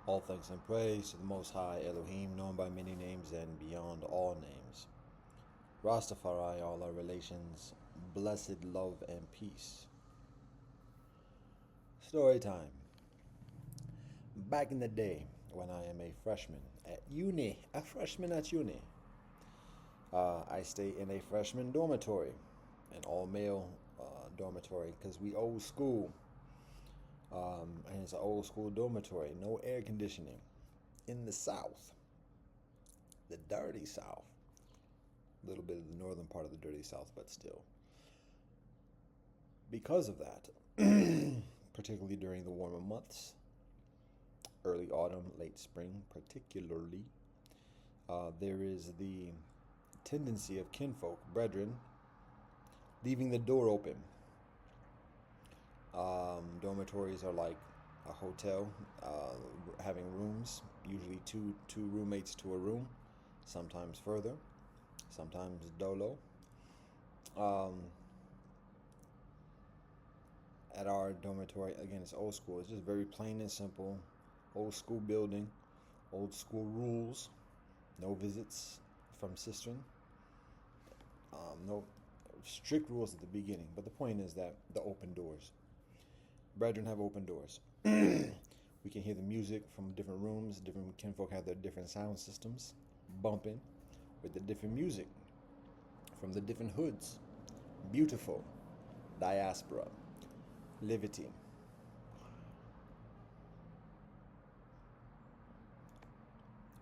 All thanks and praise to the Most High Elohim, known by many names and beyond all names. Rastafari, all our relations, blessed love and peace. Story time. Back in the day, when I am a freshman at uni, I stay in a freshman dormitory, an all-male dormitory, because we old school, and it's an old school dormitory, no air conditioning. In the South, the dirty South, a little bit of the northern part of the dirty South, but still. Because of that, particularly during the warmer months, early autumn, late spring, particularly, there is the tendency of kinfolk, brethren, leaving the door open. Dormitories are like a hotel, having rooms, usually two roommates to a room, sometimes further, sometimes dolo. Um, at our dormitory, again, it's old school. It's just very plain and simple, old school building, old school rules. No visits from cistern. No strict rules at the beginning. But the point is that the open doors. Brethren have open doors. We can hear the music from different rooms. Different kinfolk have their different sound systems bumping with the different music from the different hoods. Beautiful. Diaspora. Livity.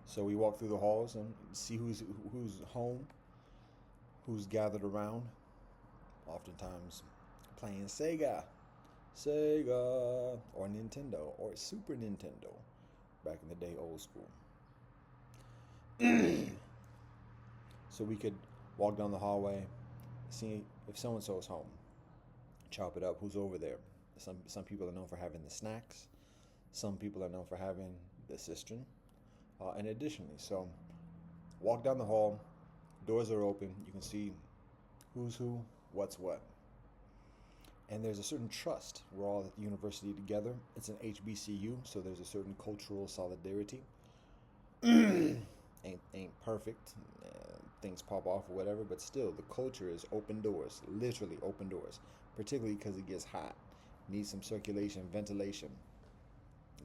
So we walk through the halls and see who's home, who's gathered around. Oftentimes playing Sega, or Nintendo, or Super Nintendo. Back in the day, old school. So we could walk down the hallway, see if so and so's home, chop it up. Who's over there? Some people are known for having the snacks. Some people are known for having the cistern. And additionally, so walk down the hall, doors are open. You can see who's who, what's what. And there's a certain trust. We're all at the university together. It's an HBCU, so there's a certain cultural solidarity. ain't perfect. Things pop off or whatever, but still, the culture is open doors, literally open doors, particularly because it gets hot. Needs some circulation, ventilation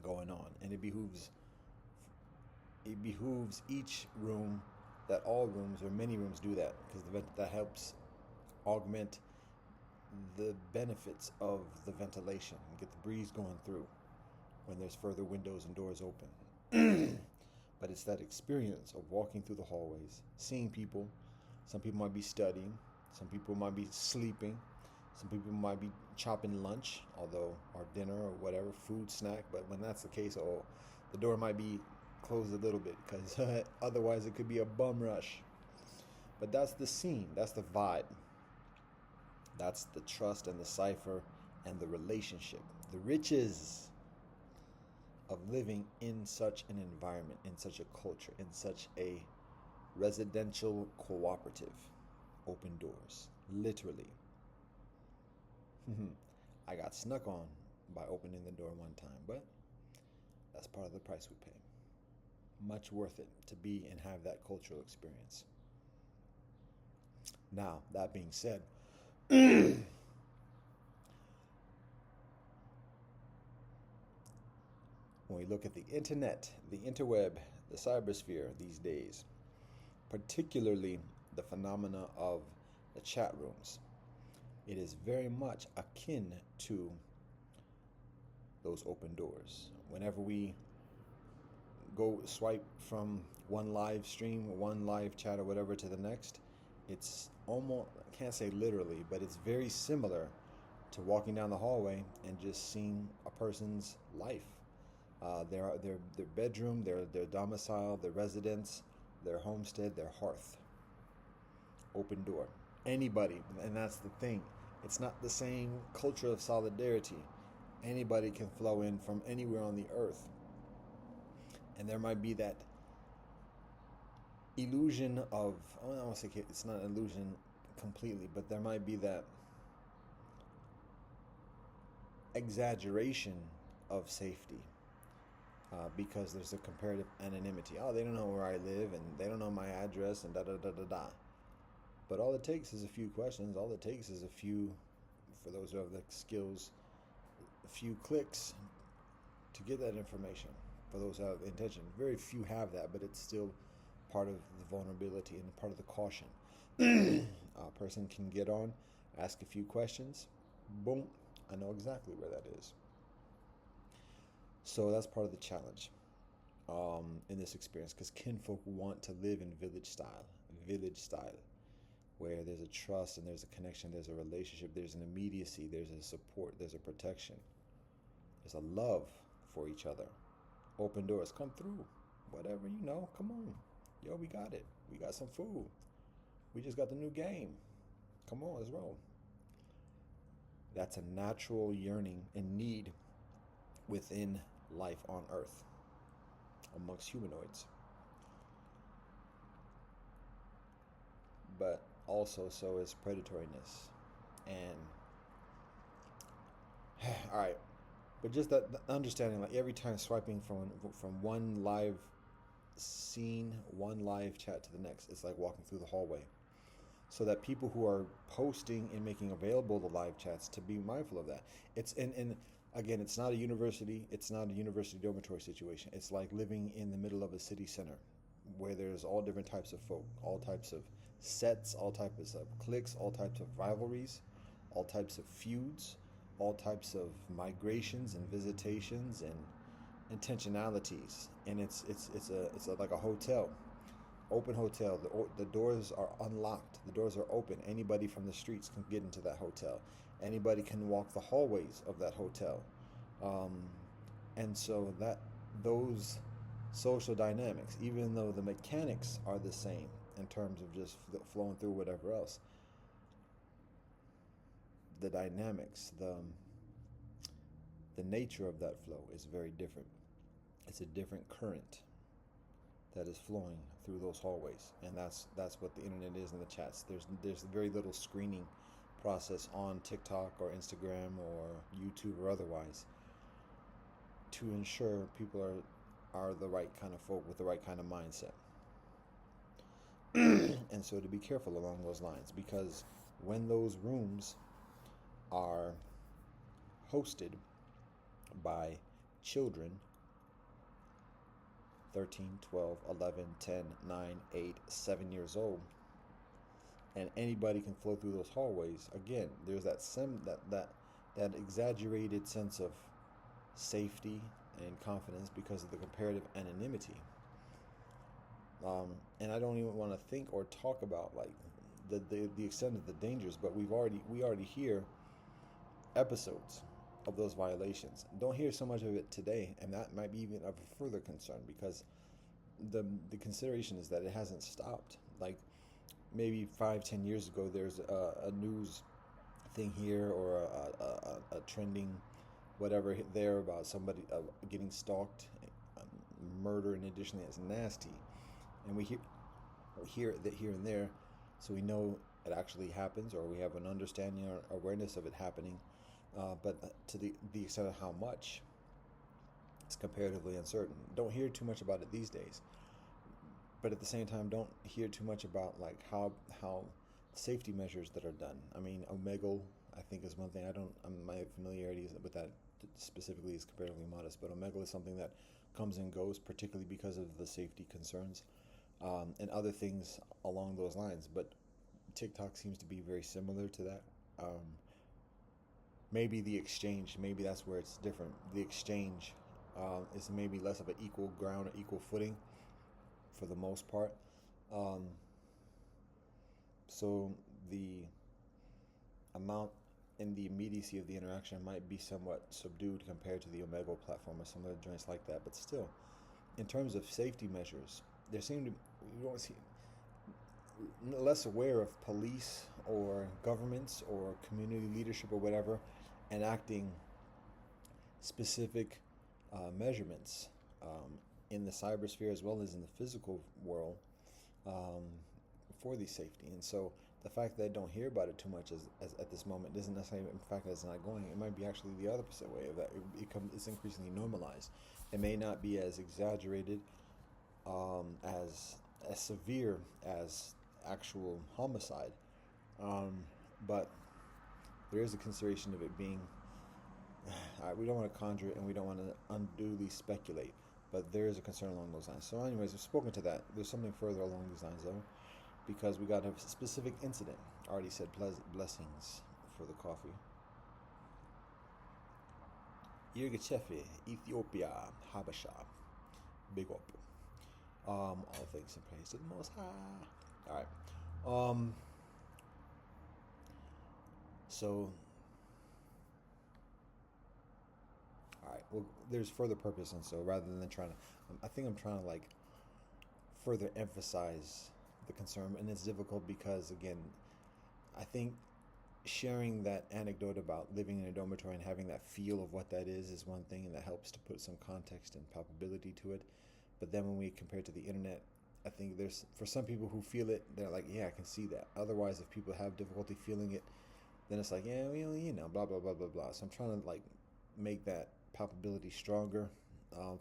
going on, and it behooves each room, that all rooms or many rooms do that, because that helps augment the benefits of the ventilation and get the breeze going through when there's further windows and doors open. But it's that experience of walking through the hallways, seeing people. Some people might be studying, some people might be sleeping, some people might be chopping lunch, or dinner or whatever, food, snack. But when that's the case, the door might be closed a little bit, because otherwise it could be a bum rush. But that's the scene, that's the vibe. That's the trust and the cipher and the relationship, the riches of living in such an environment, in such a culture, in such a residential cooperative. Open doors, literally. I got snuck on by opening the door one time, but that's part of the price we pay. Much worth it to be and have that cultural experience. Now, that being said, when we look at the internet, the interweb, the cybersphere these days, particularly the phenomena of the chat rooms, it is very much akin to those open doors. Whenever we go swipe from one live stream, one live chat or whatever to the next, it's almost, I can't say literally, but it's very similar to walking down the hallway and just seeing a person's life. Their bedroom, their domicile, their residence, their homestead, their hearth. Open door. Anybody, and that's the thing. It's not the same culture of solidarity. Anybody can flow in from anywhere on the earth. And there might be that illusion of, I don't want to say it's not an illusion completely, but there might be that exaggeration of safety. because there's a comparative anonymity. Oh, they don't know where I live, and they don't know my address, and da da da da da. But all it takes is a few questions. All it takes is a few, for those who have the skills, a few clicks to get that information. For those who have intention, very few have that, but it's still part of the vulnerability and part of the caution. A person can get on, ask a few questions, boom, I know exactly where that is. So that's part of the challenge in this experience, because kinfolk want to live in village style, where there's a trust and there's a connection, there's a relationship, there's an immediacy, there's a support, there's a protection, there's a love for each other. Open doors, come through, whatever, come on. Yo, we got it. We got some food. We just got the new game. Come on, let's roll. That's a natural yearning and need within life on Earth amongst humanoids. But also, so is predatoriness. And all right, but just that understanding, like every time swiping from one live scene, one live chat to the next, it's like walking through the hallway. So that people who are posting and making available the live chats, to be mindful of that. It's and again, it's not a university dormitory situation. It's like living in the middle of a city center where there's all different types of folk, all types of sets, all types of cliques, all types of rivalries, all types of feuds, all types of migrations and visitations and intentionalities. And it's like a hotel, open hotel. The doors are unlocked. The doors are open. Anybody from the streets can get into that hotel. Anybody can walk the hallways of that hotel. And so that those social dynamics, even though the mechanics are the same in terms of just flowing through whatever else, the dynamics, the nature of that flow is very different. It's a different current that is flowing through those hallways, and that's what the internet is in the chats. There's very little screening process on TikTok or Instagram or YouTube or otherwise to ensure people are the right kind of folk with the right kind of mindset. And so to be careful along those lines, because when those rooms are hosted by children 13, 12, 11, 10, 9, 8, 7 years old, and anybody can flow through those hallways, again, there's that exaggerated sense of safety and confidence because of the comparative anonymity. And I don't even want to think or talk about like the extent of the dangers, but we already hear episodes of those violations. Don't hear so much of it today, and that might be even of a further concern, because the consideration is that it hasn't stopped. Like maybe 5-10 years ago, there's a news thing here or a trending whatever there about somebody getting stalked, murder, and additionally it's nasty, and we hear that here and there, so we know it actually happens, or we have an understanding or awareness of it happening. But to the extent of how much, it's comparatively uncertain. Don't hear too much about it these days. But at the same time, don't hear too much about like how safety measures that are done. I mean, Omegle, I think, is one thing. My familiarity with that specifically is comparatively modest. But Omegle is something that comes and goes, particularly because of the safety concerns and other things along those lines. But TikTok seems to be very similar to that. Maybe the exchange, maybe that's where it's different. The exchange is maybe less of an equal ground or equal footing for the most part. So the amount and the immediacy of the interaction might be somewhat subdued compared to the Omegle platform or some other joints like that. But still, in terms of safety measures, we don't see less aware of police or governments or community leadership or whatever enacting specific measurements in the cybersphere as well as in the physical world for the safety. And so The fact that I don't hear about it too much as at this moment doesn't necessarily mean the fact that it's not going. It might be actually the other percent way of that it's increasingly normalized. It may not be as exaggerated, as severe as actual homicide, um, but there is a consideration of it being. We don't want to conjure it and we don't want to unduly speculate, but there is a concern along those lines. So, anyways, we've spoken to that. There's something further along these lines, though, because we got a specific incident. I already said blessings for the coffee. Yirgachefe, Ethiopia, Habasha, big up. All things in praise to the Most High. All right. So, all right. Well, there's further purpose, and so rather than trying to, I think I'm trying to like further emphasize the concern, and it's difficult because again, I think sharing that anecdote about living in a dormitory and having that feel of what that is one thing, and that helps to put some context and palpability to it. But then when we compare it to the internet, I think there's, for some people who feel it, they're like, yeah, I can see that. Otherwise, if people have difficulty feeling it, then it's like, yeah, well, blah, blah, blah, blah, blah. So I'm trying to like make that palpability stronger.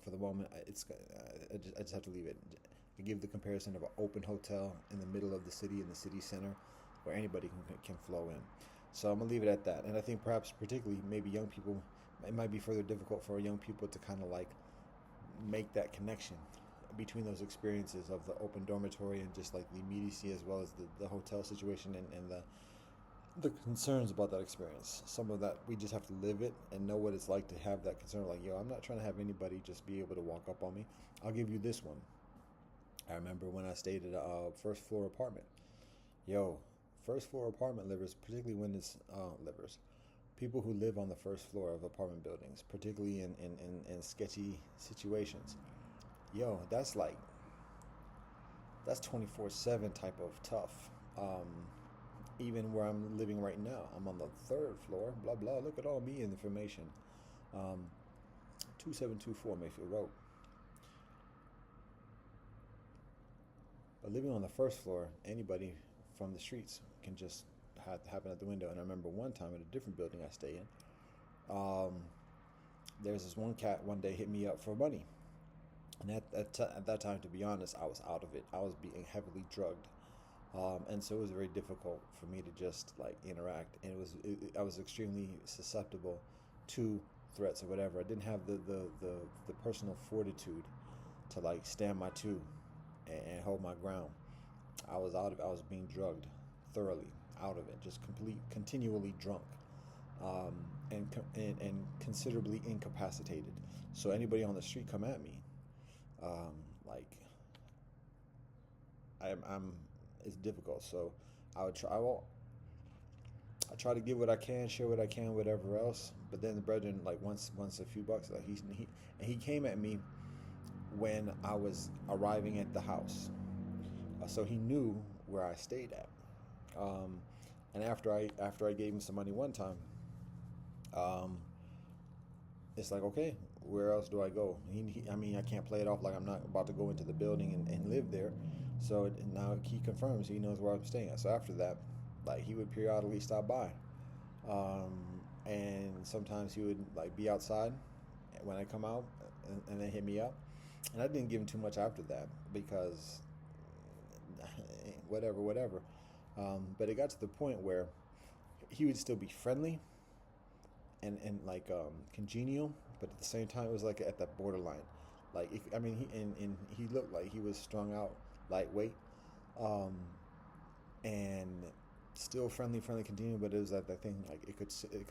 For the moment, I just have to leave it. I give the comparison of an open hotel in the middle of the city, in the city center, where anybody can flow in. So I'm gonna leave it at that. And I think perhaps particularly maybe young people, it might be further difficult for young people to kind of like make that connection between those experiences of the open dormitory and just like the immediacy, as well as the hotel situation and the concerns about that experience. Some of that we just have to live it and know what it's like to have that concern. Like, yo, I'm not trying to have anybody just be able to walk up on me. I'll give you this one. I remember when I stayed at a first floor apartment. Yo, first floor apartment livers, particularly when it's livers, people who live on the first floor of apartment buildings, particularly in sketchy situations. Yo, that's 24/7 type of tough. Even where I'm living right now, I'm on the third floor. Blah blah. Look at all me information. 2724 Mayfield Road. But living on the first floor, anybody from the streets can just happen at the window. And I remember one time at a different building I stay in, there's this one cat one day hit me up for money. And at that time, to be honest, I was out of it. I was being heavily drugged. And so it was very difficult for me to just like interact. And I was extremely susceptible to threats or whatever. I didn't have the personal fortitude to like stand my two and hold my ground. I was out of it. I was being drugged thoroughly out of it, just continually drunk, and considerably incapacitated. So anybody on the street come at me, like I'm it's difficult. So I try to give what I can, share what I can, whatever else. But then the brethren, like once a few bucks, like he came at me when I was arriving at the house, so he knew where I stayed at. And after I gave him some money one time, it's like, okay, where else do I go? I mean, I can't play it off like I'm not about to go into the building and live there. So now he confirms he knows where I'm staying at. So after that, like he would periodically stop by, and sometimes he would like be outside when I come out, and then hit me up. And I didn't give him too much after that because whatever. But it got to the point where he would still be friendly and like congenial, but at the same time it was like at that borderline. Like he looked like he was strung out, lightweight, and still friendly, congenial. But it was like that thing, like it could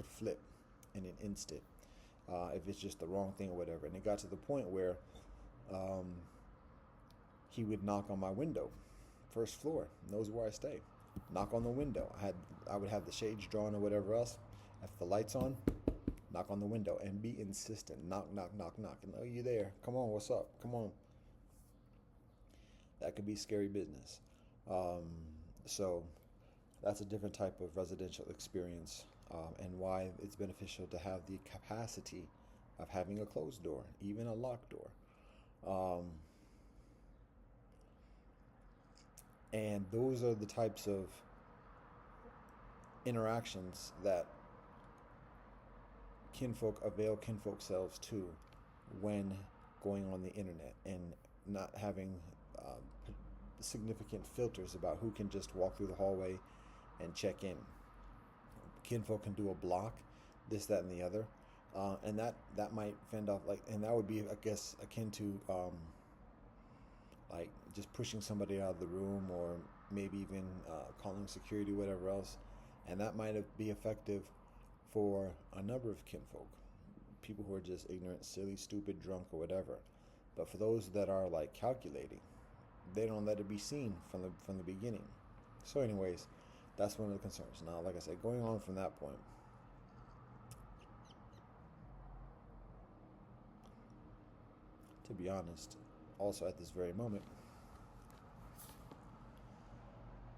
flip in an instant if it's just the wrong thing or whatever. And it got to the point where he would knock on my window, first floor, knows where I stay. Knock on the window. I would have the shades drawn or whatever else. If the light's on, knock on the window and be insistent. Knock. And oh, you there? Come on, what's up? Come on. That could be scary business. So that's a different type of residential experience, and why it's beneficial to have the capacity of having a closed door, even a locked door. And those are the types of interactions that kinfolk avail kinfolk selves to when going on the internet, and not having um, significant filters about who can just walk through the hallway and check in. Kinfolk can do a block, this, that, and the other, and that might fend off, like, and that would be, I guess, akin to like just pushing somebody out of the room, or maybe even calling security, whatever else, and that might be effective for a number of kinfolk, people who are just ignorant, silly, stupid, drunk, or whatever. But for those that are like calculating, they don't let it be seen from the beginning. So, anyways, that's one of the concerns. Now, like I said, going on from that point, to be honest, also at this very moment,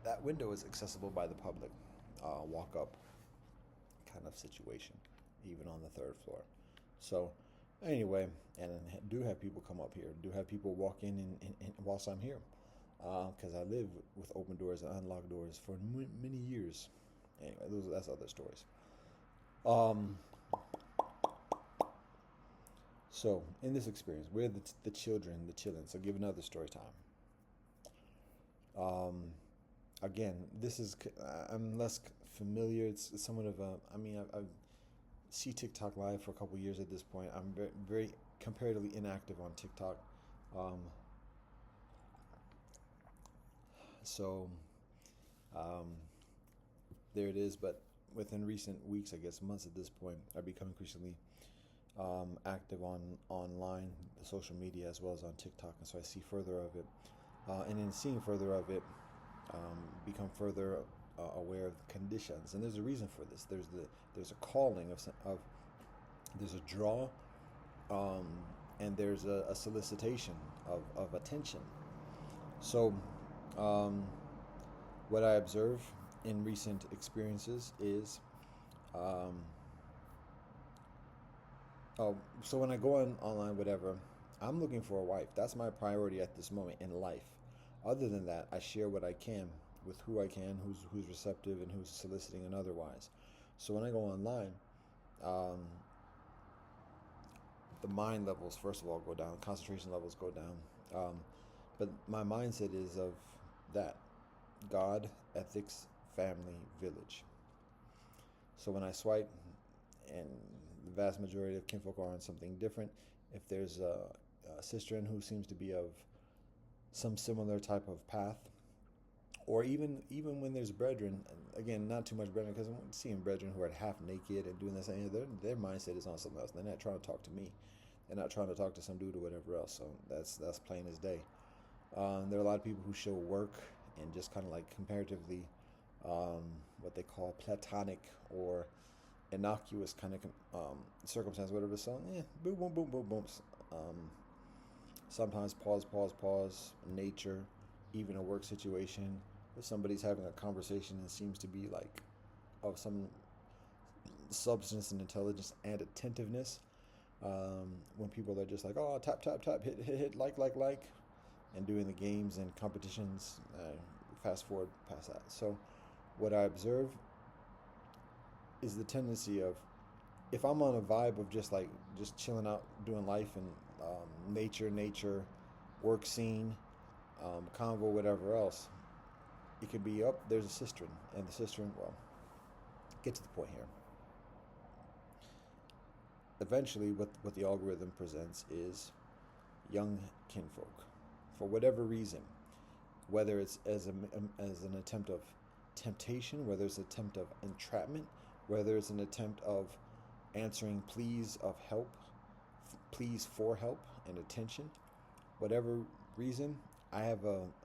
that window is accessible by the public, walk up kind of situation, even on the third floor. So, anyway, and do have people come up here, do have people walk in whilst I'm here, because I live with open doors and unlocked doors for many years. Anyway, that's other stories. Um, so, in this experience, we're the children, the children. So, give another story time. Um, Again, this is, I'm less familiar. It's somewhat of a, I mean, I see TikTok live for a couple years at this point. I'm very, very comparatively inactive on TikTok. Um, so um, there it is. But within recent weeks, I guess months at this point, I've become increasingly active on online social media as well as on TikTok, and so I see further of it, and in seeing further of it, become further aware of the conditions. And there's a reason for this. There's a calling of there's a draw, um, and there's a solicitation of attention. So, um, what I observe in recent experiences is, um, oh, so when I go on online, whatever, I'm looking for a wife. That's my priority at this moment in life. Other than that, I share what I can with who I can, who's receptive, and who's soliciting, and otherwise. So when I go online, um, the mind levels, first of all, go down, concentration levels go down. But my mindset is of that: God, ethics, family, village. So when I swipe, and the vast majority of kinfolk are on something different, if there's a sister who seems to be of some similar type of path, or even when there's brethren, again, not too much brethren, because I'm seeing brethren who are half naked and doing this, and their mindset is on something else. They're not trying to talk to me. They're not trying to talk to some dude or whatever else. So that's plain as day. There are a lot of people who show work and just kind of like comparatively, what they call platonic or innocuous kind of circumstance, whatever. So boom, boom, boom, boom, boom. Um, Sometimes pause, nature, even a work situation. If somebody's having a conversation that seems to be like of some substance and intelligence and attentiveness, when people are just like, oh, tap, tap, tap, hit, like, and doing the games and competitions, fast forward past that. So what I observe is the tendency of, if I'm on a vibe of just chilling out, doing life, and nature, work scene, convo, whatever else, it could be up. There's a cistern, and the cistern. Well, get to the point here. Eventually, what the algorithm presents is young kinfolk, for whatever reason, whether it's as an attempt of temptation, whether it's an attempt of entrapment, whether it's an attempt of answering pleas of help, pleas for help and attention, whatever reason,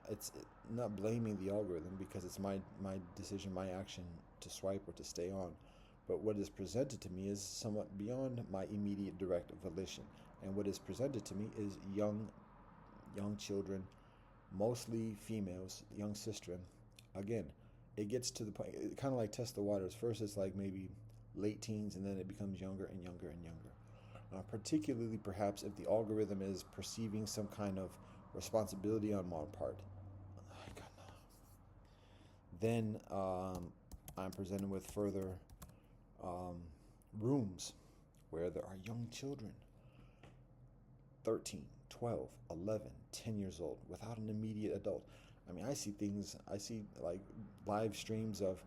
it's not blaming the algorithm, because it's my decision, my action to swipe or to stay on. But what is presented to me is somewhat beyond my immediate direct volition. And what is presented to me is young children, mostly females, young sistren. Again, it gets to the point, it kind of like test the waters. First it's like maybe late teens, and then it becomes younger and younger and younger. Particularly perhaps if the algorithm is perceiving some kind of responsibility on my part, then I'm presented with further um, rooms where there are young children, 13, 12, 11, 10 years old, without an immediate adult. I mean, I see like live streams of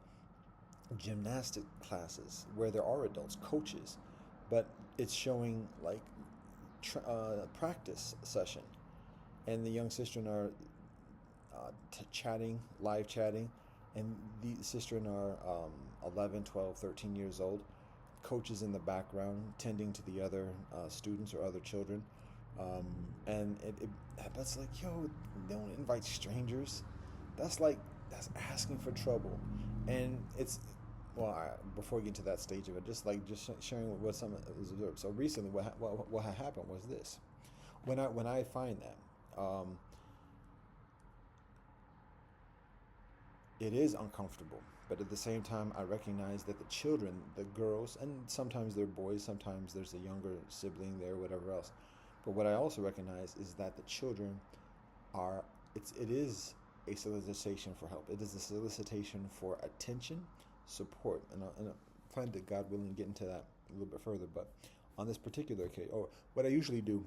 gymnastic classes where there are adults, coaches, but it's showing like practice session, and the young sister are chatting, live chatting, and the sister are 11, 12, 13 years old. Coaches in the background tending to the other students or other children. Um, and that's like, yo, don't invite strangers. That's asking for trouble. And it's, well, before we get to that stage of it, just sharing what some is observed. So recently, what had happened was this: when I find that, it is uncomfortable, but at the same time, I recognize that the children, the girls, and sometimes they're boys, sometimes there's a younger sibling there, whatever else. But what I also recognize is that the children are, it is a solicitation for help. It is a solicitation for attention, support, and I plan to, God willing, get into that a little bit further. But on this particular case, or what I usually do,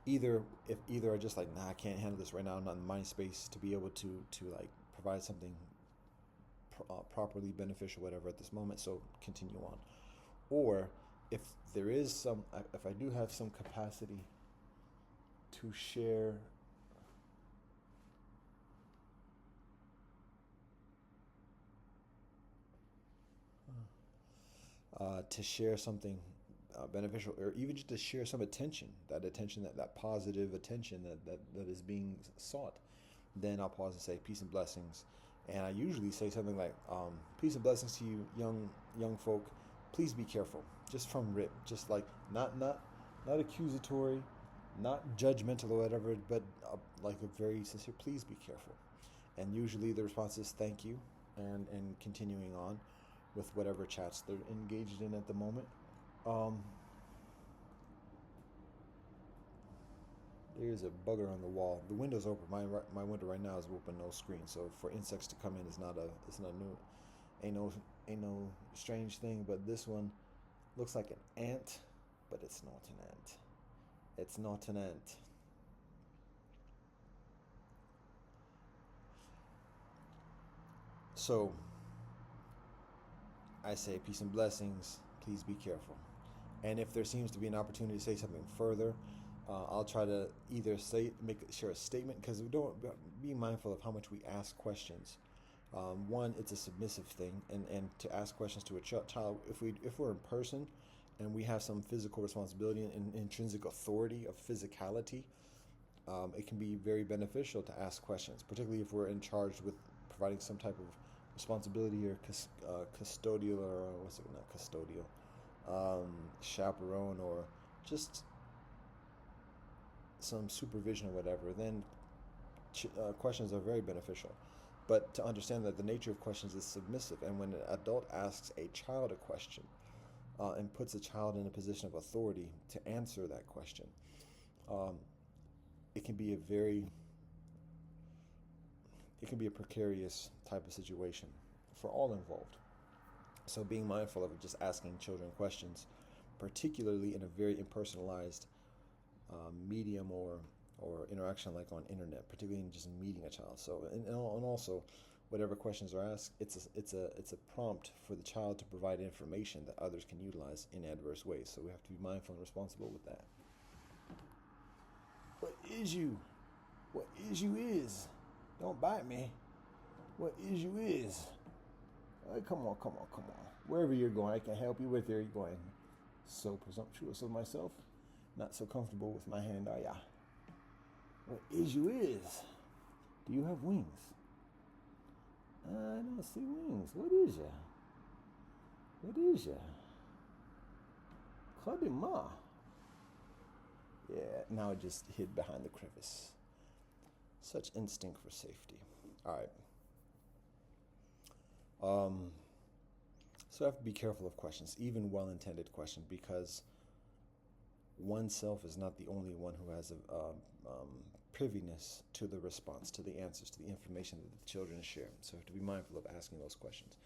either I just like, nah, I can't handle this right now. I'm not in mind space to be able to like provide something properly beneficial, whatever, at this moment. So continue on. Or if there is some, if I do have some capacity to share something beneficial, or even just to share some attention, that positive attention that is being sought, then I'll pause and say peace and blessings. And I usually say something like, peace and blessings to you, young folk. Please be careful. Just from rip, just like not accusatory, not judgmental or whatever, but like a very sincere, please be careful. And usually the response is thank you, and continuing on with whatever chats they're engaged in at the moment. Um, there's a bugger on the wall. The window's open. My window right now is open, no screen. So for insects to come in is not new. Ain't no strange thing. But this one looks like an ant, but it's not an ant. It's not an ant. So I say peace and blessings. Please be careful. And if there seems to be an opportunity to say something further, I'll try to either share a statement, because we don't be mindful of how much we ask questions. One, it's a submissive thing, and to ask questions to a child, if we're in person, and we have some physical responsibility and intrinsic authority of physicality, it can be very beneficial to ask questions, particularly if we're in charge with providing some type of responsibility or custodial, or what's it, not custodial, chaperone, or just some supervision or whatever, then questions are very beneficial. But to understand that the nature of questions is submissive, and when an adult asks a child a question, and puts a child in a position of authority to answer that question, um, it can be a precarious type of situation for all involved. So being mindful of just asking children questions, particularly in a very impersonalized medium or interaction like on internet, particularly in just meeting a child. So and also, whatever questions are asked, it's a prompt for the child to provide information that others can utilize in adverse ways. So we have to be mindful and responsible with that. What is you? What is you is? Don't bite me. What is you is? Hey, come on. Wherever you're going, I can help you with. Where you're going. So presumptuous of myself. Not so comfortable with my hand, are ya? What is you is? Do you have wings? I don't see wings. What is ya? What is ya? Kadima. Yeah, now I just hid behind the crevice. Such instinct for safety. All right. So I have to be careful of questions, even well-intended questions, because oneself is not the only one who has priviness to the response, to the answers, to the information that the children share. So to be mindful of asking those questions.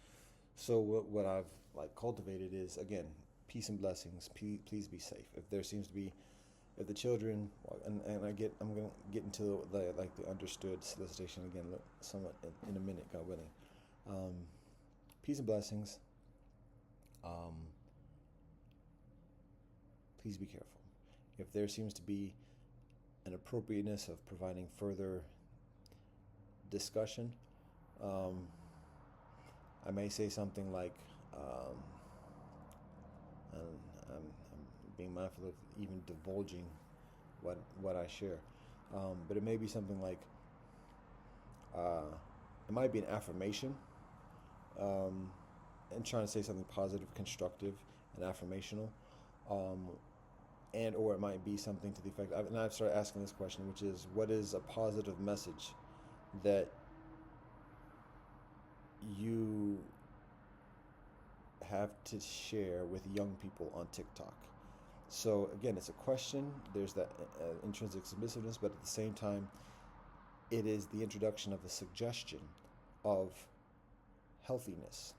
So what I've like cultivated is, again, peace and blessings. Please be safe. If there seems to be, if the children, and I'm gonna get into the understood solicitation again, somewhat in a minute, God willing. Peace and blessings. Please be careful. If there seems to be an appropriateness of providing further discussion, I may say something like, and I'm being mindful of even divulging what I share, but it may be something like, it might be an affirmation, and trying to say something positive, constructive, and affirmational, and or it might be something to the effect. And I've started asking this question, which is, what is a positive message that you have to share with young people on TikTok? So again, it's a question. There's that intrinsic submissiveness, but at the same time, it is the introduction of a suggestion of healthiness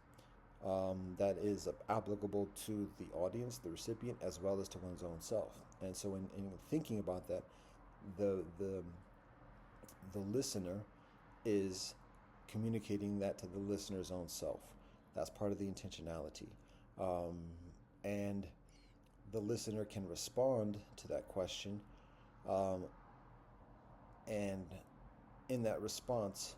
that is applicable to the audience, the recipient, as well as to one's own self. And so in thinking about that, the listener is communicating that to the listener's own self. That's part of the intentionality. And the listener can respond to that question, and in that response,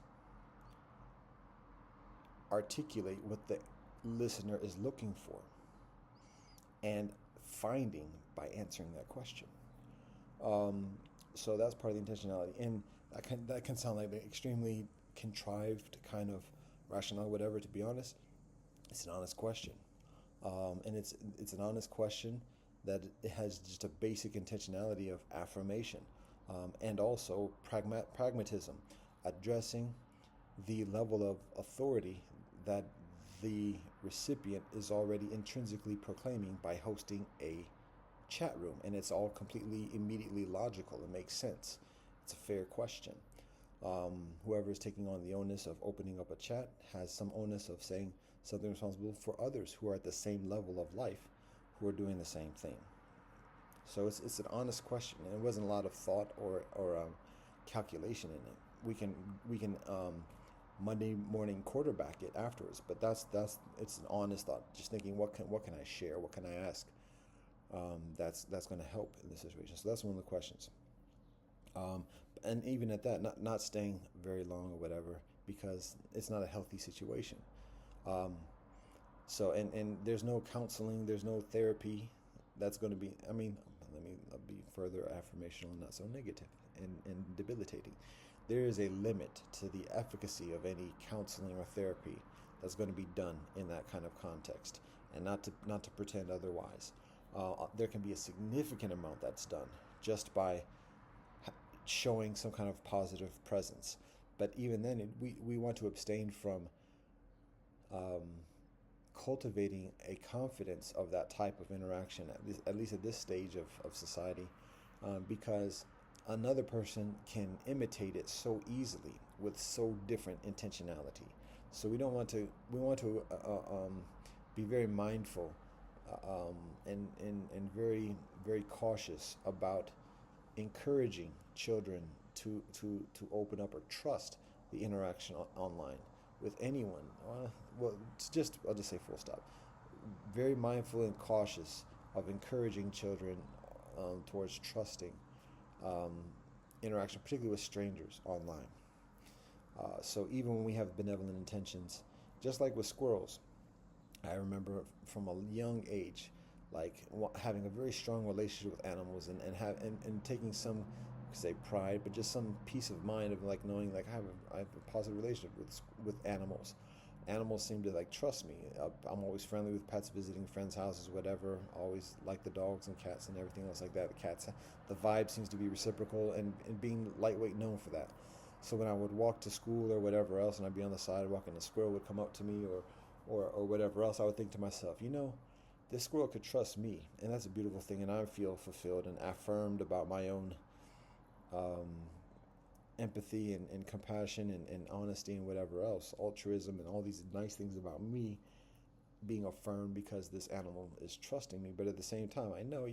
articulate what the listener is looking for and finding by answering that question. So that's part of the intentionality, and that can sound like an extremely contrived kind of rationale, whatever. To be honest, it's an honest question, and it's an honest question that it has just a basic intentionality of affirmation, and also pragmatism, addressing the level of authority that the recipient is already intrinsically proclaiming by hosting a chat room. And it's all completely, immediately logical. It makes sense. It's a fair question. Whoever is taking on the onus of opening up a chat has some onus of saying something responsible for others who are at the same level of life, who are doing the same thing. So it's an honest question, and it wasn't a lot of thought or calculation in it. We can Monday morning quarterback it afterwards, but it's an honest thought. Just thinking, what can I share? What can I ask? That's going to help in this situation. So that's one of the questions. And even at that, not staying very long or whatever, because it's not a healthy situation. So and there's no counseling, there's no therapy that's going to be. I mean, let me be further affirmational and not so negative and debilitating. There is a limit to the efficacy of any counseling or therapy that's going to be done in that kind of context, and not to pretend otherwise. There can be a significant amount that's done just by showing some kind of positive presence. But even then, we want to abstain from cultivating a confidence of that type of interaction, at least at this stage of society, because another person can imitate it so easily with so different intentionality. So we want to be very mindful and very, very cautious about encouraging children to open up or trust the interaction online with anyone. I'll just say full stop. Very mindful and cautious of encouraging children towards trusting interaction, particularly with strangers online. So even when we have benevolent intentions, just like with squirrels, I remember from a young age, like having a very strong relationship with animals and taking some, say, pride, but just some peace of mind of like knowing like I have a positive relationship with animals. Animals seem to like trust me. I'm always friendly with pets, visiting friends' houses, whatever. Always like the dogs and cats and everything else like that. The vibe seems to be reciprocal, and being lightweight known for that. So when I would walk to school or whatever else, and I'd be on the sidewalk and a squirrel would come up to me or whatever else, I would think to myself, this squirrel could trust me, and that's a beautiful thing, and I feel fulfilled and affirmed about my own empathy and compassion and honesty and whatever else, altruism and all these nice things about me being affirmed because this animal is trusting me. But at the same time, I know,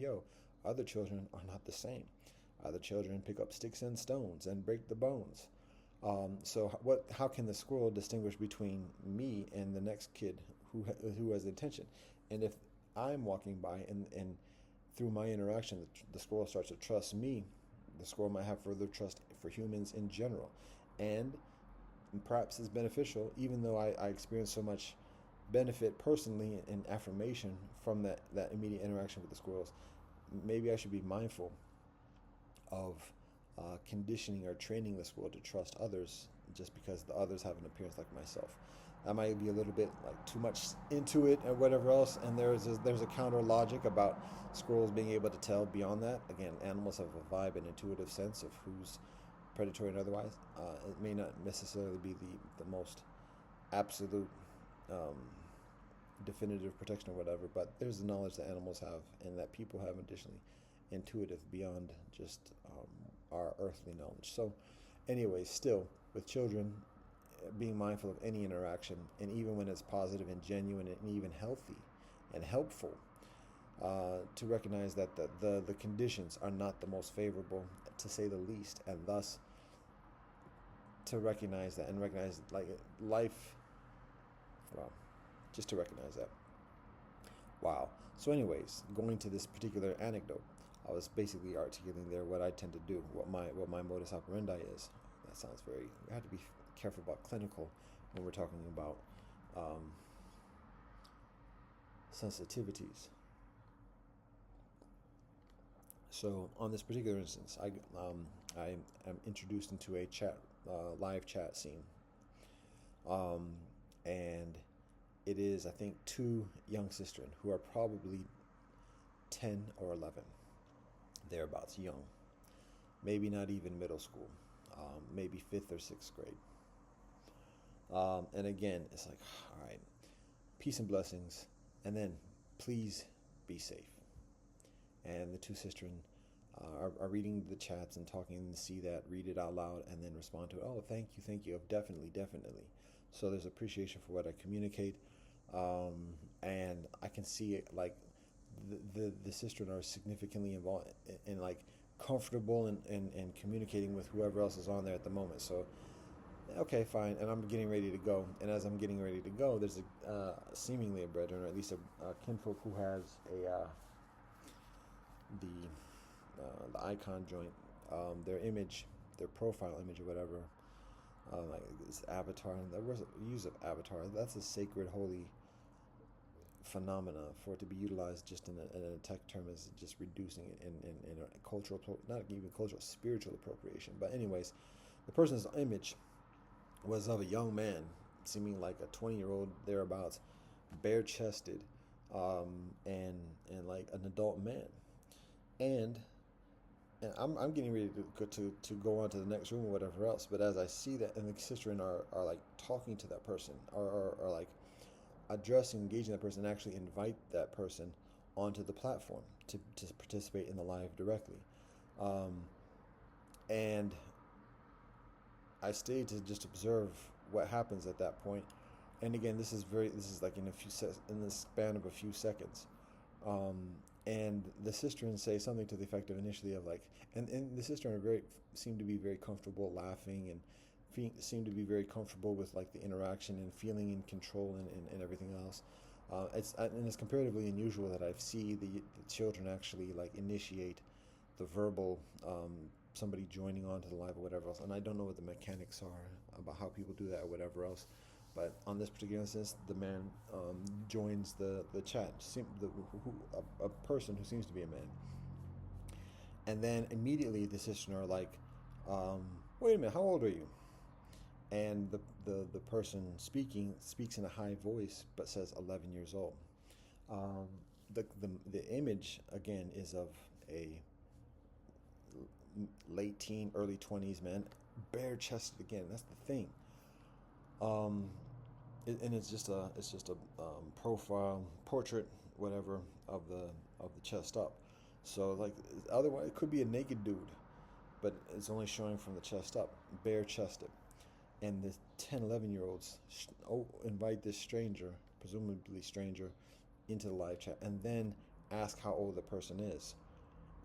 other children are not the same. Other children pick up sticks and stones and break the bones. So what? How can the squirrel distinguish between me and the next kid who has intention? And if I'm walking by and through my interaction, the squirrel starts to trust me, the squirrel might have further trust for humans in general, and perhaps it's beneficial. Even though I experience so much benefit personally and affirmation from that immediate interaction with the squirrels, maybe I should be mindful of conditioning or training the squirrel to trust others just because the others have an appearance like myself. I might be a little bit like too much into it and whatever else, and there's a counter logic about squirrels being able to tell beyond that. Again, animals have a vibe and intuitive sense of who's predatory and otherwise. It may not necessarily be the most absolute definitive protection or whatever, but there's the knowledge that animals have and that people have additionally, intuitive beyond just our earthly knowledge. So anyways, still with children, being mindful of any interaction, and even when it's positive and genuine and even healthy and helpful, to recognize that the conditions are not the most favorable, to say the least, and thus to recognize that and recognize like life. Well, just to recognize that. Wow. So anyways, going to this particular anecdote, I was basically articulating there what I tend to do, what my modus operandi is. That sounds very. We have to be careful about clinical when we're talking about sensitivities. So on this particular instance, I am introduced into a live chat scene, and it is, I think, two young sisters who are probably 10 or 11, thereabouts, young, maybe not even middle school, maybe 5th or 6th grade. And again, it's like, all right, peace and blessings, and then please be safe. And the two sisters are reading the chats and talking and see that, read it out loud, and then respond to it. Oh, thank you, definitely. So there's appreciation for what I communicate, and I can see it like the sisters are significantly involved in like comfortable and communicating with whoever else is on there at the moment. So okay, fine, and I'm getting ready to go. And as I'm getting ready to go, there's seemingly a brethren, or at least a kinfolk who has the icon joint, their image, their profile image or whatever, like this avatar. The use of avatar, that's a sacred, holy phenomena. For it to be utilized just in a tech term is just reducing it in a cultural, not even cultural, spiritual appropriation. But anyways, the person's image was of a young man, seeming like a 20-year-old thereabouts, bare-chested, and like an adult man. And I'm getting ready to go on to the next room or whatever else. But as I see that, and the sister are like talking to that person, or like addressing, engaging that person, and actually invite that person onto the platform to participate in the live directly. And I stayed to just observe what happens at that point. And again, this is like in the span of a few seconds. And the sister say something to the effect of initially of like, and the sister seemed to be very comfortable laughing and seemed to be very comfortable with like the interaction and feeling in control and everything else. It's comparatively unusual that I see the children actually like initiate the verbal somebody joining onto the live or whatever else. And I don't know what the mechanics are about how people do that or whatever else. But on this particular instance, the man joins the chat, a person who seems to be a man. And then immediately the sister are like, wait a minute, how old are you? And the person speaks in a high voice, but says 11 years old. The image, again, is of a late teen, early 20s man, bare-chested again. That's the thing. And it's just a profile portrait, whatever, of the chest up. So like otherwise it could be a naked dude, but it's only showing from the chest up, bare chested. And the 10, 11-year-olds invite this stranger, presumably stranger, into the live chat, and then ask how old the person is.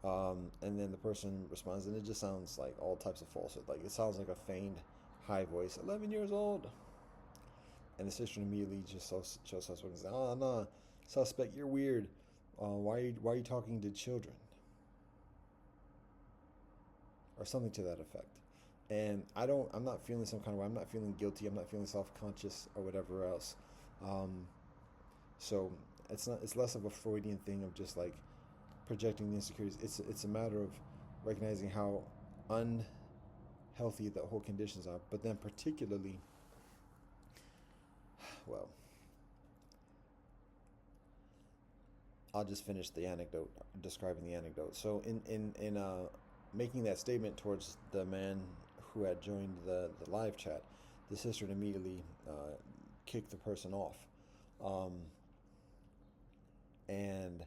And then the person responds, and it just sounds like all types of falsehood. Like it sounds like a feigned high voice, 11 years old. And the sister immediately just shows suspect and says, "Oh no, suspect, you're weird. Why are you talking to children?" Or something to that effect. And I'm not feeling some kind of way. I'm not feeling guilty. I'm not feeling self-conscious or whatever else. So it's less of a Freudian thing of just like projecting the insecurities. It's a matter of recognizing how unhealthy the whole conditions are, but then particularly, well, I'll just finish the anecdote, describing the anecdote. So in making that statement towards the man who had joined the live chat, the sister immediately kicked the person off. And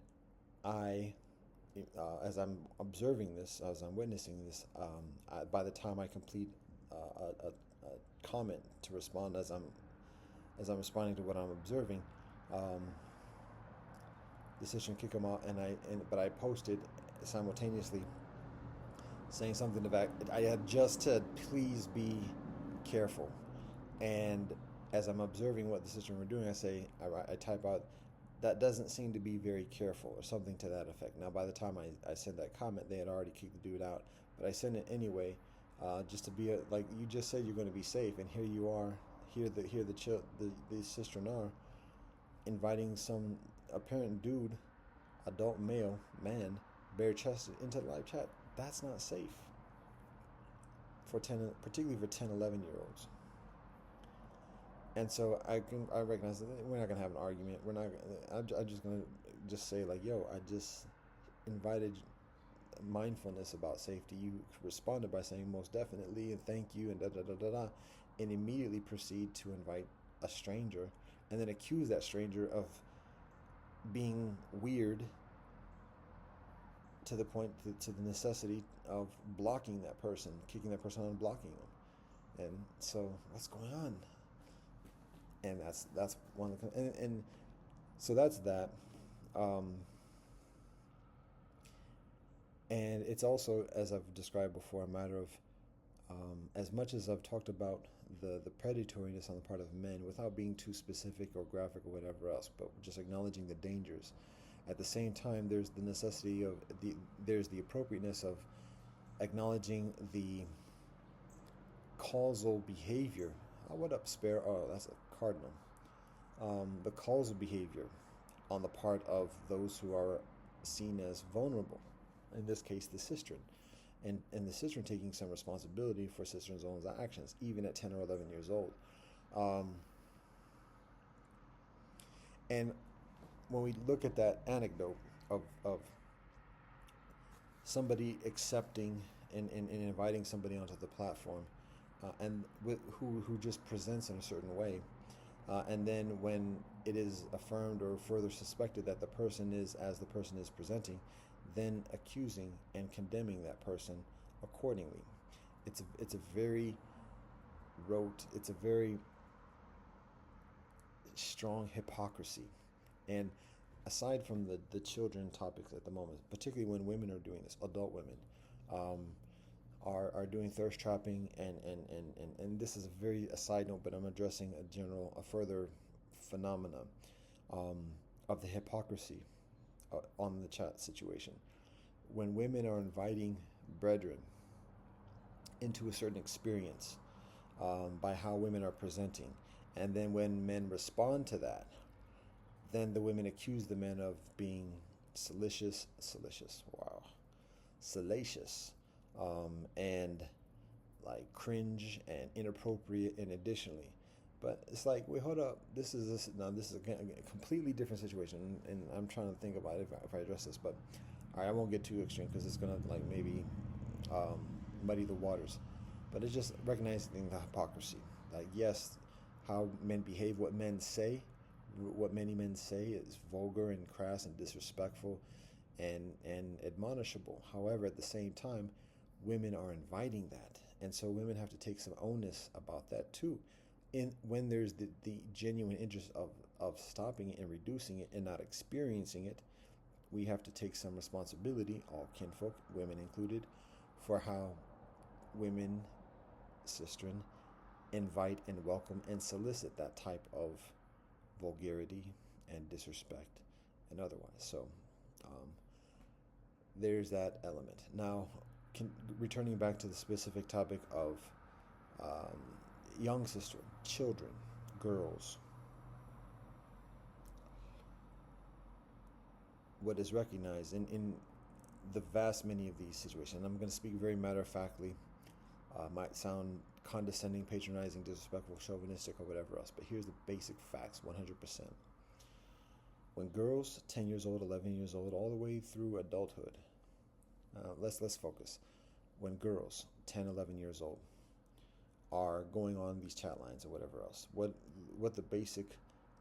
I, as I'm observing this, as I'm witnessing this, by the time I complete a comment to respond as I'm responding to what I'm observing, the sister kicked him out, but I posted simultaneously saying something about I had just said, "Please be careful." And as I'm observing what the sister were doing, I type out, "That doesn't seem to be very careful," or something to that effect. Now, by the time I sent that comment, they had already kicked the dude out, but I sent it anyway, just to be like you just said you're going to be safe, and here you are, the sister are inviting some apparent dude, adult male man, bare chested into the live chat. That's not safe particularly for 10, 11-year-olds. And so I recognize that we're not gonna have an argument. I'm just gonna say like, yo, I just invited mindfulness about safety. You responded by saying most definitely and thank you and da da da da da, and immediately proceed to invite a stranger, and then accuse that stranger of being weird to the point to the necessity of blocking that person, kicking that person out and blocking them. And so what's going on? And that's one of the and so that's that. And it's also, as I've described before, a matter of as much as I've talked about the predatoriness on the part of men without being too specific or graphic or whatever else, but just acknowledging the dangers. At the same time, there's the necessity of there's the appropriateness of acknowledging the causal behavior. Oh, what up, Spare? Oh, that's a cardinal. The causal behavior on the part of those who are seen as vulnerable. In this case, the sistren. And the sistren taking some responsibility for sistren's own actions, even at 10 or 11 years old. And when we look at that anecdote of somebody accepting and inviting somebody onto the platform, and who just presents in a certain way, and then when it is affirmed or further suspected that the person is as the person is presenting, then accusing and condemning that person accordingly. It's a very strong hypocrisy. And aside from the children topics at the moment, particularly when women are doing this, adult women are doing thirst trapping, and this is a side note, but I'm addressing a further phenomena of the hypocrisy on the chat situation. When women are inviting brethren into a certain experience by how women are presenting, and then when men respond to that, then the women accuse the men of being salacious, and like cringe and inappropriate, and additionally. But it's like, wait, hold up. This is a completely different situation, and I'm trying to think about it if I address this. But all right, I won't get too extreme because it's gonna like maybe muddy the waters. But it's just recognizing the hypocrisy. Like, yes, how men behave, what many men say is vulgar and crass and disrespectful and admonishable. However, at the same time, women are inviting that. And so women have to take some onus about that too. In when there's the genuine interest of stopping it and reducing it and not experiencing it, we have to take some responsibility, all kinfolk, women included, for how women, sistren, invite and welcome and solicit that type of vulgarity and disrespect and otherwise. So um, there's that element. Now, returning back to the specific topic of um, young sister, children, girls, what is recognized in the vast many of these situations, and I'm going to speak very matter-of-factly, might sound condescending, patronizing, disrespectful, chauvinistic, or whatever else, but here's the basic facts, 100%. When girls, 10 years old, 11 years old, all the way through adulthood, let's focus. When girls, 10, 11 years old, are going on these chat lines or whatever else, what the basic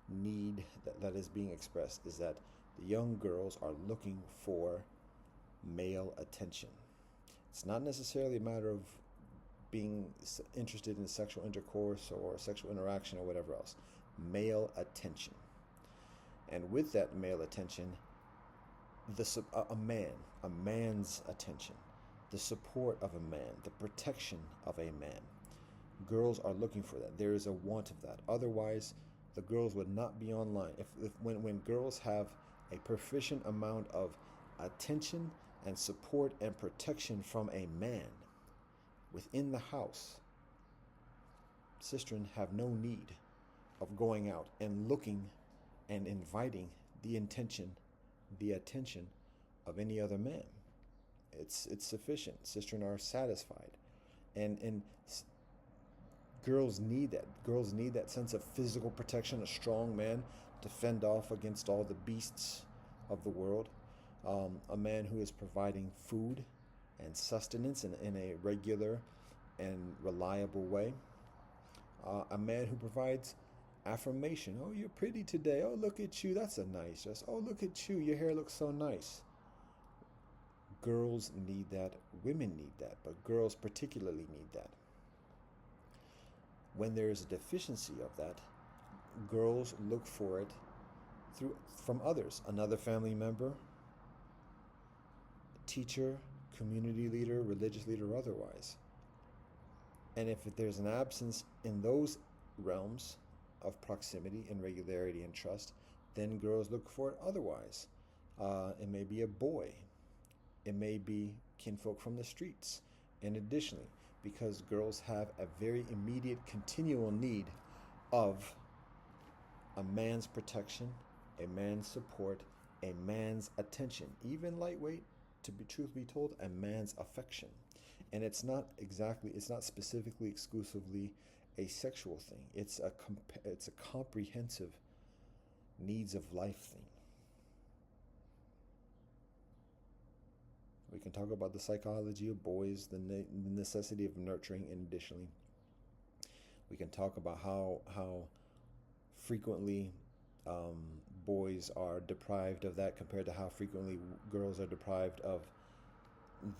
need that is being expressed is that the young girls are looking for male attention. It's not necessarily a matter of being interested in sexual intercourse or sexual interaction or whatever else. Male attention. And with that male attention, a man's attention, the support of a man, the protection of a man. Girls are looking for that. There is a want of that. Otherwise, the girls would not be online. When girls have a proficient amount of attention and support and protection from a man within the house, sistren have no need of going out and looking and inviting the attention of any other man. It's sufficient. Sistren are satisfied, and girls need that. Girls need that sense of physical protection, a strong man to fend off against all the beasts of the world. A man who is providing food and sustenance in a regular and reliable way. A man who provides affirmation. Oh, you're pretty today. Oh, look at you. That's a nice dress. Oh, look at you. Your hair looks so nice. Girls need that. Women need that. But girls particularly need that. When there is a deficiency of that, girls look for it from others. Another family member, teacher, community leader, religious leader, or otherwise. And if there's an absence in those realms of proximity and regularity and trust, then girls look for it otherwise. It may be a boy. It may be kinfolk from the streets. And additionally, because girls have a very immediate continual need of a man's protection, a man's support, a man's attention, even lightweight, to be truth be told, a man's affection. And it's not specifically exclusively a sexual thing. It's a comprehensive needs of life thing. We can talk about the psychology of boys, the necessity of nurturing, and additionally, we can talk about how frequently boys are deprived of that compared to how frequently girls are deprived of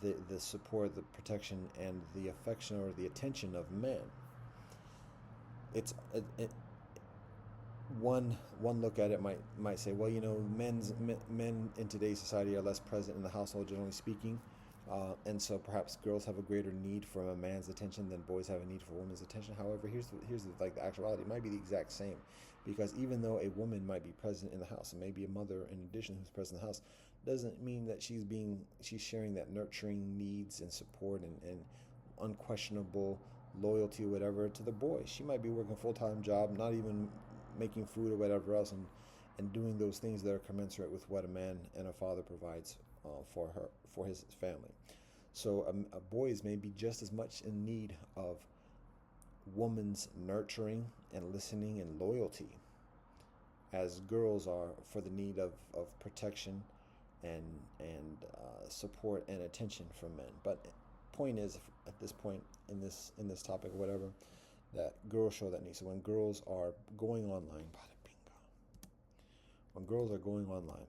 the support, the protection, and the affection or the attention of men. One look at it might say, well, men in today's society are less present in the household, generally speaking, and so perhaps girls have a greater need for a man's attention than boys have a need for women's attention. However, here's the actuality. It might be the exact same, because even though a woman might be present in the house, and maybe a mother in addition who's present in the house, doesn't mean that she's sharing that nurturing needs and support and unquestionable loyalty or whatever to the boy. She might be working a full-time job, not even making food or whatever else, and doing those things that are commensurate with what a man and a father provides for his family. So a boys may be just as much in need of woman's nurturing and listening and loyalty as girls are for the need of protection and support and attention from men. But point is, at this point in this topic or whatever, that girls show that need. So when girls are going online, when girls are going online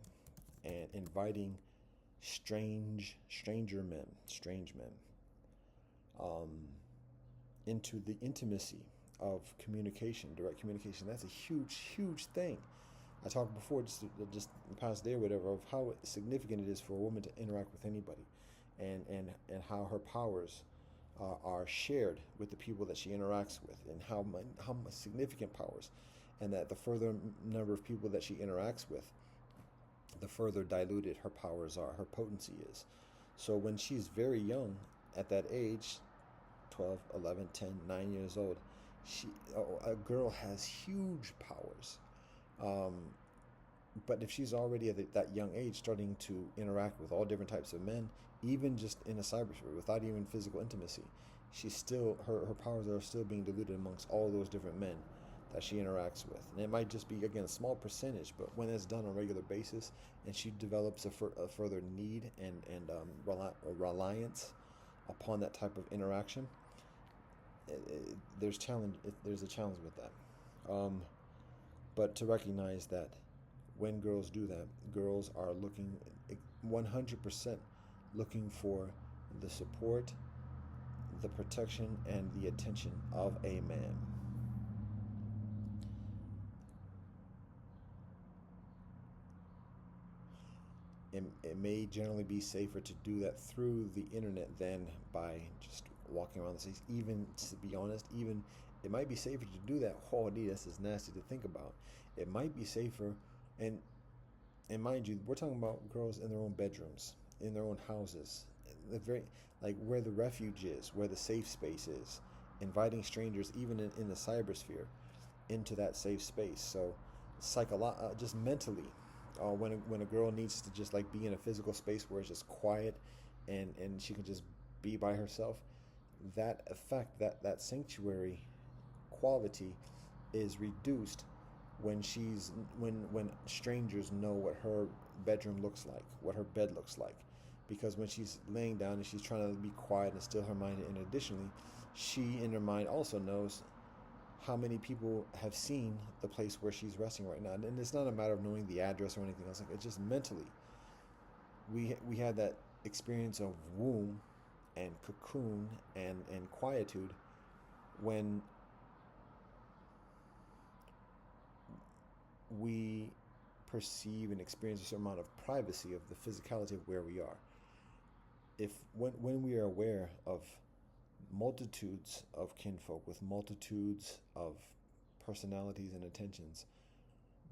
and inviting strange men, um, into the intimacy of communication, direct communication. That's a huge, huge thing. I talked before, just the past day or whatever, of how significant it is for a woman to interact with anybody, and how her powers are shared with the people that she interacts with, and how much significant powers, and that the further number of people that she interacts with, the further diluted her powers are, her potency is. So when she's very young, at that age, 12, 11, 10, 9 years old, she a girl has huge powers. Um, but if she's already at that young age starting to interact with all different types of men, even just in a cybersphere, without even physical intimacy, she's still her powers are still being diluted amongst all those different men that she interacts with. And it might just be, again, a small percentage, but when it's done on a regular basis and she develops a further need reliance upon that type of interaction, there's a challenge with that. But to recognize that when girls do that, girls are looking 100% looking for the support, the protection, and the attention of a man. It may generally be safer to do that through the internet than by just walking around the streets. Even, to be honest, even it might be safer to do that. Oh, this is nasty to think about. It might be safer, and mind you, we're talking about girls in their own bedrooms, in their own houses, the very, like, where the refuge is, where the safe space is, inviting strangers, even in the cybersphere, into that safe space. So, just mentally, when a girl needs to just like be in a physical space where it's just quiet, and she can just be by herself, that effect, that sanctuary quality, is reduced when strangers know what her bedroom looks like, what her bed looks like. Because when she's laying down and she's trying to be quiet and still her mind, and additionally, she in her mind also knows how many people have seen the place where she's resting right now. And it's not a matter of knowing the address or anything else. Like, it's just mentally, we had that experience of womb and cocoon and quietude when we perceive and experience a certain amount of privacy of the physicality of where we are. If when we are aware of multitudes of kinfolk with multitudes of personalities and attentions,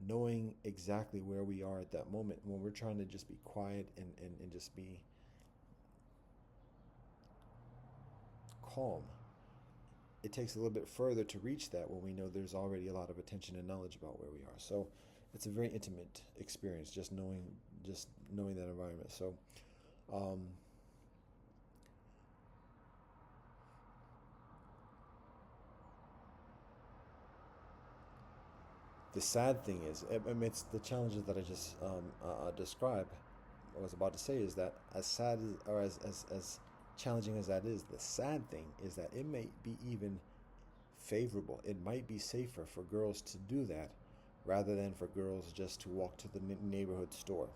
knowing exactly where we are at that moment, when we're trying to just be quiet and just be calm, it takes a little bit further to reach that when we know there's already a lot of attention and knowledge about where we are. So it's a very intimate experience, just knowing that environment. So the sad thing is, amidst the challenges that I just described, I was about to say, is that as sad as challenging as that is, the sad thing is that it may be even favorable. It might be safer for girls to do that rather than for girls just to walk to the neighborhood store.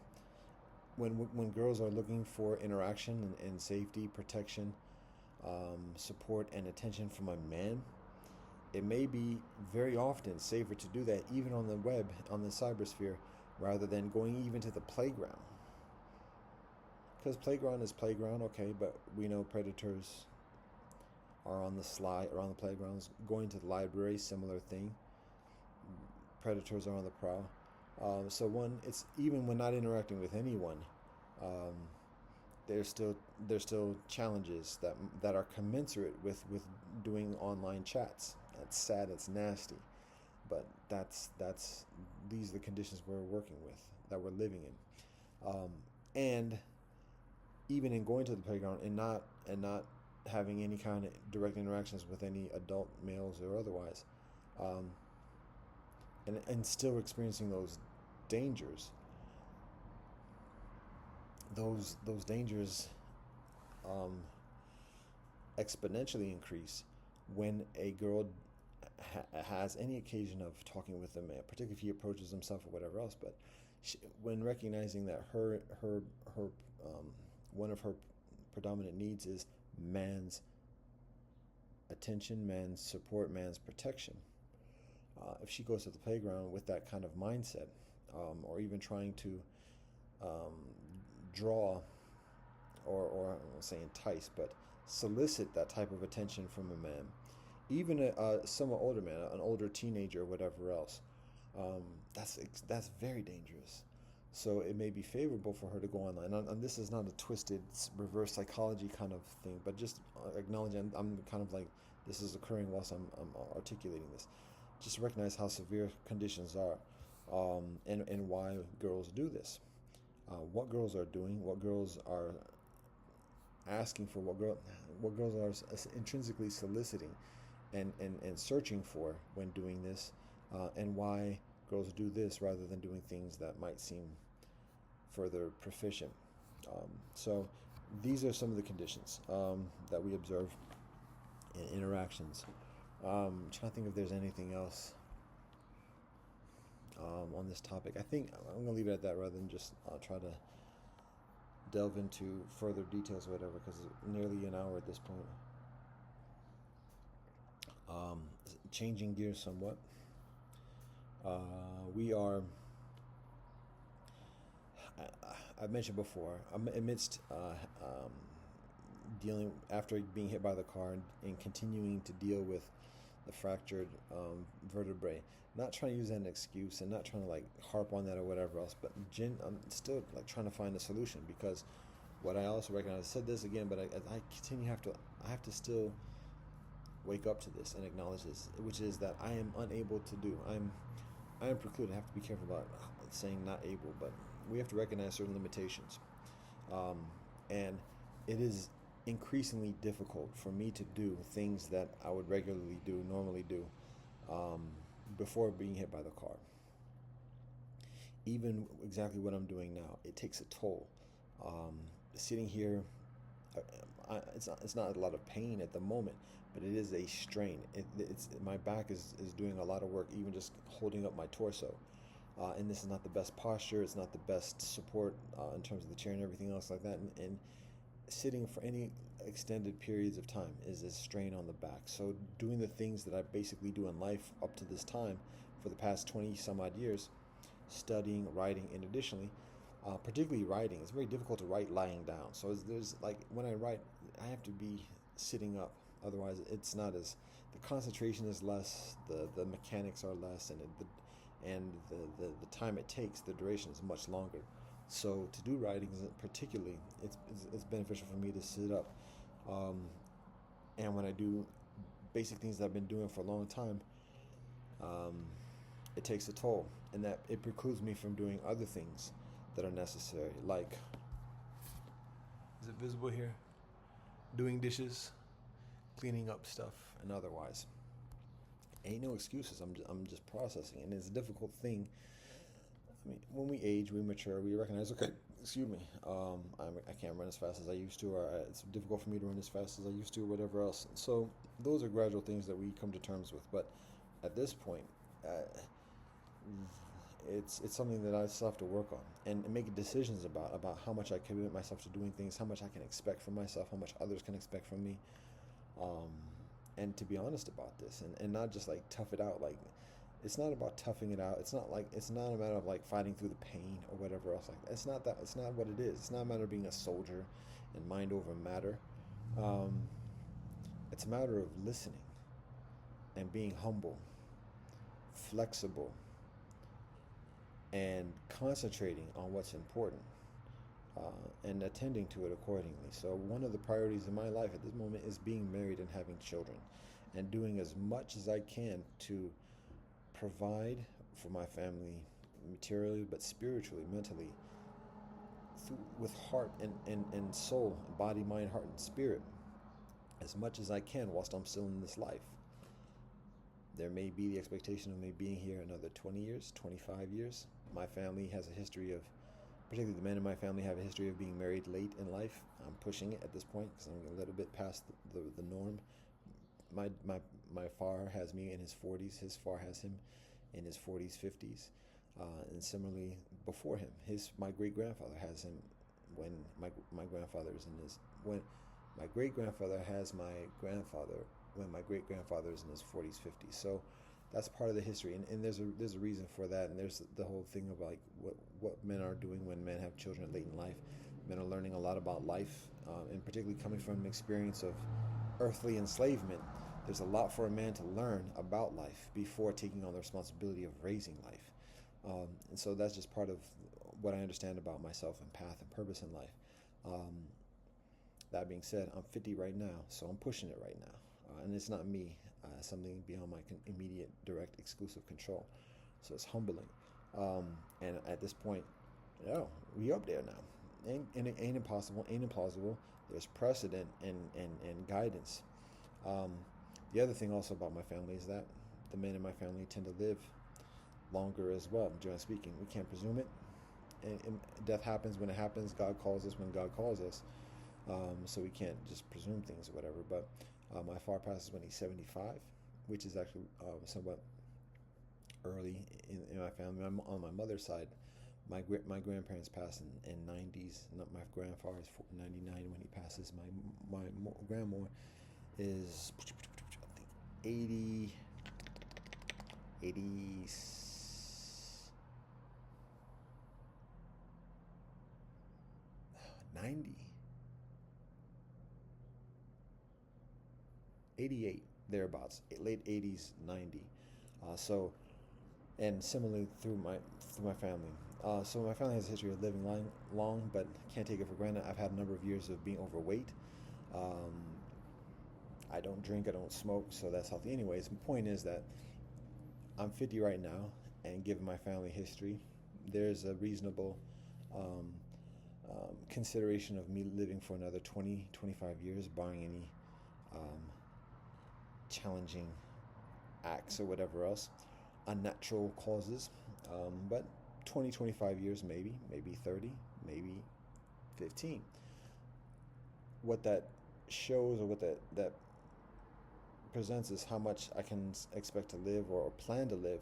When girls are looking for interaction and safety, protection, support, and attention from a man, it may be very often safer to do that even on the web, on the cybersphere, rather than going even to the playground. Because playground is playground, okay, but we know predators are on the sly around the playgrounds. Going to the library, similar thing. Predators are on the prowl. So it's even when not interacting with anyone, there's still challenges that are commensurate with doing online chats. That's sad. It's nasty, but these are the conditions we're working with, that we're living in, and even in going to the playground and not having any kind of direct interactions with any adult males or otherwise, and still experiencing those dangers. Those dangers exponentially increase when a girl has any occasion of talking with a man, particularly if he approaches himself or whatever else. But when recognizing that her one of her predominant needs is man's attention, man's support, man's protection. If she goes to the playground with that kind of mindset, or even trying to um, draw, or I won't say entice, but solicit that type of attention from a man, even a somewhat older man, an older teenager or whatever else, um, that's very dangerous. So it may be favorable for her to go online. And this is not a twisted reverse psychology kind of thing, but just acknowledging I'm kind of like this is occurring whilst I'm articulating this. Just recognize how severe conditions are, and why girls do this. What girls are doing, what girls are asking for, what girls are intrinsically soliciting and searching for when doing this, and why girls do this rather than doing things that might seem further proficient. So these are some of the conditions that we observe in interactions. Trying to think if there's anything else on this topic. I think I'm going to leave it at that rather than just try to delve into further details or whatever, because it's nearly an hour at this point. Changing gears somewhat. We are, I mentioned before, amidst dealing, after being hit by the car and continuing to deal with the fractured vertebrae. Not trying to use that as an excuse and not trying to like harp on that or whatever else, but I'm still like trying to find a solution, because what I also recognize, I said this again, but I continue I have to still wake up to this and acknowledge this, which is that I am unable to do. I am precluded. I have to be careful about saying not able, but we have to recognize certain limitations, and it is increasingly difficult for me to do things that I would normally do, before being hit by the car. Even exactly what I'm doing now, it takes a toll. Sitting here, it's not a lot of pain at the moment, but it is a strain. It's my back is doing a lot of work, even just holding up my torso. And this is not the best posture. It's not the best support in terms of the chair and everything else like that. And sitting for any extended periods of time is a strain on the back. So doing the things that I basically do in life up to this time for the past 20 some odd years, studying, writing, and additionally, particularly writing, it's very difficult to write lying down. So there's like when I write, I have to be sitting up. Otherwise, it's not as, the concentration is less, the mechanics are less, and the time it takes, the duration is much longer. So to do writing, particularly, it's beneficial for me to sit up. And when I do basic things that I've been doing for a long time, it takes a toll, and that it precludes me from doing other things that are necessary, like, is it visible here? Doing dishes, cleaning up stuff, and otherwise. Ain't no excuses. I'm just processing, and it's a difficult thing. I mean, when we age, we mature, we recognize, okay, excuse me, I can't run as fast as I used to, or it's difficult for me to run as fast as I used to, or whatever else. So those are gradual things that we come to terms with. But at this point, it's something that I still have to work on and make decisions about how much I commit myself to doing things, how much I can expect from myself, how much others can expect from me, and to be honest about this, and not just like tough it out. Like, it's not about toughing it out. It's not a matter of like fighting through the pain or whatever else like that. It's not that. It's not what it is. It's not a matter of being a soldier and mind over matter. It's a matter of listening and being humble, flexible, and concentrating on what's important, and attending to it accordingly. So one of the priorities in my life at this moment is being married and having children, and doing as much as I can to provide for my family materially, but spiritually, mentally, with heart and soul, body, mind, heart, and spirit, as much as I can whilst I'm still in this life. There may be the expectation of me being here another 20 years, 25 years. My family has a history of, particularly the men in my family have a history of being married late in life. I'm pushing it at this point because I'm a little bit past the norm. My far has me in his 40s. His far has him in his 40s, 50s. And similarly, before him, my great-grandfather has him when my grandfather is in his, when my great-grandfather has my grandfather when my great grandfather is in his 40s, 50s. So that's part of the history, and there's a reason for that, and there's the whole thing of like what men are doing when men have children late in life. Men are learning a lot about life, and particularly coming from an experience of earthly enslavement. There's a lot for a man to learn about life before taking on the responsibility of raising life, and so that's just part of what I understand about myself and path and purpose in life. Um, that being said, I'm 50 right now, so I'm pushing it right now, and it's not me. Something beyond my immediate, direct, exclusive control. So it's humbling. And at this point, we up there now. Ain't impossible, ain't implausible. There's precedent and guidance. Um, the other thing also about my family is that the men in my family tend to live longer as well, generally speaking. We can't presume it. And death happens when it happens. God calls us when God calls us. So we can't just presume things or whatever. But my father passes when he's 75, which is actually somewhat early in my family. On my mother's side, my grandparents passed in 90s. Not my grandfather is 99 when he passes. My grandma is I think 80, 90, 88 thereabouts, late 80s, 90. So, and similarly through my family. So my family has a history of living long, but can't take it for granted. I've had a number of years of being overweight. Um, I don't drink, I don't smoke, so that's healthy. Anyways, the point is that I'm 50 right now, and given my family history, there's a reasonable um, consideration of me living for another 20, 25 years, barring any um, challenging acts or whatever else, unnatural causes. But 20, 25 years, maybe 30, maybe 15. What that shows, or what that presents, is how much I can expect to live or plan to live,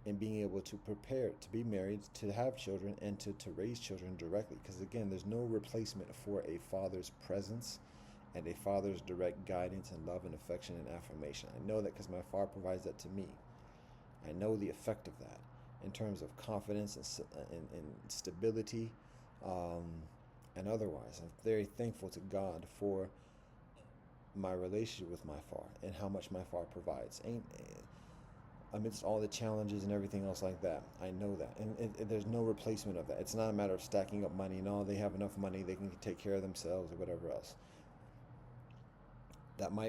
and being able to prepare to be married, to have children, and to raise children directly. Because again, there's no replacement for a father's presence and a father's direct guidance and love and affection and affirmation. I know that because my father provides that to me. I know the effect of that in terms of confidence and stability, um, and otherwise. I'm very thankful to God for my relationship with my father and how much my father provides. Amidst all the challenges and everything else like that, I know that, and there's no replacement of that. It's not a matter of stacking up money. No, they have enough money; they can take care of themselves or whatever else.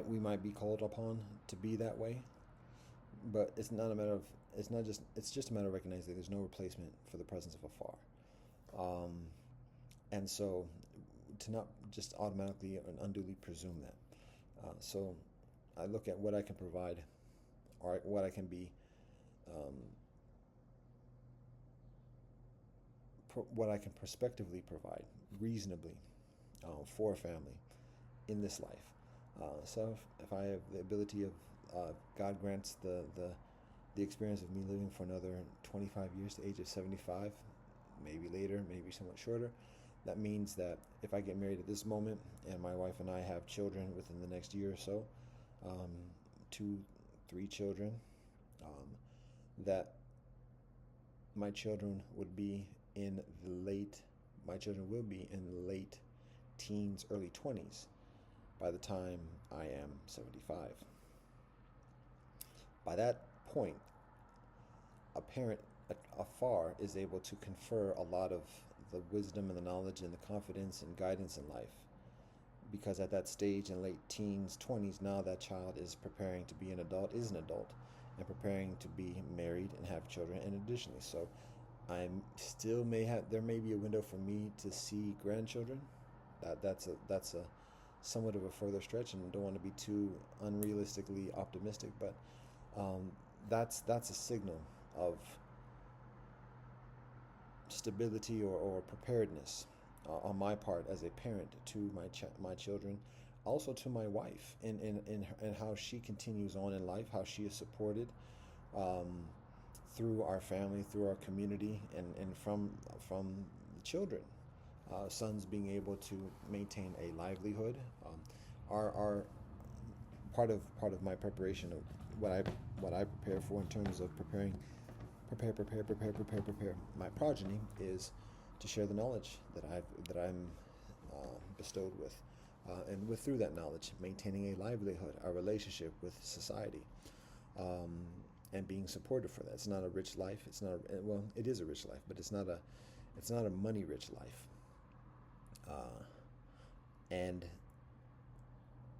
We might be called upon to be that way, but it's not a matter of. It's just a matter of recognizing that there's no replacement for the presence of a father, and so to not just automatically and unduly presume that. So I look at what I can provide, or what I can be, um, what I can prospectively provide reasonably for a family in this life. So if I have the ability of, God grants the experience of me living for another 25 years to the age of 75, maybe later, maybe somewhat shorter, that means that if I get married at this moment and my wife and I have children within the next year or so, 2, 3 children, that my children would be in my children will be in the late teens, early 20s by the time I am 75. By that point, a parent afar is able to confer a lot of the wisdom and the knowledge and the confidence and guidance in life, because at that stage in late teens, 20s, now that child is preparing to be an adult, and preparing to be married and have children. And additionally, so there may be a window for me to see grandchildren. That's a somewhat of a further stretch, and don't want to be too unrealistically optimistic, but that's a signal of stability or preparedness on my part as a parent to my children, also to my wife, in how she continues on in life, how she is supported through our family, through our community, and from the children. Sons being able to maintain a livelihood. Our part of my preparation of what I prepare for in terms of prepare my progeny is to share the knowledge that I'm bestowed with, and with through that knowledge, maintaining a livelihood, a relationship with society, um, and being supported for that. It's not a rich life. It's not well, it is a rich life, but it's not a money rich life. And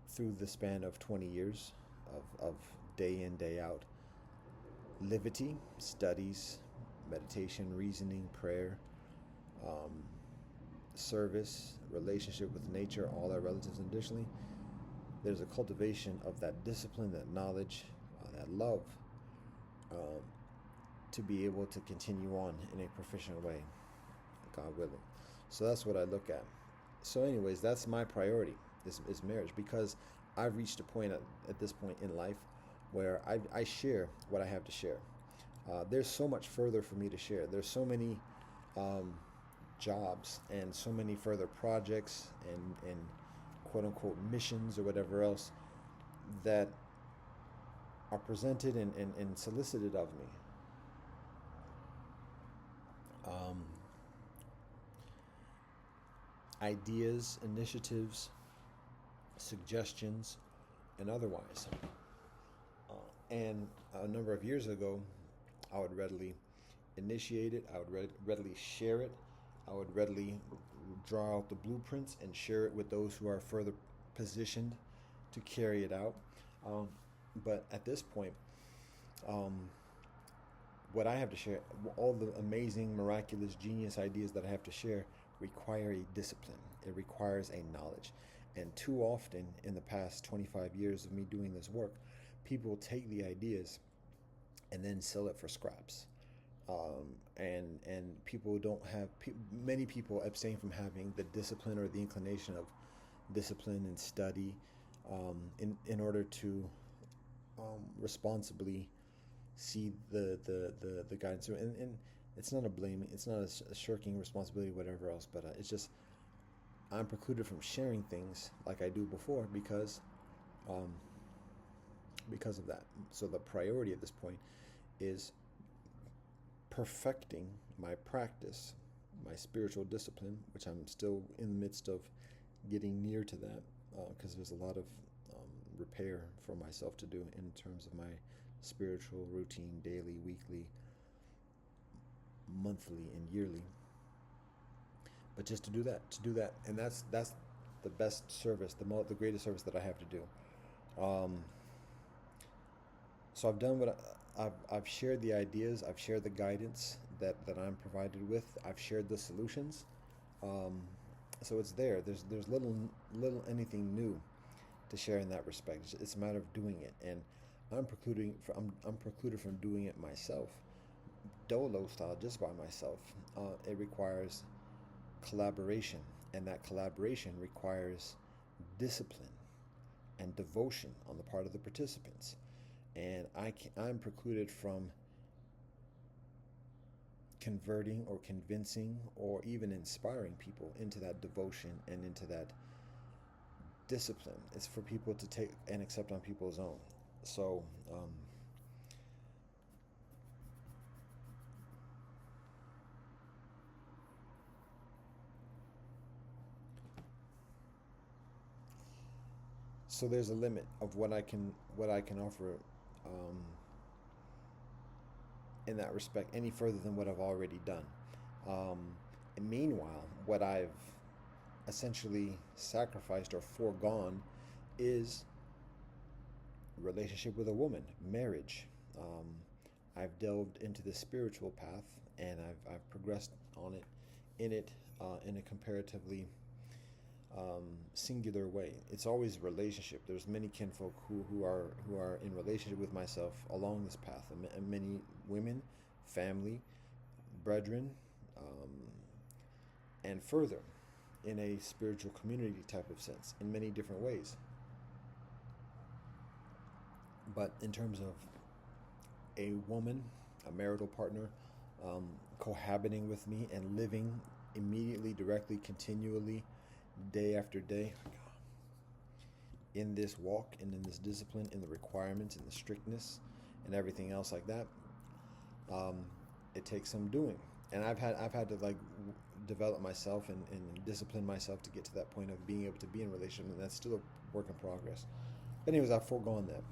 through the span of 20 years of day in, day out, livity, studies, meditation, reasoning, prayer, um, service, relationship with nature, all our relatives. And additionally, there's a cultivation of that discipline, that knowledge, that love, um, to be able to continue on in a proficient way, God willing. So that's what I look at. So, anyways, that's my priority is marriage, because I've reached a point at this point in life where I share what I have to share. There's so much further for me to share. There's so many um, jobs and so many further projects and quote unquote missions or whatever else that are presented and solicited of me. Um, Ideas, initiatives, suggestions, and otherwise. And a number of years ago, I would readily initiate it, I would readily share it, I would readily draw out the blueprints and share it with those who are further positioned to carry it out. Um, but at this point, um, what I have to share, all the amazing, miraculous, genius ideas that I have to share, require a discipline. It requires a knowledge. And too often in the past 25 years of me doing this work, people take the ideas and then sell it for scraps. And people don't have, many people abstain from having the discipline or the inclination of discipline and study, in order to responsibly see the guidance. And it's not a blaming, it's not a shirking responsibility, whatever else, but it's just I'm precluded from sharing things like I do before um, because of that. So the priority at this point is perfecting my practice, my spiritual discipline, which I'm still in the midst of getting near to that, because there's a lot of repair for myself to do in terms of my spiritual routine, daily, weekly, monthly, and yearly. But just to do that, and that's the best service, the greatest service that I have to do. Um, so I've done what I've shared the ideas, I've shared the guidance that I'm provided with, I've shared the solutions. Um, so it's there. There's little anything new to share in that respect. It's a matter of doing it, and I'm precluded from doing it myself, dolo style, just by myself. It requires collaboration, and that collaboration requires discipline and devotion on the part of the participants. And I'm precluded from converting or convincing or even inspiring people into that devotion and into that discipline. It's for people to take and accept on people's own. So, so there's a limit of what I can offer, um, in that respect, any further than what I've already done. Um, and meanwhile, what I've essentially sacrificed or foregone is relationship with a woman, marriage. Um, I've delved into the spiritual path, and I've progressed on it, in a comparatively singular way. It's always relationship. There's many kinfolk who are in relationship with myself along this path, and many women, family, brethren, um, and further in a spiritual community type of sense in many different ways. But in terms of a woman, a marital partner, um, cohabiting with me and living immediately, directly, continually, day after day, in this walk and in this discipline, in the requirements, in the strictness, and everything else like that. Um, it takes some doing, and I've had to like develop myself and discipline myself to get to that point of being able to be in a relationship, and that's still a work in progress. But anyways, I've foregone that.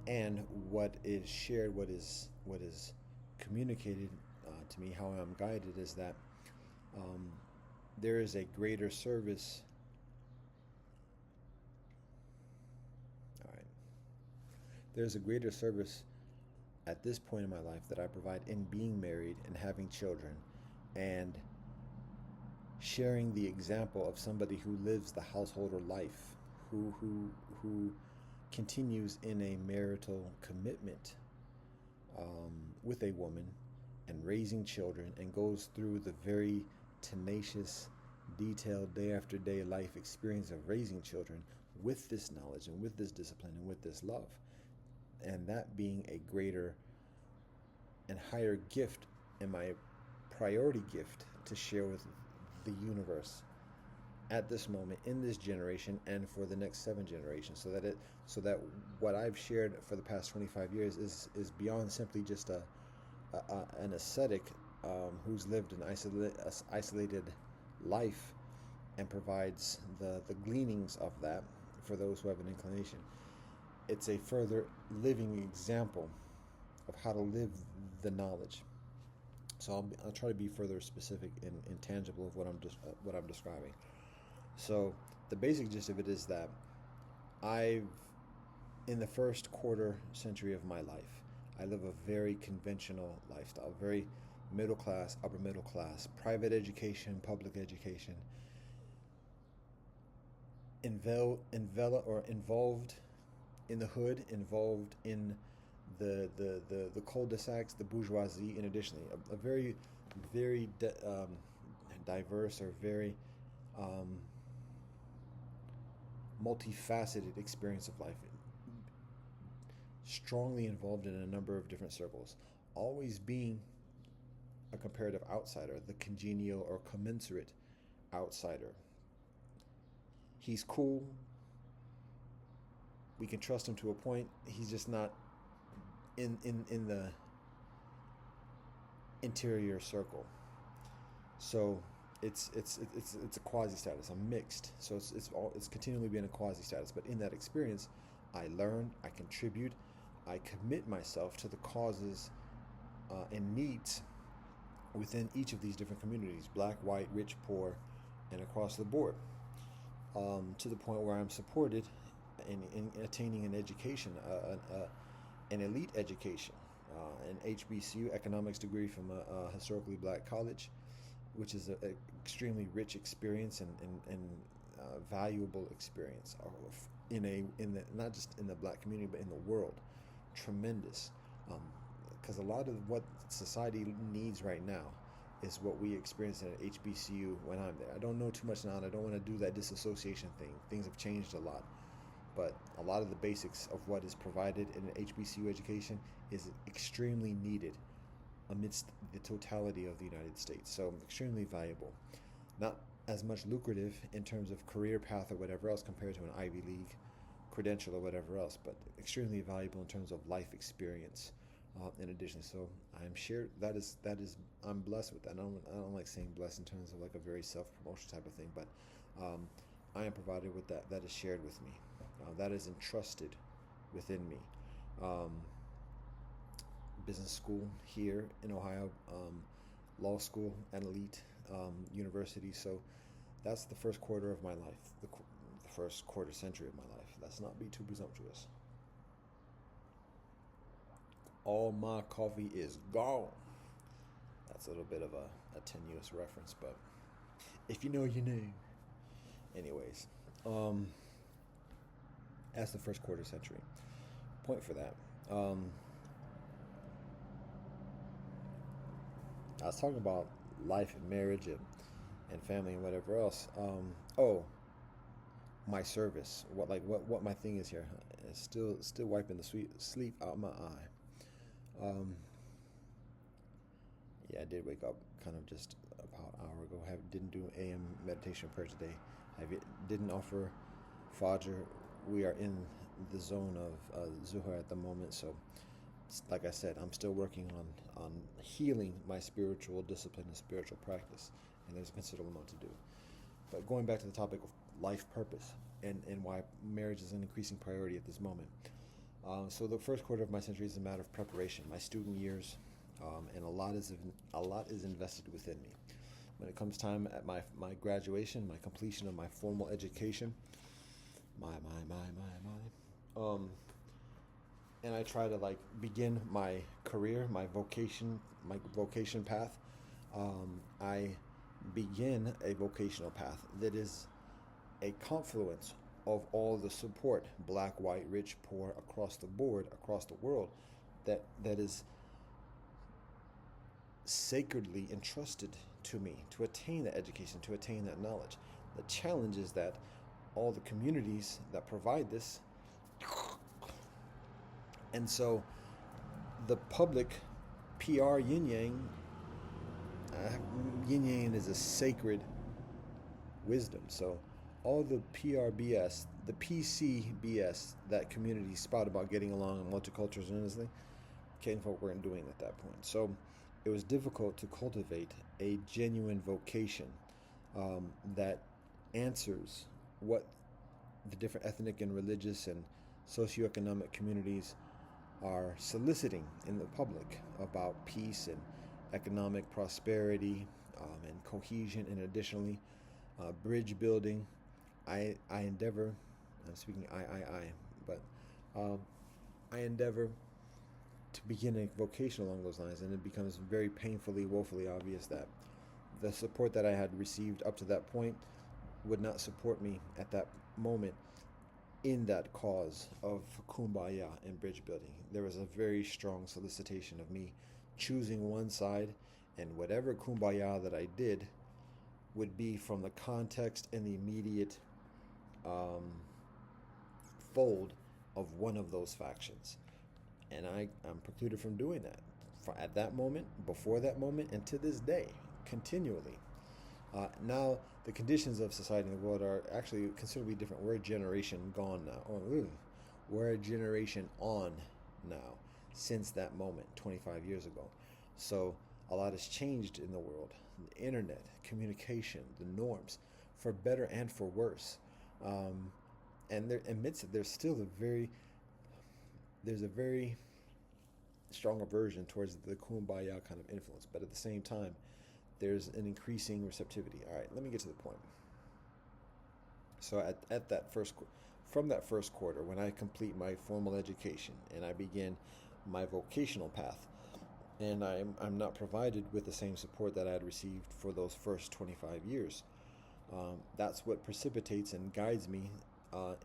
And what is shared, what is communicated to me, how I'm guided, is that um, there is a greater service. All right, there's a greater service at this point in my life that I provide in being married and having children, and sharing the example of somebody who lives the householder life, who continues in a marital commitment um, with a woman and raising children, and goes through the very tenacious, detailed, day after day life experience of raising children with this knowledge and with this discipline and with this love. And that being a greater and higher gift, and my priority gift to share with the universe at this moment, in this generation, and for the next 7 generations, so that what I've shared for the past 25 years is beyond simply just an ascetic who's lived an isolated life and provides the gleanings of that for those who have an inclination. It's a further living example of how to live the knowledge. So I'll try to be further specific and tangible of what I'm describing. So the basic gist of it is that I've, in the first quarter century of my life, I live a very conventional lifestyle, very middle class, upper middle class, private education, public education, involved in the hood, involved in the cul-de-sacs, the bourgeoisie, and additionally a very, very diverse, or very um, multifaceted experience of life, strongly involved in a number of different circles, always being a comparative outsider, the congenial or commensurate outsider. He's cool. We can trust him to a point. He's just not in the interior circle. So it's a quasi status. I'm mixed. So it's continually being a quasi status. But in that experience, I learn, I contribute, I commit myself to the causes and needs within each of these different communities: black, white, rich, poor, and across the board. To the point where I'm supported in attaining an education, an elite education, an HBCU economics degree from a historically black college, which is an extremely rich experience and valuable experience in the not just in the black community but in the world. Tremendous, because a lot of what society needs right now is what we experience at HBCU when I'm there. I don't know too much now, and I don't want to do that disassociation thing. Things have changed a lot, but a lot of the basics of what is provided in an HBCU education is extremely needed amidst the totality of the United States. So extremely valuable. Not as much lucrative in terms of career path or whatever else compared to an Ivy League credential or whatever else, but extremely valuable in terms of life experience. In addition, so I'm sure that is I'm blessed with that. I don't like saying blessed in terms of like a very self-promotion type of thing, but I am provided with that. That is shared with me. That is entrusted within me. Business school here in Ohio, law school at elite university. So that's the first quarter of my life, the first quarter century of my life. Let's not be too presumptuous. All my coffee is gone. That's a little bit of a tenuous reference, but if you know, you know. Anyways, that's the first quarter century. Point for that. I was talking about life and marriage and family and whatever else. My service. What my thing is here. It's still wiping the sleep out my eye. Yeah, I did wake up kind of just about an hour ago. Didn't do AM meditation prayer today. Didn't offer Fajr. We are in the zone of Zuhr at the moment, so like I said, I'm still working on healing my spiritual discipline and spiritual practice, and there's a considerable amount to do. But going back to the topic of life purpose and why marriage is an increasing priority at this moment. So the first quarter of my century is a matter of preparation, my student years, and a lot is invested within me. When it comes time at my graduation, my completion of my formal education, and I try to like begin my career, my vocation path. I begin a vocational path that is a confluence of all the support, black, white, rich, poor, across the board, across the world, that is sacredly entrusted to me to attain that education, to attain that knowledge. The challenge is that all the communities that provide this, and so the public PR yin yang is a sacred wisdom. So all the PR BS, the PC BS that communities spout about getting along and multiculturalism and everything, kinfolk weren't doing at that point. So it was difficult to cultivate a genuine vocation that answers what the different ethnic and religious and socioeconomic communities are soliciting in the public about peace and economic prosperity and cohesion, and additionally bridge building. I endeavor, I'm speaking but I endeavor to begin a vocation along those lines, and it becomes very painfully, woefully obvious that the support that I had received up to that point would not support me at that moment in that cause of kumbaya and bridge building. There was a very strong solicitation of me choosing one side, and whatever kumbaya that I did would be from the context and the immediate fold of one of those factions. And I'm precluded from doing that at that moment, before that moment, and to this day, continually. Now, the conditions of society in the world are actually considerably different. We're a generation gone now. We're a generation on now since that moment, 25 years ago. So a lot has changed in the world. The internet, communication, the norms, for better and for worse. And there, amidst it, there's a very strong aversion towards the kumbaya kind of influence. But at the same time, there's an increasing receptivity. All right, let me get to the point. So from that first quarter, when I complete my formal education and I begin my vocational path, and I'm not provided with the same support that I had received for those first 25 years, that's what precipitates and guides me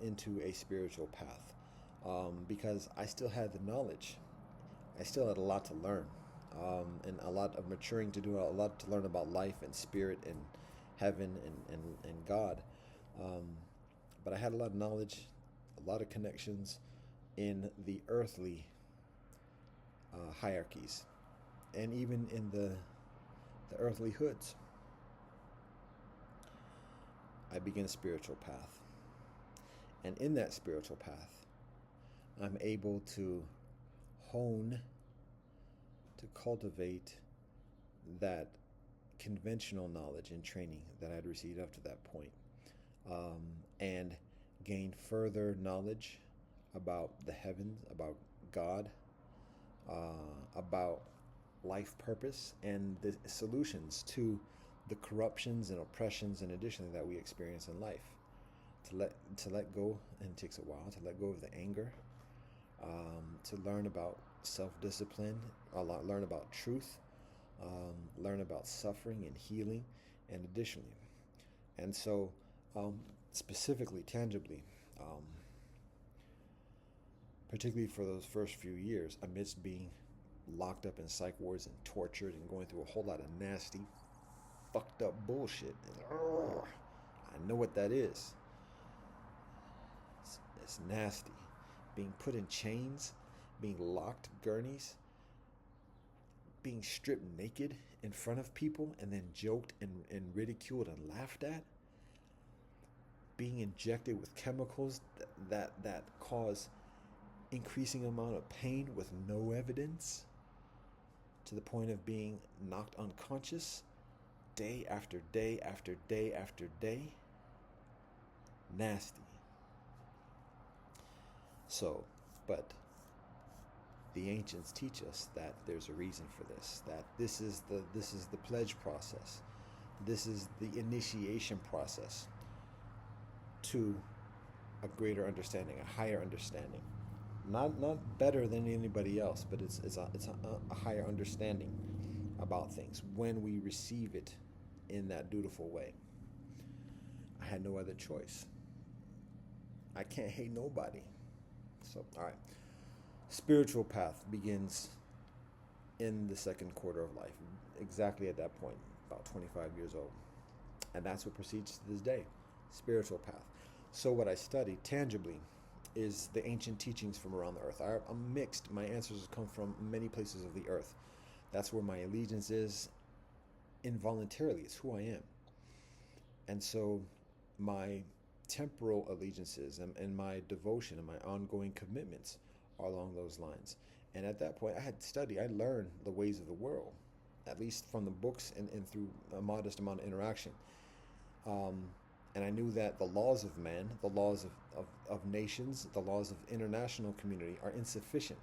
into a spiritual path, because I still had the knowledge. I still had a lot to learn. And a lot of maturing to do, a lot to learn about life and spirit and heaven and God. But I had a lot of knowledge, a lot of connections in the earthly hierarchies, and even in the earthly hoods. I begin a spiritual path. And in that spiritual path, I'm able to cultivate that conventional knowledge and training that I'd received up to that point, and gain further knowledge about the heavens, about God, about life purpose, and the solutions to the corruptions and oppressions and additionally that we experience in life. To let go, and it takes a while to let go of the anger, to learn about self-discipline, learn about truth, learn about suffering and healing, and additionally. And so, specifically, tangibly, particularly for those first few years, amidst being locked up in psych wards and tortured and going through a whole lot of nasty, fucked up bullshit. I know what that is. It's nasty. Being put in chains, being locked gurneys, being stripped naked in front of people and then joked and ridiculed and laughed at. being injected with chemicals that cause increasing amount of pain with no evidence, to the point of being knocked unconscious day after day after day after day. Nasty. So, but the ancients teach us that there's a reason for this, that this is the pledge process. This is the initiation process to a greater understanding, a higher understanding. Not better than anybody else, but it's a higher understanding about things when we receive it in that dutiful way. I had no other choice. I can't hate nobody. So, all right. Spiritual path begins in the second quarter of life, exactly at that point, about 25 years old. And that's what proceeds to this day, spiritual path. So what I study tangibly is the ancient teachings from around the earth. I'm mixed. My answers come from many places of the earth. That's where my allegiance is involuntarily. It's who I am. And so my temporal allegiances and my devotion and my ongoing commitments are along those lines. And at that point, I had studied, I learned the ways of the world, at least from the books and through a modest amount of interaction. And I knew that the laws of man, the laws of nations, the laws of international community are insufficient.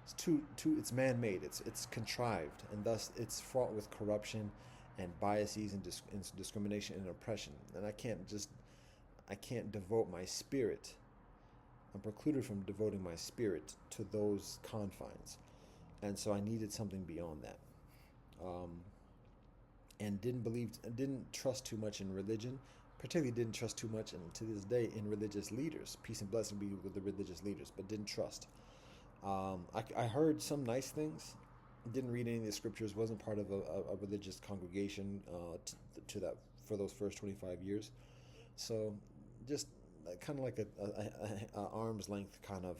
It's man-made, it's contrived, and thus it's fraught with corruption and biases and discrimination and oppression. And I can't devote my spirit. I'm precluded from devoting my spirit to those confines. And so I needed something beyond that. And didn't trust too much in religion, particularly didn't trust too much, and to this day, in religious leaders. Peace and blessing be with the religious leaders, but didn't trust. I heard some nice things, didn't read any of the scriptures, wasn't part of a religious congregation to that for those first 25 years. So just kind of like a arm's length kind of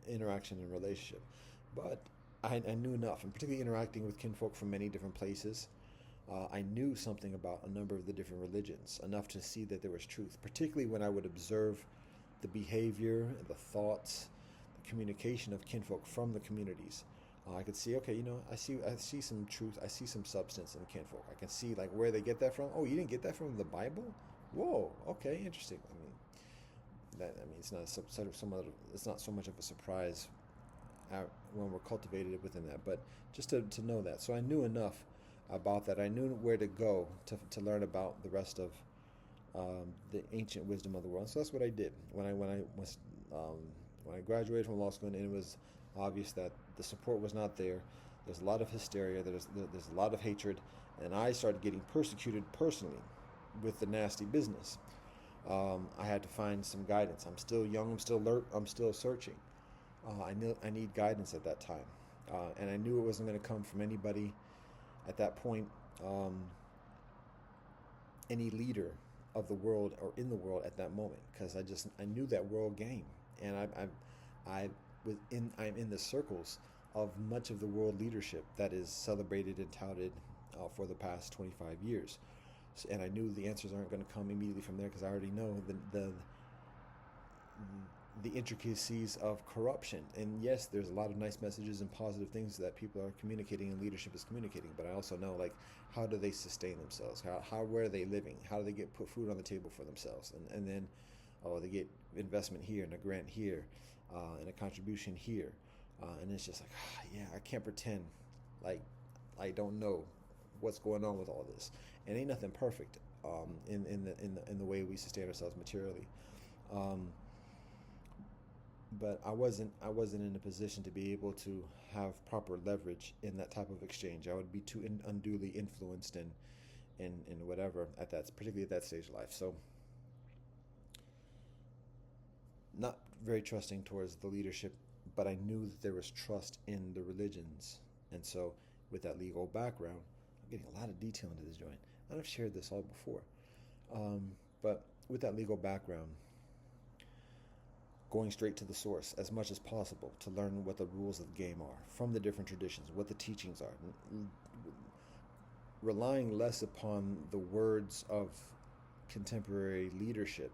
interaction and relationship. But I knew enough, and particularly interacting with kinfolk from many different places, I knew something about a number of the different religions, enough to see that there was truth, particularly when I would observe the behavior, the thoughts, the communication of kinfolk from the communities. I could see, okay, I see some truth, I see some substance in kinfolk. I can see like where they get that from. Oh, you didn't get that from the Bible? Whoa, okay, interesting. It's not it's not so much of a surprise when we're cultivated within that, but just to know that. So I knew enough about that. I knew where to go to learn about the rest of the ancient wisdom of the world. So that's what I did when I graduated from law school, and it was obvious that the support was not there. There's a lot of hysteria. There's a lot of hatred, and I started getting persecuted personally with the nasty business. I had to find some guidance. I'm still young. I'm still alert. I'm still searching. I need guidance at that time, and I knew it wasn't going to come from anybody at that point, any leader of the world or in the world at that moment, because I knew that world game, and I'm in the circles of much of the world leadership that is celebrated and touted for the past 25 years. And I knew the answers aren't going to come immediately from there, because I already know the intricacies of corruption. And yes, there's a lot of nice messages and positive things that people are communicating and leadership is communicating, but I also know, like, how do they sustain themselves? Where are they living? How do they put food on the table for themselves? And then, they get investment here and a grant here, and a contribution here, and it's just like, I can't pretend like I don't know what's going on with all this. And ain't nothing perfect in the way we sustain ourselves materially. But I wasn't in a position to be able to have proper leverage in that type of exchange. I would be too unduly influenced in whatever particularly at that stage of life. So not very trusting towards the leadership, but I knew that there was trust in the religions. And so with that legal background, I'm getting a lot of detail into this joint. And I've shared this all before. But with that legal background, going straight to the source as much as possible to learn what the rules of the game are from the different traditions, what the teachings are, relying less upon the words of contemporary leadership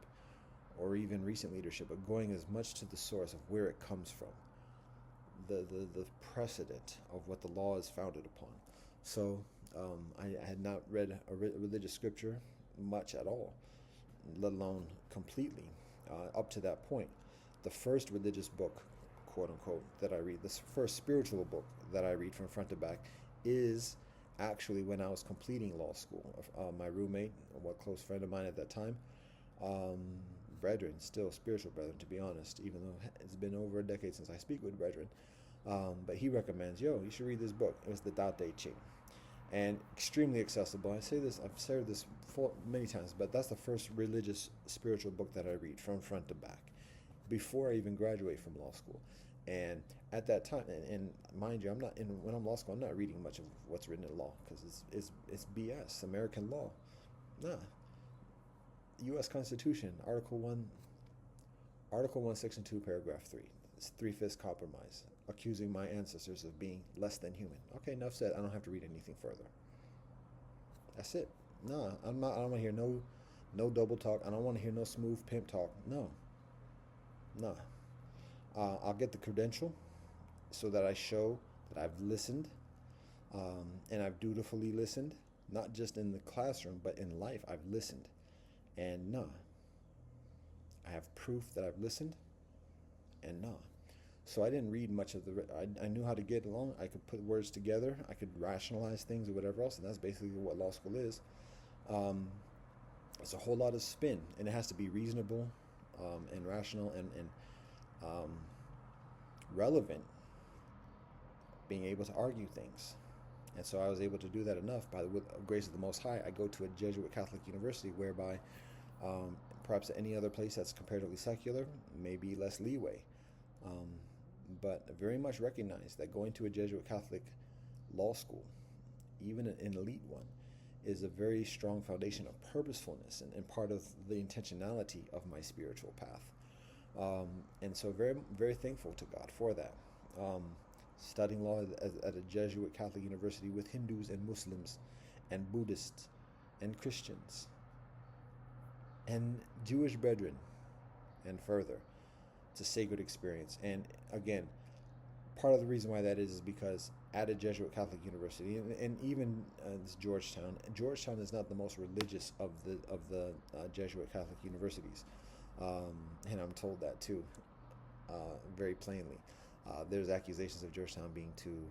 or even recent leadership, but going as much to the source of where it comes from, the precedent of what the law is founded upon. So I had not read a religious scripture much at all, let alone completely, up to that point. The first religious book, quote unquote, that I read, this first spiritual book that I read from front to back, is actually when I was completing law school. My roommate, a close friend of mine at that time, brethren, still spiritual brethren, to be honest, even though it's been over a decade since I speak with brethren. But he recommends, you should read this book. It was the Tao Te Ching, and extremely accessible. I've said this many times, but that's the first religious spiritual book that I read from front to back before I even graduate from law school. And at that time, and mind you, when I'm law school, I'm not reading much of what's written in law, because it's BS. American law, nah. U.S. Constitution, Article 1, Section 2, Paragraph 3. It's 3/5 compromise, accusing my ancestors of being less than human. Okay, enough said. I don't have to read anything further. That's it. Nah, I don't want to hear no double talk. I don't want to hear no smooth pimp talk. No. Nah. I'll get the credential so that I show that I've listened, and I've dutifully listened, not just in the classroom, but in life. I've listened. And nah, I have proof that I've listened, and nah. So I didn't read much of I knew how to get along. I could put words together. I could rationalize things or whatever else, and that's basically what law school is. It's a whole lot of spin, and it has to be reasonable, and rational, and relevant, being able to argue things. And so I was able to do that enough by the grace of the Most High. I go to a Jesuit Catholic university, whereby perhaps any other place that's comparatively secular may be less leeway. But very much recognize that going to a Jesuit Catholic law school, even an elite one, is a very strong foundation of purposefulness and part of the intentionality of my spiritual path. And so very, very thankful to God for that. Studying law at a Jesuit Catholic university with Hindus and Muslims and Buddhists and Christians and Jewish brethren and further. It's a sacred experience. And again, part of the reason why that is because at a Jesuit Catholic university, and even this Georgetown is not the most religious of the Jesuit Catholic universities, and I'm told that too, very plainly. There's accusations of Georgetown being too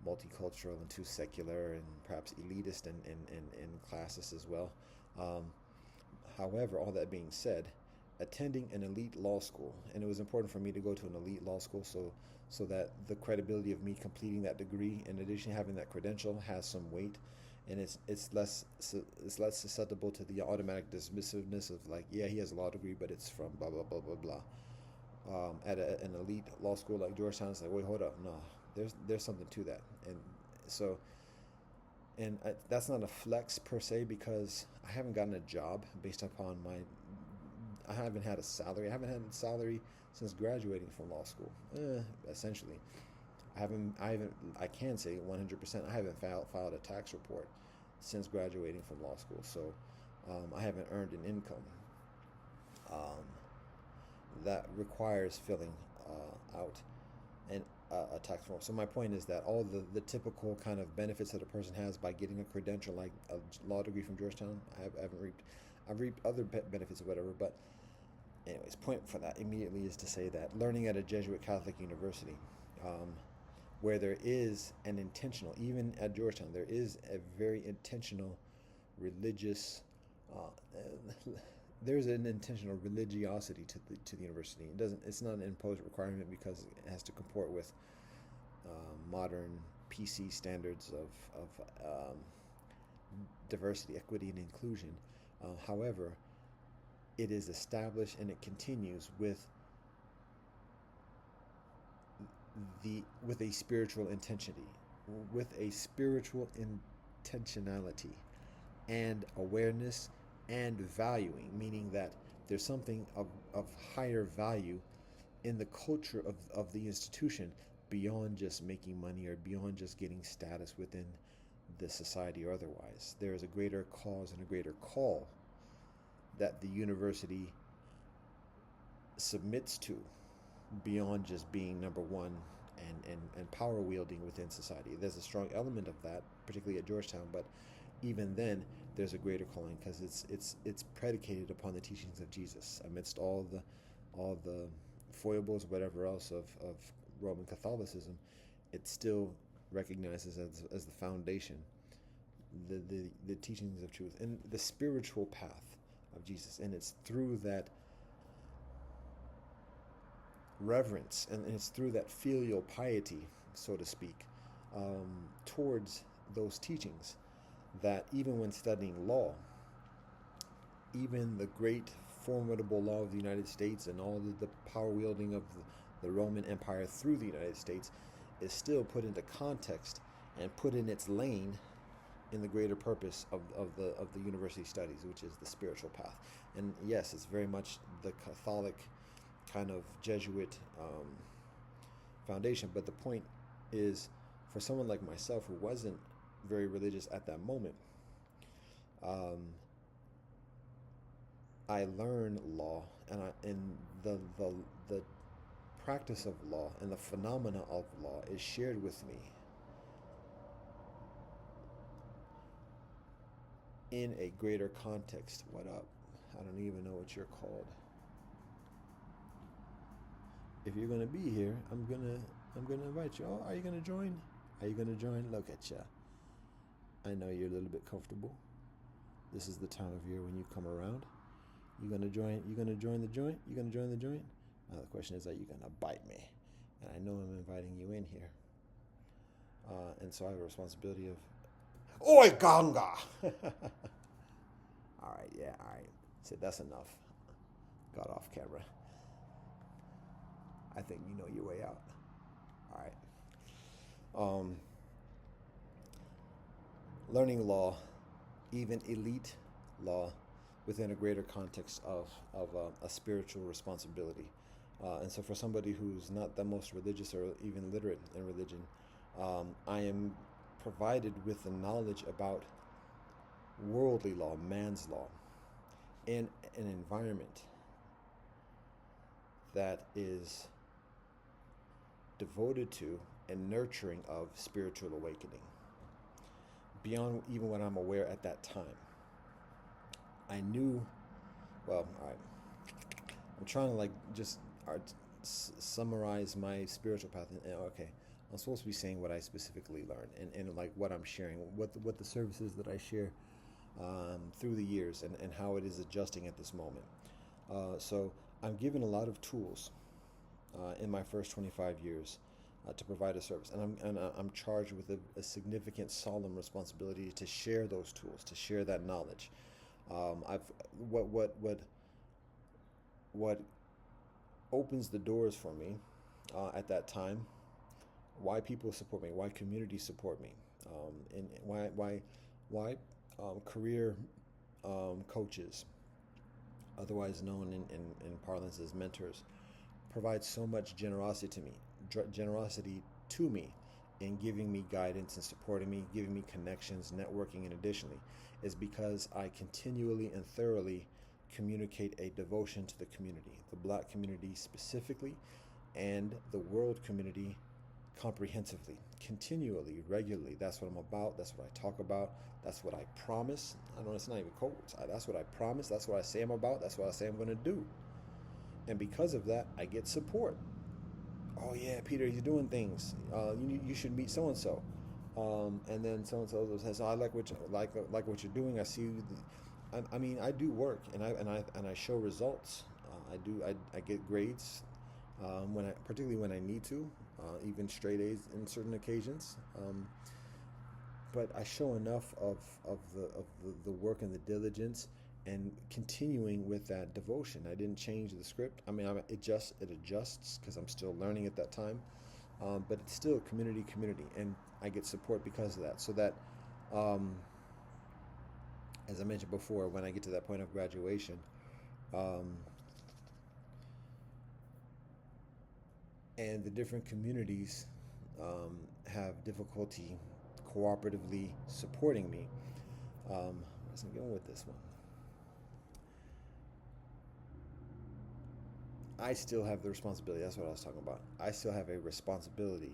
multicultural and too secular and perhaps elitist and classist as well. However, all that being said, attending an elite law school, and it was important for me to go to an elite law school so that the credibility of me completing that degree, in addition to having that credential, has some weight, and it's less susceptible to the automatic dismissiveness of like, yeah, he has a law degree, but it's from blah blah blah blah blah. At an elite law school like Georgetown, it's like, wait, hold up, no, there's something to that, and so. And that's not a flex per se, because I haven't gotten a job based upon I haven't had a salary. I haven't had a salary since graduating from law school. Essentially, I can say 100%. I haven't filed a tax report since graduating from law school. So I haven't earned an income that requires filling out a tax form. So my point is that all the typical kind of benefits that a person has by getting a credential like a law degree from Georgetown, I've reaped other benefits or whatever. But anyways, point for that immediately is to say that learning at a Jesuit Catholic university, where there is an intentional, even at Georgetown, there is a very intentional religious, there's an intentional religiosity to the university. It's not an imposed requirement because it has to comport with modern PC standards of diversity, equity, and inclusion. However, it is established and it continues with a spiritual intentionality, and awareness and valuing, meaning that there's something of higher value in the culture of the institution beyond just making money or beyond just getting status within the society or otherwise. There is a greater cause and a greater call that the university submits to beyond just being number one and power wielding within society. There's a strong element of that, particularly at Georgetown, but even then, there's a greater calling because it's predicated upon the teachings of Jesus amidst all the foibles, whatever else of Roman Catholicism. It still recognizes as the foundation the teachings of truth and the spiritual path of Jesus, and it's through that reverence and it's through that filial piety, so to speak, towards those teachings, that even when studying law, even the great formidable law of the United States and all the power wielding of the Roman Empire through the United States is still put into context and put in its lane in the greater purpose of the university studies, which is the spiritual path. And yes, it's very much the Catholic kind of Jesuit foundation, but the point is, for someone like myself who wasn't very religious at that moment, I learned law, and the practice of law and the phenomena of law is shared with me in a greater context. What up? I don't even know what you're called. If you're gonna be here, I'm gonna invite you. Oh, are you gonna join? Are you gonna join? Look at ya. I know you're a little bit comfortable. This is the time of year when you come around. You gonna join? You gonna join the joint? You gonna join the joint? The question is, are you gonna bite me? And I know I'm inviting you in here, and so I have a responsibility of. Oi, Ganga! All right, yeah, all right. Said that's enough. Got off camera. I think you know your way out. All right. Learning law, even elite law, within a greater context of a spiritual responsibility. And so for somebody who's not the most religious or even literate in religion, I am provided with the knowledge about worldly law, man's law, in an environment that is devoted to and nurturing of spiritual awakening, beyond even what I'm aware at that time. I knew, well, all right, I'm trying to just summarize my spiritual path. Okay, I'm supposed to be saying what I specifically learned and like what I'm sharing, what the services that I share through the years and how it is adjusting at this moment. So I'm given a lot of tools in my first 25 years to provide a service, and I'm charged with a significant, solemn responsibility to share those tools, to share that knowledge. What opens the doors for me at that time, why people support me, why communities support me, and why career coaches, otherwise known in parlance as mentors, provide so much generosity to me in giving me guidance and supporting me, giving me connections, networking, and additionally, is because I continually and thoroughly communicate a devotion to the community, the Black community specifically, and the world community comprehensively, continually, regularly. That's what I'm about. That's what I talk about. That's what I promise. I know it's not even codes. That's what I promise. That's what I say I'm about. That's what I say I'm going to do. And because of that, I get support. Oh yeah, Peter, you're doing things. You should meet so and so. And then so and so says, "Oh, I like what you're doing. I see." I mean, I do work, and I show results. I get grades particularly when I need to, even straight A's in certain occasions. But I show enough of the work and the diligence, and continuing with that devotion. I didn't change the script. I mean, it adjusts because I'm still learning at that time, but it's still community, and I get support because of that. So that, as I mentioned before, when I get to that point of graduation, and the different communities have difficulty cooperatively supporting me. Where's I going with this one? I still have the responsibility. That's what I was talking about. I still have a responsibility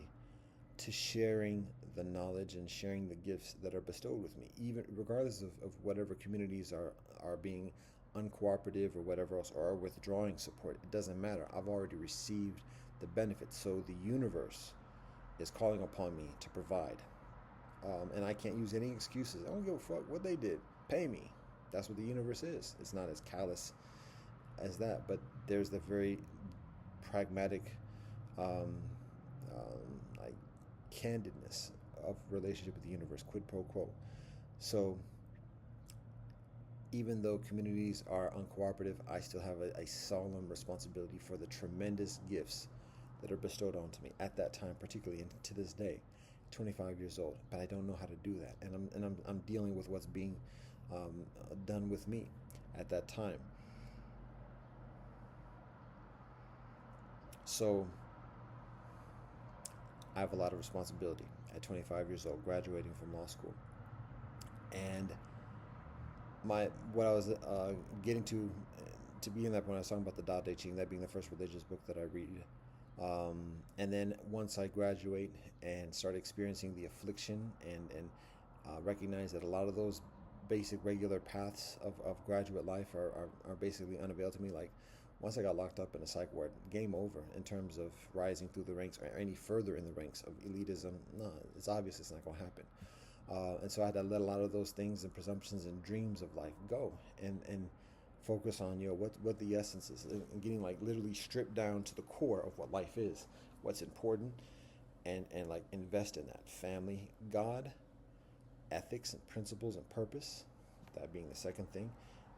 to sharing the knowledge and sharing the gifts that are bestowed with me, even regardless of whatever communities are being uncooperative or whatever else, or are withdrawing support. It doesn't matter. I've already received the benefits. So the universe is calling upon me to provide. And I can't use any excuses. I don't give a fuck what they did. Pay me. That's what the universe is. It's not as callous as that, but there's the very pragmatic, um, like candidness of relationship with the universe, quid pro quo. So even though communities are uncooperative, I still have a solemn responsibility for the tremendous gifts that are bestowed onto me at that time, particularly, and to this day, 25 years old. But I don't know how to do that, and I'm dealing with what's being done with me at that time. So I have a lot of responsibility at 25 years old, graduating from law school, and my what I was getting to be in that point, I was talking about the Tao Te Ching, that being the first religious book that I read. And then once I graduate and start experiencing the affliction and recognize that a lot of those basic regular paths of graduate life are basically unavailable to me. Like once I got locked up in a psych ward, game over in terms of rising through the ranks or any further in the ranks of elitism. No, it's obvious it's not going to happen. And so I had to let a lot of those things and presumptions and dreams of life go and focus on, what the essence is, and getting like literally stripped down to the core of what life is, what's important, and like invest in that family, God, ethics and principles and purpose, that being the second thing,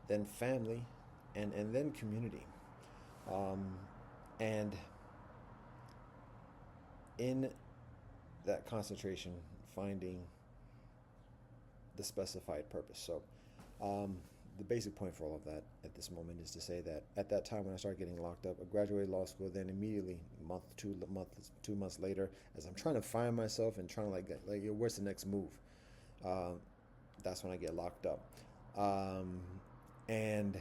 then family, and then community. And in that concentration, finding the specified purpose. So the basic point for all of that at this moment is to say that at that time when I started getting locked up, I graduated law school. Then immediately, two months later, as I'm trying to find myself and trying to like where's the next move? That's when I get locked up. And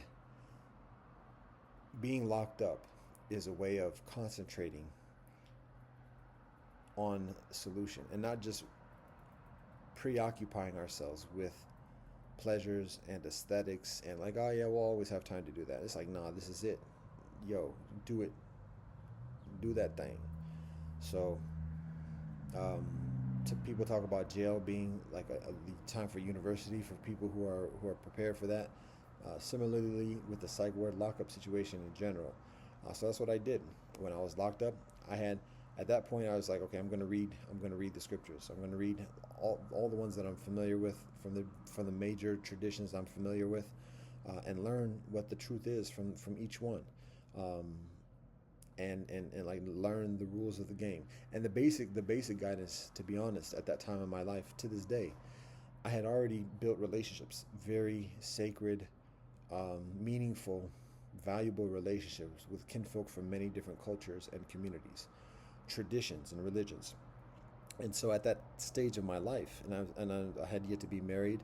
being locked up is a way of concentrating on solution and not just preoccupying ourselves with pleasures and aesthetics and like, oh yeah, we'll always have time to do that. It's like, nah, this is it. Yo, do it. Do that thing. So to people talk about jail being like the time for university for people who are prepared for that. Similarly with the psych ward lockup situation in general. So that's what I did when I was locked up. At that point I was like, okay, I'm going to read the scriptures. I'm going to read all the ones that I'm familiar with from the major traditions I'm familiar with, and learn what the truth is from each one. And like learn the rules of the game. And the basic guidance, to be honest, at that time in my life to this day, I had already built relationships, very sacred, meaningful, valuable relationships with kinfolk from many different cultures and communities, traditions and religions. And so at that stage of my life, and I had yet to be married,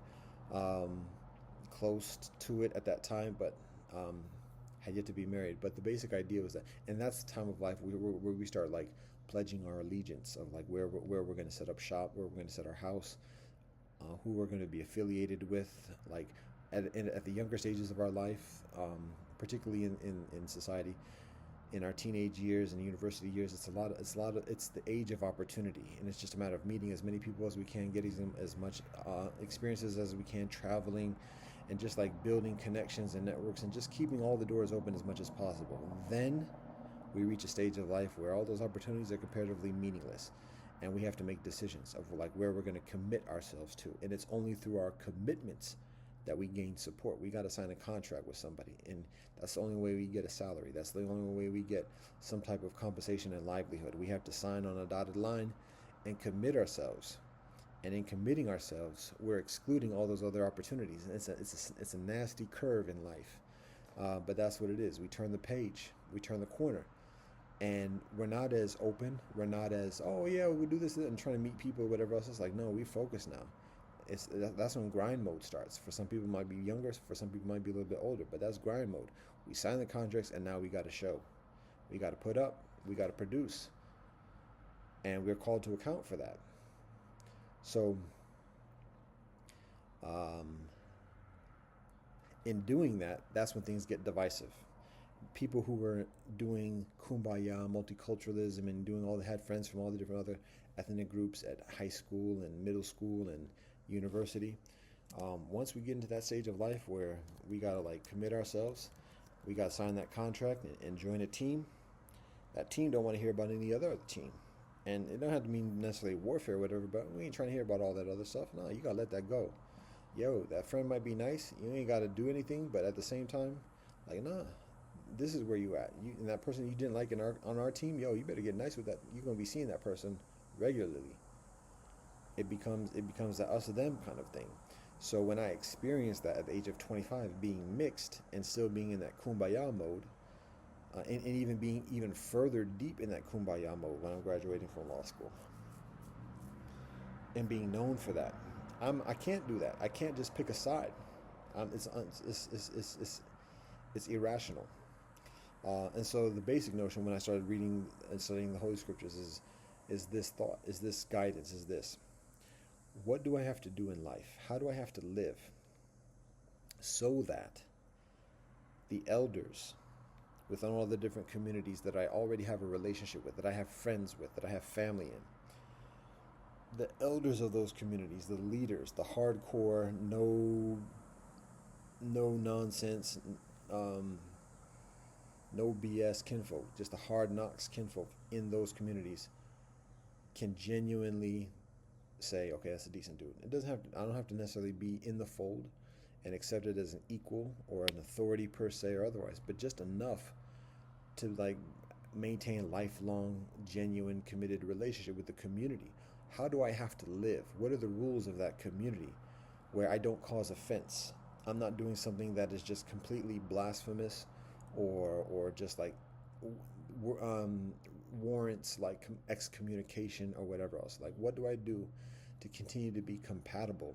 close to it at that time, but had yet to be married. But the basic idea was that, and that's the time of life where we start like pledging our allegiance of like where we're going to set up shop, where we're going to set our house, who we're going to be affiliated with, like at the younger stages of our life, particularly in society, in our teenage years and university years. It's the age of opportunity, and it's just a matter of meeting as many people as we can, getting as much experiences as we can, traveling, and just like building connections and networks, and just keeping all the doors open as much as possible. Then we reach a stage of life where all those opportunities are comparatively meaningless, and we have to make decisions of like where we're going to commit ourselves to. And it's only through our commitments that we gain support. We got to sign a contract with somebody, and that's the only way we get a salary. That's the only way we get some type of compensation and livelihood. We have to sign on a dotted line and commit ourselves. And in committing ourselves, we're excluding all those other opportunities. And it's a nasty curve in life, but that's what it is. We turn the page, we turn the corner, and we're not as open. We're not as, oh yeah, we'll do this and trying to meet people or whatever else. It's like, no, we focus now. That's when grind mode starts. For some people it might be younger, for some people it might be a little bit older, but that's grind mode. We sign the contracts, and now we got to show. We got to put up. We got to produce, and we're called to account for that. So, um, in doing that, that's when things get divisive. People who were doing kumbaya, multiculturalism, and doing all, had friends from all the different other ethnic groups at high school and middle school and university. Once we get into that stage of life where we gotta like commit ourselves, we gotta sign that contract and join a team. That team don't want to hear about any other team, and it don't have to mean necessarily warfare or whatever. But we ain't trying to hear about all that other stuff. No, you gotta let that go. Yo, that friend might be nice. You ain't gotta do anything, but at the same time, like nah, this is where you at. You and that person you didn't like in our on our team, yo, you better get nice with that. You're gonna be seeing that person regularly. It becomes that us or them kind of thing. So when I experienced that at the age of 25, being mixed and still being in that kumbaya mode, and even being even further deep in that kumbaya mode when I'm graduating from law school, and being known for that, I can't do that. I can't just pick a side. It's irrational. And so the basic notion when I started reading and studying the Holy Scriptures is this thought, is this guidance, is this: what do I have to do in life? How do I have to live so that the elders within all the different communities that I already have a relationship with, that I have friends with, that I have family in, the elders of those communities, the leaders, the hardcore, no nonsense, um, no BS kinfolk, just the hard knocks kinfolk in those communities can genuinely say, okay, that's a decent dude. It doesn't have to, I don't have to necessarily be in the fold and accepted as an equal or an authority per se or otherwise, but just enough to like maintain lifelong, genuine, committed relationship with the community. How do I have to live? What are the rules of that community where I don't cause offense? I'm not doing something that is just completely blasphemous or just like warrants like excommunication or whatever else. Like, what do I do to continue to be compatible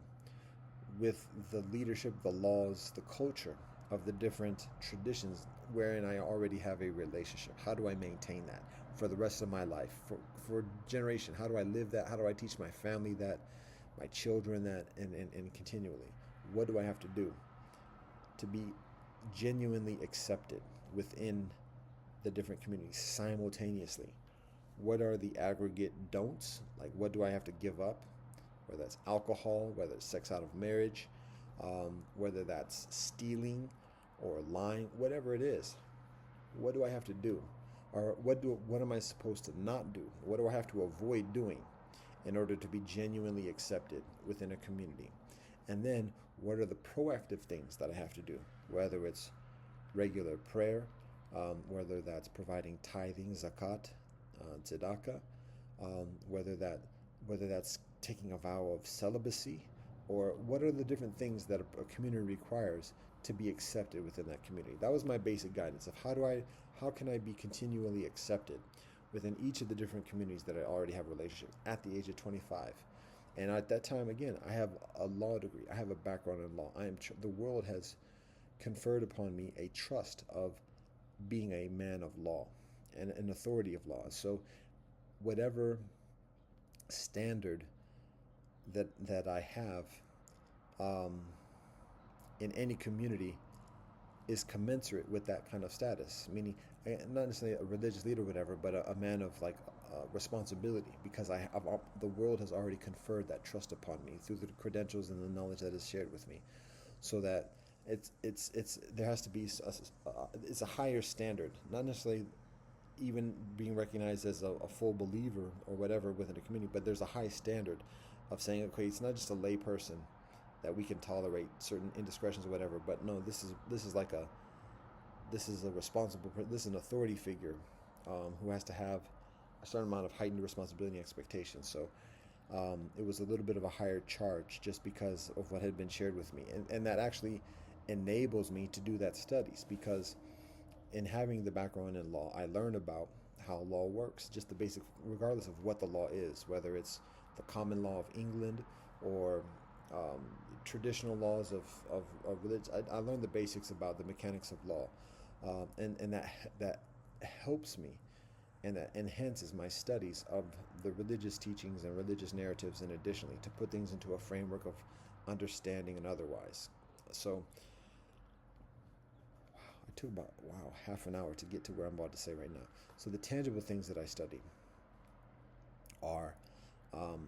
with the leadership, the laws, the culture of the different traditions wherein I already have a relationship? How do I maintain that for the rest of my life, for generation? How do I live that? How do I teach my family that, my children that, and continually? What do I have to do to be genuinely accepted within the different communities simultaneously? What are the aggregate don'ts? Like, what do I have to give up? Whether that's alcohol, whether it's sex out of marriage, whether that's stealing or lying, whatever it is. What do I have to do? Or what am I supposed to not do? What do I have to avoid doing in order to be genuinely accepted within a community? And then what are the proactive things that I have to do? Whether it's regular prayer, whether that's providing tithing, zakat, tzedakah, whether that's taking a vow of celibacy, or what are the different things that a community requires to be accepted within that community. That was my basic guidance of how can I be continually accepted within each of the different communities that I already have a relationship at the age of 25. And at that time, again, I have a law degree. I have a background in law. The world has conferred upon me a trust of being a man of law and an authority of law. So whatever standard that I have in any community is commensurate with that kind of status, meaning not necessarily a religious leader or whatever, but a man of like responsibility, because the world has already conferred that trust upon me through the credentials and the knowledge that is shared with me, so that it's there has to be it's a higher standard, not necessarily even being recognized as a full believer or whatever within a community, but there's a high standard of saying, okay, it's not just a lay person that we can tolerate certain indiscretions or whatever, but no, this is a responsible, this is an authority figure who has to have a certain amount of heightened responsibility and expectation. So it was a little bit of a higher charge just because of what had been shared with me, and that actually enables me to do that studies, because in having the background in law, I learned about how law works, just the basic, regardless of what the law is, whether it's the common law of England or traditional laws of religion. I learned the basics about the mechanics of law, and that helps me and that enhances my studies of the religious teachings and religious narratives, and additionally to put things into a framework of understanding and otherwise. So it took about half an hour to get to where I'm about to say right now. So the tangible things that I study are um,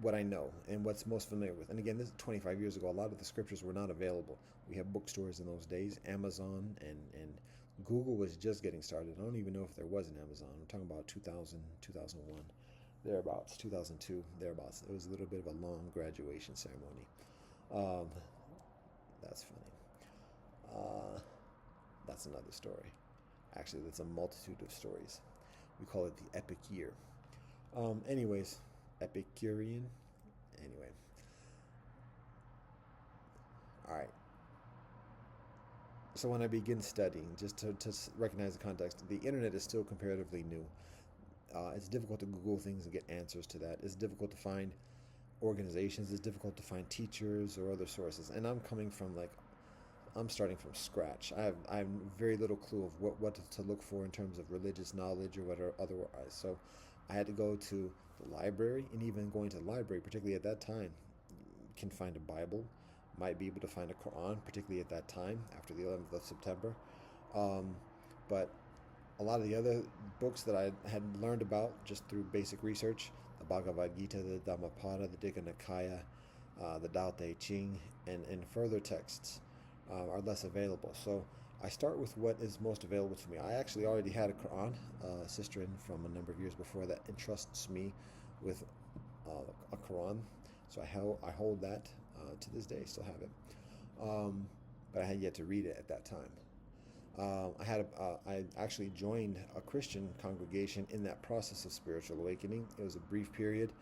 what I know and what's most familiar with. And again, this is 25 years ago. A lot of the scriptures were not available. We have bookstores in those days. Amazon and Google was just getting started. I don't even know if there was an Amazon. I'm talking about 2000, 2001, thereabouts, 2002, thereabouts. It was a little bit of a long graduation ceremony. Um, that's funny. That's another story. Actually, that's a multitude of stories. We call it the epic year. Anyways, Epicurean. Anyway. All right. So when I begin studying, just to recognize the context, the internet is still comparatively new. It's difficult to Google things and get answers to that. It's difficult to find organizations. It's difficult to find teachers or other sources. And I'm starting from scratch. I have very little clue of what to look for in terms of religious knowledge or whatever otherwise. So I had to go to the library, and even going to the library, particularly at that time, you can find a Bible, might be able to find a Quran, particularly at that time after the 11th of September. Um, but a lot of the other books that I had learned about just through basic research, the Bhagavad Gita, the Dhammapada, the Digha Nikaya, the Tao Te Ching, and further texts are less available. So I start with what is most available to me. I actually already had a Quran, sister from a number of years before that entrusts me with a Quran. So I hold that to this day, still have it. But I had yet to read it at that time. I actually joined a Christian congregation in that process of spiritual awakening. It was a brief period,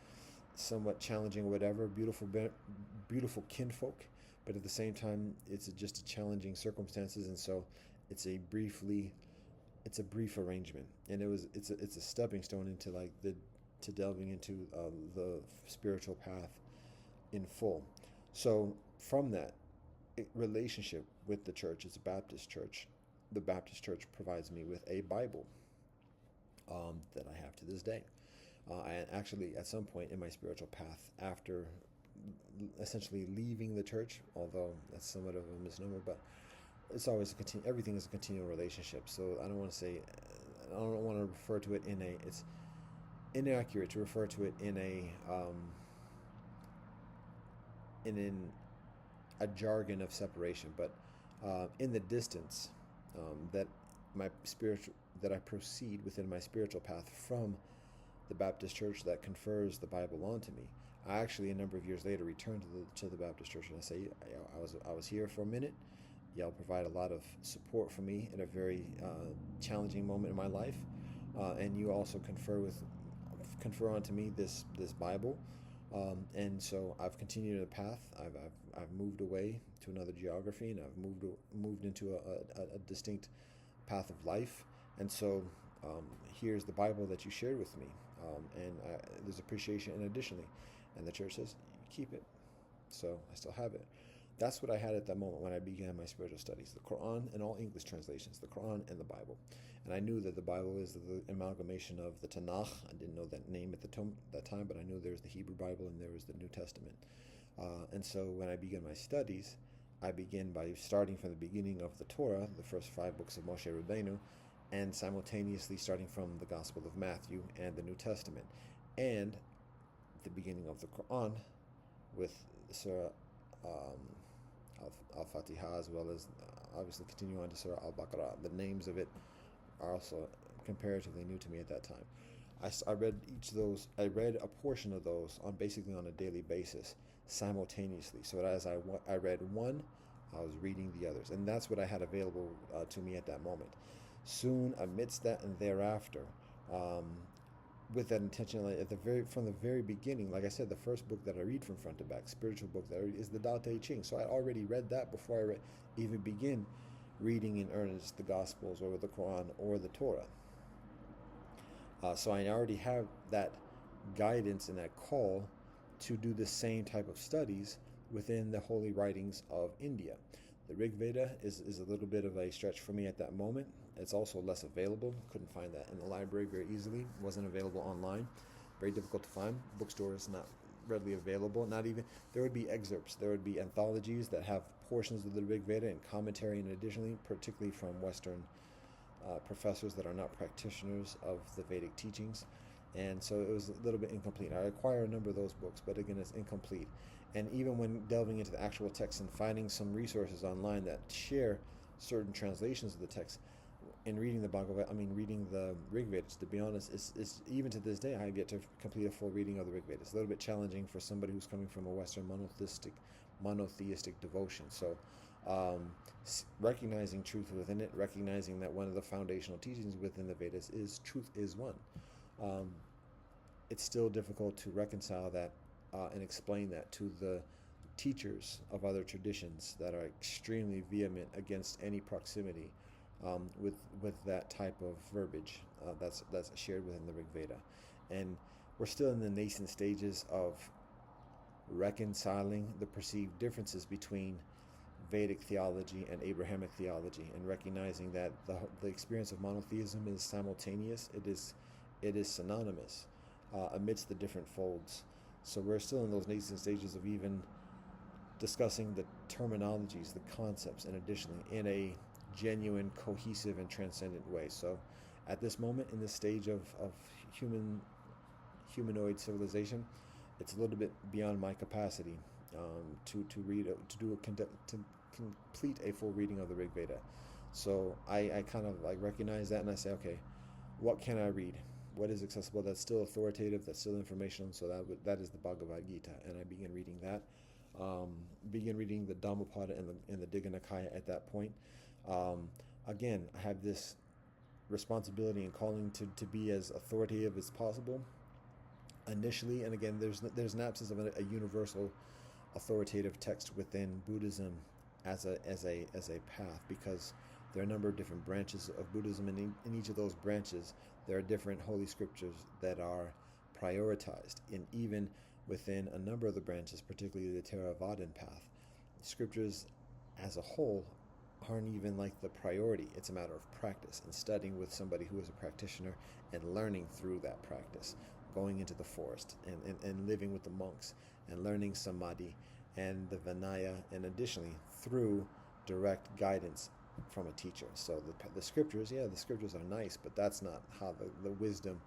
somewhat challenging or whatever, beautiful kinfolk, but at the same time, it's just a challenging circumstances, and so it's a brief arrangement, and it's a stepping stone into to delving into the spiritual path in full. So from that relationship with the church, it's a Baptist church. The Baptist church provides me with a Bible that I have to this day. And actually, at some point in my spiritual path, after essentially leaving the church, although that's somewhat of a misnomer, but it's always everything is a continual relationship. So I don't want to refer to it it's inaccurate to refer to it in a jargon of separation, but in the distance that I proceed within my spiritual path from the Baptist church that confers the Bible onto me. I actually, a number of years later, returned to the Baptist church, and I say, I was here for a minute. Y'all provide a lot of support for me in a very challenging moment in my life, and you also confer onto me this Bible, and so I've continued the path. I've moved away to another geography, and I've moved into a distinct path of life, and so here's the Bible that you shared with me, and there's appreciation, and additionally. And the church says, keep it. So I still have it. That's what I had at that moment when I began my spiritual studies. The Quran and all English translations, the Quran and the Bible. And I knew that the Bible is the amalgamation of the Tanakh. I didn't know that name at that time, but I knew there was the Hebrew Bible and there was the New Testament. And so when I began my studies, I began by starting from the beginning of the Torah, the first 5 books of Moshe Rabbeinu, and simultaneously starting from the Gospel of Matthew and the New Testament. And the beginning of the Quran with Surah Al-Fatiha, as well as obviously continue on to Surah Al-Baqarah. The names of it are also comparatively new to me at that time. I read each of those. I read a portion of those basically on a daily basis simultaneously. So that as I read one, I was reading the others, and that's what I had available to me at that moment. Soon, amidst that and thereafter, with that intention, from the very beginning, like I said, the first book that I read from front to back, spiritual book that I read, is the Tao Te Ching. So I already read that before I even begin reading in earnest the Gospels or the Quran or the Torah. So I already have that guidance and that call to do the same type of studies within the holy writings of India. The Rig Veda is a little bit of a stretch for me at that moment. It's also less available. Couldn't find that in the library very easily. Wasn't available online. Very difficult to find. Bookstores not readily available. Not even there would be excerpts. There would be anthologies that have portions of the Rig Veda and commentary, and additionally, particularly from Western professors that are not practitioners of the Vedic teachings. And so it was a little bit incomplete. I acquired a number of those books, but again, it's incomplete. And even when delving into the actual text and finding some resources online that share certain translations of the text, in reading the reading the Rig Vedas, to be honest, is even to this day, I get to complete a full reading of the Rig Vedas. It's a little bit challenging for somebody who's coming from a Western monotheistic devotion. So, recognizing truth within it, recognizing that one of the foundational teachings within the Vedas is truth is one. It's still difficult to reconcile that and explain that to the teachers of other traditions that are extremely vehement against any proximity with that type of verbiage that's shared within the Rig Veda. And we're still in the nascent stages of reconciling the perceived differences between Vedic theology and Abrahamic theology, and recognizing that the experience of monotheism is simultaneous. It is synonymous amidst the different folds. So we're still in those nascent stages of even discussing the terminologies, the concepts, and additionally in a genuine, cohesive, and transcendent way. So at this moment, in this stage of humanoid civilization, it's a little bit beyond my capacity to complete a full reading of the Rig Veda. So I kind of like recognize that, and I say, okay, what can I read? What is accessible? That's still authoritative. That's still informational. So that is the Bhagavad Gita, and I began reading that. Begin reading the Dhammapada and the Digha Nikaya at that point. Again, I have this responsibility and calling to be as authoritative as possible initially, and again, there's an absence of a universal authoritative text within Buddhism as a path, because there are a number of different branches of Buddhism, and in each of those branches there are different holy scriptures that are prioritized. And even within a number of the branches, particularly the Theravadan path, scriptures as a whole aren't even like the priority. It's a matter of practice and studying with somebody who is a practitioner and learning through that practice, going into the forest and living with the monks and learning samadhi and the Vinaya, and additionally through direct guidance from a teacher. So the scriptures, the scriptures are nice, but that's not how the wisdom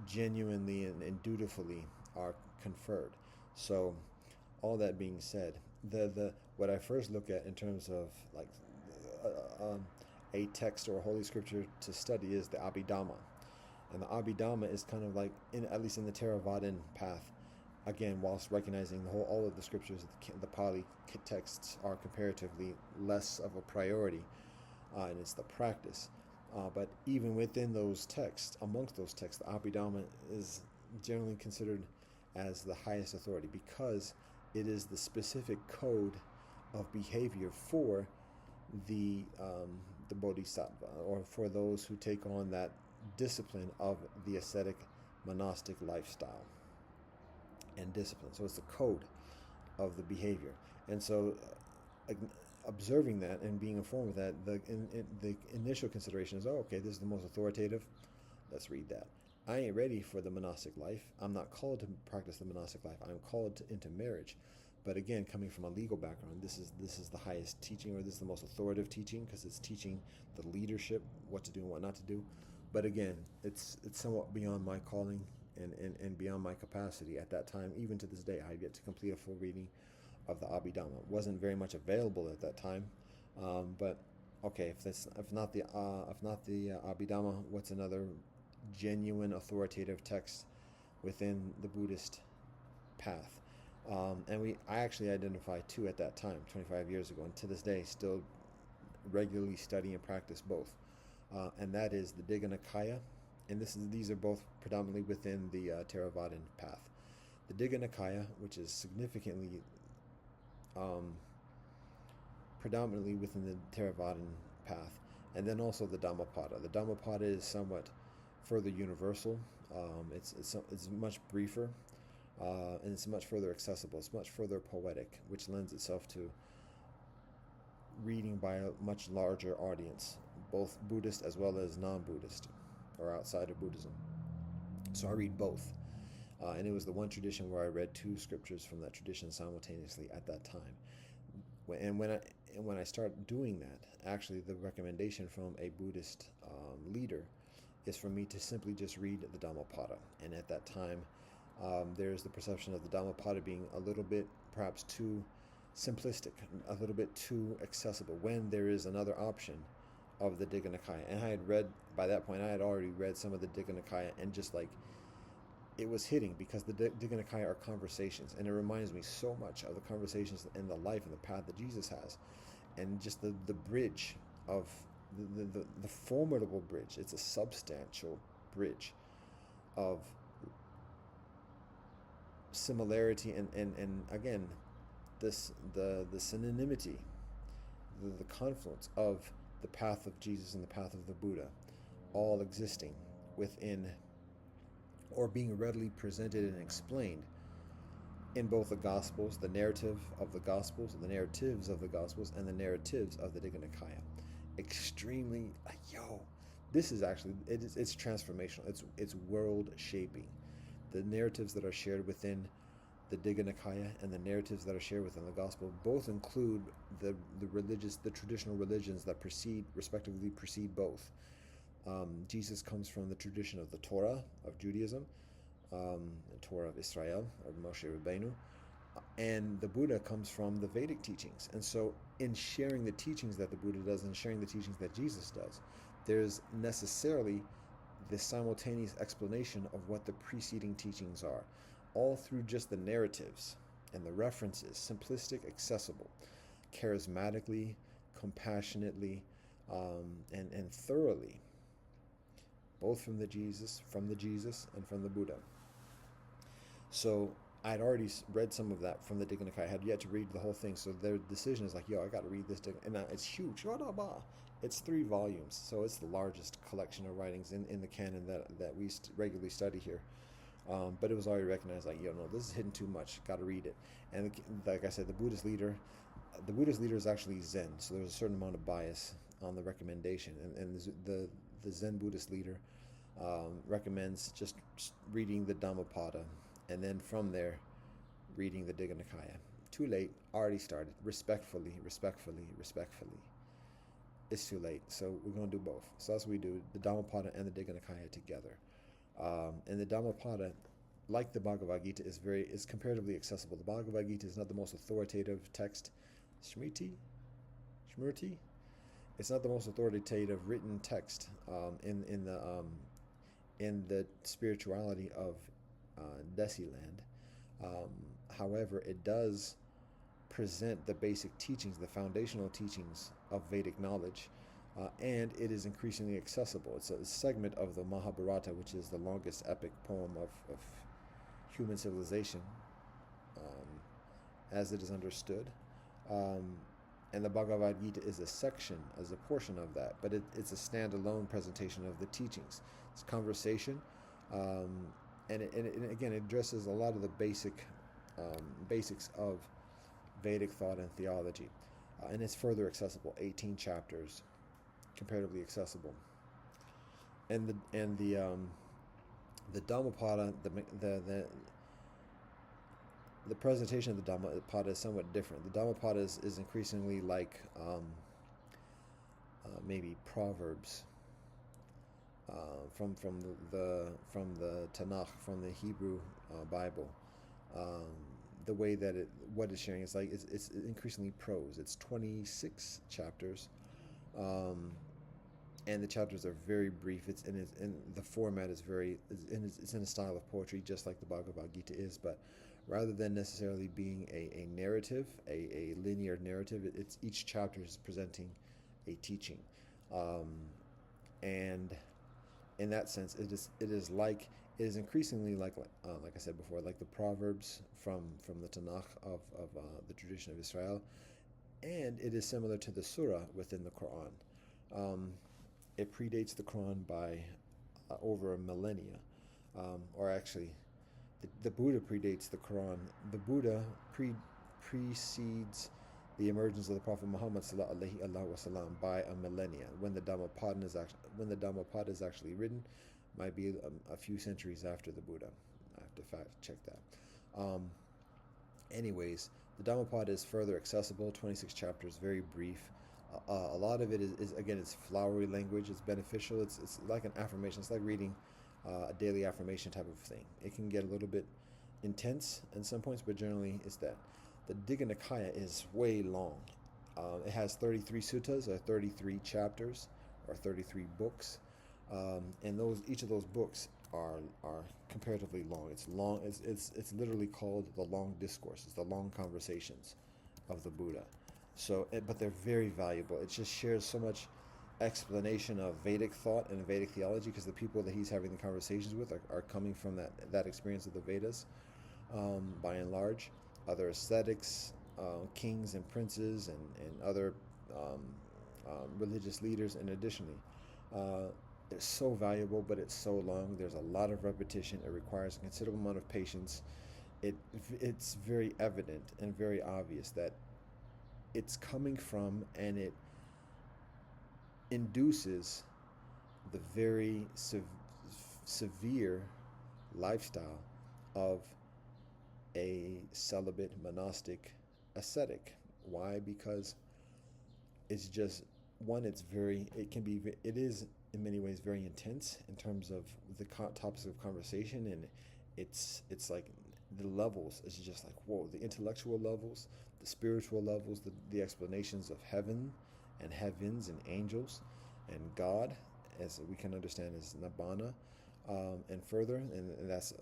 genuinely and dutifully are conferred. So all that being said, the what I first look at in terms of like a text or a holy scripture to study is the Abhidhamma. And the Abhidhamma is kind of like, at least in the Theravadan path, again, whilst recognizing all of the scriptures, the Pali texts are comparatively less of a priority, and it's the practice. But even within those texts, amongst those texts, the Abhidhamma is generally considered as the highest authority, because it is the specific code of behavior for the bodhisattva, or for those who take on that discipline of the ascetic monastic lifestyle and discipline. So it's the code of the behavior. And so observing that and being informed of that, the initial consideration is, okay, this is the most authoritative, let's read that. I ain't ready for the monastic life. I'm not called to practice the monastic life. I'm called into marriage. But again, coming from a legal background, this is the highest teaching, or this is the most authoritative teaching, because it's teaching the leadership what to do and what not to do. But again, it's somewhat beyond my calling and beyond my capacity at that time. Even to this day, I've yet to complete a full reading of the Abhidhamma. It wasn't very much available at that time. But okay, if not the Abhidhamma, what's another genuine authoritative text within the Buddhist path? And I actually identified two at that time, 25 years ago, and to this day still regularly study and practice both. And that is the Digha Nikaya, and these are both predominantly within the Theravadan path. The Digha Nikaya, which is significantly predominantly within the Theravadan path, and then also the Dhammapada. The Dhammapada is somewhat further universal. It's much briefer, and it's much further accessible. It's much further poetic, which lends itself to reading by a much larger audience. both Buddhist as well as non-Buddhist or outside of Buddhism. So I read both. And it was the one tradition where I read two scriptures from that tradition simultaneously at that time. And when I start doing that, actually the recommendation from a Buddhist leader is for me to simply just read the Dhammapada. And at that time, there's the perception of the Dhammapada being a little bit perhaps too simplistic, a little bit too accessible, when there is another option of the Digha Nikaya. And I had read, by that point, I had already read some of the Digha Nikaya, and just like, it was hitting, because the Digha Nikaya are conversations, and it reminds me so much of the conversations in the life and the path that Jesus has, and just the bridge of the formidable bridge. It's a substantial bridge of similarity and again, this the synonymity, the confluence of the path of Jesus and the path of the Buddha, all existing within, or being readily presented and explained in both the Gospels, the narrative of the Gospels, the narratives of the Gospels, and the narratives of the Digha Nikaya. Extremely, this is actually, it's transformational. It's world shaping. The narratives that are shared within the Digha Nikaya and the narratives that are shared within the Gospel both include the traditional religions that respectively precede both. Jesus comes from the tradition of the Torah of Judaism, the Torah of Israel, of Moshe Rabbeinu, and the Buddha comes from the Vedic teachings. And so in sharing the teachings that the Buddha does and sharing the teachings that Jesus does, there's necessarily this simultaneous explanation of what the preceding teachings are, all through just the narratives and the references, simplistic, accessible, charismatically, compassionately, and thoroughly, both from the Jesus and from the Buddha. So I'd already read some of that from the Digha Nikaya. I had yet to read the whole thing, so their decision is like, I got to read this Digha, and it's huge. It's 3 volumes, so it's the largest collection of writings in the canon that we regularly study here. But it was already recognized, like, no, this is hidden too much. Got to read it. And like I said, the Buddhist leader is actually Zen, so there's a certain amount of bias on the recommendation. And the Zen Buddhist leader recommends just reading the Dhammapada, and then from there, reading the Digha Nikaya. Too late, already started. Respectfully. It's too late, so we're going to do both. So that's what we do, the Dhammapada and the Digha Nikaya together. And the Dhammapada, like the Bhagavad Gita, is comparatively accessible. The Bhagavad Gita is not the most authoritative text. Smriti? It's not the most authoritative written text in the spirituality of Desiland. However, it does present the basic teachings, the foundational teachings of Vedic knowledge, and it is increasingly accessible. It's a segment of the Mahabharata, which is the longest epic poem of human civilization, as it is understood. And the Bhagavad Gita is a portion of that, but it's a standalone presentation of the teachings. It's conversation, and again, it addresses a lot of the basics of Vedic thought and theology, and it's further accessible. 18 chapters, comparatively accessible. And the Dhammapada, the presentation of the Dhammapada is somewhat different. The Dhammapada is increasingly like maybe Proverbs from the Tanakh, from the Hebrew Bible. The way that what it's sharing is like it's increasingly prose. It's 26 chapters, and the chapters are very brief. And the format is it's in a style of poetry, just like the Bhagavad Gita is, but rather than necessarily being a narrative, a linear narrative, it's each chapter is presenting a teaching, and in that sense, it is increasingly like I said before, like the Proverbs from the Tanakh of the tradition of Israel, and it is similar to the Surah within the Quran. It predates the Quran by over a millennia, or actually, the Buddha predates the Quran. The Buddha precedes the emergence of the Prophet Muhammad sallallahu alaihi wasallam by a millennia. When the Dhammapada is actually written, might be a few centuries after the Buddha. I have to fact check that. Anyways, the Dhammapada is further accessible. 26 chapters, very brief. A lot of it is again, it's flowery language. It's beneficial. It's like an affirmation. It's like reading a daily affirmation type of thing. It can get a little bit intense in some points, but generally it's that. The Digha Nikaya is way long. It has 33 suttas, or 33 chapters, or 33 books, and each of those books are comparatively long. It's long. It's literally called the long discourses, the long conversations of the Buddha. So, but they're very valuable. It just shares so much explanation of Vedic thought and Vedic theology, because the people that he's having the conversations with are coming from that experience of the Vedas, by and large. Other ascetics, kings and princes, and other religious leaders, and additionally. It's so valuable, but it's so long. There's a lot of repetition. It requires a considerable amount of patience. It's very evident and very obvious that it's coming from, and it induces the very severe lifestyle of a celibate monastic ascetic. Why? Because it's just, one, it is in many ways very intense in terms of the topics of conversation, and it's like the levels. It's just like, whoa, the intellectual levels, the spiritual levels, the explanations of heaven and heavens and angels and God, as we can understand as Nibbana, and further, and that's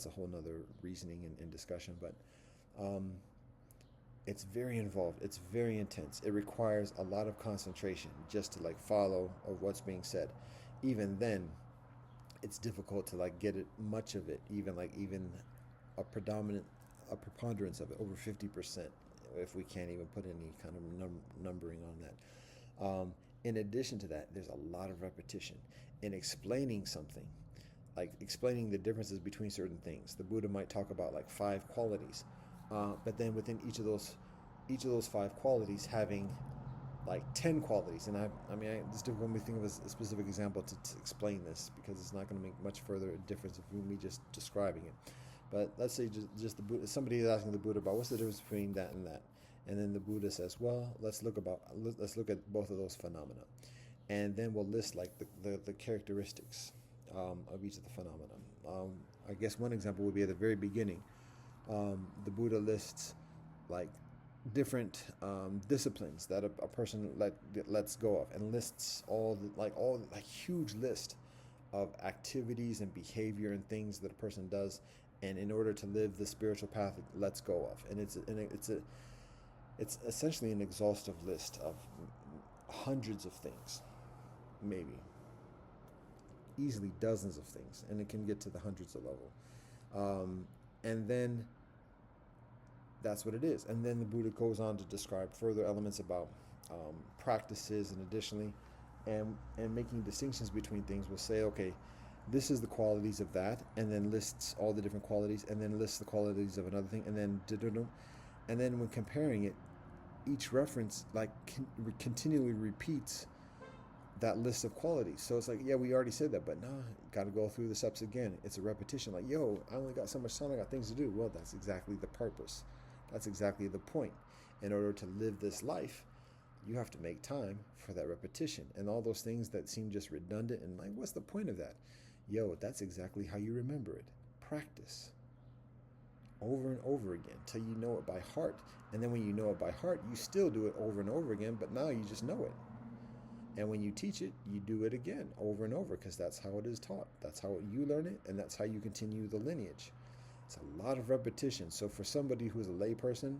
a whole nother reasoning and discussion, but it's very involved. It's very intense. It requires a lot of concentration just to like follow of what's being said. Even then, it's difficult to like get it, much of it, even a preponderance of it, over 50%, if we can't even put any kind of numbering on that. In addition to that, there's a lot of repetition in explaining something, like explaining the differences between certain things. The Buddha might talk about like 5 qualities, but then within each of those 5 qualities having like 10 qualities. And it's difficult when we think of a specific example to explain this, because it's not going to make much further difference if me just describing it. But let's say just the Buddha, somebody is asking the Buddha about what's the difference between that and that, and then the Buddha says, well, let's look at both of those phenomena, and then we'll list like the characteristics of each of the phenomena. I guess one example would be at the very beginning. The Buddha lists like different disciplines that a person lets go of, and lists all huge list of activities and behavior and things that a person does, and in order to live the spiritual path, it lets go of. And it's essentially an exhaustive list of hundreds of things, maybe easily dozens of things, and it can get to the hundreds of level. And then that's what it is. And then the Buddha goes on to describe further elements about practices, and additionally, and making distinctions between things. Will say, okay, this is the qualities of that, and then lists all the different qualities, and then lists the qualities of another thing, and then when comparing it, each reference continually repeats that list of qualities. So it's like, yeah, we already said that, but no, got to go through the steps again. It's a repetition. Like, yo, I only got so much time. I got things to do. Well, that's exactly the purpose. That's exactly the point. In order to live this life, you have to make time for that repetition, and all those things that seem just redundant and like, what's the point of that? Yo, that's exactly how you remember it. Practice over and over again till you know it by heart. And then when you know it by heart, you still do it over and over again, but now you just know it. And when you teach it, you do it again over and over, because that's how it is taught. That's how you learn it, and that's how you continue the lineage. It's a lot of repetition. So for somebody who's a layperson,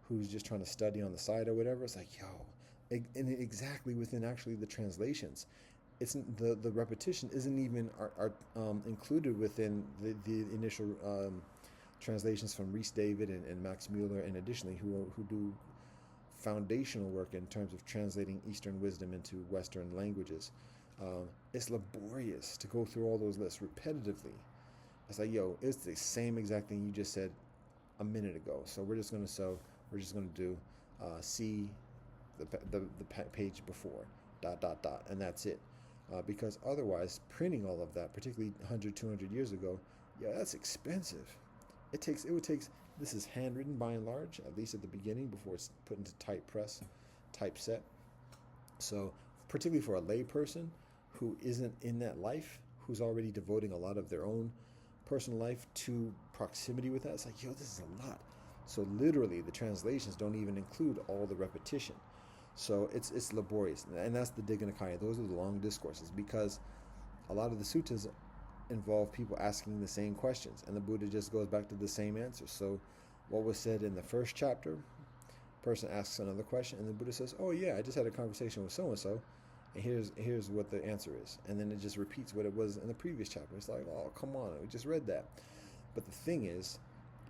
who's just trying to study on the side or whatever, it's like, yo, and exactly within actually the translations, it's the repetition isn't even included within the initial translations from Rhys David and Max Mueller, and additionally who do foundational work in terms of translating Eastern wisdom into Western languages. It's laborious to go through all those lists repetitively. It's like, yo, it's the same exact thing you just said a minute ago. So we're just gonna do see the page before, dot, dot, dot, and that's it. Because otherwise, printing all of that, particularly 100, 200 years ago, yeah, that's expensive. It would take, this is handwritten by and large, at least at the beginning, before it's put into type press, typeset. So, particularly for a lay person who isn't in that life, who's already devoting a lot of their own personal life to proximity with that, it's like, yo, this is a lot. So literally, the translations don't even include all the repetition. So it's laborious, and that's the Digha Nikaya. Those are the long discourses, because a lot of the suttas involve people asking the same questions, and the Buddha just goes back to the same answer. So what was said in the first chapter, person asks another question, and the Buddha says, oh yeah, I just had a conversation with so and so, and here's what the answer is, and then it just repeats what it was in the previous chapter. It's like, oh, come on, we just read that. But the thing is,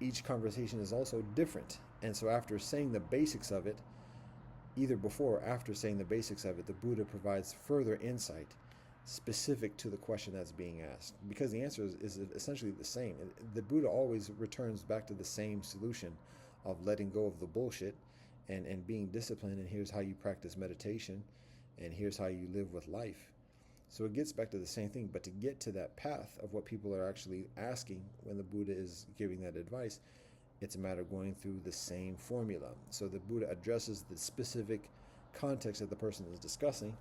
each conversation is also different, and so after saying the basics of it, either before or after saying the basics of it, the Buddha provides further insight specific to the question that's being asked, because the answer is essentially the same. The Buddha always returns back to the same solution of letting go of the bullshit and being disciplined, and here's how you practice meditation, and here's how you live with life. So it gets back to the same thing, but to get to that path of what people are actually asking when the Buddha is giving that advice, it's a matter of going through the same formula. So the Buddha addresses the specific context that the person is discussing,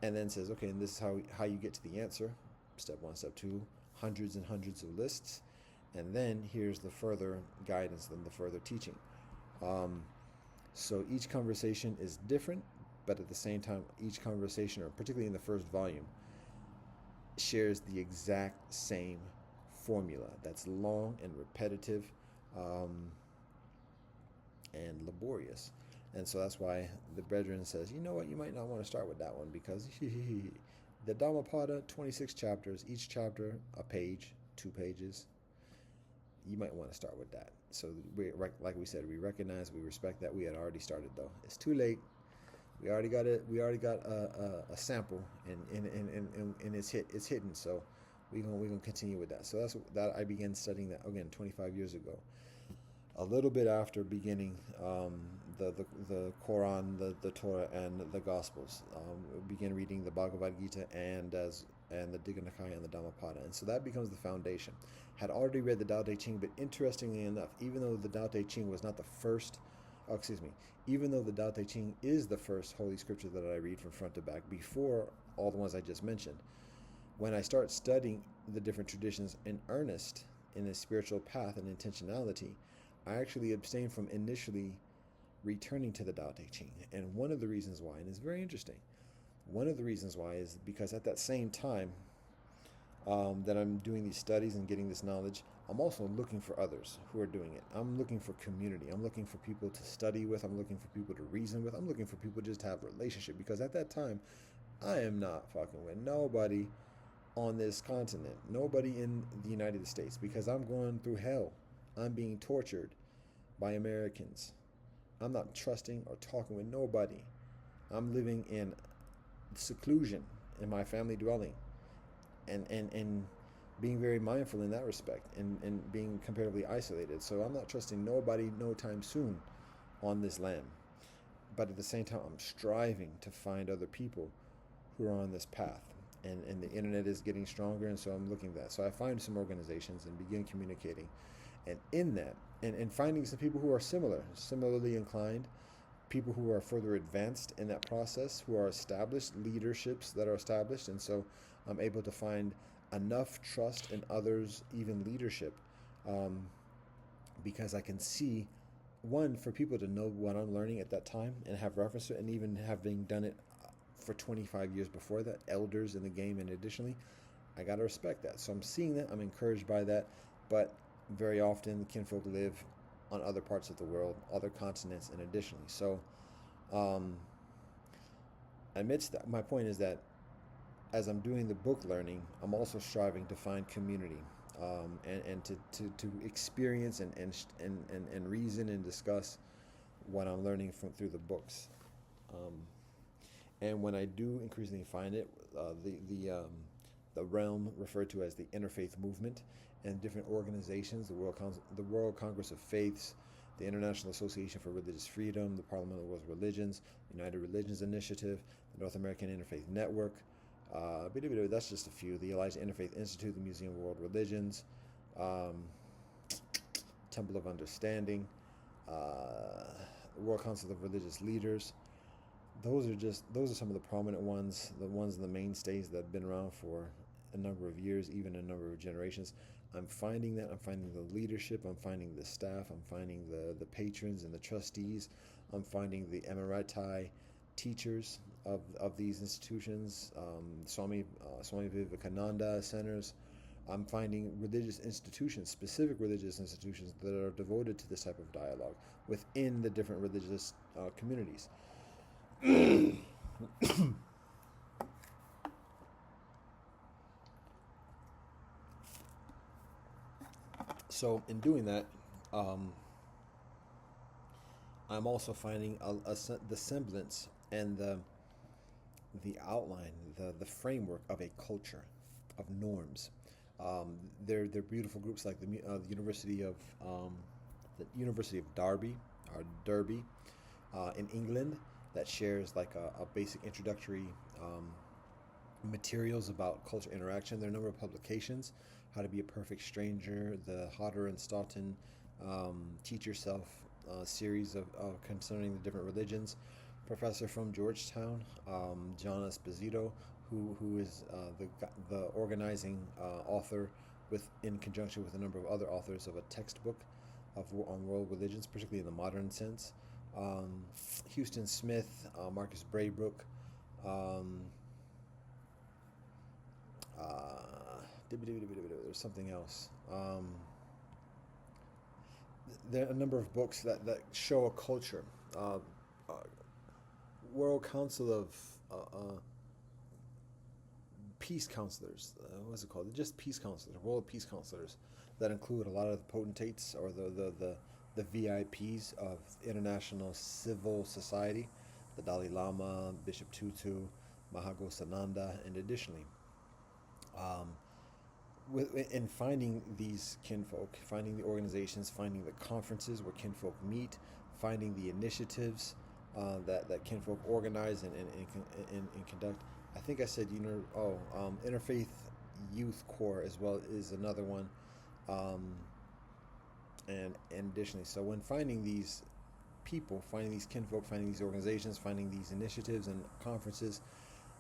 and then says, okay, and this is how you get to the answer. Step one, step two, hundreds and hundreds of lists, and then here's the further guidance and the further teaching. So each conversation is different, but at the same time, each conversation, or particularly in the first volume, shares the exact same formula that's long and repetitive and laborious. And so that's why the brethren says, you know what, you might not want to start with that one, because the Dhammapada, 26 chapters, each chapter a page, 2 pages. You might want to start with that. So like we said, we recognize, we respect that. We had already started though. It's too late. We already got it. We already got a sample, and it's hidden. So we're gonna continue with that. So that's that. I began studying that again 25 years ago. A little bit after beginning the Quran, the Torah, and the Gospels. Began reading the Bhagavad Gita and the Digha Nikaya and the Dhammapada, and so that becomes the foundation. Had already read the Tao Te Ching, but interestingly enough, even though the Tao Te Ching was not the first, even though the Tao Te Ching is the first holy scripture that I read from front to back, before all the ones I just mentioned, when I start studying the different traditions in earnest, in a spiritual path and intentionality, I actually abstain from initially returning to the Tao Te Ching. And one of the reasons why, and it's very interesting, one of the reasons why is because at that same time that I'm doing these studies and getting this knowledge, I'm also looking for others who are doing it. I'm looking for community. I'm looking for people to study with. I'm looking for people to reason with. I'm looking for people just to have a relationship, because at that time, I am not fucking with nobody on this continent, nobody in the United States, because I'm going through hell. I'm being tortured by Americans. I'm not trusting or talking with nobody. I'm living in seclusion in my family dwelling, and being very mindful in that respect, and being comparatively isolated. So I'm not trusting nobody no time soon on this land. But at the same time, I'm striving to find other people who are on this path. And the internet is getting stronger, and so I'm looking at that. So I find some organizations and begin communicating. And in that, and finding some people who are similarly inclined, people who are further advanced in that process, who are established, leaderships that are established. And so I'm able to find enough trust in others, even leadership, because I can see, one, for people to know what I'm learning at that time and have reference to it, and even having done it for 25 years before that, elders in the game, and additionally, I got to respect that. So I'm seeing that, I'm encouraged by that, but very often kinfolk live on other parts of the world, other continents, and additionally. So amidst that, my point is that as I'm doing the book learning, I'm also striving to find community, and to experience and reason and discuss what I'm learning through the books. And when I do increasingly find it, the realm referred to as the Interfaith Movement, and different organizations, the World Congress of Faiths, the International Association for Religious Freedom, the Parliament of the World's Religions, United Religions Initiative, the North American Interfaith Network. That's just a few. The Elijah Interfaith Institute, the Museum of World Religions, um, Temple of Understanding, the World Council of Religious Leaders. Those are some of the prominent ones, the mainstays that have been around for a number of years, even a number of generations. I'm finding the leadership, I'm finding the staff, I'm finding the patrons and the trustees, I'm finding the Emirati teachers of these institutions, Swami Vivekananda centers. I'm finding religious institutions, specific religious institutions that are devoted to this type of dialogue within the different religious communities. So in doing that, I'm also finding the semblance and the outline, the framework of a culture, of norms. They're beautiful groups like the University of Derby, or Derby, in England, that shares like a basic introductory materials about culture interaction. There are a number of publications: How to Be a Perfect Stranger, the Hodder and Stoughton Teach Yourself series of concerning the different religions. Professor from Georgetown, John Esposito, who is the organizing author, in conjunction with a number of other authors, of a textbook on world religions, particularly in the modern sense. Houston Smith, Marcus Braybrook, there's something else. There are a number of books that show a culture. World Council of Peace Counselors, what's it called? Just Peace Counselors, World Peace Counselors, that include a lot of the potentates, or the VIPs of international civil society, the Dalai Lama, Bishop Tutu, Mahago Sananda, and additionally, in finding these kinfolk, finding the organizations, finding the conferences where kinfolk meet, finding the initiatives that kinfolk organize and conduct. I think I said Interfaith Youth Corps as well is another one, and additionally, so when finding these people, finding these kinfolk, finding these organizations, finding these initiatives and conferences,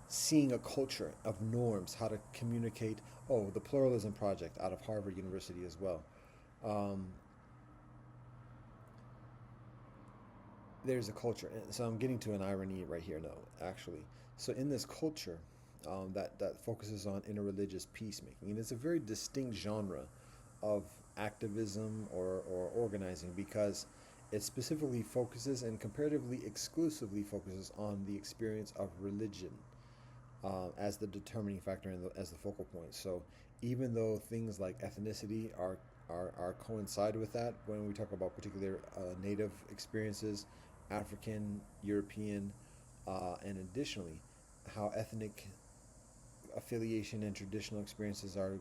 seeing a culture of norms, how to communicate. The Pluralism Project out of Harvard University as well. There's a culture, so I'm getting to an irony right here now, actually. So in this culture that focuses on interreligious peacemaking, and it's a very distinct genre of activism or organizing, because it specifically focuses and comparatively exclusively focuses on the experience of religion as the determining factor and as the focal point. So even though things like ethnicity are coincide with that, when we talk about particular native experiences, African, European, and additionally, how ethnic affiliation and traditional experiences are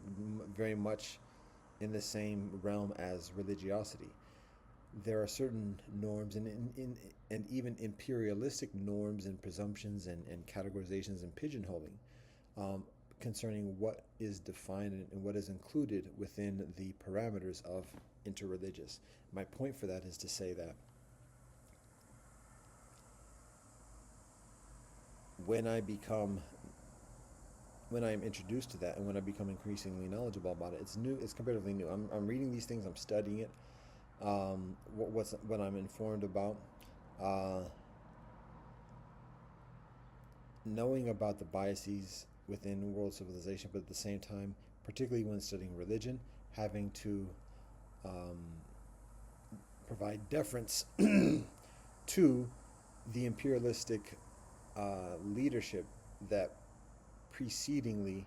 very much in the same realm as religiosity. There are certain norms and even imperialistic norms and presumptions and categorizations and pigeonholing concerning what is defined and what is included within the parameters of interreligious. My point for that is to say that when I am introduced to that, and when I become increasingly knowledgeable about it, it's new. It's comparatively new. I'm reading these things. I'm studying it. What I'm informed about, knowing about the biases within world civilization, but at the same time, particularly when studying religion, having to provide deference to the imperialistic leadership that precedingly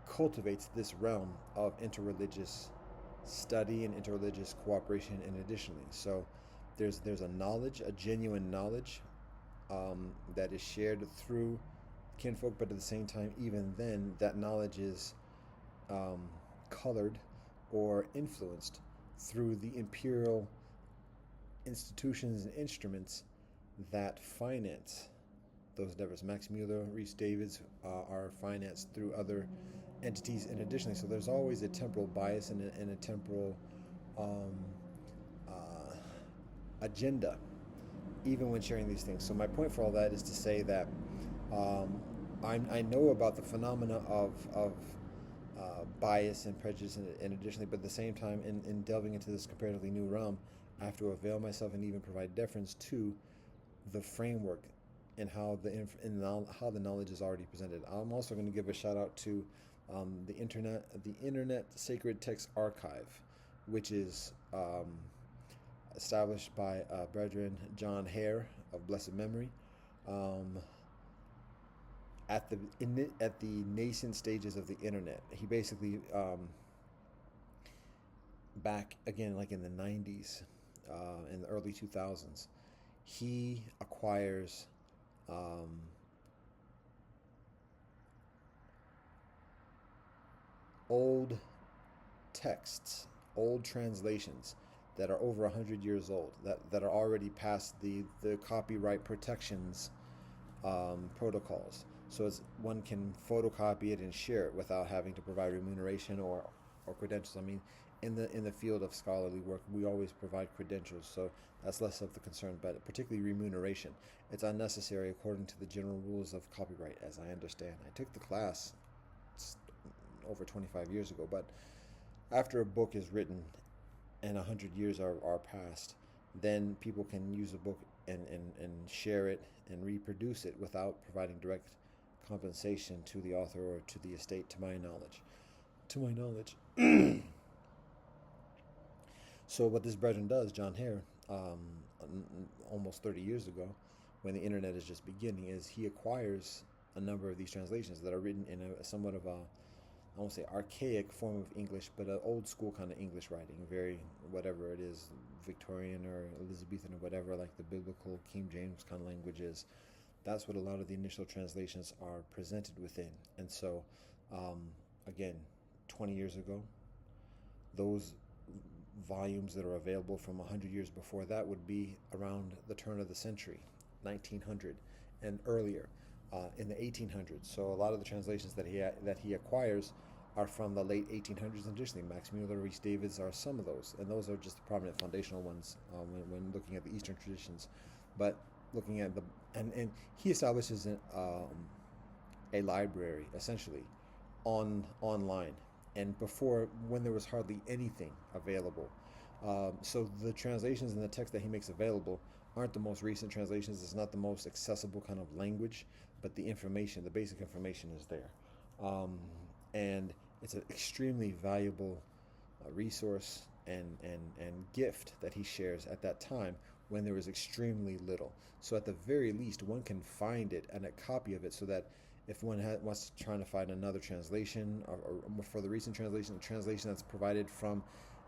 cultivates this realm of interreligious study and interreligious cooperation, and additionally, so there's a knowledge, a genuine knowledge that is shared through kinfolk, but at the same time, even then, that knowledge is colored or influenced through the imperial institutions and instruments that finance those endeavors. Max Muller, Rhys Davids are financed through other entities, and additionally, so there's always a temporal bias and a temporal um, uh, agenda, even when sharing these things. So my point for all that is to say that um, I know about the phenomena of bias and prejudice, and additionally, but at the same time, in delving into this comparatively new realm, I have to avail myself and even provide deference to the framework and how the knowledge is already presented. I'm also going to give a shout out to the Internet Sacred Text Archive, which is established by Brethren John Hare of blessed memory. Um, at the nascent stages of the internet, he basically back again like in the 90s, in the early 2000s, he acquires um, old texts, old translations that are over 100 years old, that are already past the copyright protections protocols. So one can photocopy it and share it without having to provide remuneration or credentials. I mean, in the field of scholarly work, we always provide credentials, so that's less of the concern. But particularly remuneration, it's unnecessary according to the general rules of copyright, as I understand. I took the class over 25 years ago, but after a book is written and 100 years are passed, then people can use a book and share it and reproduce it without providing direct compensation to the author or to the estate, to my knowledge. To my knowledge. So what this brethren does, John Hare, almost 30 years ago, when the internet is just beginning, is he acquires a number of these translations that are written in a somewhat of a, I won't say archaic form of English, but an old school kind of English writing, very whatever it is, Victorian or Elizabethan or whatever, like the biblical King James kind of language is. That's what a lot of the initial translations are presented within. And so, again, 20 years ago, those volumes that are available from 100 years before that would be around the turn of the century, 1900 and earlier, in the 1800s. So a lot of the translations that he acquires are from the late 1800s. Additionally, Max Muller, Rhys Davids are some of those, and those are just the prominent foundational ones when looking at the Eastern traditions. But looking at and he establishes a library essentially online, and before, when there was hardly anything available. So the translations and the text that he makes available aren't the most recent translations. It's not the most accessible kind of language, but the information, the basic information is there. And it's an extremely valuable resource and gift that he shares at that time when there was extremely little. So at the very least, one can find it and a copy of it, so that if one wants to try to find another translation, or for the recent translation, a translation that's provided from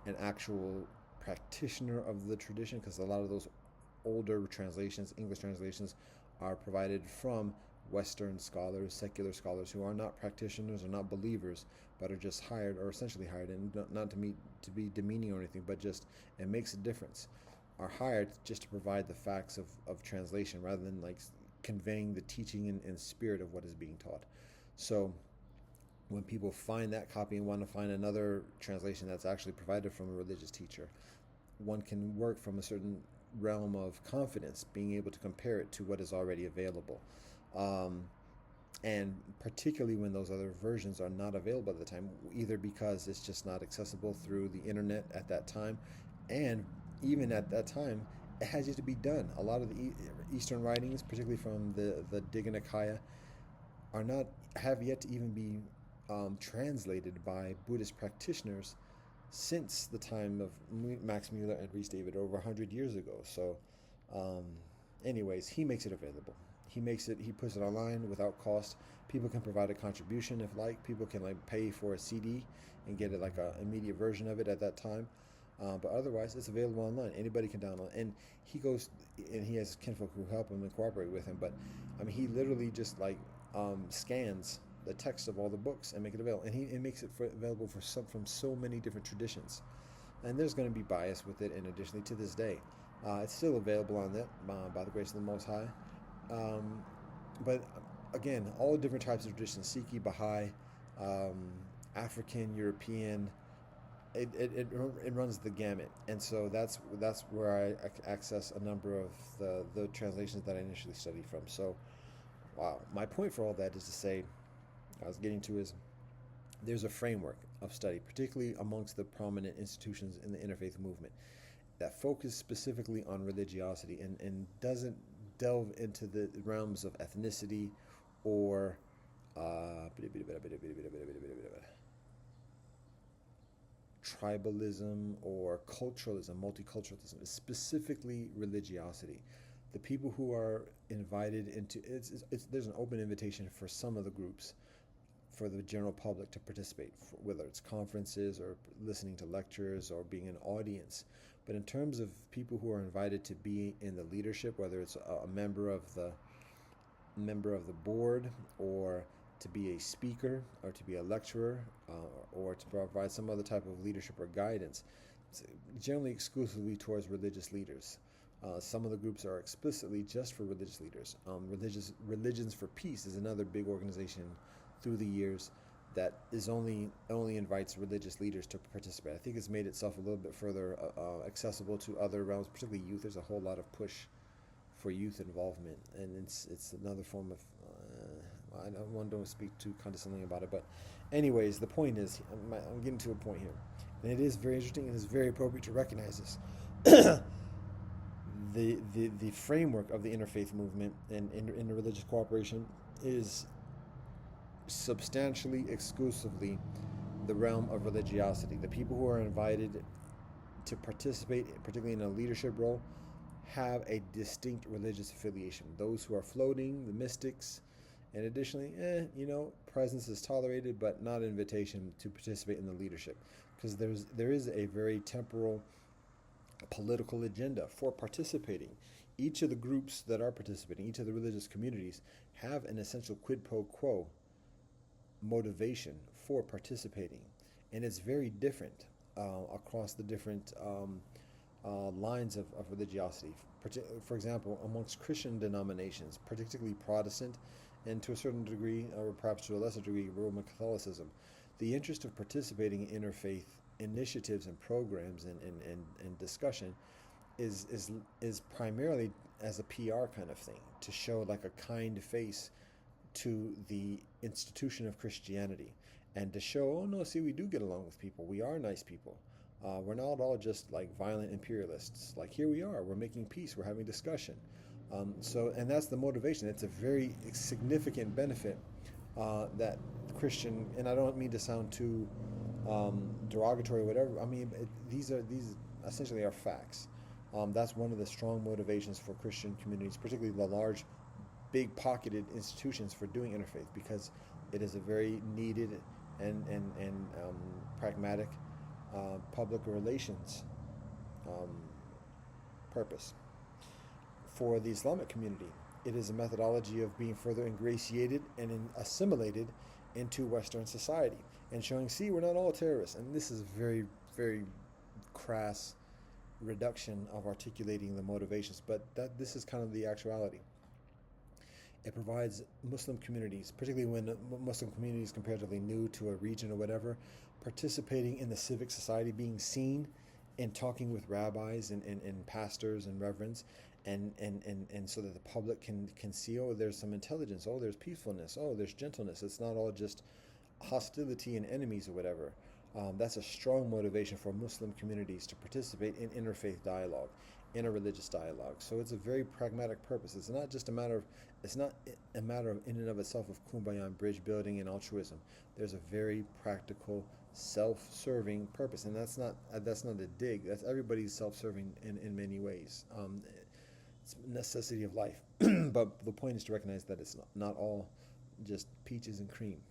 an actual practitioner of the tradition, because a lot of those older translations, English translations, are provided from Western scholars, secular scholars who are not practitioners or not believers, but are just hired, or essentially hired, and not to be demeaning or anything, but just it makes a difference, are hired just to provide the facts of translation rather than like conveying the teaching and spirit of what is being taught. So when people find that copy and want to find another translation that's actually provided from a religious teacher, one can work from a certain realm of confidence, being able to compare it to what is already available. And particularly when those other versions are not available at the time, either because it's just not accessible through the internet at that time, and even at that time, it has yet to be done. A lot of the Eastern writings, particularly from the Digha Nikaya, have yet to even be translated by Buddhist practitioners since the time of Max Muller and Rhys David over 100 years ago. So, anyways, he makes it available. He puts it online without cost. People can provide a contribution if like. People can like pay for a CD and get it like a immediate version of it at that time. But otherwise, it's available online. Anybody can download. And he goes, and he has kinfolk who help him and cooperate with him. But I mean, he literally just like scans the text of all the books and make it available. And he makes it available from so many different traditions. and there's going to be bias with it. And additionally, to this day, it's still available on that by the grace of the Most High. Um, but again, all different types of traditions: Sikhi, Baha'i, um, African, European. It runs the gamut, and so that's where I access a number of the translations that I initially studied from. So, wow, my point for all that is to say, I was getting to is there's a framework of study, particularly amongst the prominent institutions in the interfaith movement, that focus specifically on religiosity and doesn't delve into the realms of ethnicity or tribalism or culturalism, multiculturalism. It's specifically religiosity. The people who are invited into there's an open invitation for some of the groups for the general public to participate, whether it's conferences or listening to lectures or being an audience. But in terms of people who are invited to be in the leadership, whether it's a member of the board, or to be a speaker, or to be a lecturer, or to provide some other type of leadership or guidance, it's generally exclusively towards religious leaders. Some of the groups are explicitly just for religious leaders. Religions for Peace is another big organization through the years that is only invites religious leaders to participate. I think it's made itself a little bit further accessible to other realms, particularly youth. There's a whole lot of push for youth involvement, and it's another form of. I don't speak too condescendingly about it, but anyways, the point is, I'm getting to a point here, and it is very interesting and it's very appropriate to recognize this. The framework of the interfaith movement and in the religious cooperation is substantially exclusively the realm of religiosity. The people who are invited to participate, particularly in a leadership role, have a distinct religious affiliation. Those who are floating, the mystics, and additionally, presence is tolerated, but not invitation to participate in the leadership, because there is a very temporal political agenda for participating. Each of the groups that are participating, each of the religious communities, have an essential quid pro quo motivation for participating, and it's very different across the different lines of religiosity. For example, amongst Christian denominations, particularly Protestant, and to a certain degree, or perhaps to a lesser degree, Roman Catholicism, the interest of participating in interfaith initiatives and programs and discussion is primarily as a PR kind of thing, to show like a kind face to the institution of Christianity, and to show, oh no, see, we do get along with people. We are nice people. We're not all just like violent imperialists. Like, here we are. We're making peace. We're having discussion. And that's the motivation. It's a very significant benefit that Christian, and I don't mean to sound too derogatory or whatever. I mean, these essentially are facts. That's one of the strong motivations for Christian communities, particularly the large, big-pocketed institutions, for doing interfaith, because it is a very needed and pragmatic public relations purpose. For the Islamic community, it is a methodology of being further ingratiated and assimilated into Western society, and showing, see, we're not all terrorists. And this is very, very crass reduction of articulating the motivations, but this is kind of the actuality. It provides Muslim communities, particularly when Muslim community is comparatively new to a region or whatever, participating in the civic society, being seen and talking with rabbis and pastors and reverends, and so that the public can see, oh, there's some intelligence, oh, there's peacefulness, oh, there's gentleness. It's not all just hostility and enemies or whatever. That's a strong motivation for Muslim communities to participate in interfaith dialogue, interreligious dialogue. So it's a very pragmatic purpose. It's not a matter of in and of itself of kumbaya and bridge building and altruism. There's a very practical, self-serving purpose, and that's not a dig. That's everybody's self-serving in many ways. It's a necessity of life. But the point is to recognize that it's not all just peaches and cream.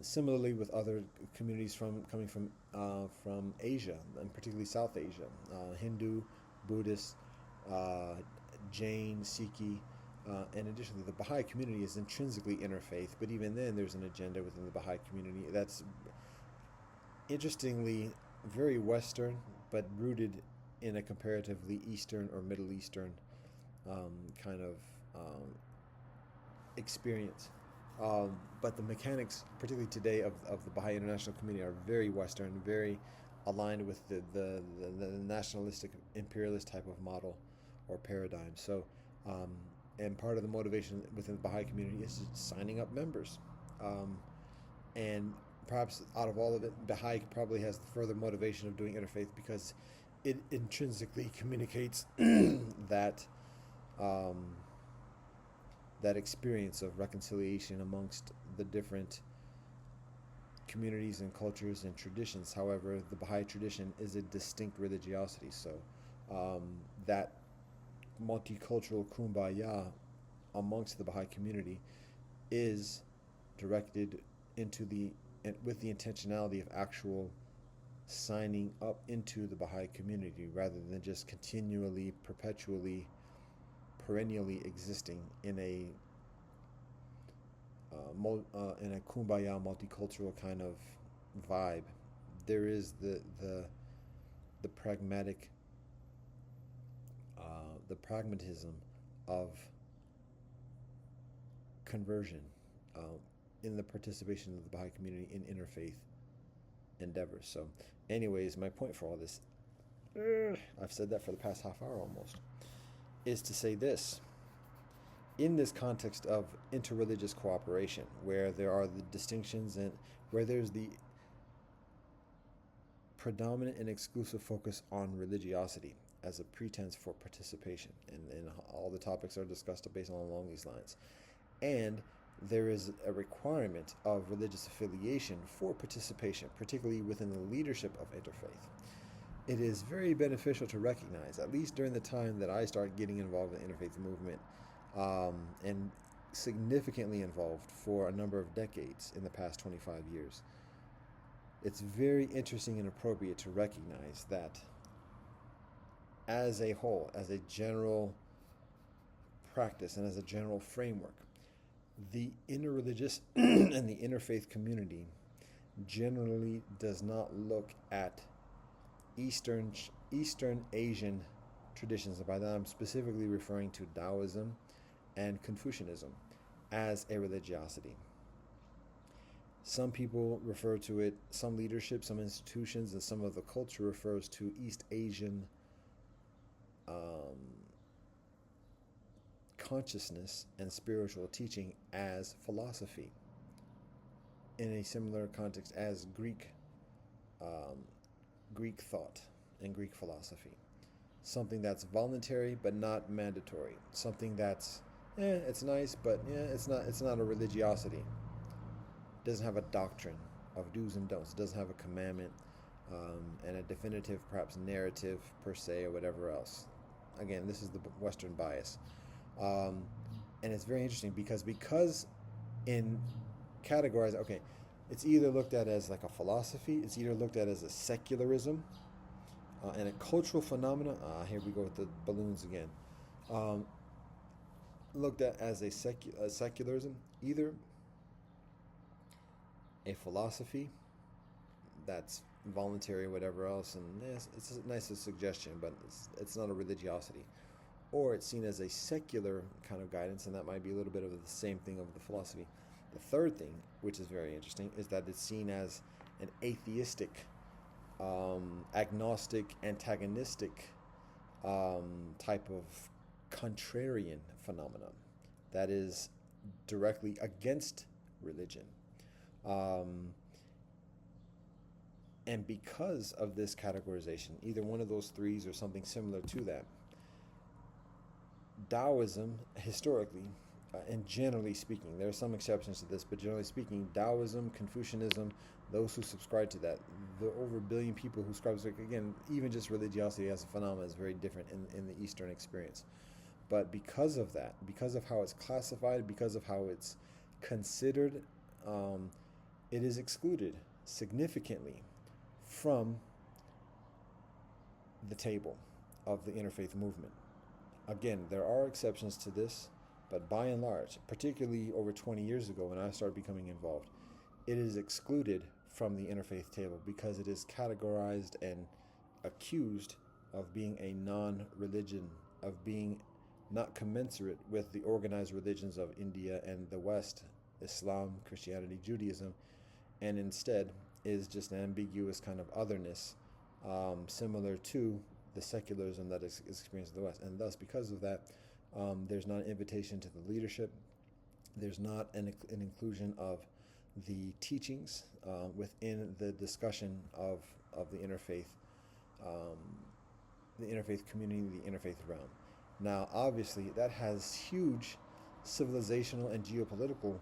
Similarly, with other communities coming from Asia, and particularly South Asia, Hindu, Buddhist, Jain, Sikhi, and additionally, the Baha'i community is intrinsically interfaith. But even then, there's an agenda within the Baha'i community that's interestingly very Western, but rooted in a comparatively Eastern or Middle Eastern kind of experience. But the mechanics, particularly today, of the Baha'i international community are very Western, very aligned with the nationalistic, imperialist type of model or paradigm. So, um, and part of the motivation within the Baha'i community is signing up members. Um, and perhaps out of all of it, Baha'i probably has the further motivation of doing interfaith because it intrinsically communicates that um, that experience of reconciliation amongst the different communities and cultures and traditions. However, the Baha'i tradition is a distinct religiosity, so that multicultural kumbaya amongst the Baha'i community is directed into the with the intentionality of actual signing up into the Baha'i community rather than just continually, perpetually, perennially existing in in a kumbaya multicultural kind of vibe. There is the pragmatic the pragmatism of conversion uh, in the participation of the Baha'i community in interfaith endeavors. So, anyways, my point for all this, I've said that for the past half hour almost, is to say this. In this context of interreligious cooperation, where there are the distinctions and where there's the predominant and exclusive focus on religiosity as a pretense for participation, and all the topics are discussed based along these lines, and there is a requirement of religious affiliation for participation, particularly within the leadership of interfaith. It is very beneficial to recognize, at least during the time that I started getting involved in the interfaith movement, and significantly involved for a number of decades in the past 25 years, it's very interesting and appropriate to recognize that as a whole, as a general practice and as a general framework, the interreligious and the interfaith community generally does not look at Eastern Asian traditions, and by that I'm specifically referring to Taoism and Confucianism, as a religiosity. Some people refer to it, some leadership, some institutions, and some of the culture refers to East Asian consciousness and spiritual teaching as philosophy, in a similar context as Greek thought and Greek philosophy. Something that's voluntary but not mandatory. Something that's it's nice, but it's not a religiosity. It doesn't have a doctrine of do's and don'ts. It doesn't have a commandment and a definitive, perhaps, narrative per se or whatever else. Again, this is the Western bias. And it's very interesting because in categorized, okay, it's either looked at as like a philosophy, it's either looked at as a secularism and a cultural phenomenon. Here we go with the balloons again. Looked at as a secularism, either a philosophy that's voluntary or whatever else, and it's a nice suggestion, but it's not a religiosity. Or it's seen as a secular kind of guidance, and that might be a little bit of the same thing of the philosophy. The third thing, which is very interesting, is that it's seen as an atheistic, agnostic, antagonistic type of contrarian phenomenon that is directly against religion. And because of this categorization, either one of those threes or something similar to that, Taoism, historically, and generally speaking, there are some exceptions to this, but generally speaking, Taoism, Confucianism, those who subscribe to that, the over 1 billion people who subscribe to it, again, even just religiosity as a phenomenon is very different in the Eastern experience. But because of that, because of how it's classified, because of how it's considered, it is excluded significantly from the table of the interfaith movement. Again, there are exceptions to this, but by and large, particularly over 20 years ago when I started becoming involved, it is excluded from the interfaith table because it is categorized and accused of being a non-religion, of being not commensurate with the organized religions of India and the West, Islam, Christianity, Judaism, and instead is just an ambiguous kind of otherness, similar to the secularism that is experienced in the West. And thus, because of that, there's not an invitation to the leadership. There's not an inclusion of the teachings within the discussion of the interfaith community, the interfaith realm. Now, obviously, that has huge civilizational and geopolitical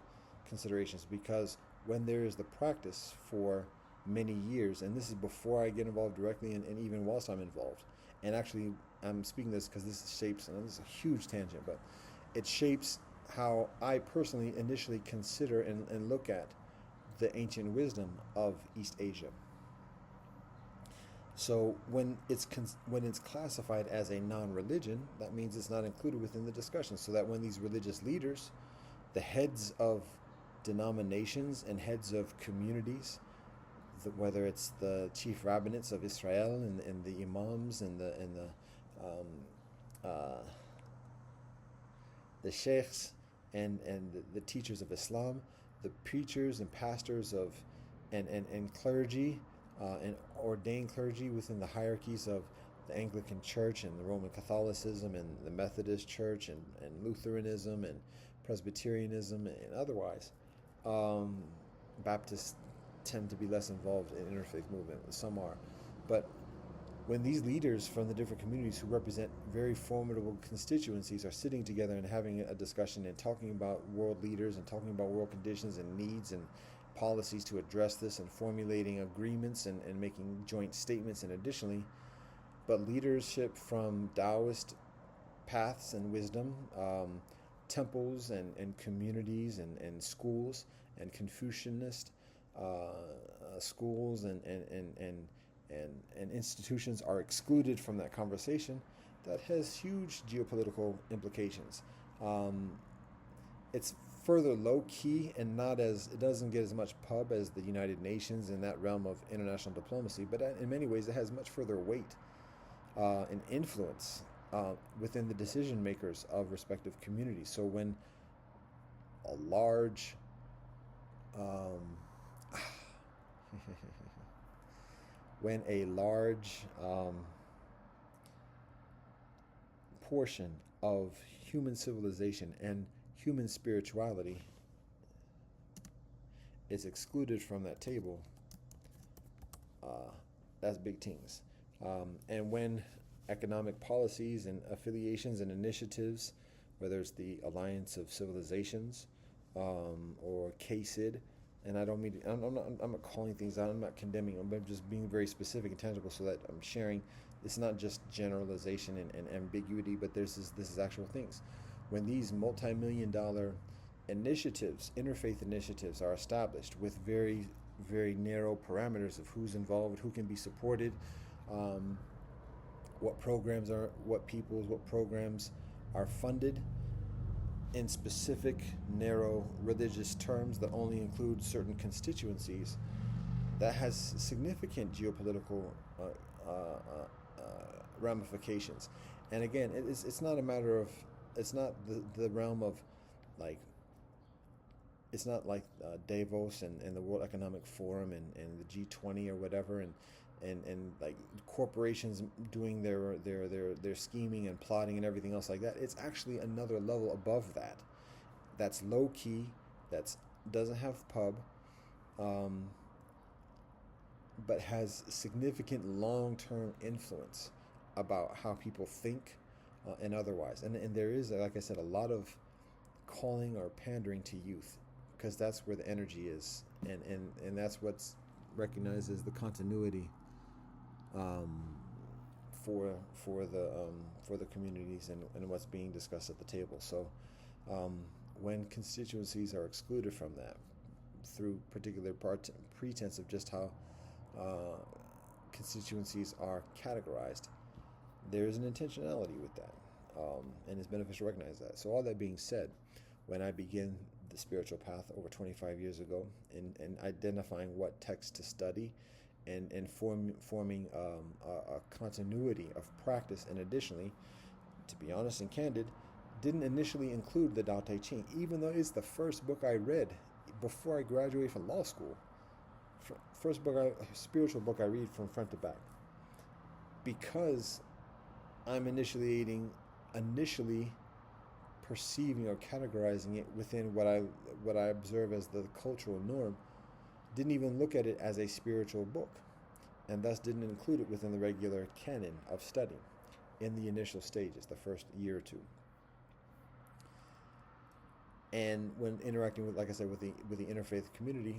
considerations, because when there is the practice for many years, and this is before I get involved directly, and even whilst I'm involved, and actually I'm speaking this because this shapes, and this is a huge tangent, but it shapes how I personally initially consider and look at the ancient wisdom of East Asia. So when it's classified as a non-religion, that means it's not included within the discussion. So that when these religious leaders, the heads of denominations and heads of communities, whether it's the chief rabbinates of Israel and the imams and the sheikhs and the teachers of Islam, the preachers and pastors of and clergy, and ordained clergy within the hierarchies of the Anglican Church and the Roman Catholicism and the Methodist Church and Lutheranism and Presbyterianism and otherwise. Baptists tend to be less involved in interfaith movement, some are. But when these leaders from the different communities who represent very formidable constituencies are sitting together and having a discussion and talking about world leaders and talking about world conditions and needs and policies to address this and formulating agreements and making joint statements, and additionally, but leadership from Taoist paths and wisdom, temples and communities and schools and Confucianist schools and institutions are excluded from that conversation, that has huge geopolitical implications. It's further low-key and it doesn't get as much pub as the United Nations in that realm of international diplomacy, but in many ways it has much further weight and influence within the decision makers of respective communities. So when a large portion of human civilization and human spirituality is excluded from that table, that's big things. And when economic policies and affiliations and initiatives, whether it's the Alliance of Civilizations or KCID, and I don't mean I'm not calling things out, I'm not condemning them, I'm just being very specific and tangible so that I'm sharing. It's not just generalization and ambiguity, but this is actual things. When these multi-million-dollar initiatives, interfaith initiatives, are established with very, very narrow parameters of who's involved, who can be supported, what programs are funded in specific, narrow religious terms that only include certain constituencies, that has significant geopolitical ramifications. And again, it's not a matter of, it's not the realm of, like, it's not like Davos and the World Economic Forum and the G20 or whatever, and like corporations doing their scheming and plotting and everything else like that. It's actually another level above that. That's low key. Doesn't have pub, but has significant long-term influence about how people think and otherwise. And there is, like I said, a lot of calling or pandering to youth, because that's where the energy is, and that's what's recognized as the continuity for the communities and what's being discussed at the table. So when constituencies are excluded from that through particular pretense of just how constituencies are categorized, there is an intentionality with that, and it's beneficial to recognize that. So all that being said, when I begin the spiritual path over 25 years ago, in identifying what text to study, and forming a continuity of practice. And additionally, to be honest and candid, didn't initially include the Tao Te Ching, even though it's the first book I read before I graduated from law school. First book, spiritual book I read from front to back, because I'm initially perceiving or categorizing it within what I observe as the cultural norm. Didn't even look at it as a spiritual book, and thus didn't include it within the regular canon of study in the initial stages, the first year or two. And when interacting with, like I said, with the interfaith community,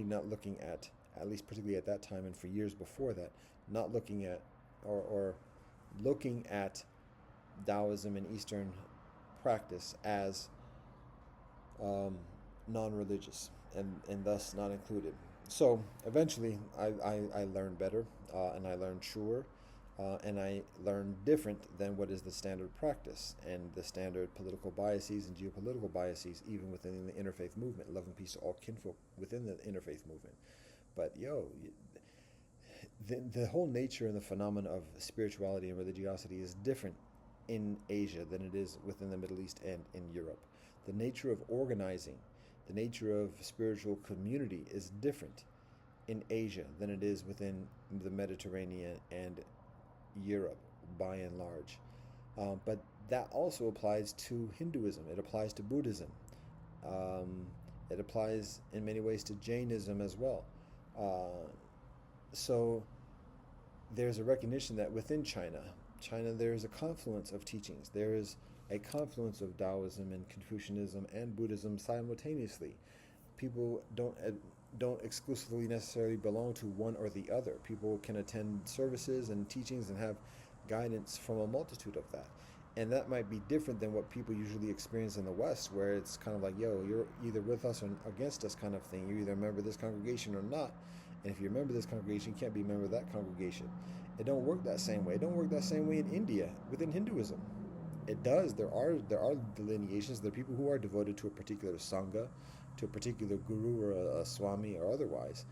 not looking at least particularly at that time and for years before that, not looking at or looking at Taoism and Eastern practice as non-religious and thus not included. So eventually I learned better, and I learned truer, and I learned different than what is the standard practice and the standard political biases and geopolitical biases, even within the interfaith movement. Love and peace to all kinfolk within the interfaith movement. But the whole nature and the phenomenon of spirituality and religiosity is different in Asia than it is within the Middle East and in Europe. The nature of organizing, the nature of spiritual community is different in Asia than it is within the Mediterranean and Europe, by and large. But that also applies to Hinduism. It applies to Buddhism. It applies in many ways to Jainism as well. So there's a recognition that within China, there's a confluence of teachings. There is a confluence of Taoism and Confucianism and Buddhism simultaneously. People don't exclusively necessarily belong to one or the other. People can attend services and teachings and have guidance from a multitude of that. And that might be different than what people usually experience in the West, where it's kind of like, you're either with us or against us kind of thing. You either a member of this congregation or not. And if you're a member of this congregation, you can't be a member of that congregation. It don't work that same way. It don't work that same way in India, within Hinduism. It does. There are delineations. There are people who are devoted to a particular sangha, to a particular guru or a swami or otherwise.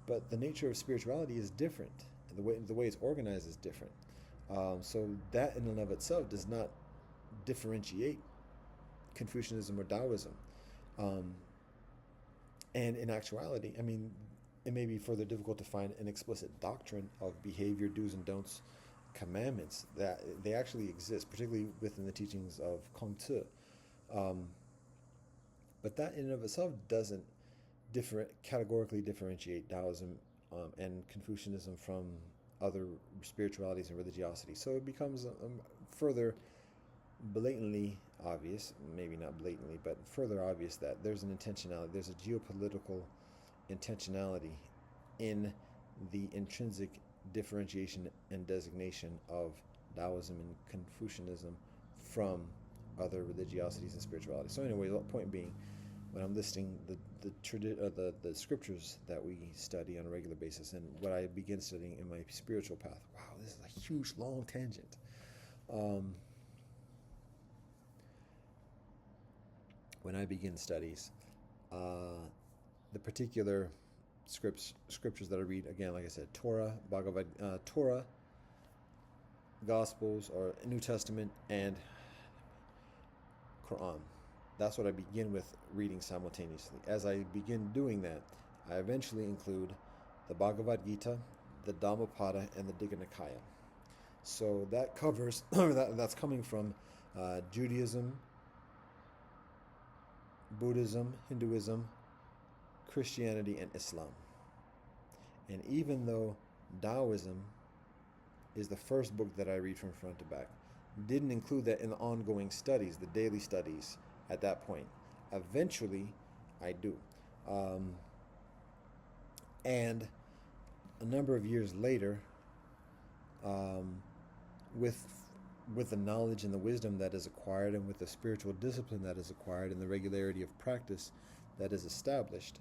But the nature of spirituality is different. And the way it's organized is different. So that in and of itself does not differentiate Confucianism or Taoism. And in actuality, I mean, it may be further difficult to find an explicit doctrine of behavior, do's and don'ts, commandments, that they actually exist, particularly within the teachings of Kong Tzu. But that in and of itself doesn't categorically differentiate Taoism and Confucianism from other spiritualities and religiosity. So it becomes further blatantly obvious, maybe not blatantly, but further obvious that there's an intentionality, there's a geopolitical intentionality in the intrinsic differentiation and designation of Taoism and Confucianism from other religiosities and spiritualities. So anyway, the point being, when I'm listing the scriptures that we study on a regular basis and what I begin studying in my spiritual path, wow, this is a huge, long tangent. When I begin studies, the particular scriptures that I read, again, like I said, Torah, Torah, Gospels or New Testament, and Quran. That's what I begin with reading simultaneously. As I begin doing that, I eventually include the Bhagavad Gita, the Dhammapada, and the Digha Nikaya. So that covers, that's coming from Judaism, Buddhism, Hinduism, Christianity, and Islam. And even though Taoism is the first book that I read from front to back, didn't include that in the ongoing studies, the daily studies at that point. Eventually, I do. And a number of years later, with the knowledge and the wisdom that is acquired, and with the spiritual discipline that is acquired, and the regularity of practice that is established,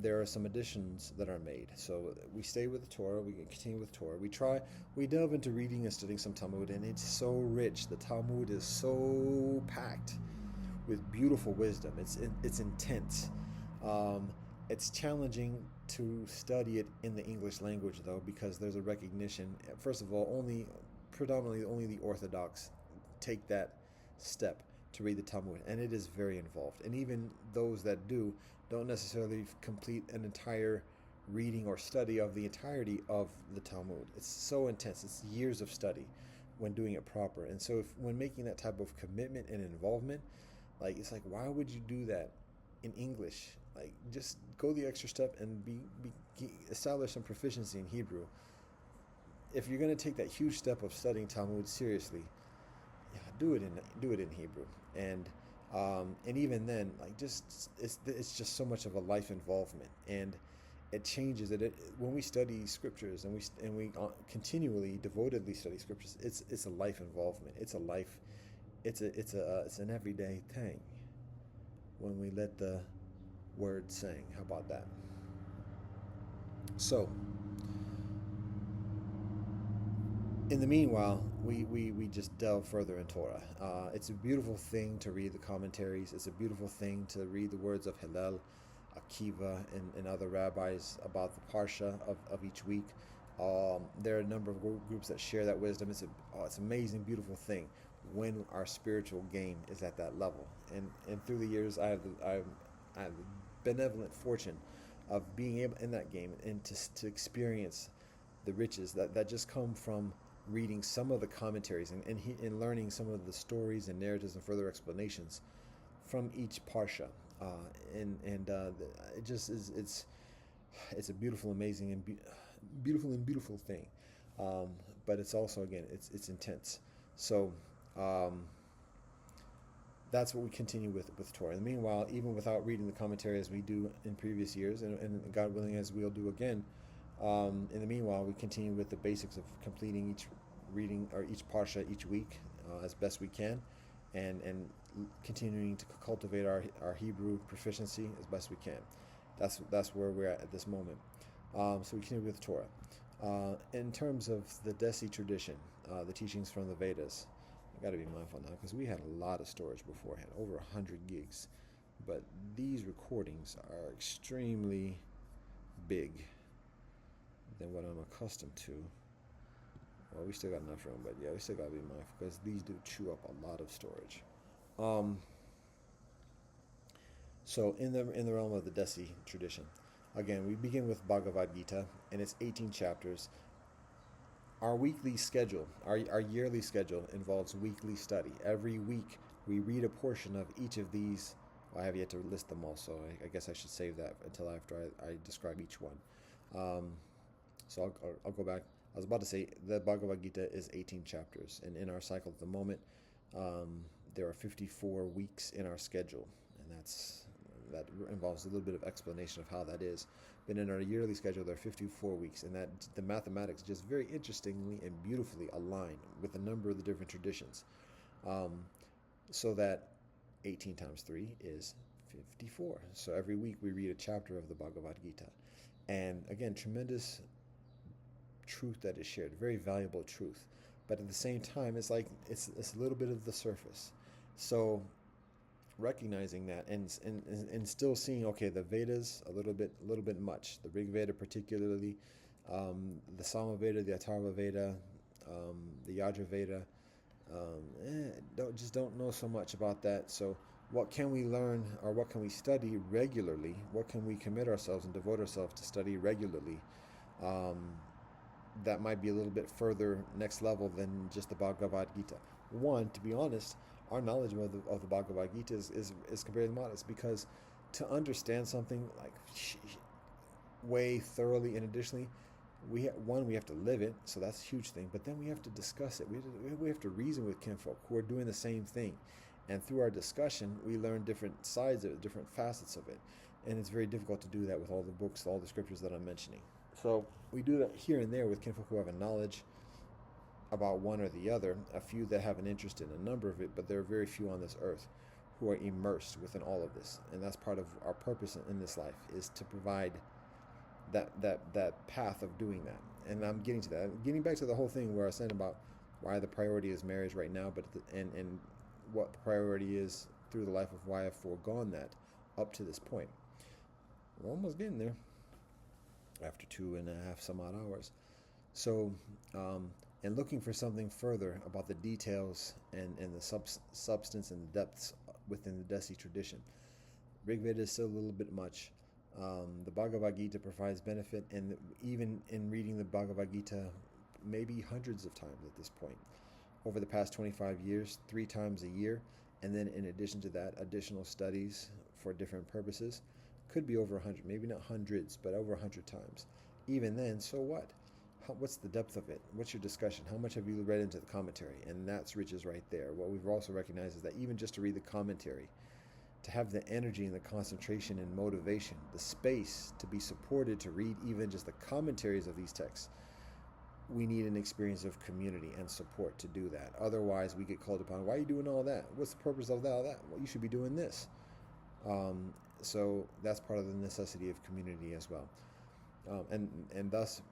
there are some additions that are made. So we stay with the Torah, we continue with Torah. We delve into reading and studying some Talmud, and it's so rich. The Talmud is so packed with beautiful wisdom. It's intense. Um, it's challenging to study it in the English language though, because there's a recognition. First of all, predominantly only the Orthodox take that step to read the Talmud, and it is very involved. And even those that do don't necessarily complete an entire reading or study of the entirety of the Talmud. It's so intense. It's years of study when doing it proper. And so when making that type of commitment and involvement, like it's like, why would you do that in English? Like, just go the extra step and establish some proficiency in Hebrew. If you're going to take that huge step of studying Talmud seriously, yeah, do it in Hebrew. And even then, like, just it's just so much of a life involvement, and it changes it. When we study scriptures and we continually devotedly study scriptures, it's a life involvement. It's a life. It's an everyday thing. When we let the word sing, how about that? So, in the meanwhile, we just delve further in Torah. It's a beautiful thing to read the commentaries. It's a beautiful thing to read the words of Hillel, Akiva, and other rabbis about the parsha of each week. There are a number of groups that share that wisdom. It's an amazing, beautiful thing when our spiritual game is at that level. And through the years, I have the benevolent fortune of being able in that game and to experience the riches that just come from reading some of the commentaries and learning some of the stories and narratives and further explanations from each parsha. It just is. It's a beautiful, amazing, and beautiful thing. But it's also, again, it's intense. So that's what we continue with Torah. And meanwhile, even without reading the commentary as we do in previous years, and God willing, as we'll do again, in the meanwhile, we continue with the basics of completing each reading or each parsha each week as best we can, and continuing to cultivate our Hebrew proficiency as best we can. That's where we're at this moment. So we continue with Torah. In terms of the Desi tradition, the teachings from the Vedas, I got to be mindful now because we had a lot of storage beforehand, over 100 gigs. But these recordings are extremely big than what I'm accustomed to. Well, we still got enough room, but yeah, we still got to be mindful because these do chew up a lot of storage. So in the realm of the Desi tradition, again, we begin with Bhagavad Gita, and it's 18 chapters. Our weekly schedule, our yearly schedule involves weekly study. Every week we read a portion of each of these. Well, I have yet to list them all, so I guess I should save that until after I describe each one. So I'll go back. I was about to say the Bhagavad Gita is 18 chapters, and in our cycle at the moment, there are 54 weeks in our schedule, and that involves a little bit of explanation of how that is. But in our yearly schedule, there are 54 weeks, and that the mathematics just very interestingly and beautifully align with a number of the different traditions, so that 18 times 3 is 54. So every week we read a chapter of the Bhagavad Gita, and again, tremendous truth that is shared, very valuable truth. But at the same time, it's like it's a little bit of the surface. So recognizing that and still seeing, okay, the Vedas a little bit much. The Rig Veda particularly, the Sama Veda, the Atharva Veda, the Yajur Veda. Don't know so much about that. So what can we learn, or what can we study regularly? What can we commit ourselves and devote ourselves to study regularly? That might be a little bit further next level than just the Bhagavad Gita. One, to be honest, our knowledge of the Bhagavad Gita is comparatively modest, because to understand something like way thoroughly, and additionally, we have to live it, so that's a huge thing. But then we have to discuss it. We have to reason with kinfolk who are doing the same thing, and through our discussion, we learn different sides of it, different facets of it, and it's very difficult to do that with all the books, all the scriptures that I'm mentioning. So we do that here and there with kinfolk who have a knowledge about one or the other, a few that have an interest in a number of it, but there are very few on this earth who are immersed within all of this. And that's part of our purpose in this life, is to provide that path of doing that. And I'm getting to that. I'm getting back to the whole thing where I said about why the priority is marriage right now, but and what the priority is through the life of why I've foregone that up to this point. We're almost getting there after 2.5 some odd hours. So, and looking for something further about the details and the substance and the depths within the Desi tradition. Rig Veda is still a little bit much. The Bhagavad Gita provides benefit, and even in reading the Bhagavad Gita maybe hundreds of times at this point, over the past 25 years, 3 times a year, and then in addition to that, additional studies for different purposes, could be over 100, maybe not hundreds, but over 100 times. Even then, so what? What's the depth of it? What's your discussion? How much have you read into the commentary? And that's riches right there. What we've also recognized is that even just to read the commentary, to have the energy and the concentration and motivation, the space to be supported to read even just the commentaries of these texts, we need an experience of community and support to do that. Otherwise, we get called upon, why are you doing all that? What's the purpose of all that? Well, you should be doing this. So that's part of the necessity of community as well. And thus,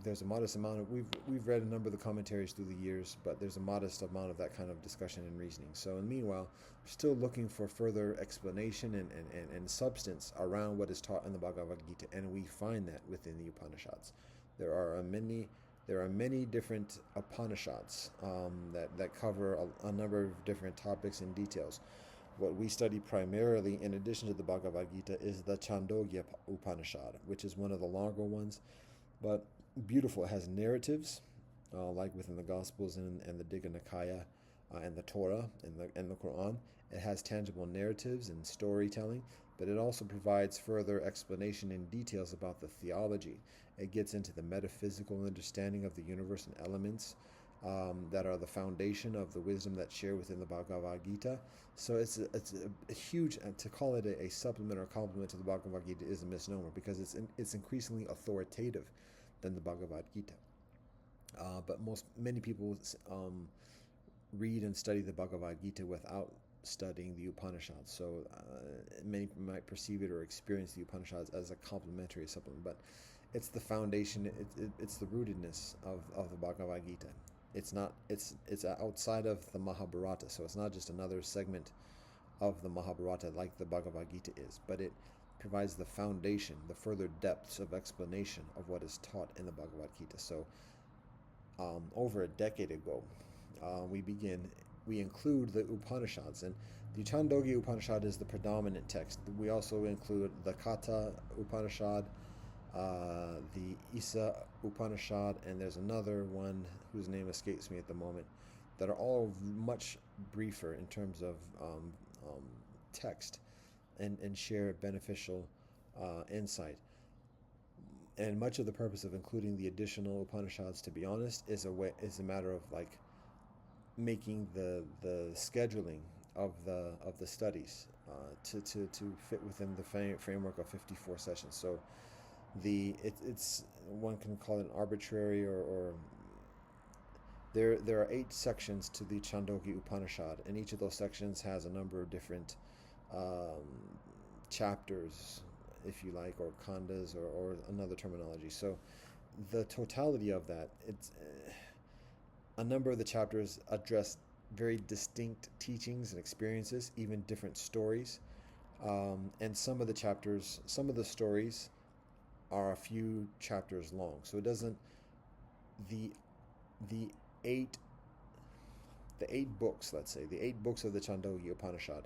there's a modest amount of, we've read a number of the commentaries through the years, but there's a modest amount of that kind of discussion and reasoning. So meanwhile, we're still looking for further explanation and substance around what is taught in the Bhagavad Gita, and we find that within the Upanishads. There are many different Upanishads that cover a number of different topics and details. What we study primarily, in addition to the Bhagavad Gita, is the Chandogya Upanishad, which is one of the longer ones, but beautiful. It has narratives, like within the Gospels and the Digha Nikaya and the Torah and the Quran. It has tangible narratives and storytelling, but it also provides further explanation and details about the theology. It gets into the metaphysical understanding of the universe and elements that are the foundation of the wisdom that's shared within the Bhagavad Gita. So it's a huge, to call it a supplement or complement to the Bhagavad Gita is a misnomer, because it's increasingly authoritative than the Bhagavad Gita. But many people read and study the Bhagavad Gita without studying the Upanishads. So many might perceive it or experience the Upanishads as a complementary supplement, but it's the foundation. It's the rootedness of the Bhagavad Gita. It's outside of the Mahabharata, so it's not just another segment of the Mahabharata like the Bhagavad Gita is, but it provides the foundation, the further depths of explanation of what is taught in the Bhagavad Gita. So over a decade ago, we include the Upanishads, and the Chandogya Upanishad is the predominant text. We also include the Katha Upanishad, the Isa Upanishad, and there's another one whose name escapes me at the moment, that are all much briefer in terms of text and share beneficial insight. And much of the purpose of including the additional Upanishads, to be honest, is a matter of like making the scheduling of the studies to fit within the framework of 54 sessions. So it's one can call it an arbitrary or there are 8 sections to the Chandogya Upanishad, and each of those sections has a number of different chapters, if you like, or khandas, or another terminology. So the totality of that, it's a number of the chapters address very distinct teachings and experiences, even different stories, and some of the stories are a few chapters long. So it doesn't, the 8 books, let's say, the 8 books of the Chandogya Upanishad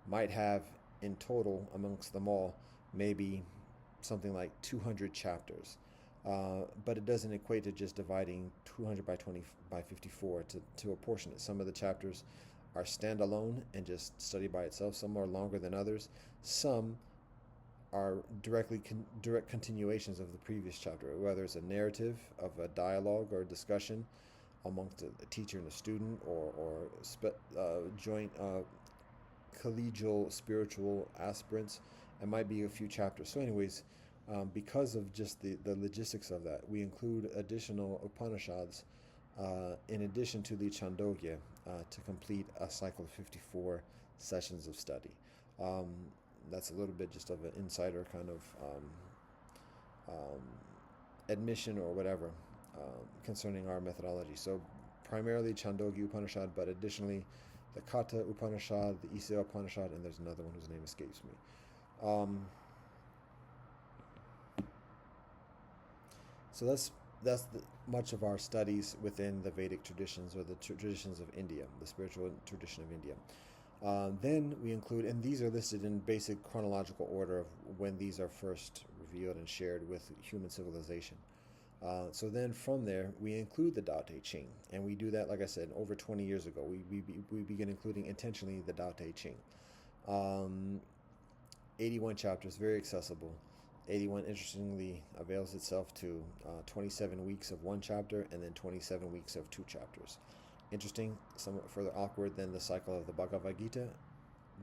might have in total amongst them all maybe something like 200 chapters, but it doesn't equate to just dividing 200 by 20 by 54 to apportion it. Some of the chapters are standalone and just studied by itself. Some are longer than others. Some are direct continuations of the previous chapter, whether it's a narrative of a dialogue or a discussion amongst a teacher and a student, or joint collegial spiritual aspirants. It might be a few chapters. So anyways, because of just the logistics of that, we include additional Upanishads in addition to the Chandogya to complete a cycle of 54 sessions of study. That's a little bit just of an insider kind of admission or whatever concerning our methodology. So primarily Chandogya Upanishad, but additionally the Kata Upanishad, the Isa Upanishad, and there's another one whose name escapes me. So that's much of our studies within the Vedic traditions, or the traditions of India, the spiritual tradition of India. Then we include, and these are listed in basic chronological order of when these are first revealed and shared with human civilization. So then from there, we include the Tao Te Ching, and we do that, like I said, over 20 years ago. We begin including intentionally the Tao Te Ching. 81 chapters, very accessible. 81, interestingly, avails itself to 27 weeks of one chapter and then 27 weeks of two chapters. Interesting, somewhat further awkward than the cycle of the Bhagavad Gita,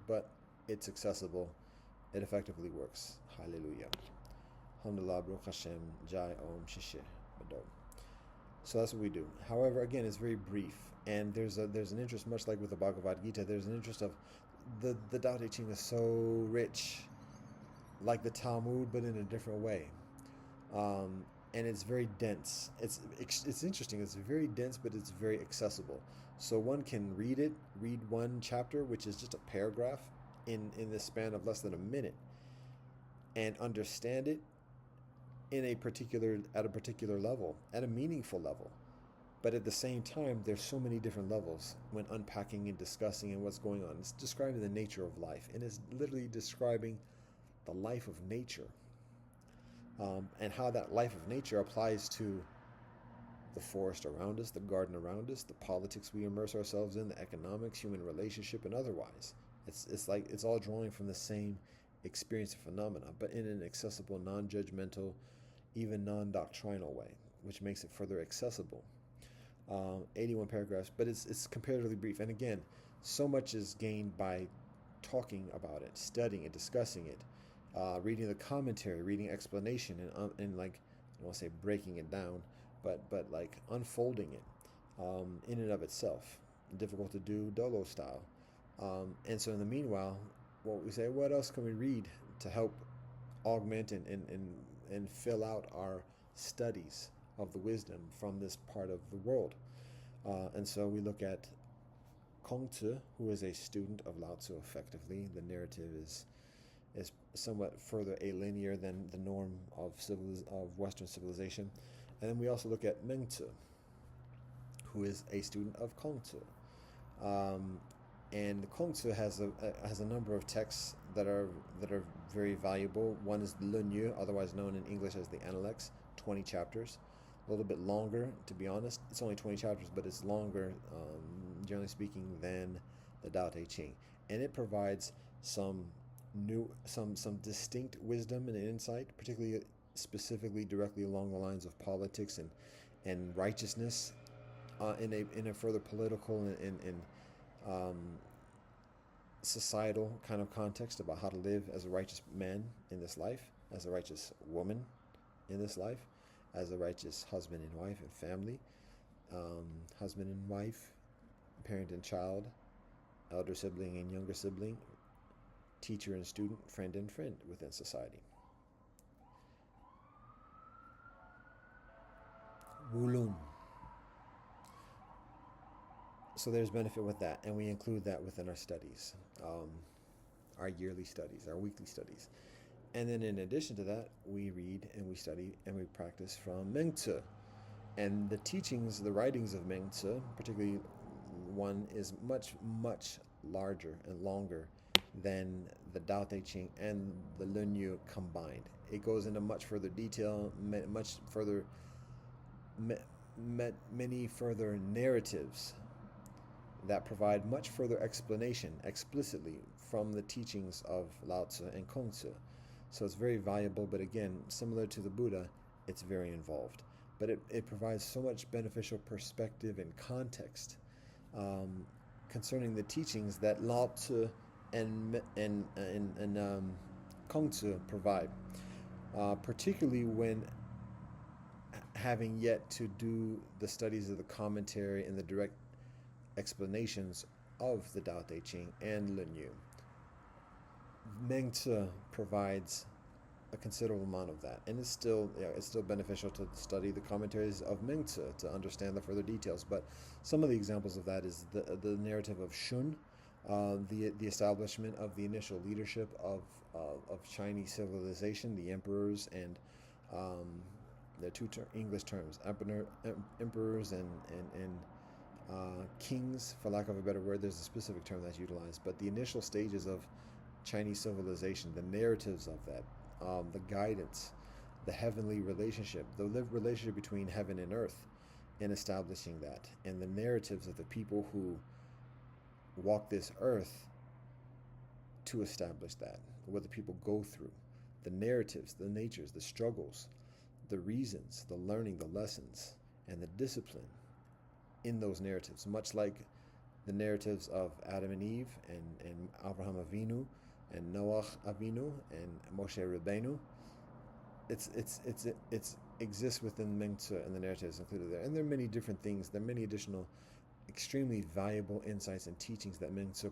but it's accessible. It effectively works. Hallelujah. Alhamdulillah, Baruch Hashem, Jai Om Shishe Badom. So that's what we do. However, again, it's very brief, and there's an interest, much like with the Bhagavad Gita, there's an interest of the Tao Te Ching is so rich, like the Talmud, but in a different way. And it's very dense. It's interesting. It's very dense, but it's very accessible. So one can read one chapter, which is just a paragraph, in the span of less than a minute, and understand it at a particular level, at a meaningful level. But at the same time, there's so many different levels when unpacking and discussing and what's going on. It's describing the nature of life, and it's literally describing the life of nature, and how that life of nature applies to the forest around us, the garden around us, the politics we immerse ourselves in, the economics, human relationship, and otherwise. It's like it's all drawing from the same experience and phenomena, but in an accessible, non-judgmental, even non-doctrinal way, which makes it further accessible. 81 paragraphs, but it's comparatively brief. And again, so much is gained by talking about it, studying it, discussing it, reading the commentary, reading explanation, and like, I don't want to say breaking it down, but like unfolding it in and of itself. Difficult to do, Dolo style. And so in the meanwhile, what we say, what else can we read to help augment and fill out our studies of the wisdom from this part of the world? And so we look at Kongzi, who is a student of Lao Tzu effectively. The narrative is somewhat further alinear than the norm of Western civilization. And then we also look at Mengzi, who is a student of Kongzi. And Kongzi has a number of texts that are very valuable. One is the Lunyu, otherwise known in English as the Analects, 20 chapters. A little bit longer, to be honest. It's only 20 chapters, but it's longer, generally speaking, than the Tao Te Ching. And it provides some distinct wisdom and insight, particularly specifically directly along the lines of politics and righteousness, in a further political and societal kind of context about how to live as a righteous man in this life, as a righteous woman in this life, as a righteous husband and wife and family, husband and wife, parent and child, elder sibling and younger sibling, teacher and student, friend and friend within society. Wulun. So there's benefit with that, and we include that within our studies, our yearly studies, our weekly studies. And then in addition to that, we read and we study and we practice from Mengzi. And the teachings, the writings of Mengzi, particularly one, is much, much larger and longer than the Tao Te Ching and the Lunyu combined. It goes into much further detail, many further narratives that provide much further explanation explicitly from the teachings of Lao Tzu and Kongzi. So it's very valuable, but again, similar to the Buddha, it's very involved. But it provides so much beneficial perspective and context concerning the teachings that Lao Tzu and Kongzi provide, particularly when having yet to do the studies of the commentary and the direct explanations of the Tao Te Ching and Lunyu. Mengzi provides a considerable amount of that, and it's still beneficial to study the commentaries of Mengzi to understand the further details. But some of the examples of that is the narrative of Shun, the establishment of the initial leadership of Chinese civilization, the emperors and um, the English terms, emperors and kings, for lack of a better word. There's a specific term that's utilized, but the initial stages of Chinese civilization, the narratives of that, the guidance, the heavenly relationship, the relationship between heaven and earth in establishing that, and the narratives of the people who walk this earth to establish that, what the people go through, the narratives, the natures, the struggles, the reasons, the learning, the lessons, and the discipline in those narratives, much like the narratives of Adam and Eve and Abraham Avinu and Noah Avinu and Moshe Rabbeinu. It's exists within Mengzi and the narratives included there. And there are many different things. There are many additional extremely valuable insights and teachings that Mengzi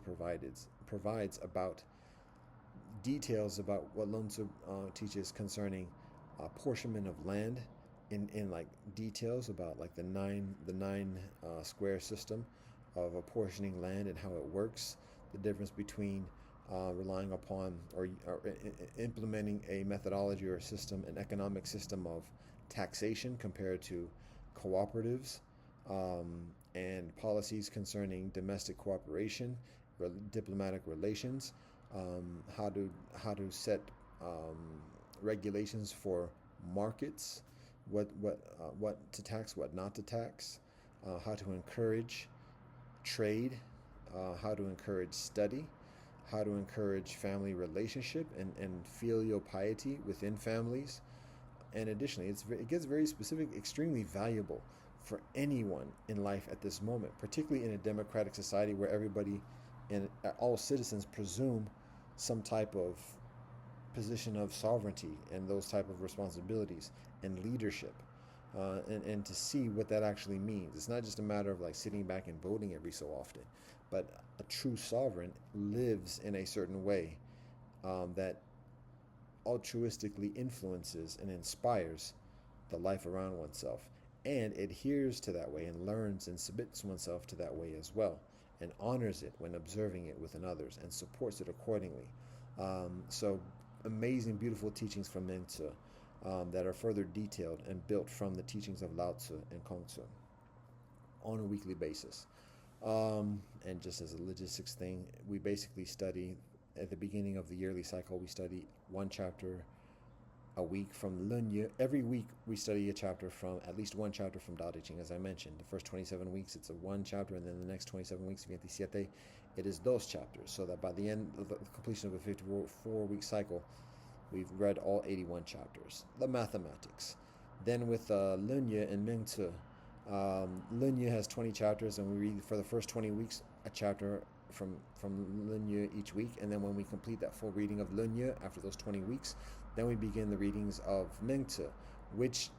provides about details about what Lao Tzu teaches concerning apportionment of land, in like details about like the nine square system of apportioning land and how it works, the difference between relying upon or implementing a methodology or a system, an economic system of taxation compared to cooperatives, and policies concerning domestic cooperation, diplomatic relations, how to set regulations for markets, what to tax, what not to tax, how to encourage trade, how to encourage study, how to encourage family relationship and filial piety within families. And additionally, it gets very specific, extremely valuable for anyone in life at this moment, particularly in a democratic society where everybody and all citizens presume some type of position of sovereignty and those type of responsibilities and leadership, and to see what that actually means. It's not just a matter of like sitting back and voting every so often, but a true sovereign lives in a certain way that altruistically influences and inspires the life around oneself, and adheres to that way and learns and submits oneself to that way as well, and honors it when observing it within others and supports it accordingly. So amazing, beautiful teachings from Mengzi that are further detailed and built from the teachings of Lao Tzu and Kongzi on a weekly basis. And just as a logistics thing, we basically study at the beginning of the yearly cycle, we study one chapter a week from Lunya. Every week we study a chapter from, at least one chapter from Dao De Ching, as I mentioned. The first 27 weeks it's a one chapter, and then the next 27 weeks, 27, it is those chapters, so that by the end of the completion of a 54-week cycle, we've read all 81 chapters. The mathematics. Then with Lunya and Mengzi, Lunya has 20 chapters, and we read for the first 20 weeks a chapter from Lunya each week, and then when we complete that full reading of Lunya after those 20 weeks, then we begin the readings of Mengzi, which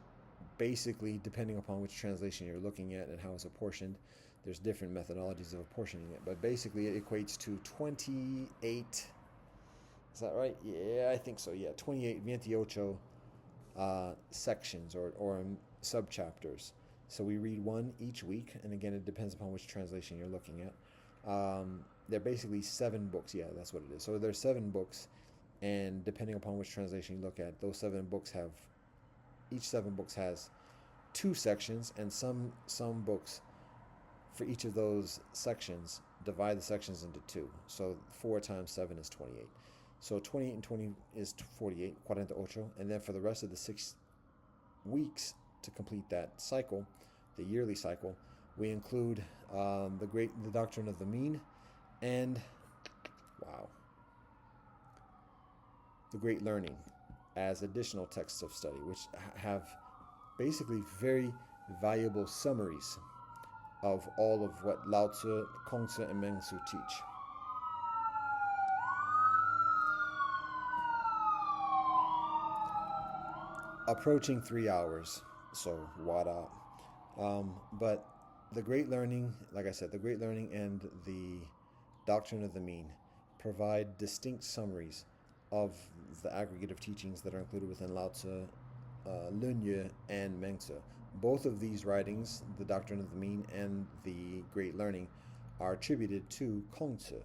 basically, depending upon which translation you're looking at and how it's apportioned, there's different methodologies of apportioning it, but basically it equates to 28, is that right? Yeah, I think so, yeah, 28 sections or sub-chapters. So we read one each week, and again, it depends upon which translation you're looking at. They're basically 7 books, yeah, that's what it is. So there's 7 books, and depending upon which translation you look at, each 7 books has 2 sections, and some books for each of those sections divide the sections into 2. So 4 times 7 is 28. So 28 and 20 is 48, 48, and then for the rest of the 6 weeks to complete that cycle, the yearly cycle, we include the doctrine of the mean, and the Great Learning as additional texts of study, which have basically very valuable summaries of all of what Lao Tzu, Kongzi, and Mengzi teach. Approaching 3 hours, so wada. But the Great Learning, like I said, the Great Learning and the Doctrine of the Mean provide distinct summaries of the aggregate of teachings that are included within Lao Tzu, Lunya, and Mengzi. Both of these writings, the Doctrine of the Mean and the Great Learning, are attributed to Kongzi.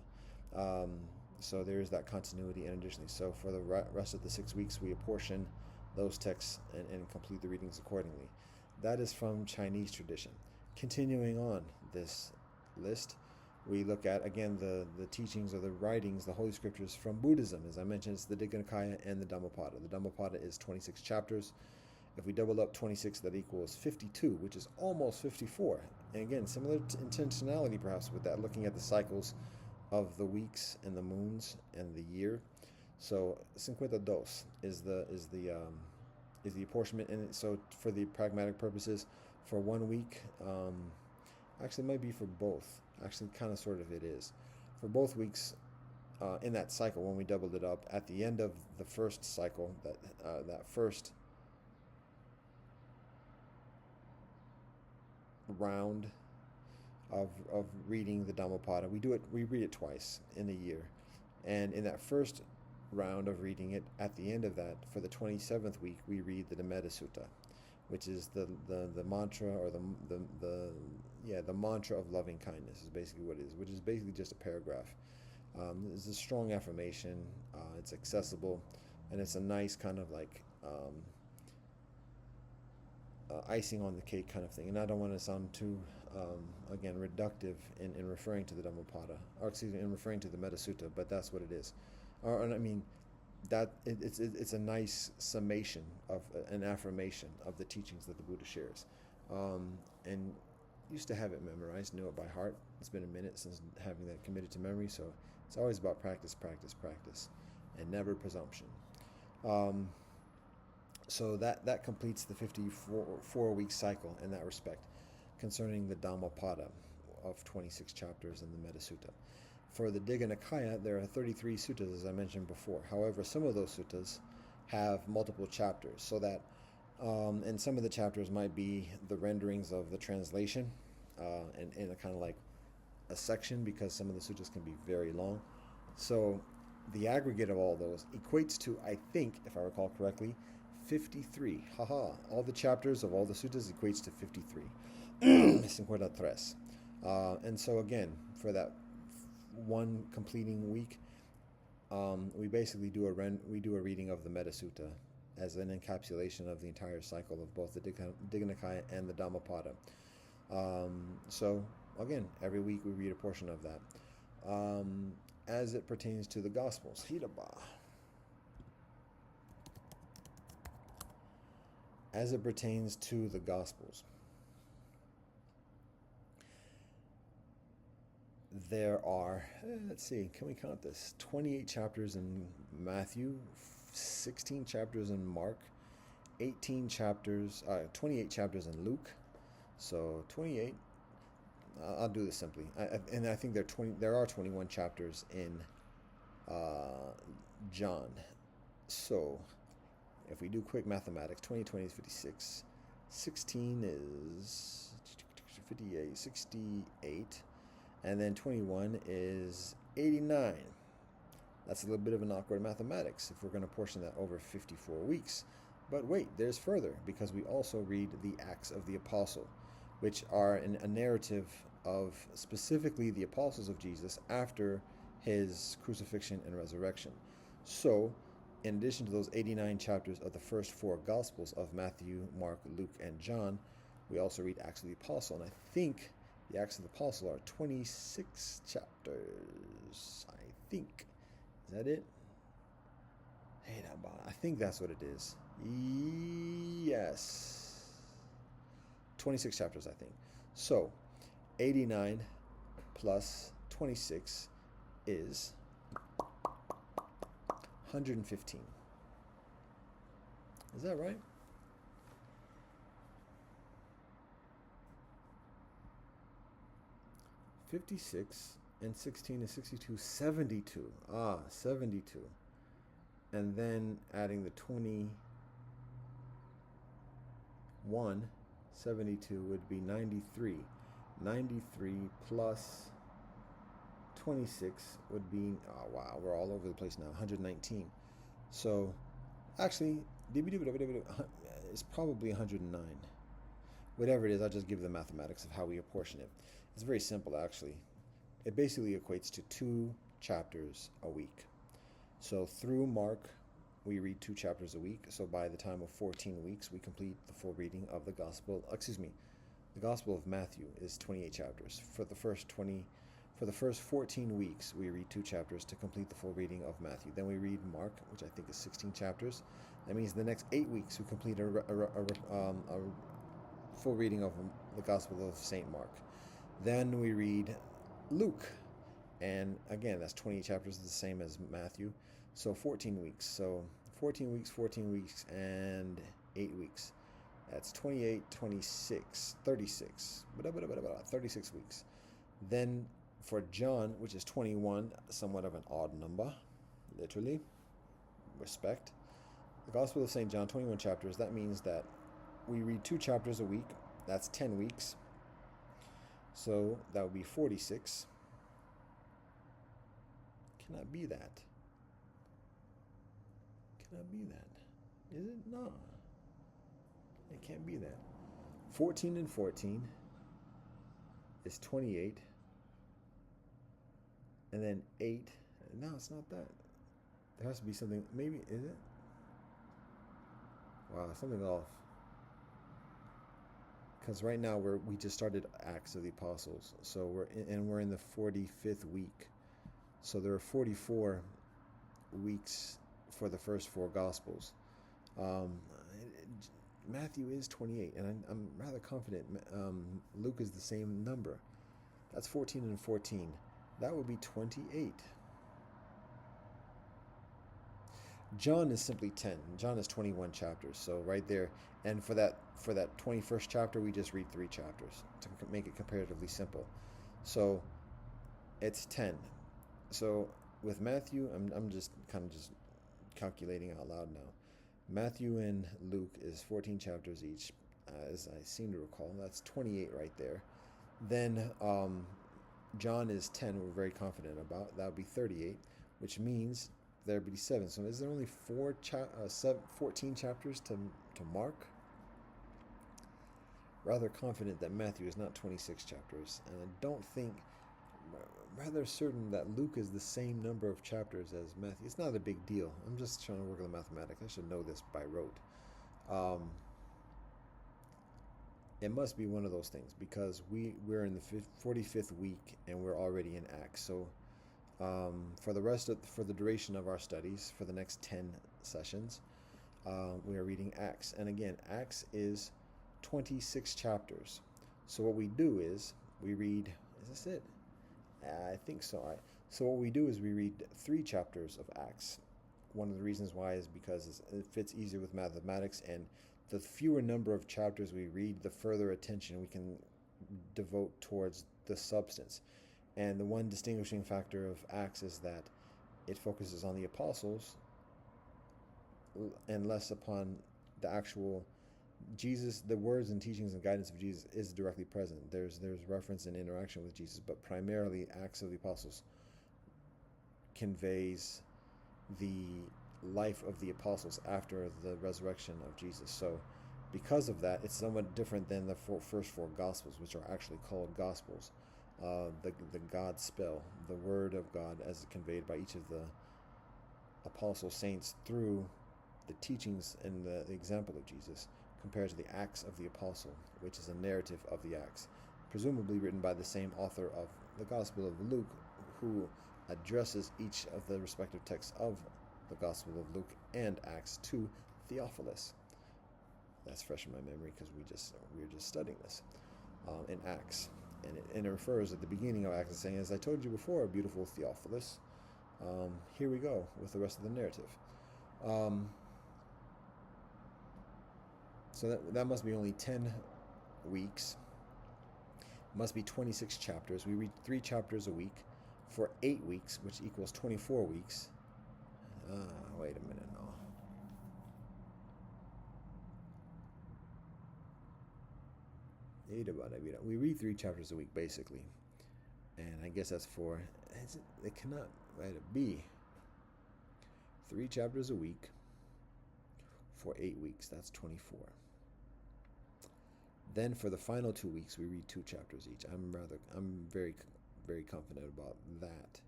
So there is that continuity. And additionally, so for the rest of the 6 weeks, we apportion those texts and complete the readings accordingly. That is from Chinese tradition. Continuing on this list, we look at, again, the teachings or the writings, the Holy Scriptures from Buddhism. As I mentioned, it's the Digha Nikaya and the Dhammapada. The Dhammapada is 26 chapters. If we double up 26, that equals 52, which is almost 54. And again, similar to intentionality perhaps with that, looking at the cycles of the weeks and the moons and the year. So 52 is the apportionment. And so for the pragmatic purposes, for 1 week, actually it might be for both. Actually, kind of sort of it is. For both weeks in that cycle, when we doubled it up, at the end of the first cycle, that first round of reading the Dhammapada, we read it twice in a year. And in that first round of reading it, at the end of that, for the 27th week, we read the Dhammeda Sutta, which is the mantra, or the mantra of loving kindness is basically what it is, which is basically just a paragraph. It's a strong affirmation, it's accessible, and it's a nice kind of like icing on the cake kind of thing. And I don't want to sound too, again, reductive in referring to the Dhammapada, or excuse me, in referring to the Metta Sutta, but that's what it is. I mean, that it's a nice summation of an affirmation of the teachings that the Buddha shares, and used to have it memorized, knew it by heart. It's been a minute since having that committed to memory, so it's always about practice, and never presumption. So that completes the 54-week cycle in that respect, concerning the Dhammapada of 26 chapters in the Metta Sutta. For the Digha Nikaya, there are 33 suttas, as I mentioned before. However, some of those suttas have multiple chapters, so that, and some of the chapters might be the renderings of the translation, and in a kind of like a section, because some of the suttas can be very long. So the aggregate of all those equates to, I think, if I recall correctly, 53. All the chapters of all the suttas equates to 53. 53. And so again, for that one completing week, we basically do a reading of the Metta Sutta as an encapsulation of the entire cycle of both the Digha Nikaya and the Dhammapada. So again, every week we read a portion of that. As it pertains to the Gospels, Hidaba. As it pertains to the Gospels, there are, let's see, can we count this? 28 chapters in Matthew, 16 chapters in Mark, 28 chapters in Luke. So 28. I'll do this simply. I think there are 21 chapters in John. So if we do quick mathematics, 20 is 56. 16 is 58, 68. And then 21 is 89. That's a little bit of an awkward mathematics if we're going to portion that over 54 weeks. But wait, there's further, because we also read the Acts of the Apostle, which are a narrative of specifically the apostles of Jesus after his crucifixion and resurrection. So, in addition to those 89 chapters of the first 4 Gospels of Matthew, Mark, Luke, and John, we also read Acts of the Apostle. And I think the Acts of the Apostle are 26 chapters. I think. Is that it? Hey, I think that's what it is. Yes. 26 chapters, I think. So, 89 plus 26 is 115. Is that right? $56 and 16 is 62. 72. 72. And then adding the 21, 72 would be 93. 93 plus 26 would be, oh wow, we're all over the place now, 119. So, actually, it's probably 109. Whatever it is, I'll just give the mathematics of how we apportion it. It's very simple, actually. It basically equates to 2 chapters a week. So through Mark, we read 2 chapters a week. So by the time of 14 weeks, we complete the full reading of the Gospel. The Gospel of Matthew is 28 chapters. For the first 14 weeks, we read 2 chapters to complete the full reading of Matthew. Then we read Mark, which I think is 16 chapters. That means the next 8 weeks we complete a full reading of the Gospel of St. Mark. Then we read Luke, and again, that's 28 chapters, the same as Matthew. So 14 weeks. So 14 weeks, and 8 weeks. That's 28, 26, 36, 36 weeks. Then for John, which is 21, somewhat of an odd number, literally, respect. The Gospel of St. John, 21 chapters. That means that we read 2 chapters a week. That's 10 weeks. So that would be 46. Cannot be that. Cannot be that. Is it? No. It can't be that. 14 and 14 is 28. And then 8. No, it's not that. There has to be something. Maybe, is it? Wow, something off. Because right now we just started Acts of the Apostles, so we're in the 45th week. So there are 44 weeks for the first 4 Gospels. Matthew is 28, and I'm rather confident Luke is the same number. That's 14 and 14. That would be 28. John is simply 10. John is 21 chapters. So right there, and for that 21st chapter, we just read 3 chapters to make it comparatively simple. So it's 10. So with Matthew, I'm just kind of just calculating out loud now. Matthew and Luke is 14 chapters each, as I seem to recall. That's 28 right there. Then John is 10. We're very confident about. That would be 38, which means there would be 7. So is there only 14 chapters to Mark? Rather confident that Matthew is not 26 chapters, and I don't think, rather certain that Luke is the same number of chapters as Matthew. It's not a big deal. I'm just trying to work on the mathematics. I should know this by rote. It must be one of those things, because we're in the 45th week and we're already in Acts. So for the duration of our studies, for the next 10 sessions, we are reading Acts. And again, Acts is 26 chapters. So what we do is we read, is this it? I think so. All right. So what we do is we read 3 chapters of Acts. One of the reasons why is because it fits easier with mathematics, and the fewer number of chapters we read, the further attention we can devote towards the substance. And the one distinguishing factor of Acts is that it focuses on the apostles and less upon the actual Jesus. The words and teachings and guidance of Jesus is directly present. There's reference and interaction with Jesus, but primarily Acts of the Apostles conveys the life of the apostles after the resurrection of Jesus. So because of that, it's somewhat different than the first 4 Gospels, which are actually called Gospels. The God spell, the Word of God as conveyed by each of the apostle saints through the teachings and the example of Jesus, compared to the Acts of the Apostle, which is a narrative of the Acts, presumably written by the same author of the Gospel of Luke, who addresses each of the respective texts of the Gospel of Luke and Acts to Theophilus. That's fresh in my memory because we were just studying this in Acts, and it refers at the beginning of Acts, saying, "As I told you before, beautiful Theophilus." Here we go with the rest of the narrative. So that must be only 10 weeks. Must be 26 chapters. We read 3 chapters a week for 8 weeks, which equals 24 weeks. Wait a minute now. We read 3 chapters a week, basically. And I guess that's for... It cannot be 3 chapters a week for 8 weeks. That's 24. Then for the final 2 weeks, we read 2 chapters each. I'm very, very confident about that.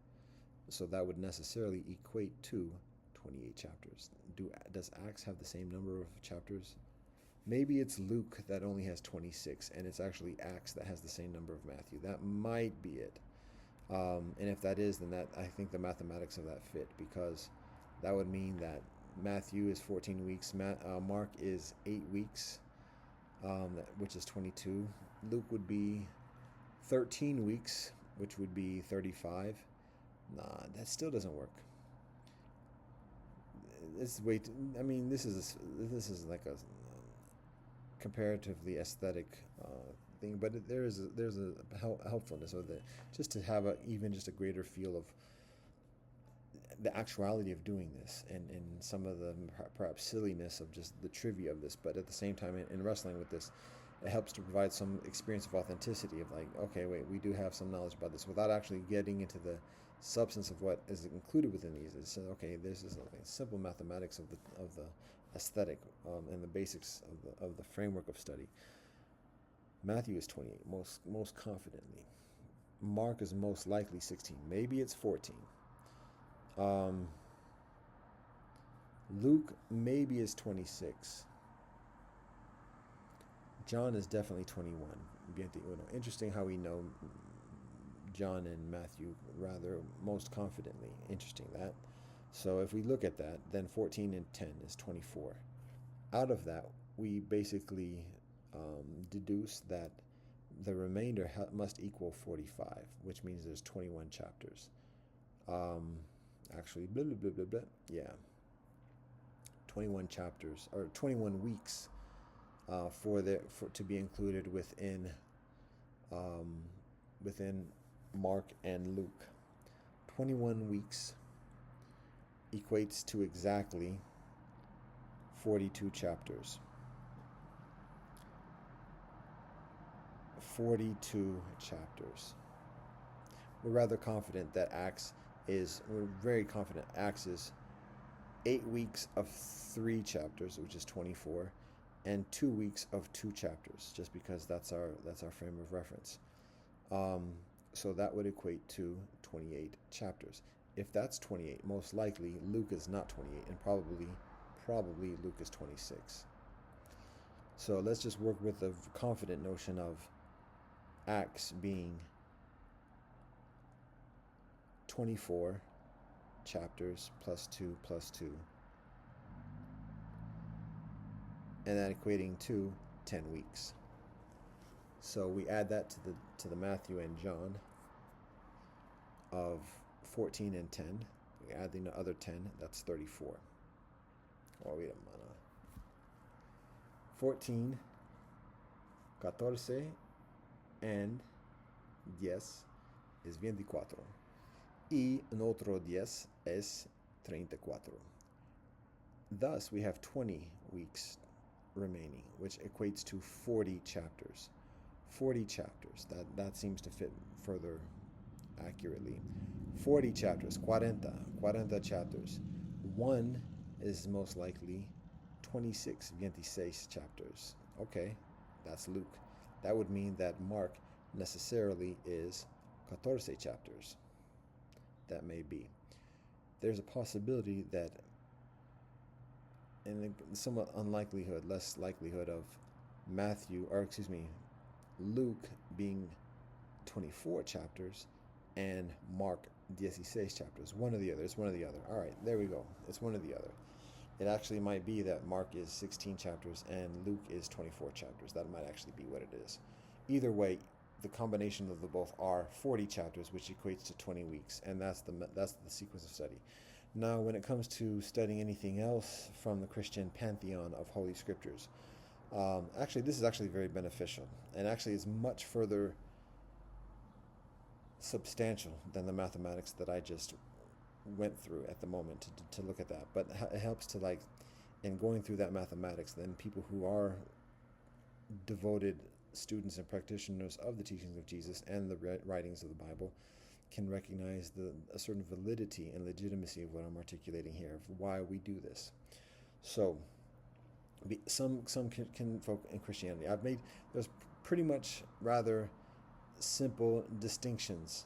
So that would necessarily equate to 28 chapters. Does Acts have the same number of chapters? Maybe it's Luke that only has 26, and it's actually Acts that has the same number of Matthew. That might be it. And if that is, then I think the mathematics of that fit, because that would mean that Matthew is 14 weeks, Mark is 8 weeks, which is 22. Luke would be 13 weeks, which would be 35. Nah, that still doesn't work. This is like a comparatively aesthetic thing, but there's a helpfulness of it, just to have even just a greater feel of the actuality of doing this, and some of the perhaps silliness of just the trivia of this. But at the same time, in wrestling with this, it helps to provide some experience of authenticity, of like, okay, wait, we do have some knowledge about this, without actually getting into the substance of what is included within these. It's okay, this is simple mathematics of the aesthetic, and the basics of the framework of study. Matthew is 28, most confidently. Mark is most likely 16. Maybe it's 14. Luke maybe is 26. John is definitely 21. Interesting how we know John and Matthew rather most confidently. Interesting that. So if we look at that, then 14 and 10 is 24. Out of that, we basically deduce that the remainder must equal 45, which means there's 21 chapters. Actually, blah, blah, blah, blah, blah. Yeah. 21 chapters, or 21 weeks to be included within Mark and Luke. 21 weeks equates to exactly 42 chapters. 42 chapters. We're rather confident that we're very confident Acts is 8 weeks of 3 chapters, which is 24, and 2 weeks of 2 chapters, just because that's our frame of reference. So that would equate to 28 chapters. If that's 28, most likely Luke is not 28, and probably Luke is 26. So let's just work with the confident notion of Acts being 24 chapters plus 2 plus 2, and that equating to 10 weeks. So we add that to the Matthew and John of 14 and 10. We add the other 10, that's 34. Oh, wait a minute. 14, 14, and 10 es 24. Y un otro 10 es 34. Thus, we have 20 weeks remaining, which equates to 40 chapters. 40 chapters. That seems to fit further accurately. 40 chapters. 40 chapters. One is most likely 26 chapters. Okay, that's Luke. That would mean that Mark necessarily is 14 chapters. That may be. There's a possibility that, in somewhat less likelihood of Luke being 24 chapters and Mark 16 chapters. One or the other. It's one or the other. All right, there we go. It's one or the other. It actually might be that Mark is 16 chapters and Luke is 24 chapters. That might actually be what it is. Either way, the combination of the both are 40 chapters, which equates to 20 weeks, and that's the sequence of study. Now, when it comes to studying anything else from the Christian pantheon of Holy Scriptures, this is actually very beneficial, and actually is much further substantial than the mathematics that I just went through at the moment to look at that. But it helps to, in going through that mathematics, then people who are devoted students and practitioners of the teachings of Jesus and the writings of the Bible can recognize a certain validity and legitimacy of what I'm articulating here, of why we do this. So, some can folk in Christianity. There's pretty much rather simple distinctions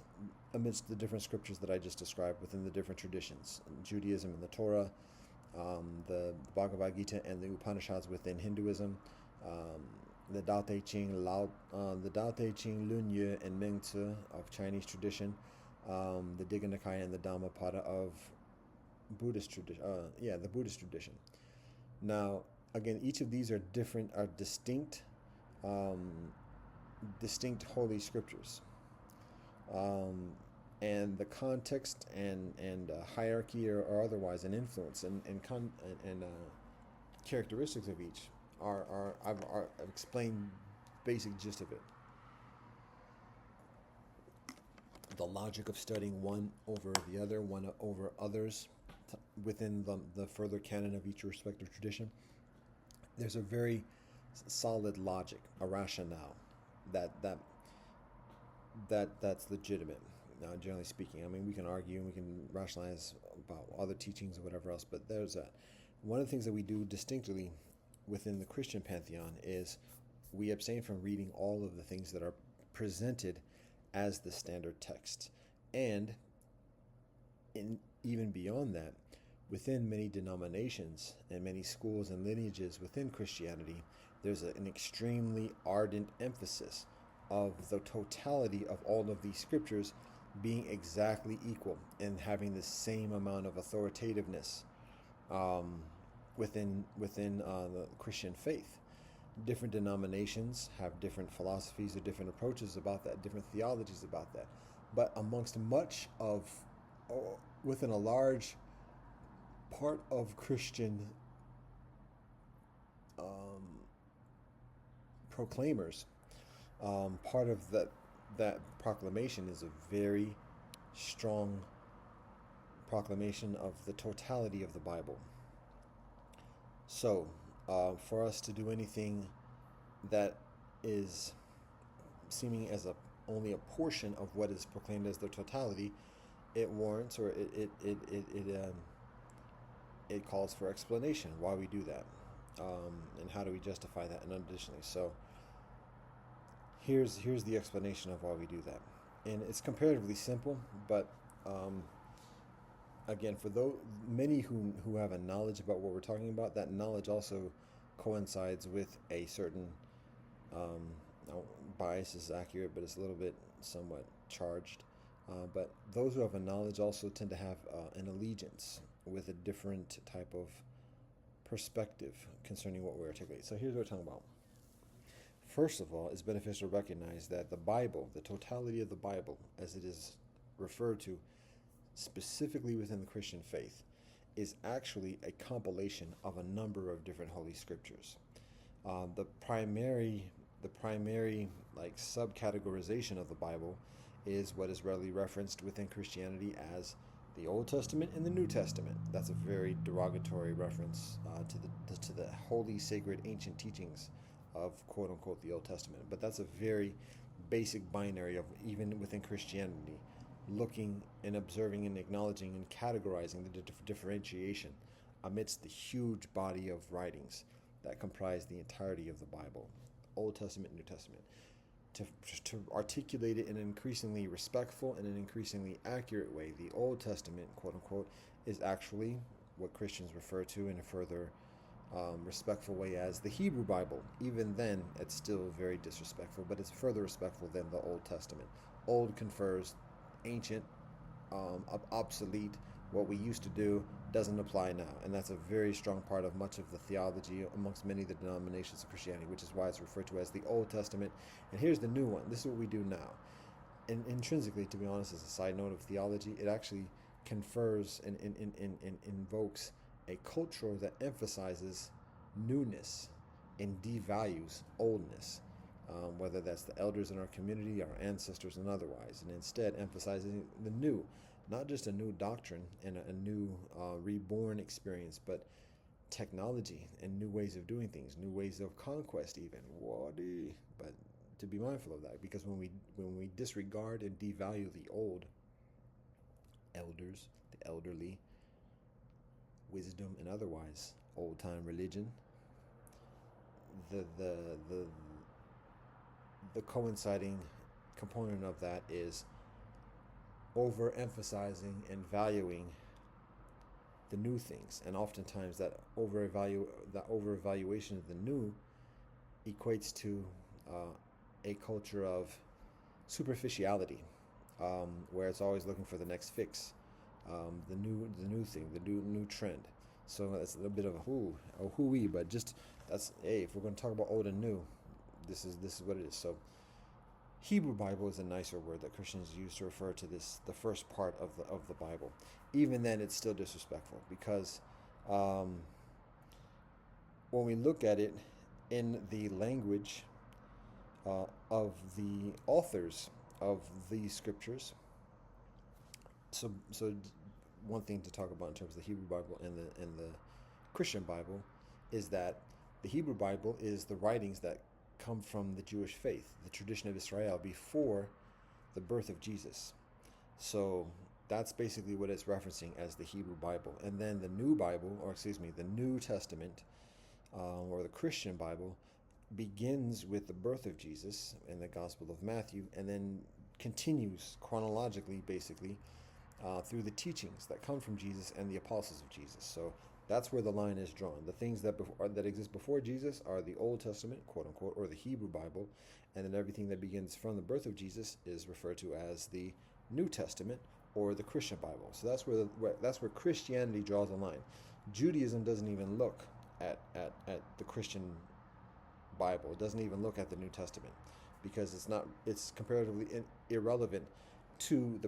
amidst the different scriptures that I just described within the different traditions: Judaism and the Torah, the Bhagavad Gita and the Upanishads within Hinduism, the Tao Te Ching, Lunya, and Mengzi of Chinese tradition, the Digha Nikaya and the Dhammapada of Buddhist tradition. The Buddhist tradition. Now, again, each of these are distinct holy scriptures, and the context and hierarchy or otherwise, and influence and characteristics of each I've explained basic gist of it. The logic of studying one over the other, one over others, within the further canon of each respective tradition. There's a very solid logic, a rationale that's legitimate. Now, generally speaking, I mean, we can argue and we can rationalize about other teachings or whatever else, but there's that. One of the things that we do distinctly within the Christian pantheon is we abstain from reading all of the things that are presented as the standard text. And even beyond that, within many denominations and many schools and lineages within Christianity, there's an extremely ardent emphasis of the totality of all of these scriptures being exactly equal and having the same amount of authoritativeness within the Christian faith. Different denominations have different philosophies or different approaches about that, different theologies about that. But amongst within a large part of Christian proclaimers, part of that proclamation is a very strong proclamation of the totality of the Bible. So, for us to do anything that is seeming as only a portion of what is proclaimed as the totality, it warrants, or it calls for explanation why we do that, and how do we justify that, and additionally. So here's the explanation of why we do that, and it's comparatively simple, but again, for those many who have a knowledge about what we're talking about, that knowledge also coincides with a certain bias is accurate, but it's a little bit somewhat charged. But those who have a knowledge also tend to have an allegiance with a different type of perspective concerning what we're articulating. So here's what we're talking about. First of all, it's beneficial to recognize that the Bible, the totality of the Bible, as it is referred to specifically within the Christian faith, is actually a compilation of a number of different holy scriptures. The primary like subcategorization of the Bible is what is readily referenced within Christianity as the Old Testament and the New Testament. That's a very derogatory reference to the holy, sacred, ancient teachings of quote unquote the Old Testament. But that's a very basic binary of even within Christianity, looking and observing and acknowledging and categorizing the differentiation amidst the huge body of writings that comprise the entirety of the Bible, Old Testament, New Testament. To articulate it in an increasingly respectful and an increasingly accurate way, the Old Testament, quote unquote, is actually what Christians refer to in a further respectful way as the Hebrew Bible. Even then, it's still very disrespectful, but it's further respectful than the Old Testament. Old confers ancient, obsolete. What we used to do doesn't apply now, and that's a very strong part of much of the theology amongst many of the denominations of Christianity, which is why it's referred to as the Old Testament. And here's the new one. This is what we do now. And intrinsically, to be honest, as a side note of theology, it actually confers and invokes a culture that emphasizes newness and devalues oldness, whether that's the elders in our community, our ancestors, and otherwise, and instead emphasizing the new. Not just a new doctrine and a new reborn experience, but technology and new ways of doing things, new ways of conquest even. But to be mindful of that, because when we disregard and devalue the old, elders, the elderly, wisdom, and otherwise, old time religion. The the the the coinciding component of that is overemphasizing and valuing the new things, and oftentimes that overevaluation of the new equates to a culture of superficiality, where it's always looking for the next fix, the new thing, the new trend. So that's a little bit of a hooey, but just that's, hey, if we're going to talk about old and new, this is what it is. So Hebrew Bible is a nicer word that Christians use to refer to this, the first part of the Bible. Even then, it's still disrespectful because when we look at it in the language of the authors of these scriptures, so one thing to talk about in terms of the Hebrew Bible and the Christian Bible is that the Hebrew Bible is the writings that come from the Jewish faith, the tradition of Israel before the birth of Jesus. So that's basically what it's referencing as the Hebrew Bible. And then the New Bible, or excuse me, the New Testament, or the Christian Bible, begins with the birth of Jesus in the Gospel of Matthew, and then continues chronologically, basically, through the teachings that come from Jesus and the apostles of Jesus. So that's where the line is drawn. The things that exist before Jesus are the Old Testament, quote unquote, or the Hebrew Bible, and then everything that begins from the birth of Jesus is referred to as the New Testament or the Christian Bible. So that's where Christianity draws a line. Judaism doesn't even look at the Christian Bible. It doesn't even look at the New Testament because it's comparatively irrelevant to the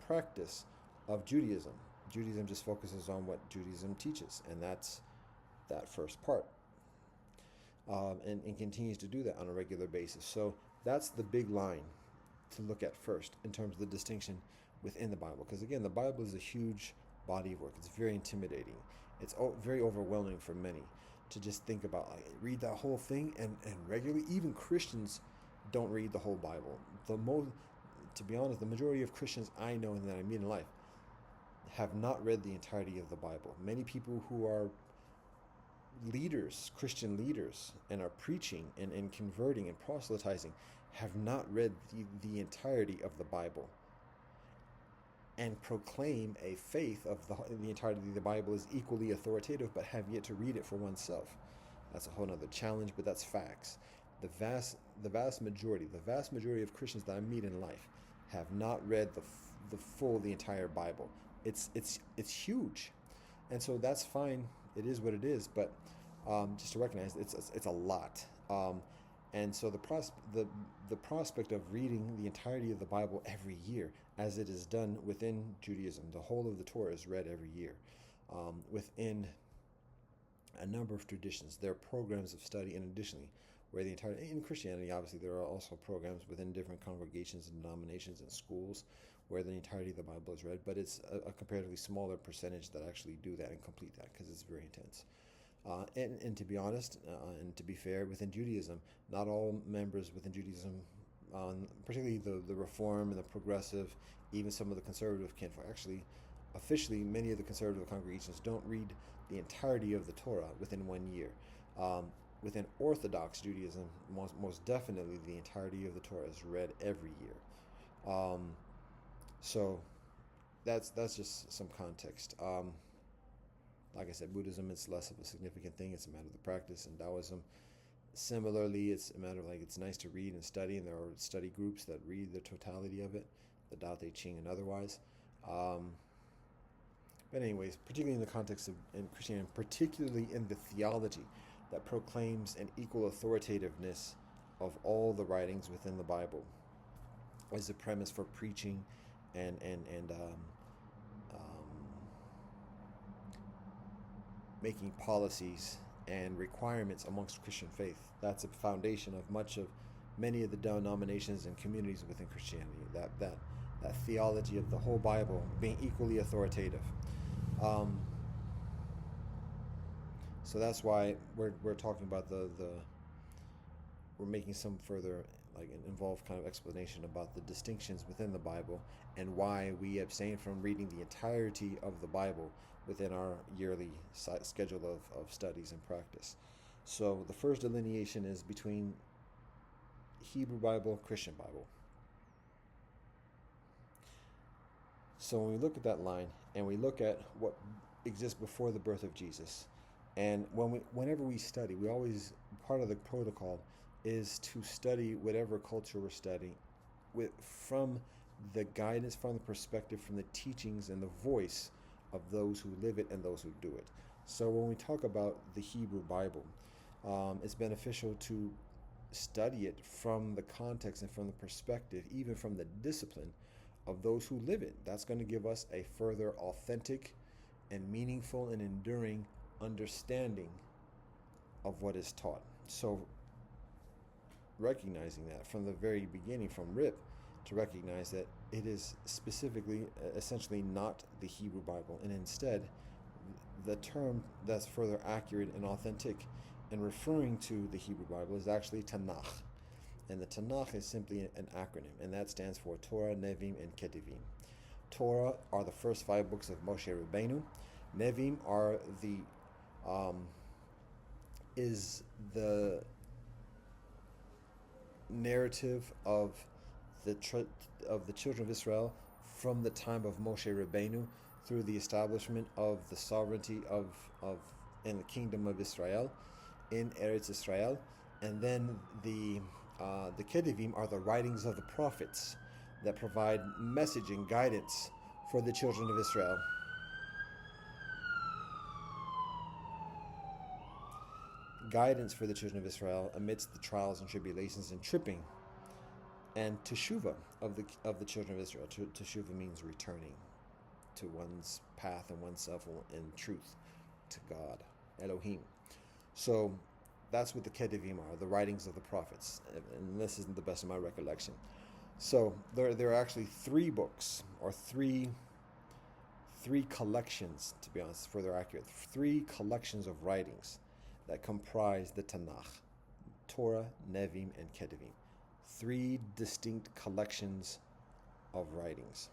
practice of Judaism. Judaism just focuses on what Judaism teaches, and that's that first part, and continues to do that on a regular basis. So that's the big line to look at first in terms of the distinction within the Bible, because again, the Bible is a huge body of work. It's very intimidating. It's very overwhelming for many to just think about, like, read that whole thing, and regularly, even Christians don't read the whole Bible. To be honest, the majority of Christians I know and that I meet in life have not read the entirety of the Bible. Many people who are leaders, Christian leaders, and are preaching and converting and proselytizing have not read the entirety of the Bible and proclaim a faith of the entirety of the Bible is equally authoritative, but have yet to read it for oneself. That's a whole nother challenge, but that's facts. The vast majority of Christians that I meet in life have not read the entire Bible. It's huge, and so that's fine. It is what it is, but just to recognize it's a lot. And so the prospect of reading the entirety of the Bible every year, as it is done within Judaism, the whole of the Torah is read every year. Within a number of traditions, there are programs of study, and additionally, where in Christianity, obviously, there are also programs within different congregations and denominations and schools where the entirety of the Bible is read, but it's a comparatively smaller percentage that actually do that and complete that, because it's very intense. And to be honest, and to be fair, within Judaism, not all members within Judaism, particularly the Reform and the Progressive, even some of the conservative kinfolk, actually, officially, many of the conservative congregations don't read the entirety of the Torah within 1 year. Within Orthodox Judaism, most definitely the entirety of the Torah is read every year. So that's just some context. Like I said, Buddhism is less of a significant thing. It's a matter of the practice. And Taoism, similarly, it's a matter of, like, it's nice to read and study, and there are study groups that read the totality of it, the Tao Te Ching and otherwise. But anyways, particularly in the context of in Christianity, particularly in the theology that proclaims an equal authoritativeness of all the writings within the Bible, as the premise for preaching and making policies and requirements amongst Christian faith. That's a foundation of many of the denominations and communities within Christianity. That theology of the whole Bible being equally authoritative. So that's why we're talking about we're making some further like involve kind of explanation about the distinctions within the Bible and why we abstain from reading the entirety of the Bible within our yearly schedule of studies and practice. So the first delineation is between Hebrew Bible, Christian Bible. So when we look at that line and we look at what exists before the birth of Jesus, and whenever we study, we always, part of the protocol is to study whatever culture we're studying from the guidance, from the perspective, from the teachings and the voice of those who live it and those who do it. So when we talk about the Hebrew Bible, it's beneficial to study it from the context and from the perspective, even from the discipline of those who live it. That's going to give us a further authentic and meaningful and enduring understanding of what is taught. So recognizing that from the very beginning, from RIP, to recognize that it is specifically, essentially not the Hebrew Bible, and instead the term that's further accurate and authentic in referring to the Hebrew Bible is actually Tanakh. And the Tanakh is simply an acronym, and that stands for Torah, Nevim, and Ketuvim. Torah are the first 5 books of Moshe Rabbeinu. Nevim are is the narrative of the children of Israel from the time of Moshe Rabbeinu through the establishment of the sovereignty of in the kingdom of Israel in Eretz Israel, and then the Ketuvim are the writings of the prophets that provide message and guidance for the children of Israel. Guidance for the children of Israel amidst the trials and tribulations and tripping, and teshuvah of the children of Israel. Teshuvah means returning to one's path and oneself in truth to God, Elohim. So that's what the Ketuvim are, the writings of the prophets. And this isn't the best of my recollection. So there are actually 3 books, or three collections, to be honest, further accurate, 3 collections of writings that comprise the Tanakh: Torah, Nevim, and Ketuvim. 3 distinct collections of writings.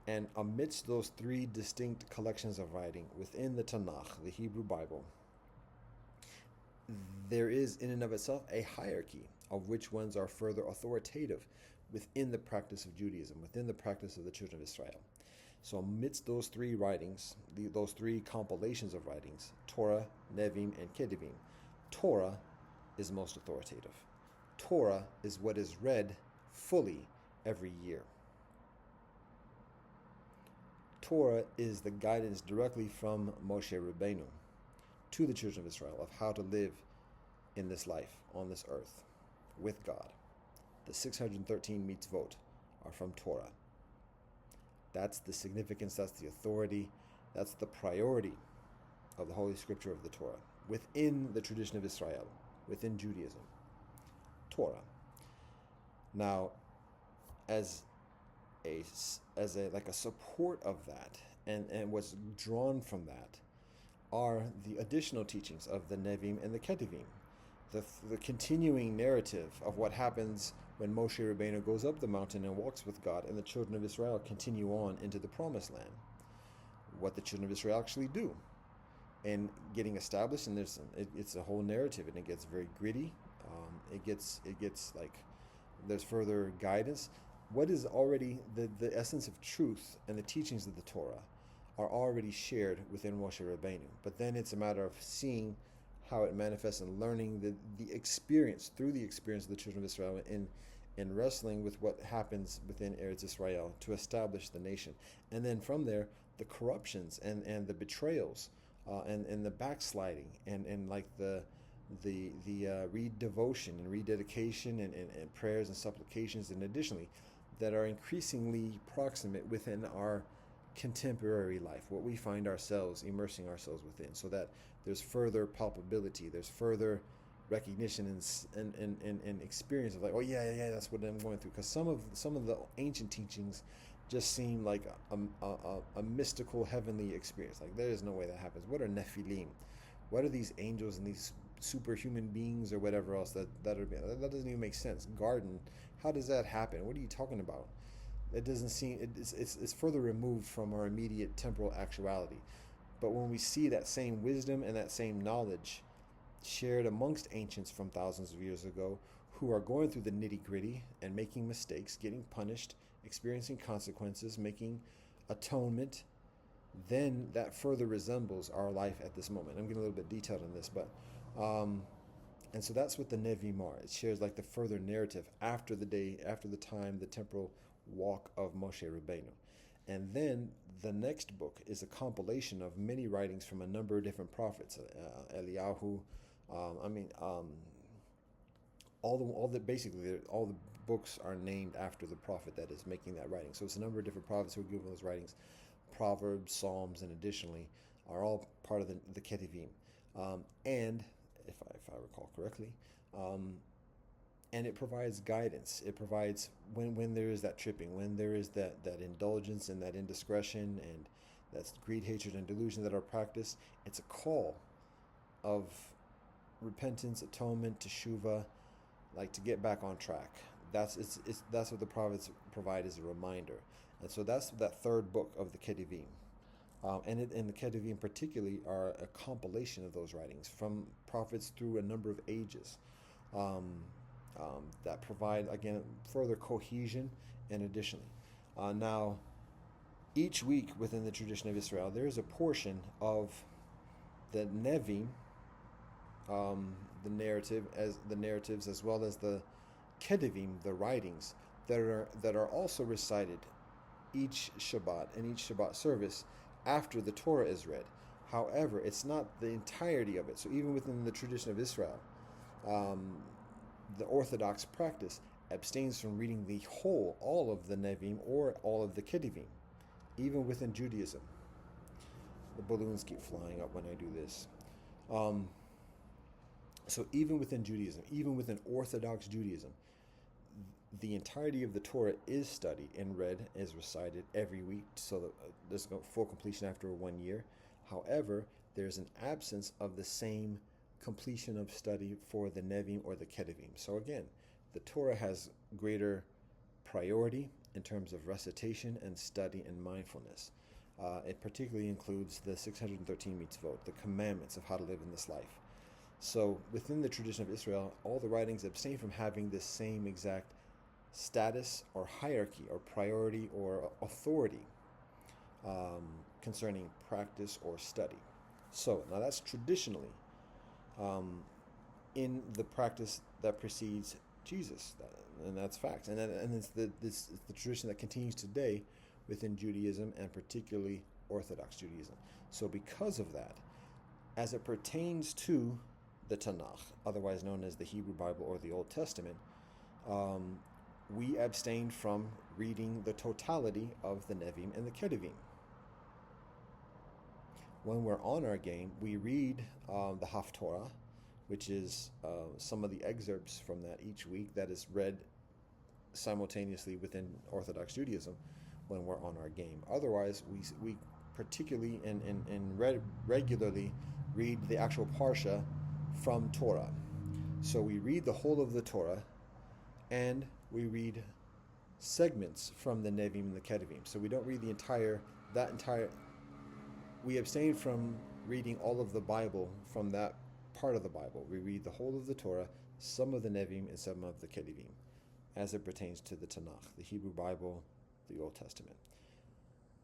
And amidst those 3 distinct collections of writing within the Tanakh, the Hebrew Bible, there is in and of itself a hierarchy of which ones are further authoritative within the practice of Judaism, within the practice of the children of Israel. So amidst those 3 writings, those 3 compilations of writings, Torah, Nevim, and Ketuvim, Torah is most authoritative. Torah is what is read fully every year. Torah is the guidance directly from Moshe Rabbeinu to the children of Israel of how to live in this life, on this earth, with God. The 613 mitzvot are from Torah. That's the significance, that's the authority, that's the priority of the Holy Scripture of the Torah within the tradition of Israel, within Judaism. Torah. Now, as a support of that, and what's drawn from that are the additional teachings of the Nevim and the Ketuvim, the continuing narrative of what happens when Moshe Rabbeinu goes up the mountain and walks with God, and the children of Israel continue on into the promised land. What the children of Israel actually do, and getting established, and it's a whole narrative, and it gets very gritty. It gets like there's further guidance. What is already the essence of truth and the teachings of the Torah are already shared within Moshe Rabbeinu, but then it's a matter of seeing how it manifests and learning the experience, through the experience of the children of Israel in wrestling with what happens within Eretz Israel to establish the nation. And then from there, the corruptions and the betrayals and the backsliding and like the redevotion and rededication and prayers and supplications, and additionally that are increasingly proximate within our contemporary life, what we find ourselves immersing ourselves within, so that there's further palpability, there's further recognition and experience of like, oh yeah, that's what I'm going through. Because some of the ancient teachings just seem like a mystical heavenly experience. Like there is no way that happens. What are Nephilim? What are these angels and these superhuman beings or whatever else that doesn't even make sense. Garden, how does that happen? What are you talking about? It doesn't seem it's further removed from our immediate temporal actuality. But when we see that same wisdom and that same knowledge shared amongst ancients from thousands of years ago, who are going through the nitty gritty and making mistakes, getting punished, experiencing consequences, making atonement, then that further resembles our life at this moment. I'm getting a little bit detailed on this, but and so that's what the Nevi'im are. It shares like the further narrative after the time, the temporal walk of Moshe Rabbeinu. And then the next book is a compilation of many writings from a number of different prophets. Eliyahu, all the books are named after the prophet that is making that writing. So it's a number of different prophets who are given those writings. Proverbs, Psalms, and additionally are all part of the Ketuvim. And if I recall correctly, and it provides guidance. It provides when there is that tripping, when there is that indulgence and that indiscretion and that's greed, hatred, and delusion that are practiced. It's a call of repentance, atonement, teshuva, like to get back on track. That's what the prophets provide as a reminder. And so that's that third book of the Ketuvim. And the Ketuvim particularly are a compilation of those writings from prophets through a number of ages that provide, again, further cohesion and additionally. Now, each week within the tradition of Israel, there is a portion of the Nevi'im, the narratives, as well as the Ketuvim, the writings, that are also recited each Shabbat and each Shabbat service after the Torah is read. However, it's not the entirety of it. So even within the tradition of Israel, the Orthodox practice abstains from reading all of the Nevi'im or all of the Ketuvim, even within Judaism. The balloons keep flying up when I do this. So even within Judaism, even within Orthodox Judaism, the entirety of the Torah is studied and read, is recited every week, so that there's full completion after 1 year. However, there's an absence of the same completion of study for the Nevi'im or the Ketuvim. So again, the Torah has greater priority in terms of recitation and study and mindfulness. It particularly includes the 613 mitzvot, the commandments of how to live in this life. So within the tradition of Israel, all the writings abstain from having this same exact status or hierarchy or priority or authority concerning practice or study. So now that's traditionally in the practice that precedes Jesus, and that's fact. And it's the tradition that continues today within Judaism, and particularly Orthodox Judaism. So because of that, as it pertains to the Tanakh, otherwise known as the Hebrew Bible or the Old Testament, we abstain from reading the totality of the Nevi'im and the Ketuvim. When we're on our game, we read the Haftorah, which is some of the excerpts from that each week that is read simultaneously within Orthodox Judaism when we're on our game. Otherwise, we particularly and regularly read the actual Parsha from Torah. So we read the whole of the Torah, and we read segments from the Nevi'im and the Ketuvim. So we don't read we abstain from reading all of the Bible from that part of the Bible. We read the whole of the Torah, some of the Nevi'im, and some of the Ketuvim, as it pertains to the Tanakh, the Hebrew Bible, the Old Testament.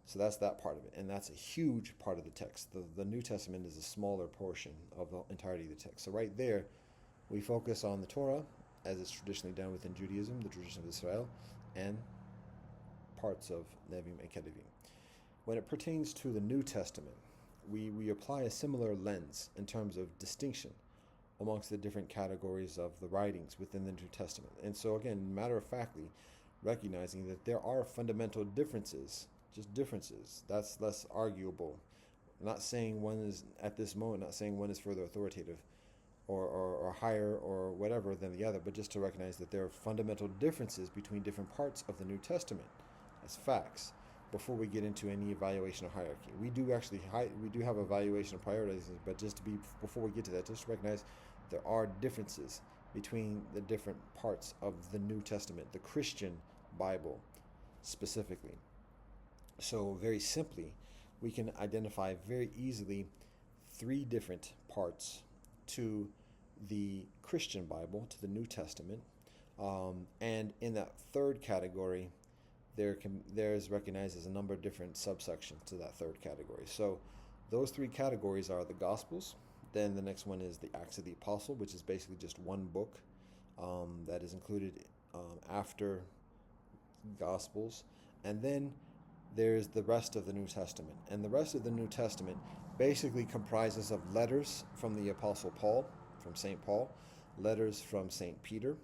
So that's that part of it, and that's a huge part of the text. The New Testament is a smaller portion of the entirety of the text. So right there, we focus on the Torah, as it's traditionally done within Judaism, the tradition of Israel, and parts of Nevi'im and Ketuvim. When it pertains to the New Testament, we apply a similar lens in terms of distinction amongst the different categories of the writings within the New Testament. And so again, matter-of-factly, recognizing that there are fundamental differences, just differences. That's less arguable. Not saying one is, at this moment, not saying one is further authoritative or higher or whatever than the other, but just to recognize that there are fundamental differences between different parts of the New Testament as facts before we get into any evaluation of hierarchy. We do have evaluation of priorities, but before we get to that, just recognize there are differences between the different parts of the New Testament, the Christian Bible specifically. So, very simply, we can identify very easily three different parts to the Christian Bible, to the New Testament. And in that third category, there's recognized as a number of different subsections to that third category. So those three categories are the Gospels. Then the next one is the Acts of the Apostle, which is basically just one book that is included after Gospels. And then there's the rest of the New Testament. And the rest of the New Testament basically comprises of letters from the Apostle Paul, from St. Paul, letters from St. Peter,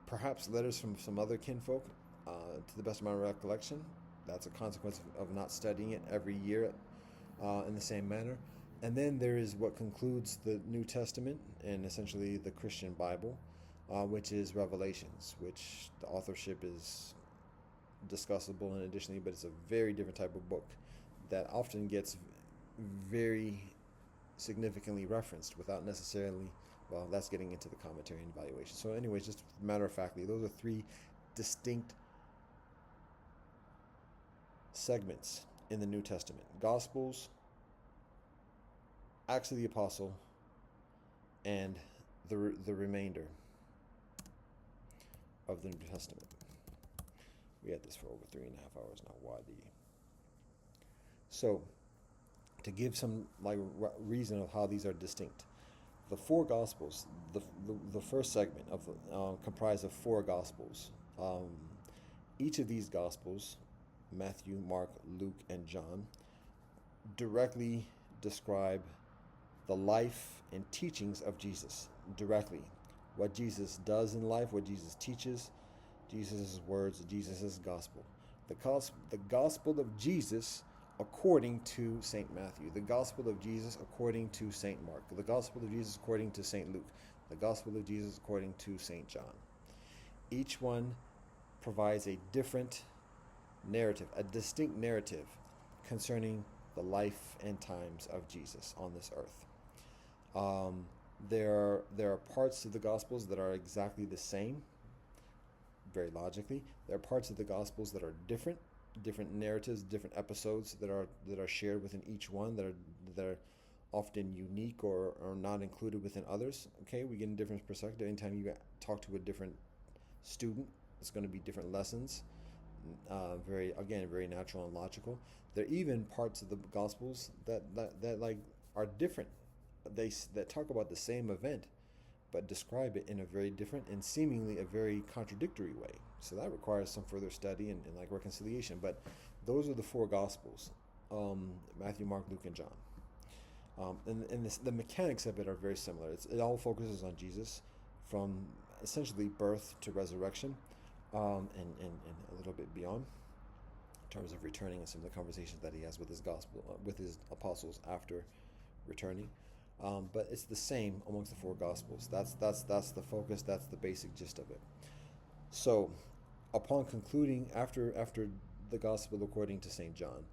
perhaps letters from some other kinfolk, to the best of my recollection. That's a consequence of not studying it every year in the same manner. And then there is what concludes the New Testament and essentially the Christian Bible, which is Revelations, which the authorship is discussable and additionally, but it's a very different type of book that often gets very significantly referenced without necessarily, well, that's getting into the commentary and evaluation. So anyways, just matter of factly, those are three distinct segments in the New Testament: Gospels, Acts of the Apostle, and the remainder of the New Testament. We had this for over 3.5 hours now. Wadi. So, to give some reason of how these are distinct, the four Gospels, the first segment of comprised of four Gospels. Each of these Gospels, Matthew, Mark, Luke, and John, directly describe the life and teachings of Jesus. Directly, what Jesus does in life, what Jesus teaches, Jesus' words, Jesus' gospel. The gospel of Jesus according to St. Matthew, the gospel of Jesus according to St. Mark, the gospel of Jesus according to St. Luke, the gospel of Jesus according to St. John. Each one provides a different narrative, a distinct narrative concerning the life and times of Jesus on this earth. There are parts of the Gospels that are exactly the same, very logically. There are parts of the Gospels that are different narratives, different episodes that are shared within each one, that are often unique or not included within others. Okay, we get a different perspective. Anytime you talk to a different student, it's going to be different lessons. Very natural and logical. There are even parts of the Gospels that are different. That talk about the same event, but describe it in a very different and seemingly a very contradictory way. So that requires some further study and reconciliation. But those are the four Gospels: Matthew, Mark, Luke, and John. And the mechanics of it are very similar. It all focuses on Jesus from essentially birth to resurrection, and a little bit beyond, in terms of returning and some of the conversations that he has with his with his apostles after returning. But it's the same amongst the four Gospels. That's the focus. That's the basic gist of it. So, upon concluding after the Gospel according to St. John,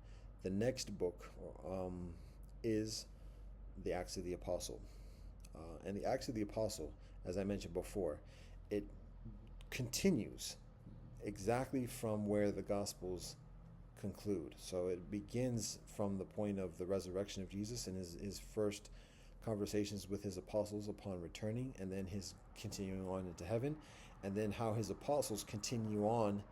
the next book is the Acts of the Apostle. And the Acts of the Apostle, as I mentioned before, it continues exactly from where the Gospels conclude. So it begins from the point of the resurrection of Jesus and his first conversations with his apostles upon returning, and then his continuing on into heaven, and then how his apostles continue on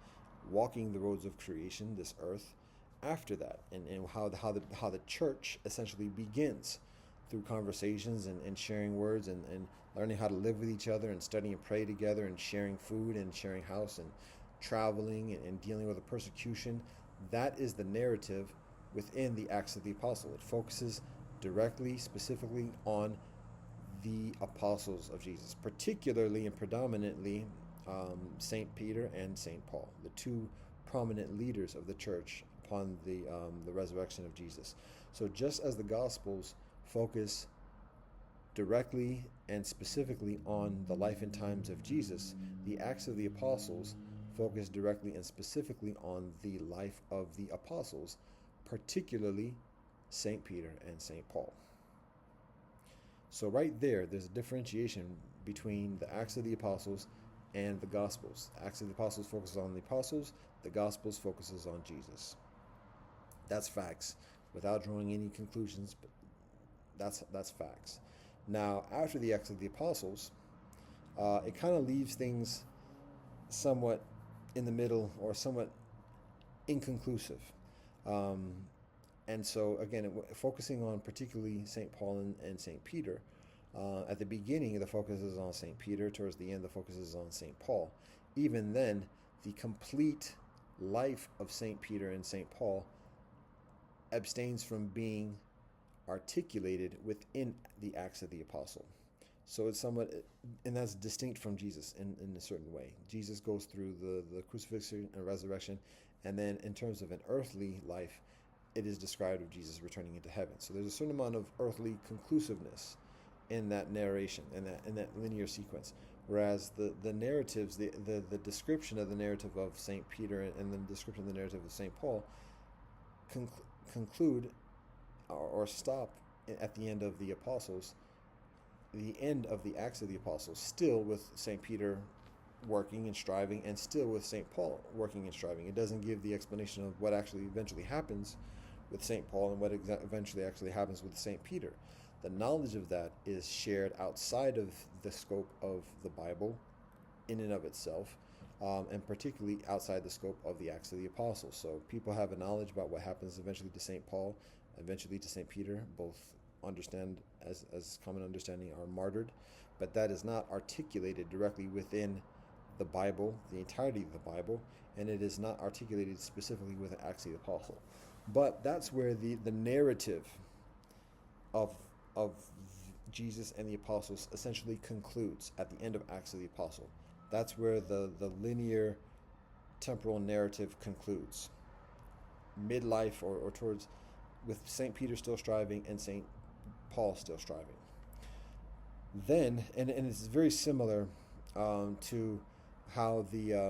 walking the roads of creation, this earth, after that, and how the church essentially begins through conversations and sharing words and learning how to live with each other and studying and pray together and sharing food and sharing house and traveling and dealing with the persecution. That is the narrative within the Acts of the Apostle. It focuses directly, specifically on the apostles of Jesus, particularly and predominantly St. Peter and St. Paul, the two prominent leaders of the church upon the resurrection of Jesus. So just as the Gospels focus directly and specifically on the life and times of Jesus, the Acts of the Apostles focus directly and specifically on the life of the apostles, particularly St. Peter and St. Paul. So right there's a differentiation between the Acts of the Apostles and the Gospels. Acts of the Apostles focuses on the Apostles, the Gospels focuses on Jesus. That's facts, without drawing any conclusions, but that's facts. Now, after the Acts of the Apostles, it kind of leaves things somewhat in the middle or somewhat inconclusive. Um, and so, again, focusing on particularly St. Paul and St. Peter, at the beginning, the focus is on St. Peter. Towards the end, the focus is on St. Paul. Even then, the complete life of St. Peter and St. Paul abstains from being articulated within the Acts of the Apostle. So it's somewhat, and that's distinct from Jesus in a certain way. Jesus goes through the crucifixion and resurrection, and then in terms of an earthly life, it is described of Jesus returning into heaven. So there's a certain amount of earthly conclusiveness in that narration, in that linear sequence. Whereas the narratives, the description of the narrative of St. Peter and the description of the narrative of St. Paul conclude or stop at the end of the Apostles, the end of the Acts of the Apostles, still with St. Peter working and striving, and still with St. Paul working and striving. It doesn't give the explanation of what actually eventually happens with St. Paul and what eventually actually happens with St. Peter. The knowledge of that is shared outside of the scope of the Bible in and of itself, and particularly outside the scope of the Acts of the Apostles. So people have a knowledge about what happens eventually to St. Paul, eventually to St. Peter. Both understand, as common understanding, are martyred, but that is not articulated directly within the Bible, the entirety of the Bible, and it is not articulated specifically with the Acts of the Apostle. But that's where the narrative of Jesus and the Apostles essentially concludes at the end of Acts of the Apostle. That's where the linear temporal narrative concludes. Midlife or towards, with St. Peter still striving and St. Paul still striving. Then, and it's very similar to how the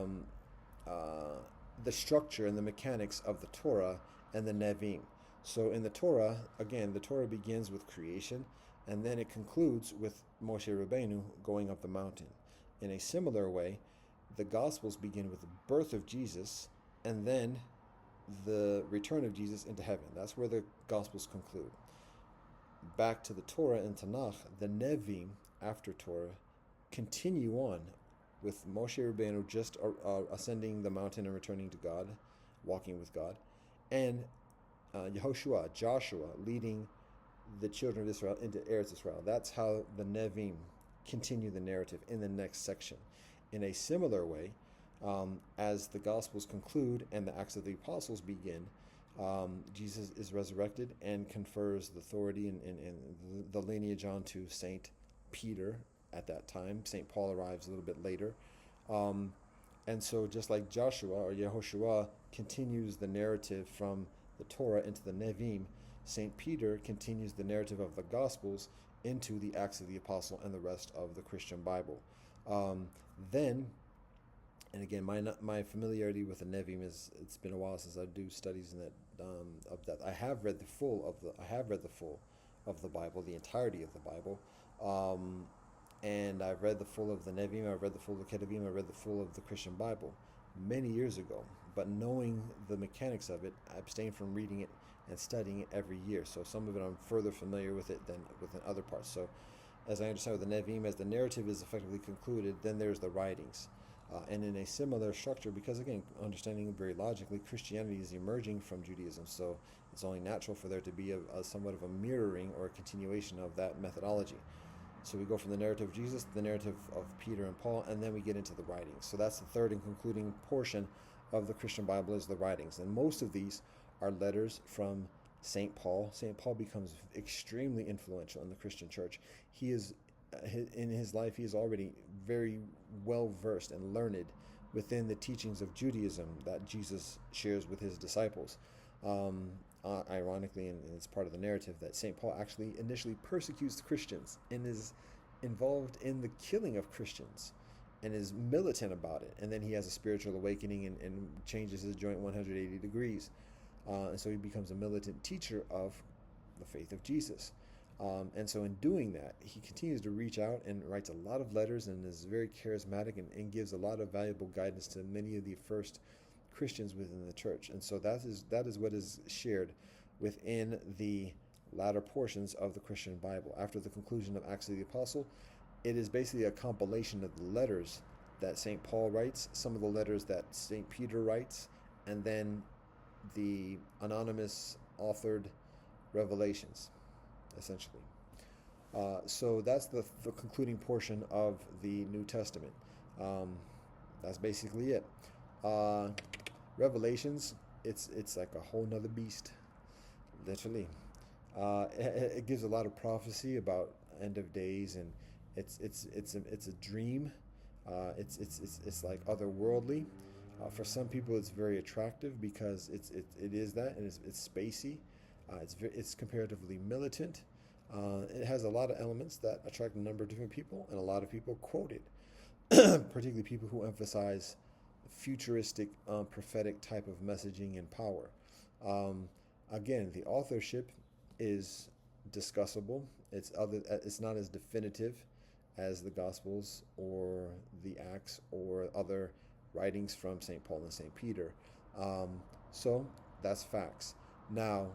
structure and the mechanics of the Torah and the Nevi'im. So in the Torah, again, the Torah begins with creation, and then it concludes with Moshe Rabbeinu going up the mountain. In a similar way, the Gospels begin with the birth of Jesus, and then the return of Jesus into heaven. That's where the Gospels conclude. Back to the Torah and Tanakh, the Nevi'im, after Torah, continue on with Moshe Rabbeinu just ascending the mountain and returning to God, walking with God, and Yehoshua, Joshua, leading the children of Israel into Eretz Israel. That's how the Nevi'im continue the narrative in the next section. In a similar way, as the Gospels conclude and the Acts of the Apostles begin, Jesus is resurrected and confers the authority and the lineage on to St. Peter at that time. St. Paul arrives a little bit later. And so just like Joshua or Yehoshua continues the narrative from the Torah into the Nevi'im, St. Peter continues the narrative of the Gospels into the Acts of the Apostle and the rest of the Christian Bible. Then, and again, my familiarity with the Nevi'im it's been a while since I do studies in that of that. I have read the full of the Bible, the entirety of the Bible, and I've read the full of the Nevi'im. I've read the full of the Ketuvim. I read the full of the Christian Bible many years ago. But knowing the mechanics of it, I abstain from reading it and studying it every year. So some of it I'm further familiar with it than within other parts. So as I understand with the Nevi'im, as the narrative is effectively concluded, then there's the writings. And in a similar structure, because again, understanding very logically, Christianity is emerging from Judaism, so it's only natural for there to be a somewhat of a mirroring or a continuation of that methodology. So we go from the narrative of Jesus to the narrative of Peter and Paul, and then we get into the writings. So that's the third and concluding portion of the Christian Bible, is the writings. And most of these are letters from St. Paul. St. Paul becomes extremely influential in the Christian church. He is, in his life, he is already very well versed and learned within the teachings of Judaism that Jesus shares with his disciples. Ironically, and it's part of the narrative, that St. Paul actually initially persecutes the Christians and is involved in the killing of Christians and is militant about it. And then he has a spiritual awakening and changes his joint 180 degrees. And so he becomes a militant teacher of the faith of Jesus. And so in doing that, he continues to reach out and writes a lot of letters and is very charismatic and gives a lot of valuable guidance to many of the first Christians within the church. And so that is what is shared within the latter portions of the Christian Bible. After the conclusion of Acts of the Apostle, it is basically a compilation of the letters that St. Paul writes, some of the letters that St. Peter writes, and then the anonymous authored revelations, essentially. So that's the concluding portion of the New Testament. That's basically it. Revelations, it's like a whole nother beast, literally. It gives a lot of prophecy about end of days, and it's a dream. It's like otherworldly. For some people, it's very attractive because it is that, and it's spacey. It's comparatively militant. It has a lot of elements that attract a number of different people, and a lot of people quote it, particularly people who emphasize futuristic, prophetic type of messaging and power. Again, the authorship is discussable. It's not as definitive as the Gospels or the Acts or other writings from St. Paul and St. Peter. So that's facts. Now,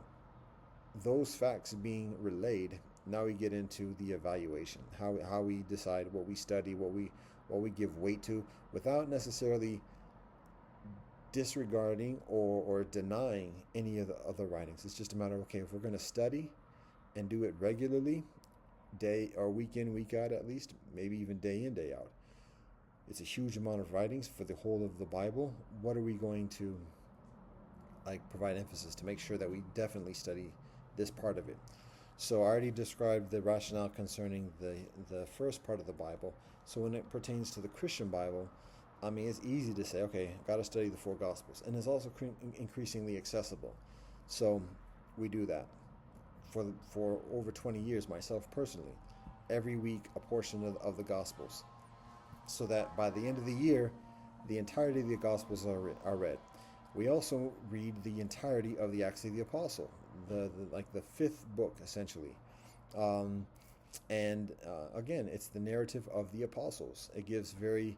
those facts being relayed, now we get into the evaluation, how we decide what we study, what we give weight to, without necessarily disregarding or denying any of the other writings. It's just a matter of, okay, if we're going to study and do it regularly, day or week in, week out, at least, maybe even day in, day out. It's a huge amount of writings for the whole of the Bible. What are we going to provide emphasis to make sure that we definitely study this part of it? So I already described the rationale concerning the first part of the Bible. So when it pertains to the Christian Bible, I mean, it's easy to say, okay, got to study the four Gospels. And it's also increasingly accessible. So we do that. For over 20 years, myself personally, every week a portion of the Gospels, so that by the end of the year, the entirety of the Gospels are read. We also read the entirety of the Acts of the Apostle, the fifth book, essentially. Again, it's the narrative of the apostles. It gives very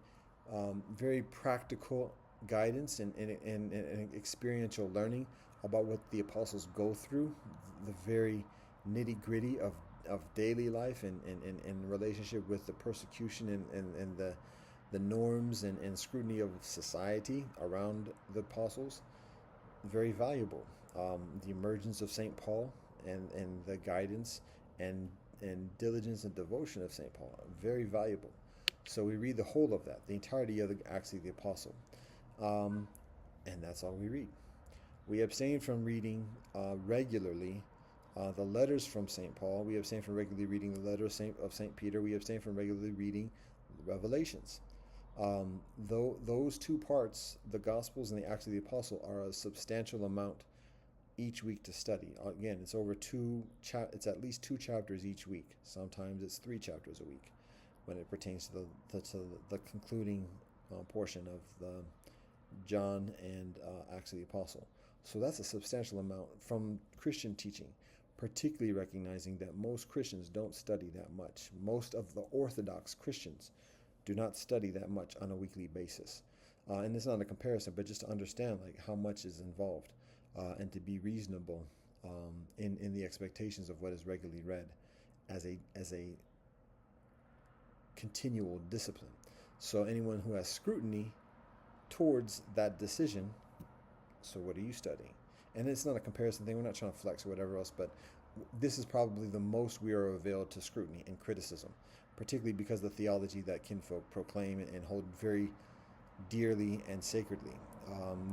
practical guidance and experiential learning about what the apostles go through, the very nitty-gritty of daily life and relationship with the persecution and the norms and scrutiny of society around the apostles. Very valuable. The emergence of St. Paul and the guidance and diligence and devotion of St. Paul, very valuable. So we read the whole of that, the entirety of the Acts of the Apostle. And that's all we read. We abstain from reading regularly the letters from St. Paul. We abstain from regularly reading the letters of St. Peter. We abstain from regularly reading the Revelations. Though those two parts, the Gospels and the Acts of the Apostle, are a substantial amount each week to study. Again, it's over it's at least 2 chapters each week. Sometimes it's 3 chapters a week when it pertains to the concluding portion of the John and Acts of the Apostle. So that's a substantial amount from Christian teaching, particularly recognizing that most Christians don't study that much. Most of the Orthodox Christians do not study that much on a weekly basis. And it's not a comparison, but just to understand how much is involved and to be reasonable in the expectations of what is regularly read as a continual discipline. So anyone who has scrutiny towards that decision, so what are you studying? And it's not a comparison thing. We're not trying to flex or whatever else, but this is probably the most we are availed to scrutiny and criticism, particularly because of the theology that kinfolk proclaim and hold very dearly and sacredly.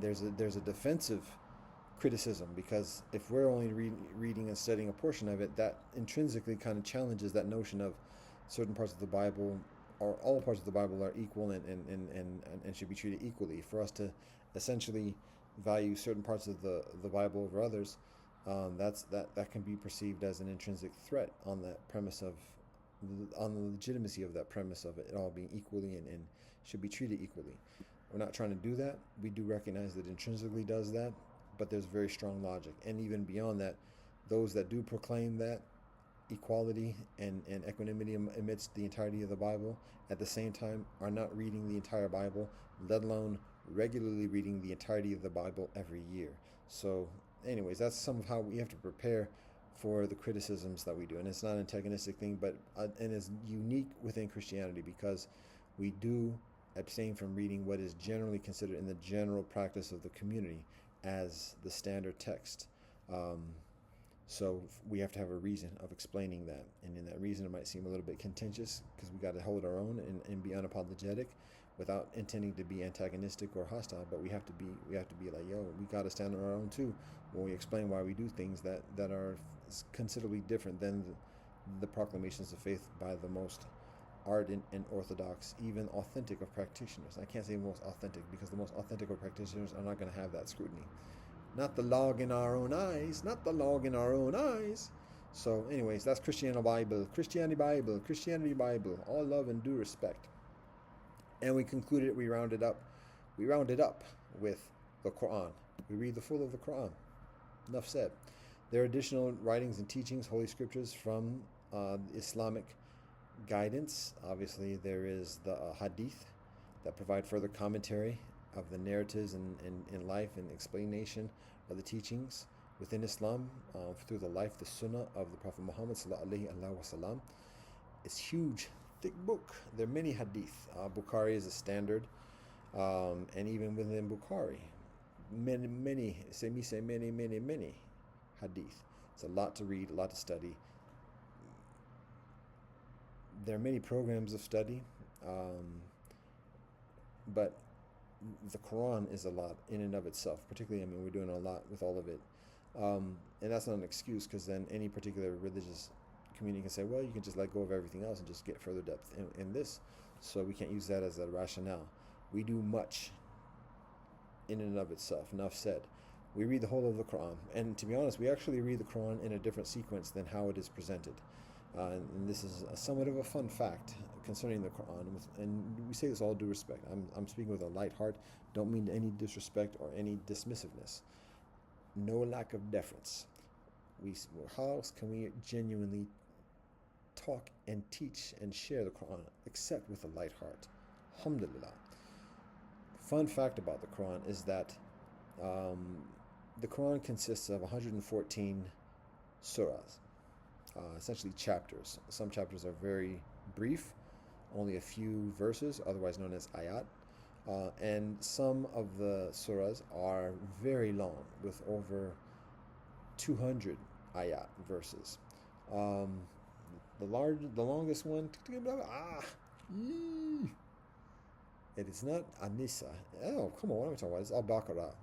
There's a defensive criticism, because if we're only reading and studying a portion of it, that intrinsically kind of challenges that notion of certain parts of the Bible, or all parts of the Bible, are equal and should be treated equally. For us to essentially value certain parts of the Bible over others, that can be perceived as an intrinsic threat on that premise on the legitimacy of that premise of it all being equally and should be treated equally. We're not trying to do that. We do recognize that intrinsically does that, but there's very strong logic. And even beyond that, those that do proclaim that equality and equanimity amidst the entirety of the Bible, at the same time are not reading the entire Bible, let alone regularly reading the entirety of the Bible every year. So, anyways, that's some of how we have to prepare for the criticisms that we do. And it's not an antagonistic thing, but and it's unique within Christianity because we do abstain from reading what is generally considered in the general practice of the community as the standard text. So we have to have a reason of explaining that. And in that reason, it might seem a little bit contentious because we got to hold our own and be unapologetic without intending to be antagonistic or hostile. But we have to be like, yo, we got to stand on our own too when we explain why we do things that are considerably different than the proclamations of faith by the most ardent and orthodox, even authentic of practitioners. I can't say most authentic because the most authentic of practitioners are not going to have that scrutiny. Not the log in our own eyes. Not the log in our own eyes. So, anyways, that's Christianity Bible. Christianity Bible. Christianity Bible. All love and due respect. And we concluded, we rounded up with the Quran. We read the full of the Quran. Enough said. There are additional writings and teachings, holy scriptures from Islamic guidance. Obviously, there is the hadith that provide further commentary of the narratives in life and explanation of the teachings within Islam through the life, the sunnah of the Prophet Muhammad sallallahu alaihi wasallam. It's huge, thick book. There are many hadith. Bukhari is a standard, and even within Bukhari, many hadith. It's a lot to read, a lot to study. There are many programs of study, but the Quran is a lot in and of itself. Particularly, we're doing a lot with all of it. And that's not an excuse, because then any particular religious community can say, well, you can just let go of everything else and just get further depth in this. So we can't use that as a rationale. We do much in and of itself. Enough said. We read the whole of the Quran. And to be honest, we actually read the Quran in a different sequence than how it is presented. And this is somewhat of a fun fact concerning the Quran, and we say this all due respect. I'm speaking with a light heart. Don't mean any disrespect or any dismissiveness. No lack of deference. How else can we genuinely talk and teach and share the Quran except with a light heart? Alhamdulillah. Fun fact about the Quran is that the Quran consists of 114 surahs. Essentially chapters. Some chapters are very brief, only a few verses, otherwise known as ayat. And some of the surahs are very long, with over 200 ayat verses. The longest one, it is not An-Nisa. Oh, come on, what am I talking about? It's Al-Baqarah.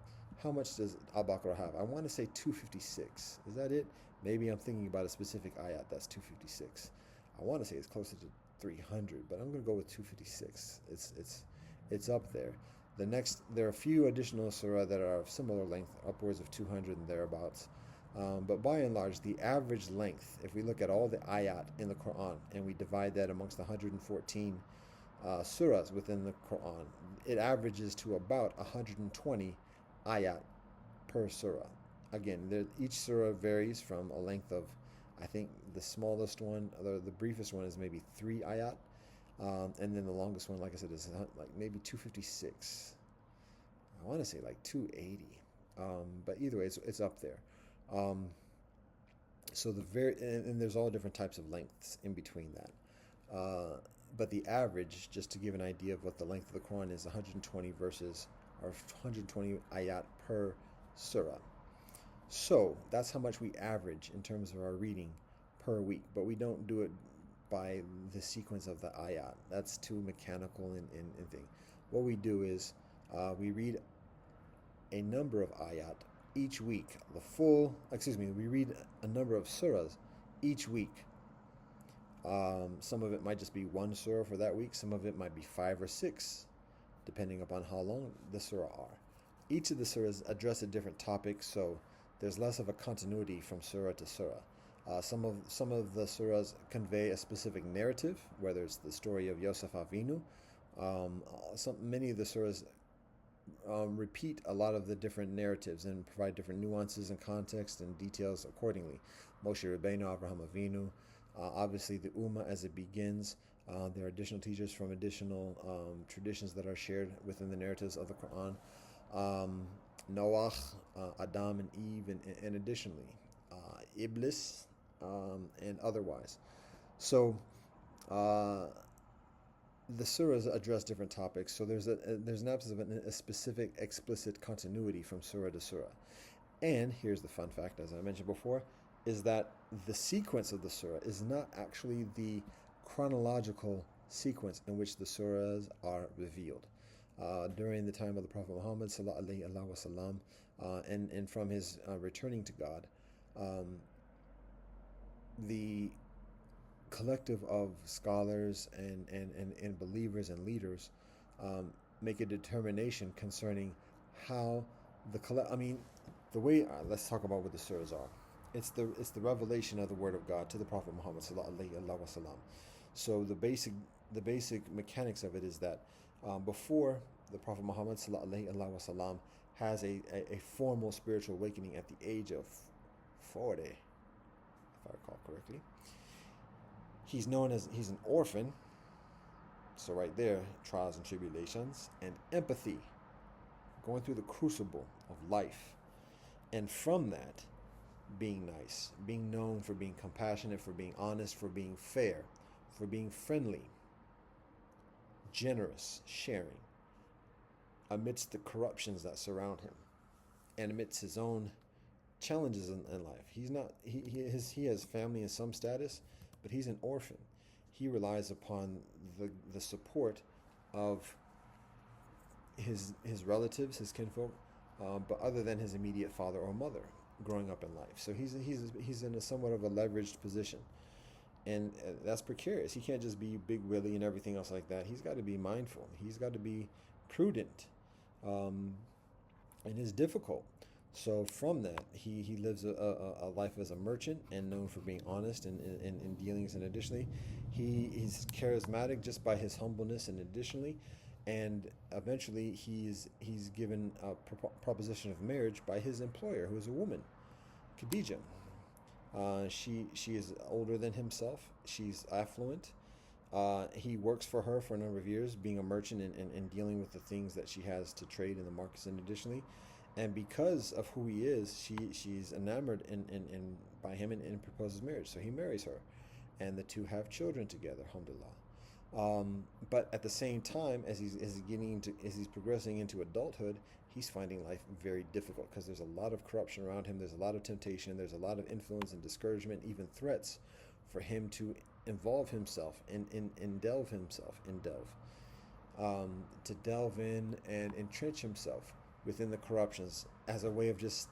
How much does Al-Baqarah have? I want to say 256. Is that it? Maybe I'm thinking about a specific ayat that's 256. I want to say it's closer to 300, but I'm going to go with 256. It's up there. There are a few additional surah that are of similar length, upwards of 200 and thereabouts. But by and large, the average length, if we look at all the ayat in the Quran and we divide that amongst the 114 surahs within the Quran, it averages to about 120 ayat per surah. Again, each surah varies from a length of, I think the smallest one, the briefest one is maybe 3 ayat, and then the longest one, like I said, is like maybe 256. I want to say like 280, but either way, it's up there. So and there's all different types of lengths in between that. But the average, just to give an idea of what the length of the Quran is, 120 verses or 120 ayat per surah. So that's how much we average in terms of our reading per week, but we don't do it by the sequence of the ayat. That's too mechanical and thing. What we do is we read a number of ayat each week. We read a number of surahs each week. Some of it might just be one surah for that week. Some of it might be 5 or 6, depending upon how long the surah are. Each of the surahs address a different topic, so there's less of a continuity from surah to surah. Some of the surahs convey a specific narrative, whether it's the story of Yosef Avinu. Many of the surahs repeat a lot of the different narratives and provide different nuances and context and details accordingly. Moshe Rabbeinu, Abraham Avinu, Obviously, the Ummah as it begins, there are additional teachers from additional traditions that are shared within the narratives of the Quran. Noah, Adam and Eve, and additionally, Iblis, and otherwise. So, the surahs address different topics. So there's an absence of a specific explicit continuity from surah to surah. And here's the fun fact, as I mentioned before, is that the sequence of the surah is not actually the chronological sequence in which the surahs are revealed. During the time of the Prophet Muhammad sallallahu alaihi wasallam, and from his returning to God, the collective of scholars and believers and leaders make a determination concerning how the way. Let's talk about what the surahs are. It's the revelation of the word of God to the Prophet Muhammad sallallahu alaihi wasallam. So the basic mechanics of it is that before the Prophet Muhammad sallallahu alaihi wasallam has a formal spiritual awakening at the age of 40, if I recall correctly. He's an orphan. So right there, trials and tribulations and empathy, going through the crucible of life, and from that, being nice, being known for being compassionate, for being honest, for being fair, for being friendly, generous, sharing, amidst the corruptions that surround him, and amidst his own challenges in life. He has family in some status, but he's an orphan. He relies upon the support of his relatives, his kinfolk, but other than his immediate father or mother growing up in life. So he's in a somewhat of a leveraged position, and that's precarious. He can't just be Big Willie and everything else like that. He's got to be mindful. He's got to be prudent, and it's difficult. So from that, he lives a life as a merchant and known for being honest in dealings. And additionally, he's charismatic just by his humbleness. And additionally, and eventually, he's given a proposition of marriage by his employer, who is a woman, Khadijah. She is older than himself. She's affluent. He works for her for a number of years, being a merchant and dealing with the things that she has to trade in the markets. And additionally, and because of who he is, she's enamored by him and proposes marriage. So he marries her, and the two have children together, alhamdulillah. But at the same time, as he's progressing into adulthood, he's finding life very difficult because there's a lot of corruption around him. There's a lot of temptation. There's a lot of influence and discouragement, even threats, for him to involve himself and delve in and entrench himself within the corruptions as a way of just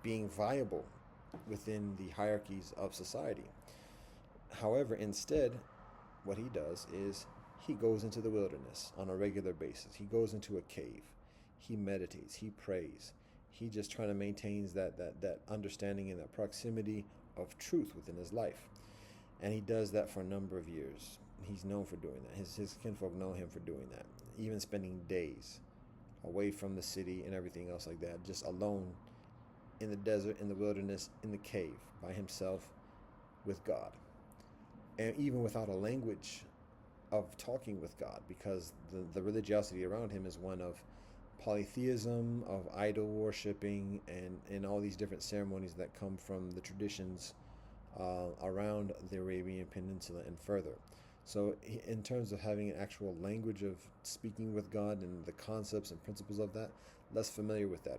being viable within the hierarchies of society. However, instead, what he does is he goes into the wilderness on a regular basis. He goes into a cave. He meditates. He prays. He just trying to maintains that understanding and that proximity of truth within his life. And he does that for a number of years. He's known for doing that. His kinfolk know him for doing that. Even spending days away from the city and everything else like that, just alone in the desert, in the wilderness, in the cave, by himself with God. And even without a language of talking with God, because the religiosity around him is one of polytheism, of idol worshipping, and all these different ceremonies that come from the traditions around the Arabian Peninsula and further. So in terms of having an actual language of speaking with God and the concepts and principles of that, less familiar with that.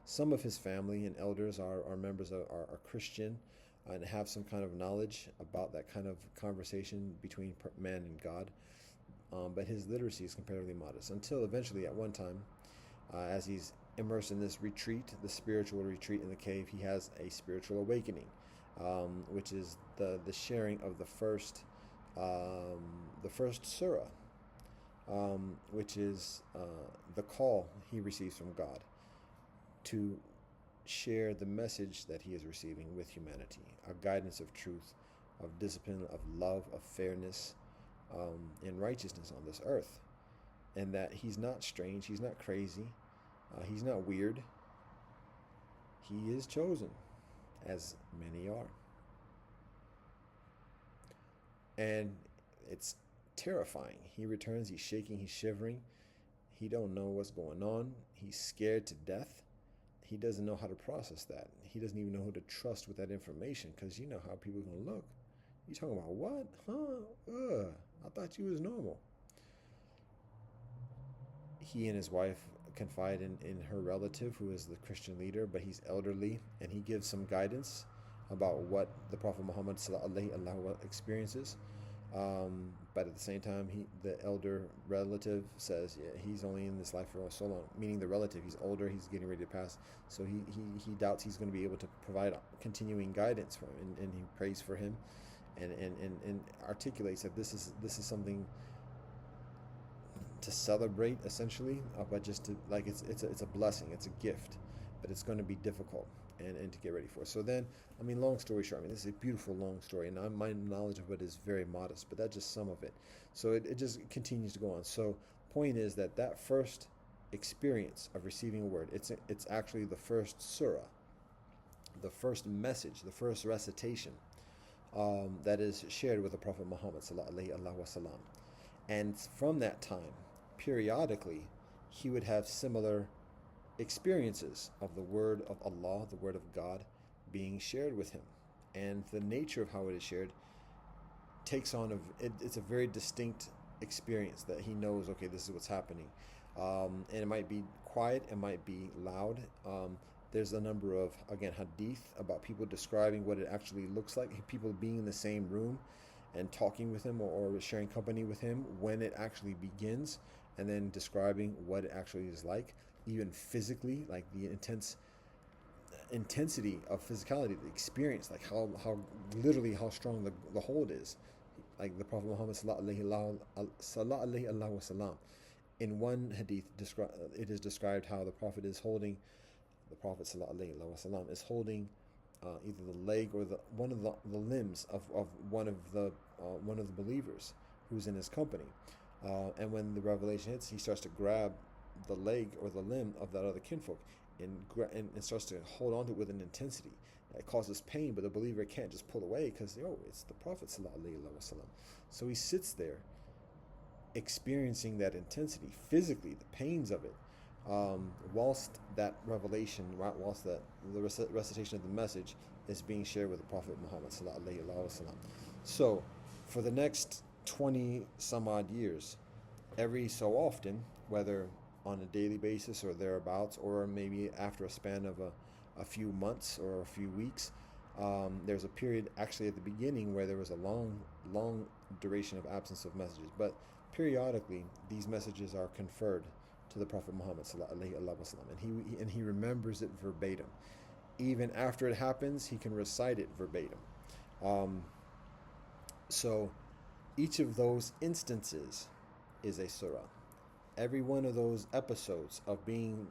Some of his family and elders are members are Christian and have some kind of knowledge about that kind of conversation between man and God. But his literacy is comparatively modest until eventually at one time, as he's immersed in this retreat, the spiritual retreat in the cave, he has a spiritual awakening, which is the sharing of the first surah, which is the call he receives from God to share the message that he is receiving with humanity, a guidance of truth, of discipline, of love, of fairness, and righteousness on this earth. And that he's not strange, he's not crazy, he's not weird. He is chosen, as many are. And it's terrifying. He returns, he's shaking, he's shivering. He don't know what's going on. He's scared to death. He doesn't know how to process that. He doesn't even know who to trust with that information, because you know how people are going to look. You talking about what? Huh? I thought you was normal. He and his wife confide in her relative, who is the Christian leader, but he's elderly, and he gives some guidance about what the Prophet Muhammad experiences. But at the same time, the elder relative says, yeah, he's only in this life for so long, meaning the relative. He's older, he's getting ready to pass, so he doubts he's going to be able to provide continuing guidance for him, and he prays for him, and articulates that this is something to celebrate, essentially, but just to, like, it's a blessing, it's a gift, but it's going to be difficult and to get ready for. So then, I mean, long story short, I mean, this is a beautiful long story, and my knowledge of it is very modest, but that's just some of it. So it just continues to go on. So point is that first experience of receiving a word, it's actually the first surah, the first message, the first recitation that is shared with the Prophet Muhammad sallallahu alaihi wasallam. And from that time, periodically, he would have similar experiences of the word of Allah, the word of God, being shared with him. And the nature of how it is shared takes on it's a very distinct experience that he knows, okay, this is what's happening. And it might be quiet, it might be loud. There's a number of, again, hadith about people describing what it actually looks like, people being in the same room and talking with him, or sharing company with him when it actually begins, and then describing what it actually is like, even physically, like the intensity of physicality, the experience, like how literally how strong the hold is. Like the Prophet Muhammad sallallahu alaihi wasallam, in one hadith, it is described how the Prophet sallallahu alaihi wasallam is holding either the leg or one of the limbs of one of the believers who's in his company, and when the revelation hits, he starts to grab the leg or the limb of that other kinfolk and starts to hold on to it with an intensity that causes pain, but the believer can't just pull away because it's the Prophet sallallahu alaihi wasallam. So he sits there experiencing that intensity physically, the pains of it, whilst that revelation, whilst the recitation of the message is being shared with the Prophet Muhammad sallallahu alaihi wasallam. So for the next 20 some odd years, every so often, whether on a daily basis or thereabouts, or maybe after a span of a few months or a few weeks, there's a period actually at the beginning where there was a long duration of absence of messages, but periodically these messages are conferred to the Prophet Muhammad sallallahu alaihi wasallam, and he remembers it verbatim. Even after it happens, he can recite it verbatim. So each of those instances is a surah. Every one of those episodes of being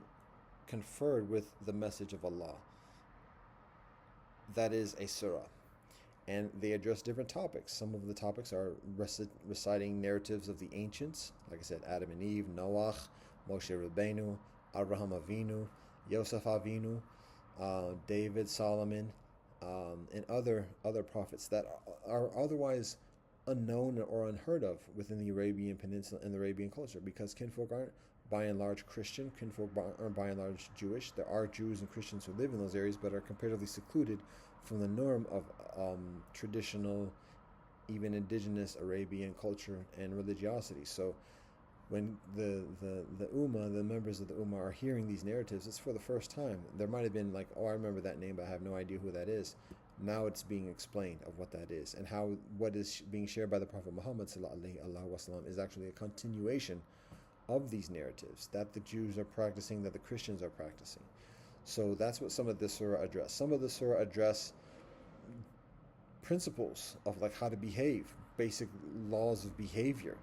conferred with the message of Allah, that is a surah. And they address different topics. Some of the topics are reciting narratives of the ancients, like I said, Adam and Eve, Noah, Moshe Rabbeinu, Abraham Avinu, Yosef Avinu, David, Solomon, and other prophets that are otherwise unknown or unheard of within the Arabian Peninsula and the Arabian culture, because kinfolk aren't by and large Christian, kinfolk aren't by and large Jewish. There are Jews and Christians who live in those areas, but are comparatively secluded from the norm of traditional, even indigenous Arabian culture and religiosity. So when the Ummah, the members of the Ummah, are hearing these narratives, it's for the first time. There might have been like, oh, I remember that name, but I have no idea who that is. Now it's being explained of what that is, and how what is being shared by the Prophet Muhammad sallallahu alaihi wasallam is actually a continuation of these narratives that the Jews are practicing, that the Christians are practicing. So that's what some of the surah address. Some of the surah address principles of like how to behave, basic laws of behavior,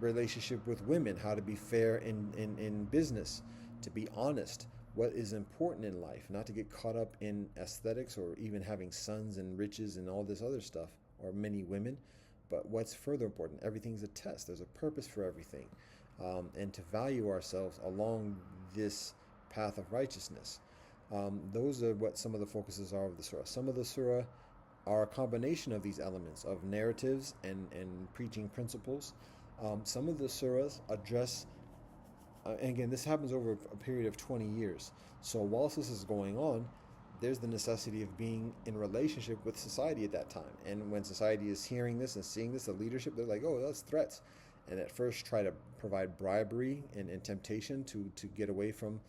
relationship with women, how to be fair in business, to be honest, what is important in life, not to get caught up in aesthetics or even having sons and riches and all this other stuff, or many women, but what's further important. Everything's a test. There's a purpose for everything, and to value ourselves along this path of righteousness. Those are what some of the focuses are of the surah. Some of the surah are a combination of these elements of narratives and preaching principles. Some of the surahs address, and again, this happens over a period of 20 years. So whilst this is going on, there's the necessity of being in relationship with society at that time. And when society is hearing this and seeing this, the leadership, they're like, oh, that's threats. And at first try to provide bribery and temptation to get away from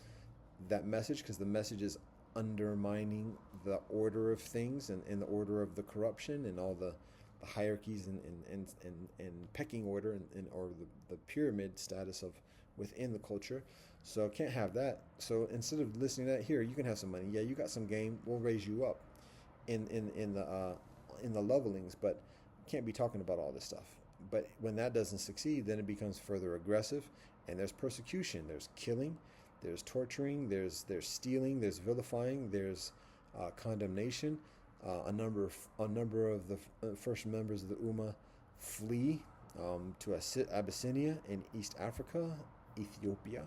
that message, because the message is undermining the order of things and the order of the corruption and all the hierarchies and pecking order or the pyramid status of within the culture. So can't have that. So instead of listening to that, here you can have some money. Yeah, you got some game. We'll raise you up in the levelings, but can't be talking about all this stuff. But when that doesn't succeed, then it becomes further aggressive, and there's persecution, there's killing, there's torturing, there's stealing, there's vilifying, there's condemnation. A number of the first members of the Ummah flee to Abyssinia in East Africa, Ethiopia.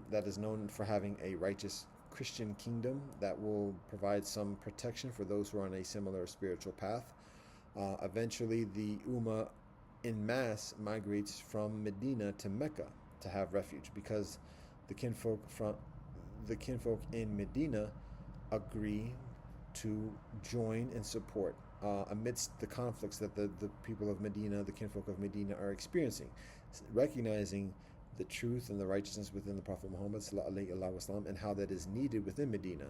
That is known for having a righteous Christian kingdom that will provide some protection for those who are on a similar spiritual path. Eventually, the Ummah in mass migrates from Medina to Mecca to have refuge, because the kinfolk in Medina agree to join and support amidst the conflicts that the people of Medina, the kinfolk of Medina, are experiencing, recognizing the truth and the righteousness within the Prophet Muhammad ﷺ, and how that is needed within Medina,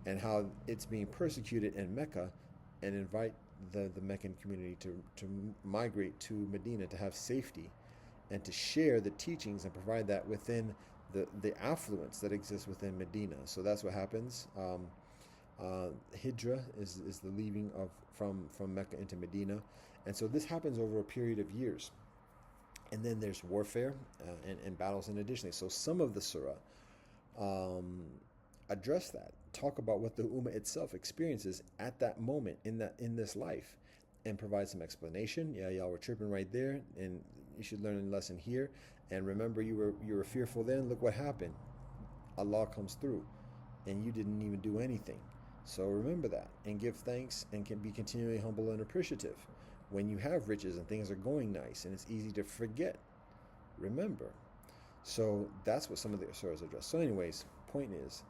and how it's being persecuted in Mecca, and invite the Meccan community to migrate to Medina to have safety and to share the teachings and provide that within the affluence that exists within Medina. So that's what happens. Hijrah is the leaving from Mecca into Medina, and so this happens over a period of years. And then there's warfare and battles in addition. So some of the surah address that, talk about what the Ummah itself experiences at that moment in this life, and provide some explanation. Yeah, y'all were tripping right there, and you should learn a lesson here. And remember, you were fearful then. Look what happened. Allah comes through, and you didn't even do anything. So remember that, and give thanks, and can be continually humble and appreciative. When you have riches and things are going nice, and it's easy to forget, remember. So that's what some of the surahs address. So anyways, point is,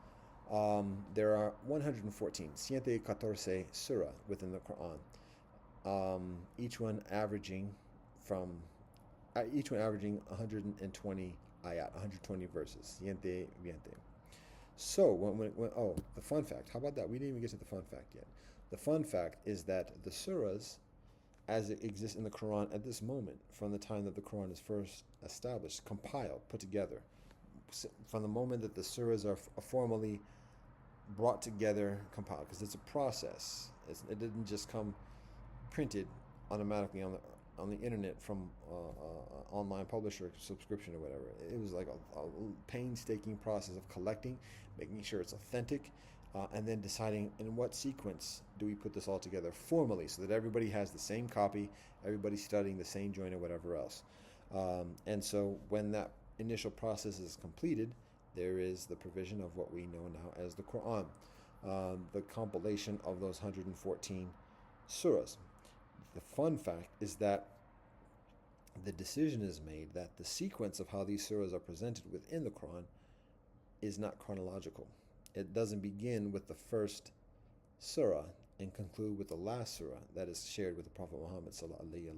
there are 114, 114 surah within the Quran, each one averaging 120 ayat, 120 verses. So the fun fact. How about that? We didn't even get to the fun fact yet. The fun fact is that the surahs, as it exists in the Quran at this moment, from the time that the Quran is first established, compiled, put together, from the moment that the surahs are formally brought together, compiled, because it's a process. It didn't just come printed automatically on the internet from online publisher subscription or whatever. It was like a painstaking process of collecting, making sure it's authentic, and then deciding in what sequence do we put this all together formally, so that everybody has the same copy, everybody's studying the same joint or whatever else. And so when that initial process is completed, there is the provision of what we know now as the Quran, the compilation of those 114 surahs. The fun fact is that the decision is made that the sequence of how these surahs are presented within the Quran is not chronological. It doesn't begin with the first surah and conclude with the last surah that is shared with the Prophet Muhammad sallallahu alaihi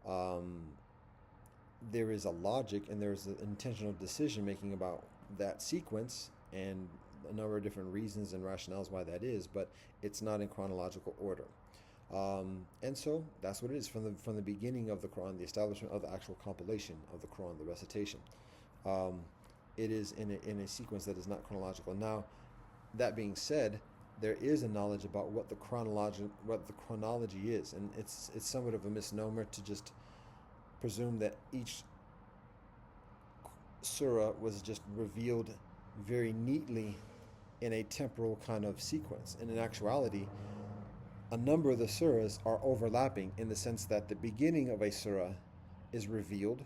wasallam. There is a logic and there is an intentional decision making about that sequence, and a number of different reasons and rationales why that is, but it's not in chronological order. And so that's what it is from the beginning of the Quran, the establishment of the actual compilation of the Quran, the recitation. It is in a sequence that is not chronological. Now, that being said, there is a knowledge about what the chronology is, and it's somewhat of a misnomer to just presume that each surah was just revealed very neatly in a temporal kind of sequence. And in actuality, a number of the surahs are overlapping in the sense that the beginning of a surah is revealed,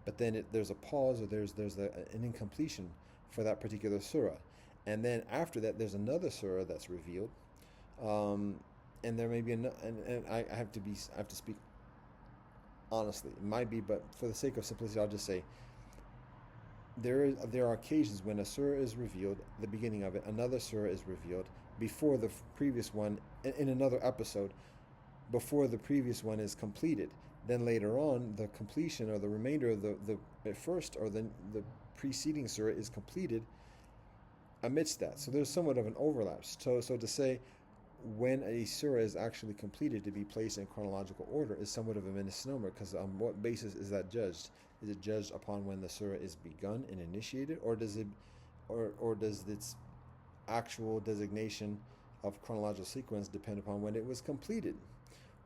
but then there's a pause, or there's an incompletion for that particular surah. And then after that, there's another surah that's revealed, Um, and there may be and I have to I have to speak honestly. It might be, but for the sake of simplicity, I'll just say there are occasions when a surah is revealed, the beginning of it, another surah is revealed before the previous one in another episode, before the previous one is completed. Then later on, the completion or the remainder of the first or the preceding surah is completed amidst that. So there's somewhat of an overlap. So to say when a surah is actually completed to be placed in chronological order is somewhat of a misnomer, because on what basis is that judged? Is it judged upon when the surah is begun and initiated, or does its actual designation of chronological sequence depend upon when it was completed?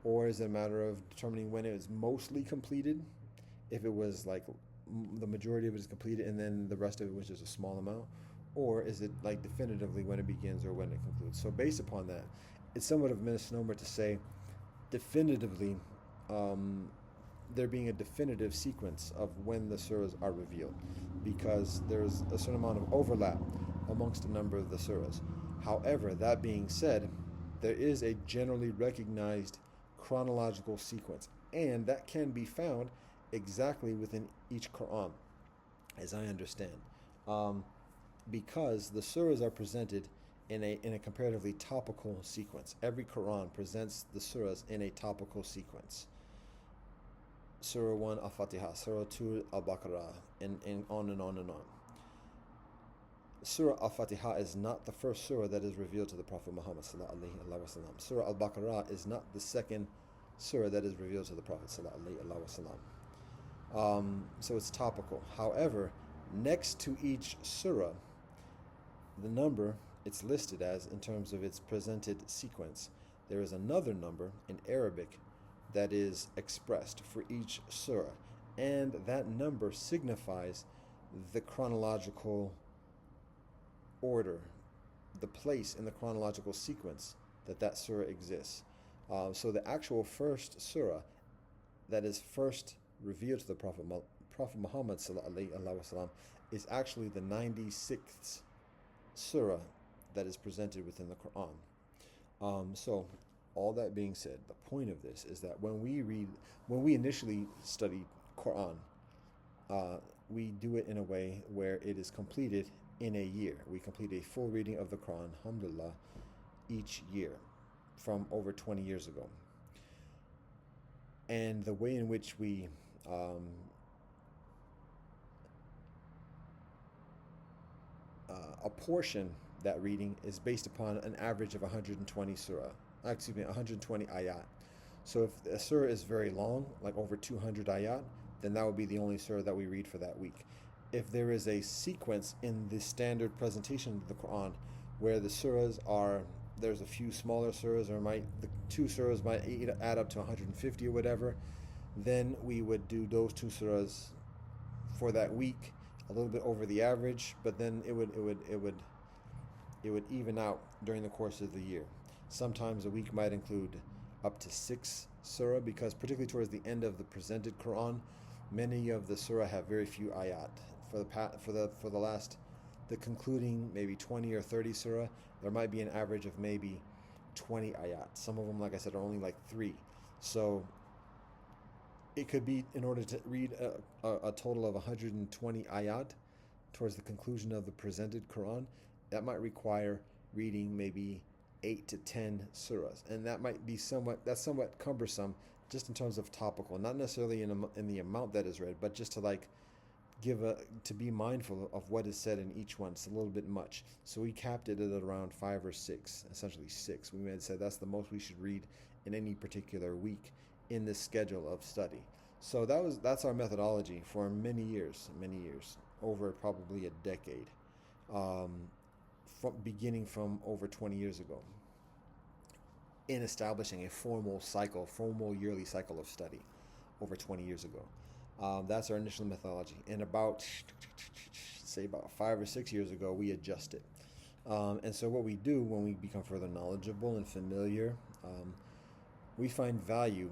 Or is it a matter of determining when it was mostly completed, if it was like the majority of it is completed and then the rest of it was just a small amount? Or is it like definitively when it begins or when it concludes? So based upon that, it's somewhat of a misnomer to say definitively there being a definitive sequence of when the surahs are revealed, because there's a certain amount of overlap amongst a number of the surahs. However, that being said, there is a generally recognized chronological sequence, and that can be found exactly within each Quran, as I understand. Um, because the surahs are presented in a comparatively topical sequence. Every Quran presents the surahs in a topical sequence. Surah 1 Al-Fatiha, Surah 2 Al-Baqarah, and on and on and on. Surah Al-Fatiha is not the first surah that is revealed to the Prophet Muhammad sallallahu alaihi wasallam. Surah Al-Baqarah is not the second surah that is revealed to the Prophet sallallahu alaihi wasallam. So it's topical. However, next to each surah, the number it's listed as in terms of its presented sequence, there is another number in Arabic that is expressed for each surah, and that number signifies the chronological order, the place in the chronological sequence that surah exists. So the actual first surah that is first revealed to the Prophet Muhammad sallallahu alaihi wasallam is actually the 96th surah that is presented within the Quran. So all that being said, the point of this is that when we initially study Quran, we do it in a way where it is completed in a year. We complete a full reading of the Quran, alhamdulillah, each year from over 20 years ago. And the way in which we apportion that reading is based upon an average of 120 surah. 120 ayat. So if a surah is very long, like over 200 ayat, then that would be the only surah that we read for that week. If there is a sequence in the standard presentation of the Quran where the surahs are, there's a few smaller surahs, or the two surahs might add up to 150 or whatever, then we would do those two surahs for that week, a little bit over the average, but then it would even out during the course of the year. Sometimes a week might include up to 6 surah, because particularly towards the end of the presented Quran, many of the surah have very few ayat. The concluding maybe 20 or 30 surah, there might be an average of maybe 20 ayat. Some of them, like I said, are only like 3. So it could be, in order to read a total of 120 ayat towards the conclusion of the presented Quran, that might require reading maybe 8 to 10 surahs, and that might be somewhat cumbersome, just in terms of topical, not necessarily in the amount that is read, but just to to be mindful of what is said in each one. It's a little bit much, so we capped it at around 5 or 6, essentially 6. We may say that's the most we should read in any particular week in this schedule of study. So that's our methodology for many years, over probably a decade. Beginning from over 20 years ago, in establishing a formal yearly cycle of study over 20 years ago. That's our initial methodology. And about 5 or 6 years ago, we adjusted. And so what we do when we become further knowledgeable and familiar, we find value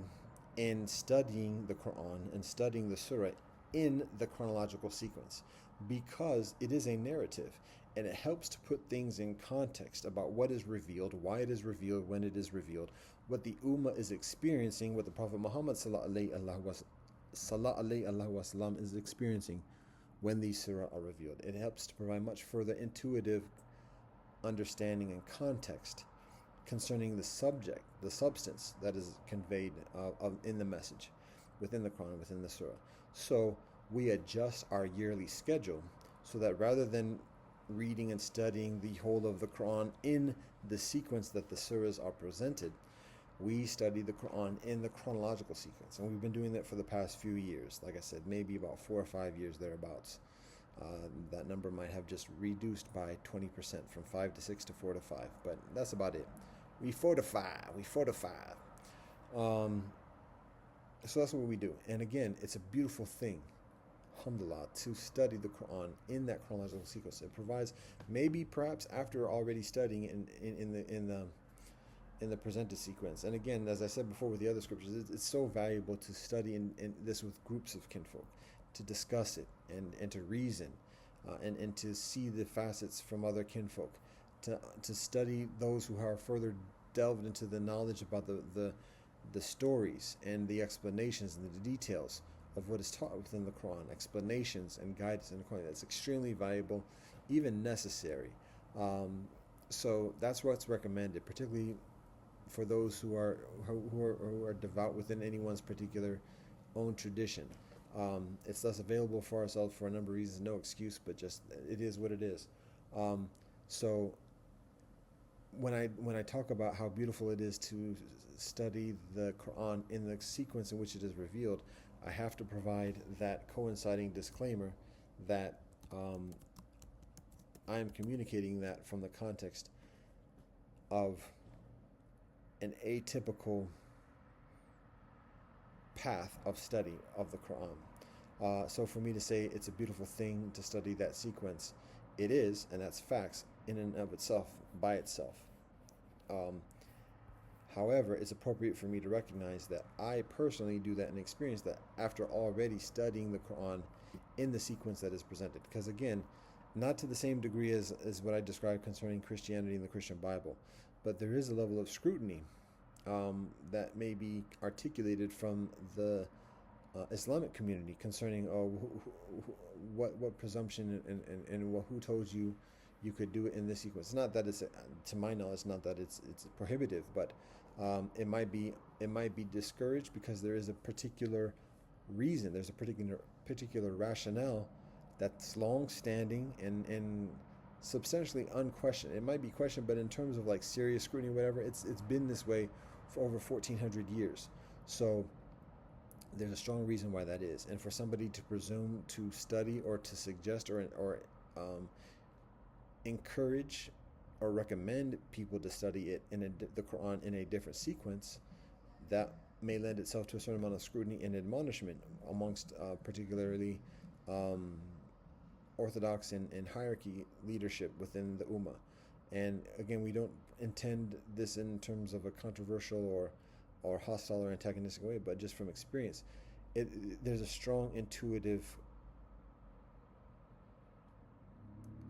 in studying the Quran and studying the surah in the chronological sequence, because it is a narrative and it helps to put things in context about what is revealed, why it is revealed, when it is revealed, what the Ummah is experiencing, what the Prophet Muhammad sallallahu alaihi wasallam is experiencing when these surah are revealed. It helps to provide much further intuitive understanding and context concerning the subject, the substance that is conveyed in the message within the Quran, within the surah. So we adjust our yearly schedule so that rather than reading and studying the whole of the Quran in the sequence that the surahs are presented, we study the Quran in the chronological sequence. And we've been doing that for the past few years. Like I said, maybe about 4 or 5 years thereabouts. That number might have just reduced by 20% from 5 to 6 to 4 to 5, but that's about it. We fortify. So that's what we do. And again, it's a beautiful thing, alhamdulillah, to study the Quran in that chronological sequence. It provides, maybe perhaps after already studying in the presented sequence. And again, as I said before with the other scriptures, it's so valuable to study in this with groups of kinfolk, to discuss it and to reason and to see the facets from other kinfolk, to study those who are further delved into the knowledge about the stories and the explanations and the details of what is taught within the Quran, explanations and guidance in the Quran. That's extremely valuable, even necessary. So that's what's recommended, particularly for those who are devout within anyone's particular own tradition. It's thus available for ourselves for a number of reasons. No excuse, but just it is what it is. So when I talk about how beautiful it is to study the Quran in the sequence in which it is revealed, I have to provide that coinciding disclaimer that I am communicating that from the context of an atypical path of study of the Quran. So for me to say it's a beautiful thing to study that sequence, it is, and that's facts in and of itself, by itself. However, it's appropriate for me to recognize that I personally do that and experience that after already studying the Quran in the sequence that is presented. Because again, not to the same degree as what I described concerning Christianity and the Christian Bible, but there is a level of scrutiny that may be articulated from the Islamic community concerning what presumption and who told you could do it in this sequence. It's not that it's, to my knowledge, not that it's prohibitive, but it might be discouraged because there is a particular reason, there's a particular rationale that's long-standing and substantially unquestioned. It might be questioned, but in terms of like serious scrutiny or whatever, it's been this way for over 1,400 years. So there's a strong reason why that is. And for somebody to presume to study or to suggest or encourage or recommend people to study it the Quran in a different sequence, that may lend itself to a certain amount of scrutiny and admonishment amongst particularly orthodox and hierarchy leadership within the Ummah. And again, we don't intend this in terms of a controversial or hostile or antagonistic way, but just from experience, there's a strong intuitive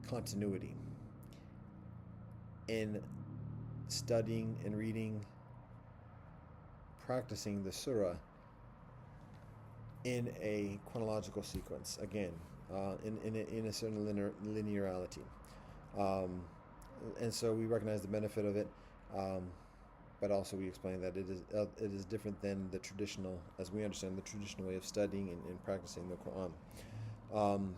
continuity in studying and reading, practicing the surah in a chronological sequence, again, in a certain linearity. And so we recognize the benefit of it, but also we explain that it is different than the traditional, as we understand, the traditional way of studying and practicing the Quran.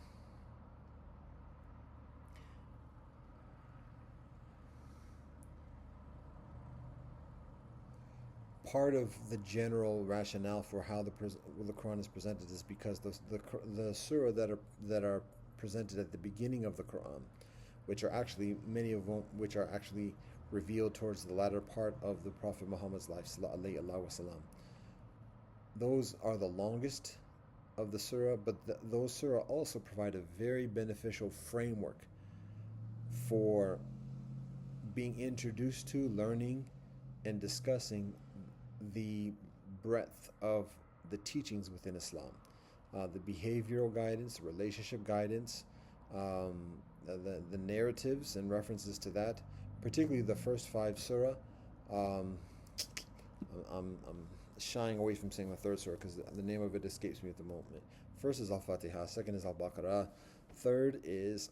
Part of the general rationale for how the Quran is presented is because the surah that are presented at the beginning of the Quran, which are actually, many of them, which are actually revealed towards the latter part of the Prophet Muhammad's life, sallallahu alaihi wasallam. Those are the longest of the surah, but those surah also provide a very beneficial framework for being introduced to, learning, and discussing the breadth of the teachings within Islam. the behavioral guidance, the relationship guidance, um, the narratives and references to that, particularly the first five surah. Um, I'm shying away from saying the third surah because the name of it escapes me at the moment. First is Al Fatiha, second is Al Baqarah, third is.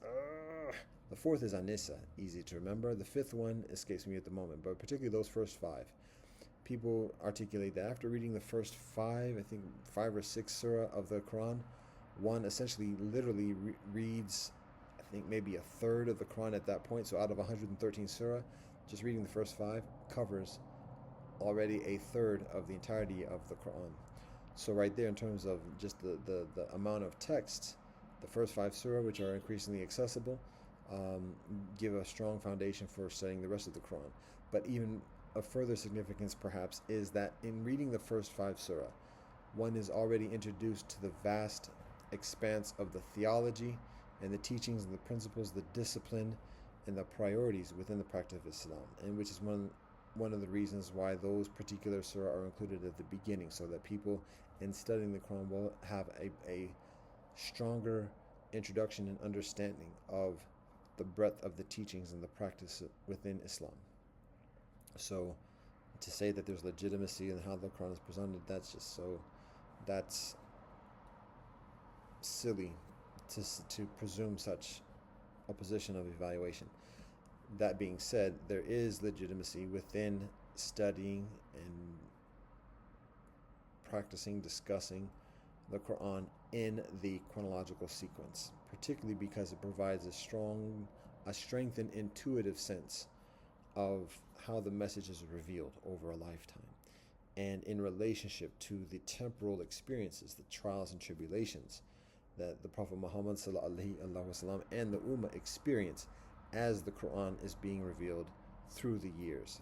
The fourth is An-Nisa, easy to remember. The fifth one escapes me at the moment, but particularly those first five. People articulate that after reading the first five, I think five or six surah of the Quran, one essentially literally reads, I think maybe a third of the Quran at that point. So out of 113 surah, just reading the first five covers already a third of the entirety of the Quran. So right there, in terms of just the amount of text, the first five surah, which are increasingly accessible, give a strong foundation for studying the rest of the Quran. But even of further significance, perhaps, is that in reading the first five surah, one is already introduced to the vast expanse of the theology and the teachings and the principles, the discipline and the priorities within the practice of Islam, and which is one of the reasons why those particular surah are included at the beginning, so that people in studying the Quran will have a stronger introduction and understanding of the breadth of the teachings and the practice within Islam. So to say that there's legitimacy in how the Quran is presented, that's silly to presume such a position of evaluation. That being said, there is legitimacy within studying and practicing, discussing the Quran in the chronological sequence, particularly because it provides a strengthened intuitive sense of how the message is revealed over a lifetime, and in relationship to the temporal experiences, the trials and tribulations that the Prophet Muhammad ﷺ and the Ummah experience as the Quran is being revealed through the years.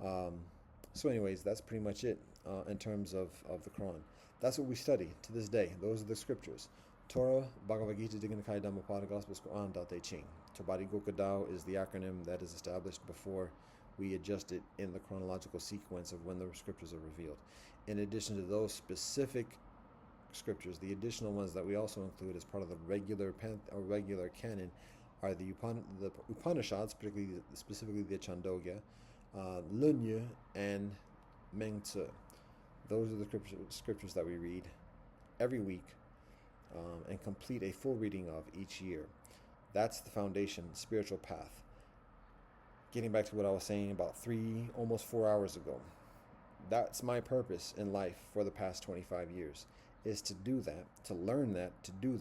So anyways, that's pretty much it in terms of the Quran. That's what we study to this day. Those are the scriptures. Torah, Bhagavad Gita, Dignikai, Dhammapada, Gospels, Quran, Dao Te Ching. Tobari Gokadao is the acronym that is established before we adjust it in the chronological sequence of when the scriptures are revealed. In addition to those specific scriptures, the additional ones that we also include as part of the regular canon are the Upanishads, specifically the Chandogya, Lunya, and Mengzi. Those are the scriptures that we read every week and complete a full reading of each year. That's the foundation, spiritual path. Getting back to what I was saying about almost 4 hours ago, that's my purpose in life for the past 25 years, is to do that, to learn that, to do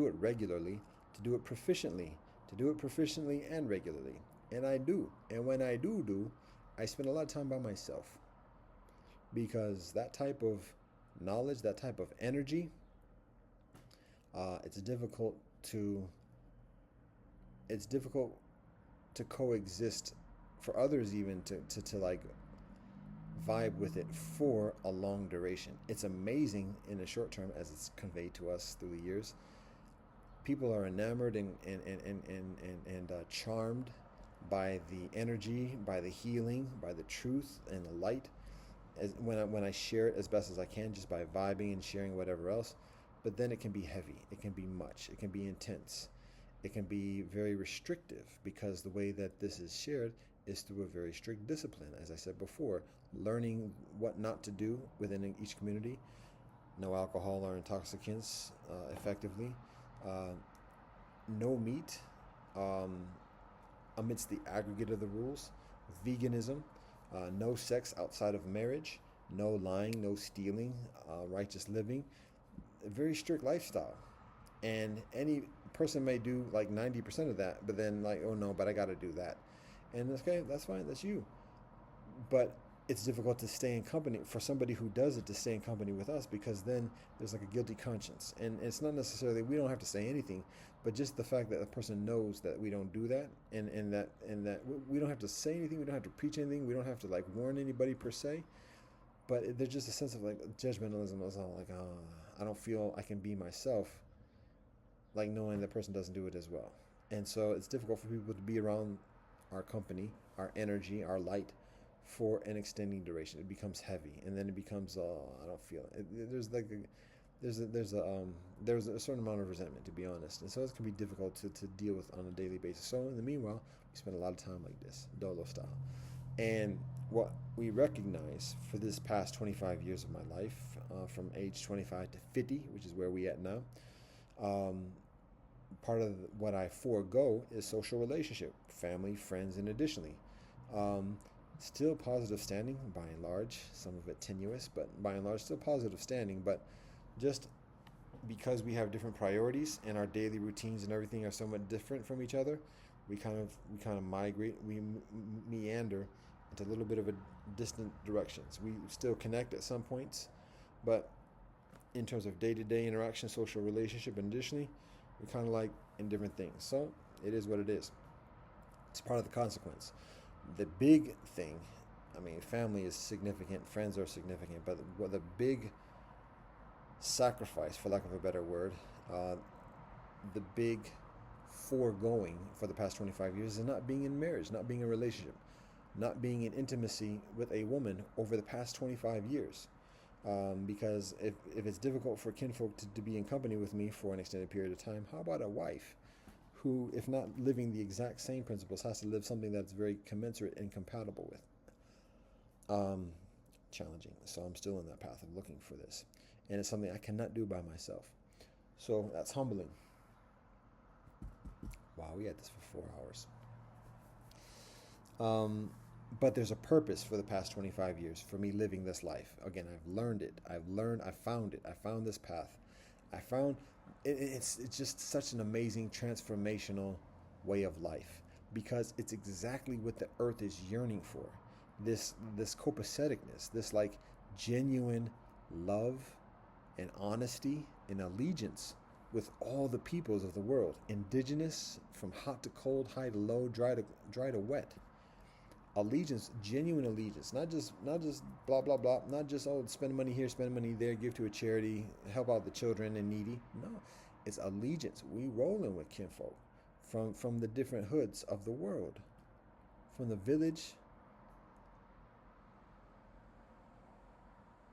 it regularly, to do it proficiently and regularly. And I do. And when I do, I spend a lot of time by myself, because that type of knowledge, that type of energy, it's difficult to coexist for others, even to like vibe with it for a long duration. It's amazing in the short term as it's conveyed to us through the years. People are enamored and charmed by the energy, by the healing, by the truth and the light. When I share it as best as I can, just by vibing and sharing whatever else. But then it can be heavy, it can be much, it can be intense, it can be very restrictive, because the way that this is shared is through a very strict discipline. As I said before, learning what not to do within each community. No alcohol or intoxicants, effectively. No meat amidst the aggregate of the rules. Veganism. No sex outside of marriage. No lying, no stealing. Righteous living. A very strict lifestyle. And any person may do like 90% of that, but then like, oh no, but I got to do that. And okay, that's fine, that's you. But it's difficult to stay in company for somebody who does it, to stay in company with us, because then there's like a guilty conscience. And it's not necessarily, we don't have to say anything, but just the fact that a person knows that we don't do that, and that we don't have to say anything, we don't have to preach anything, we don't have to like warn anybody per se. But there's just a sense of like judgmentalism. It's all like, I don't feel I can be myself, like knowing that person doesn't do it as well. And so it's difficult for people to be around our company, our energy, our light for an extending duration. It becomes heavy, and then it becomes, I don't feel it. There's like there's a certain amount of resentment, to be honest, and so it can be difficult to deal with on a daily basis. So in the meanwhile, we spend a lot of time like this, dolo style. And what we recognize for this past 25 years of my life, from age 25 to 50, which is where we at now, um, part of what I forego is social relationship, family, friends, and additionally, um, still positive standing by and large. Some of it tenuous, but by and large, still positive standing. But just because we have different priorities and our daily routines and everything are somewhat different from each other, we kind of migrate, meander into a little bit of a distant directions. We still connect at some points, but in terms of day-to-day interaction, social relationship, and additionally, we're kind of like in different things. So it is what it is. It's part of the consequence. The big thing, I mean, family is significant, friends are significant, but what the big sacrifice, for lack of a better word, uh, the big foregoing for the past 25 years is not being in marriage, not being in a relationship, not being in intimacy with a woman over the past 25 years. Because if it's difficult for kinfolk to be in company with me for an extended period of time, how about a wife who, if not living the exact same principles, has to live something that's very commensurate and compatible with? Um, Challenging. So I'm still in that path of looking for this. And it's something I cannot do by myself. So that's humbling. Wow, we had this for 4 hours. But there's a purpose for the past 25 years for me living this life. Again, I've learned it. I found it. I found this path. I found it's just such an amazing transformational way of life because it's exactly what the earth is yearning for. This copaceticness, this like genuine love and honesty and allegiance with all the peoples of the world, indigenous, from hot to cold, high to low, dry to wet. Allegiance, genuine allegiance, not just blah blah blah, not just oh spend money here, spend money there, give to a charity, help out the children and needy. No, it's allegiance. We rolling with kinfolk from the different hoods of the world, from the village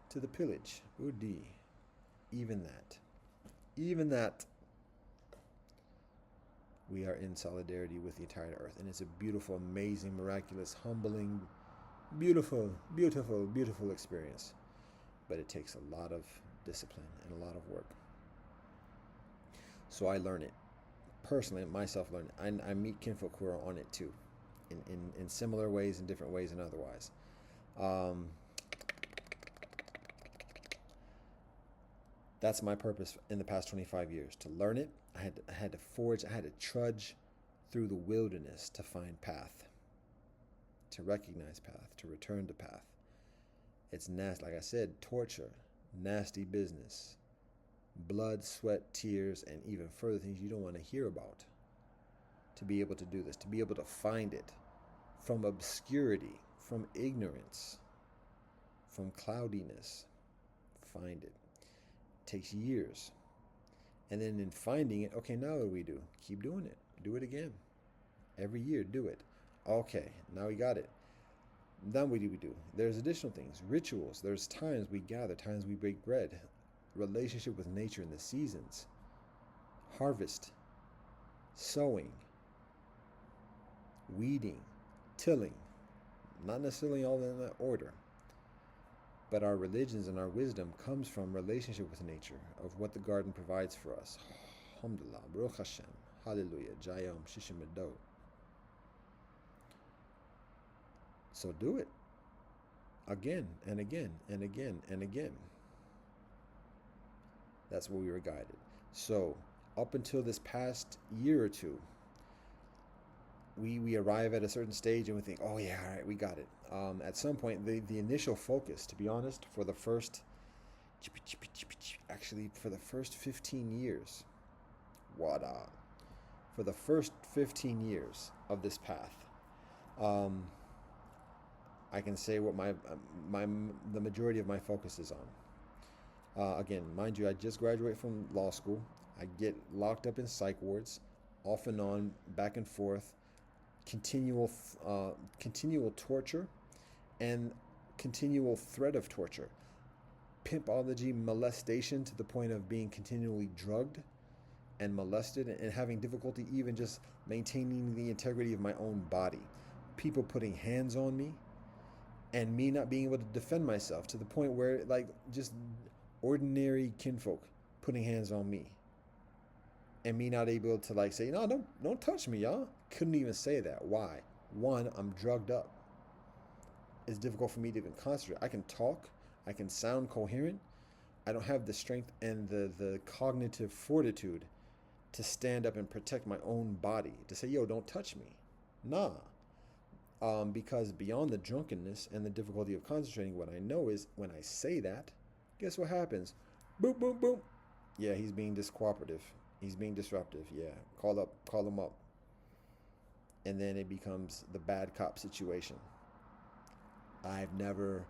to the pillage. Udi, even that, even that. We are in solidarity with the entire earth, and it's a beautiful, amazing, miraculous, humbling, beautiful, beautiful, beautiful experience. But it takes a lot of discipline and a lot of work. So I learn it personally, myself learn it. I meet kinfolk who are on it too, in similar ways, in different ways, and otherwise. Um, that's my purpose in the past 25 years, to learn it. I had to forge, I had to trudge through the wilderness to find path, to recognize path, to return to path. It's nasty, like I said, torture, nasty business, blood, sweat, tears, and even further things you don't want to hear about. To be able to do this, to be able to find it from obscurity, from ignorance, from cloudiness, find it. Takes years. And then in finding it, okay, now what do we do? Keep doing it. Do it again. Every year, do it. Okay, now we got it. Then what do we do? There's additional things, rituals. There's times we gather, times we break bread, relationship with nature and the seasons, harvest, sowing, weeding, tilling. Not necessarily all in that order. But our religions and our wisdom comes from relationship with nature, of what the garden provides for us. Alhamdulillah, Baruch Hashem, Hallelujah, Jayom, Shishimado. So do it again and again and again and again. That's where we were guided. So up until this past year or two, we arrive at a certain stage and we think, oh yeah, all right, we got it. At some point, the initial focus, to be honest, for the first 15 years, for the first 15 years of this path, I can say what the majority of my focus is on. Again, mind you, I just graduated from law school. I get locked up in psych wards, off and on, back and forth, continual torture, and continual threat of torture. pimpology molestation to the point of being continually drugged and molested and having difficulty even just maintaining the integrity of my own body. People putting hands on me and me not being able to defend myself to the point where, like, just ordinary kinfolk putting hands on me and me not able to, like, say, no, don't touch me, y'all. Couldn't even say that. Why? One, I'm drugged up. It's difficult for me to even concentrate. I can talk, I can sound coherent. I don't have the strength and the cognitive fortitude to stand up and protect my own body, to say, yo, don't touch me. Nah. Because beyond the drunkenness and the difficulty of concentrating, what I know is when I say that, guess what happens? Boop, boop, boop. Yeah, he's being discooperative. He's being disruptive. Yeah, call him up. And then it becomes the bad cop situation. I've never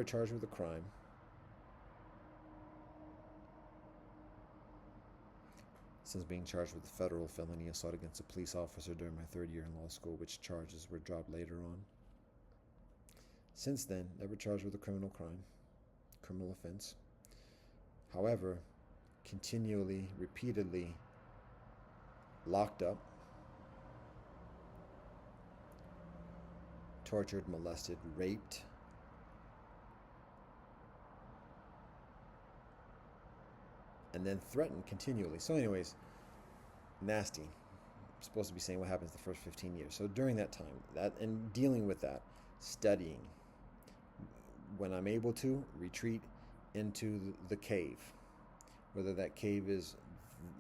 charged with a crime. Since being charged with a federal felony assault against a police officer during my third year in law school, which charges were dropped later on. Since then, never charged with a criminal offense. However, continually, repeatedly locked up, tortured, molested, raped, and then threatened continually. So anyways, nasty. I'm supposed to be saying what happens the first 15 years. So during that time, that and dealing with that, studying, when I'm able to, retreat into the cave. Whether that cave is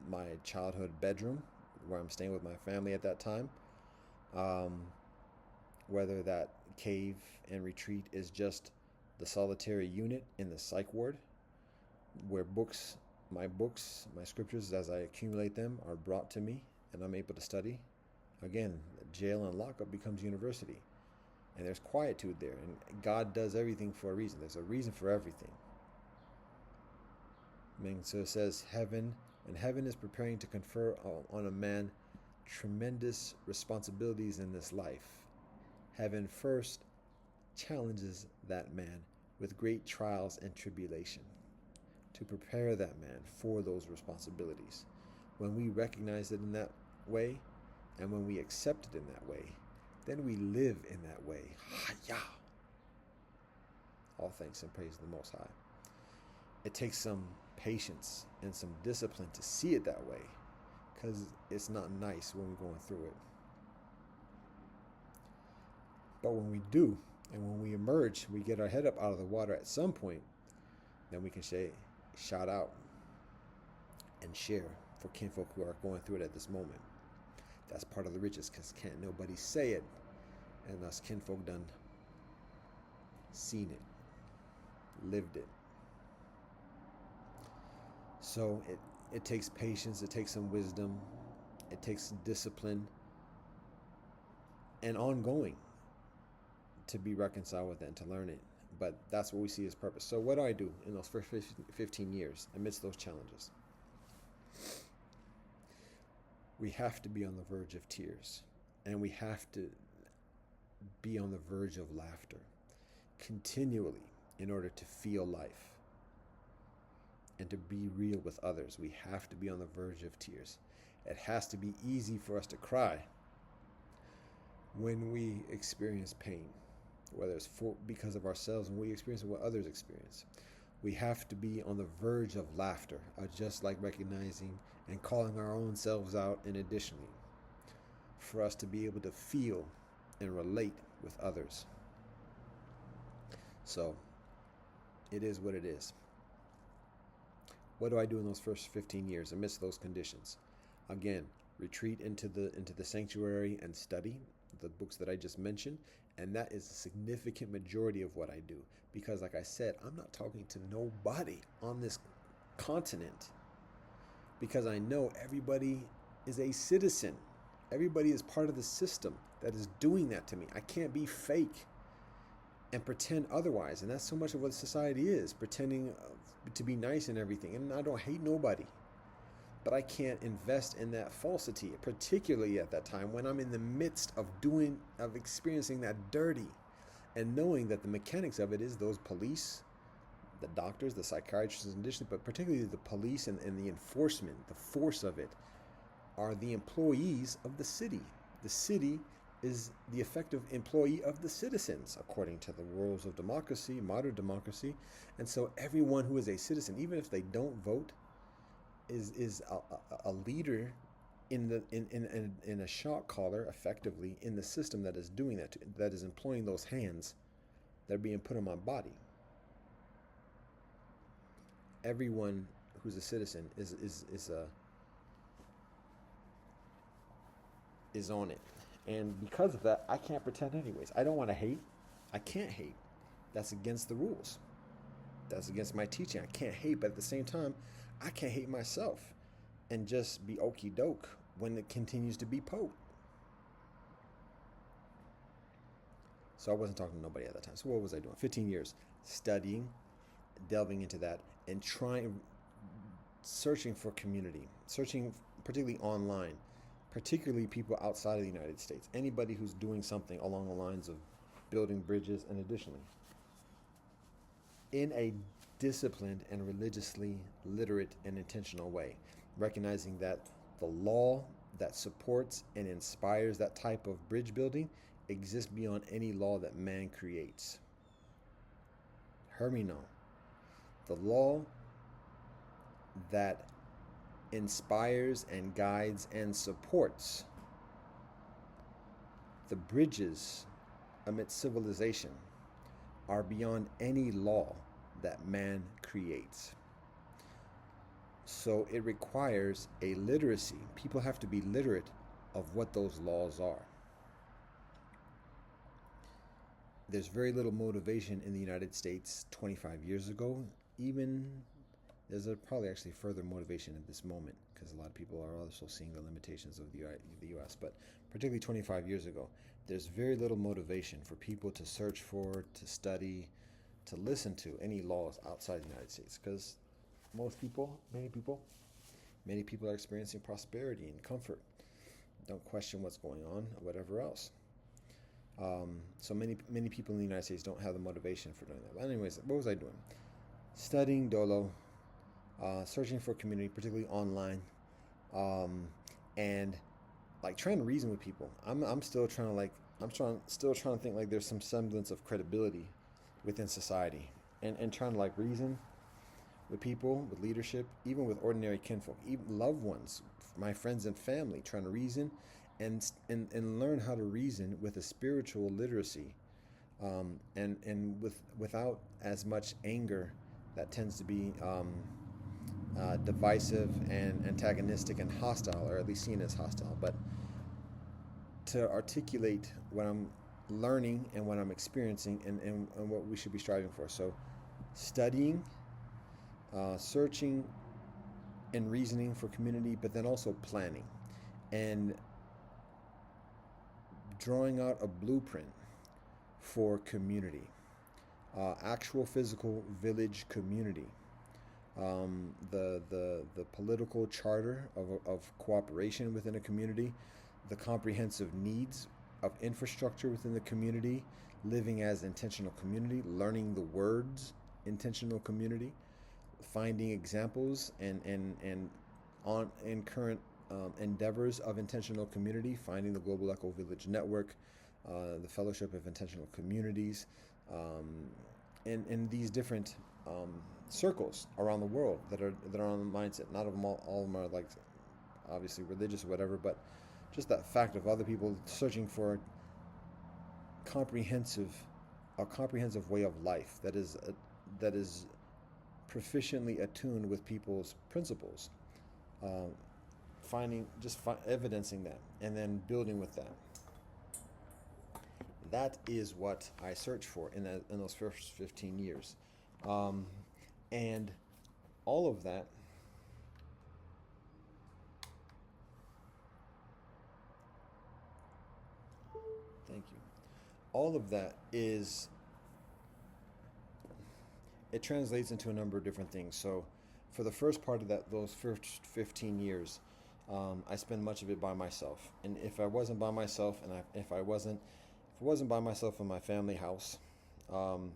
my childhood bedroom, where I'm staying with my family at that time, whether that cave and retreat is just the solitary unit in the psych ward, where my scriptures, as I accumulate them, are brought to me and I'm able to study. Again, jail and lockup becomes university. And there's quietude there. And God does everything for a reason. There's a reason for everything. So it says heaven is preparing to confer on a man tremendous responsibilities in this life. Heaven first challenges that man with great trials and tribulation to prepare that man for those responsibilities. When we recognize it in that way, and when we accept it in that way, then we live in that way. Ha-ya! All thanks and praise to the Most High. It takes some patience and some discipline to see it that way, because it's not nice when we're going through it. But when we do, and when we emerge, we get our head up out of the water at some point, then we can shout out and share for kinfolk who are going through it at this moment. That's part of the riches, because can't nobody say it, and us kinfolk done seen it, lived it. So it takes patience, it takes some wisdom, it takes discipline, and ongoing to be reconciled with it and to learn it. But that's what we see as purpose. So what do I do in those first 15 years amidst those challenges? We have to be on the verge of tears, and we have to be on the verge of laughter continually in order to feel life and to be real with others. We have to be on the verge of tears. It has to be easy for us to cry when we experience pain, whether it's because of ourselves and we experience what others experience. We have to be on the verge of laughter, just like recognizing and calling our own selves out, and additionally, for us to be able to feel and relate with others. So, it is what it is. What do I do in those first 15 years amidst those conditions? Again, retreat into the sanctuary and study the books that I just mentioned, and that is a significant majority of what I do, because like I said, I'm not talking to nobody on this continent, because I know everybody is a citizen. Everybody is part of the system that is doing that to me. I can't be fake and pretend otherwise, and that's so much of what society is, pretending to be nice and everything. And I don't hate nobody, but I can't invest in that falsity, particularly at that time when I'm in the midst of experiencing that dirty and knowing that the mechanics of it is those police, the doctors, the psychiatrists in addition, but particularly the police and the enforcement, the force of it, are the employees of the city. The city is the effective employee of the citizens, according to the rules of democracy, modern democracy. And so everyone who is a citizen, even if they don't vote, is a leader in a shot caller, effectively, in the system that is doing that, that is employing those hands that are being put on my body. Everyone who's a citizen is on it. And because of that, I can't pretend anyways. I don't want to hate. I can't hate. That's against the rules. That's against my teaching. I can't hate, but at the same time, I can't hate myself and just be okey doke when it continues to be Pope. So I wasn't talking to nobody at that time. So what was I doing? 15 years studying, delving into that, and searching for community, searching particularly online, particularly people outside of the United States, anybody who's doing something along the lines of building bridges, and additionally, in a disciplined and religiously literate and intentional way, recognizing that the law that supports and inspires that type of bridge building exists beyond any law that man creates. Hear me now. The law that inspires and guides and supports the bridges amidst civilization are beyond any law that man creates. So it requires a literacy. People have to be literate of what those laws are. There's very little motivation in the United States 25 years ago. Even there's probably actually further motivation at this moment, because a lot of people are also seeing the limitations of the U.S. But particularly 25 years ago, there's very little motivation for people to search for, to study, to listen to any laws outside the United States, because many people are experiencing prosperity and comfort. Don't question what's going on or whatever else. So many people in the United States don't have the motivation for doing that. But anyways, what was I doing? Studying Dolo, searching for community, particularly online, and like trying to reason with people. I'm still trying to think like there's some semblance of credibility within society, and trying to like reason with people, with leadership, even with ordinary kinfolk, even loved ones, my friends and family, trying to reason and learn how to reason with a spiritual literacy, and without as much anger that tends to be divisive and antagonistic and hostile, or at least seen as hostile, but to articulate what I'm learning and what I'm experiencing and what we should be striving for. So studying, searching and reasoning for community, but then also planning and drawing out a blueprint for community, actual physical village community, the political charter of cooperation within a community, the comprehensive needs of infrastructure within the community, living as intentional community, learning the words intentional community, finding examples and current endeavors of intentional community, finding the Global Eco Village Network, the Fellowship of Intentional Communities, in these different circles around the world that are on the mindset. Not of them all of them are like obviously religious or whatever, but just that fact of other people searching for a comprehensive way of life that is proficiently attuned with people's principles, evidencing that and then building with that. That is what I searched for in those first 15 years, and all of that. Thank you. All of that it translates into a number of different things. So for the first part of those first 15 years, I spent much of it by myself. And if I wasn't by myself, and if I wasn't by myself in my family house, Um,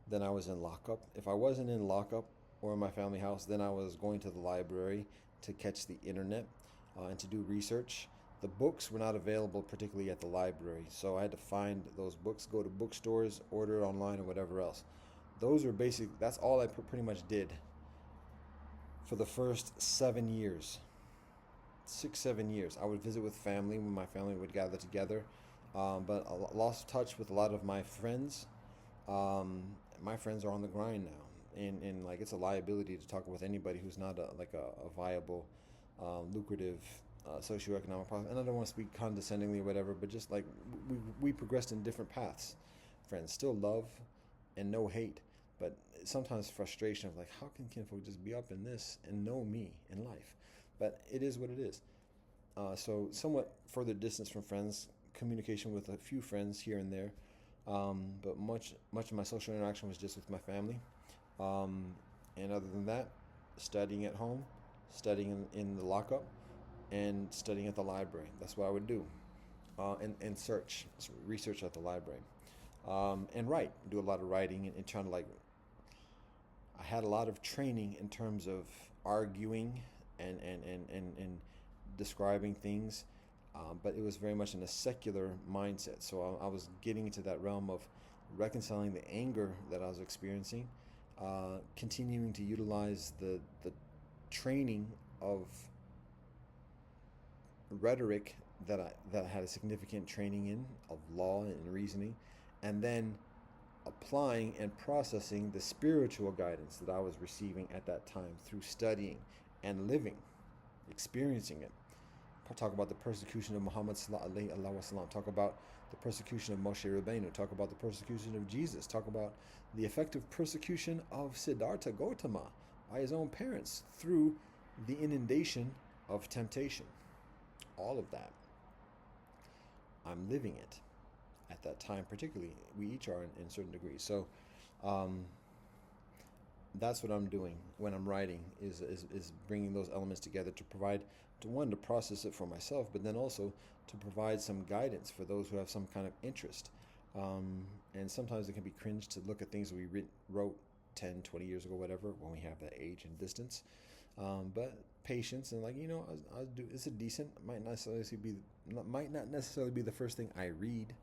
then I was in lockup. If I wasn't in lockup or in my family house, then I was going to the library to catch the internet and to do research. The books were not available, particularly at the library, so I had to find those books, go to bookstores, order it online, or whatever else. Those are basic. That's all I pretty much did for the first 7 years, 6, 7 years. I would visit with family when my family would gather together, but I lost touch with a lot of my friends. Um, my friends are on the grind now, and like it's a liability to talk with anybody who's not a viable, lucrative socioeconomic problem. And I don't want to speak condescendingly or whatever, but just like we progressed in different paths. Friends still love and no hate, but sometimes frustration of like how can kinfolk just be up in this and know me in life, but it is what it is. So somewhat further distance from friends, communication with a few friends here and there, but much of my social interaction was just with my family. Um, and other than that, studying at home, studying in the lockup, and studying at the library. That's what I would do. And research at the library. And write, do a lot of writing and trying to like, I had a lot of training in terms of arguing and describing things, but it was very much in a secular mindset. So I was getting into that realm of reconciling the anger that I was experiencing, continuing to utilize the training of rhetoric that I had a significant training in, of law and reasoning, and then applying and processing the spiritual guidance that I was receiving at that time through studying and living, experiencing it. Talk about the persecution of Muhammad sallallahu alaihi wasallam. Talk about the persecution of Moshe Rabbeinu. Talk about the persecution of Jesus. Talk about the effective persecution of Siddhartha Gautama by his own parents through the inundation of temptation. All of that, I'm living it at that time. Particularly, we each are in certain degrees. So um, that's what I'm doing when I'm writing, is bringing those elements together to provide, to one, to process it for myself, but then also to provide some guidance for those who have some kind of interest. And sometimes it can be cringe to look at things that we wrote 10, 20 years ago, whatever, when we have that age and distance. But patience and like, I'll do. It's a decent, might not necessarily be the first thing I read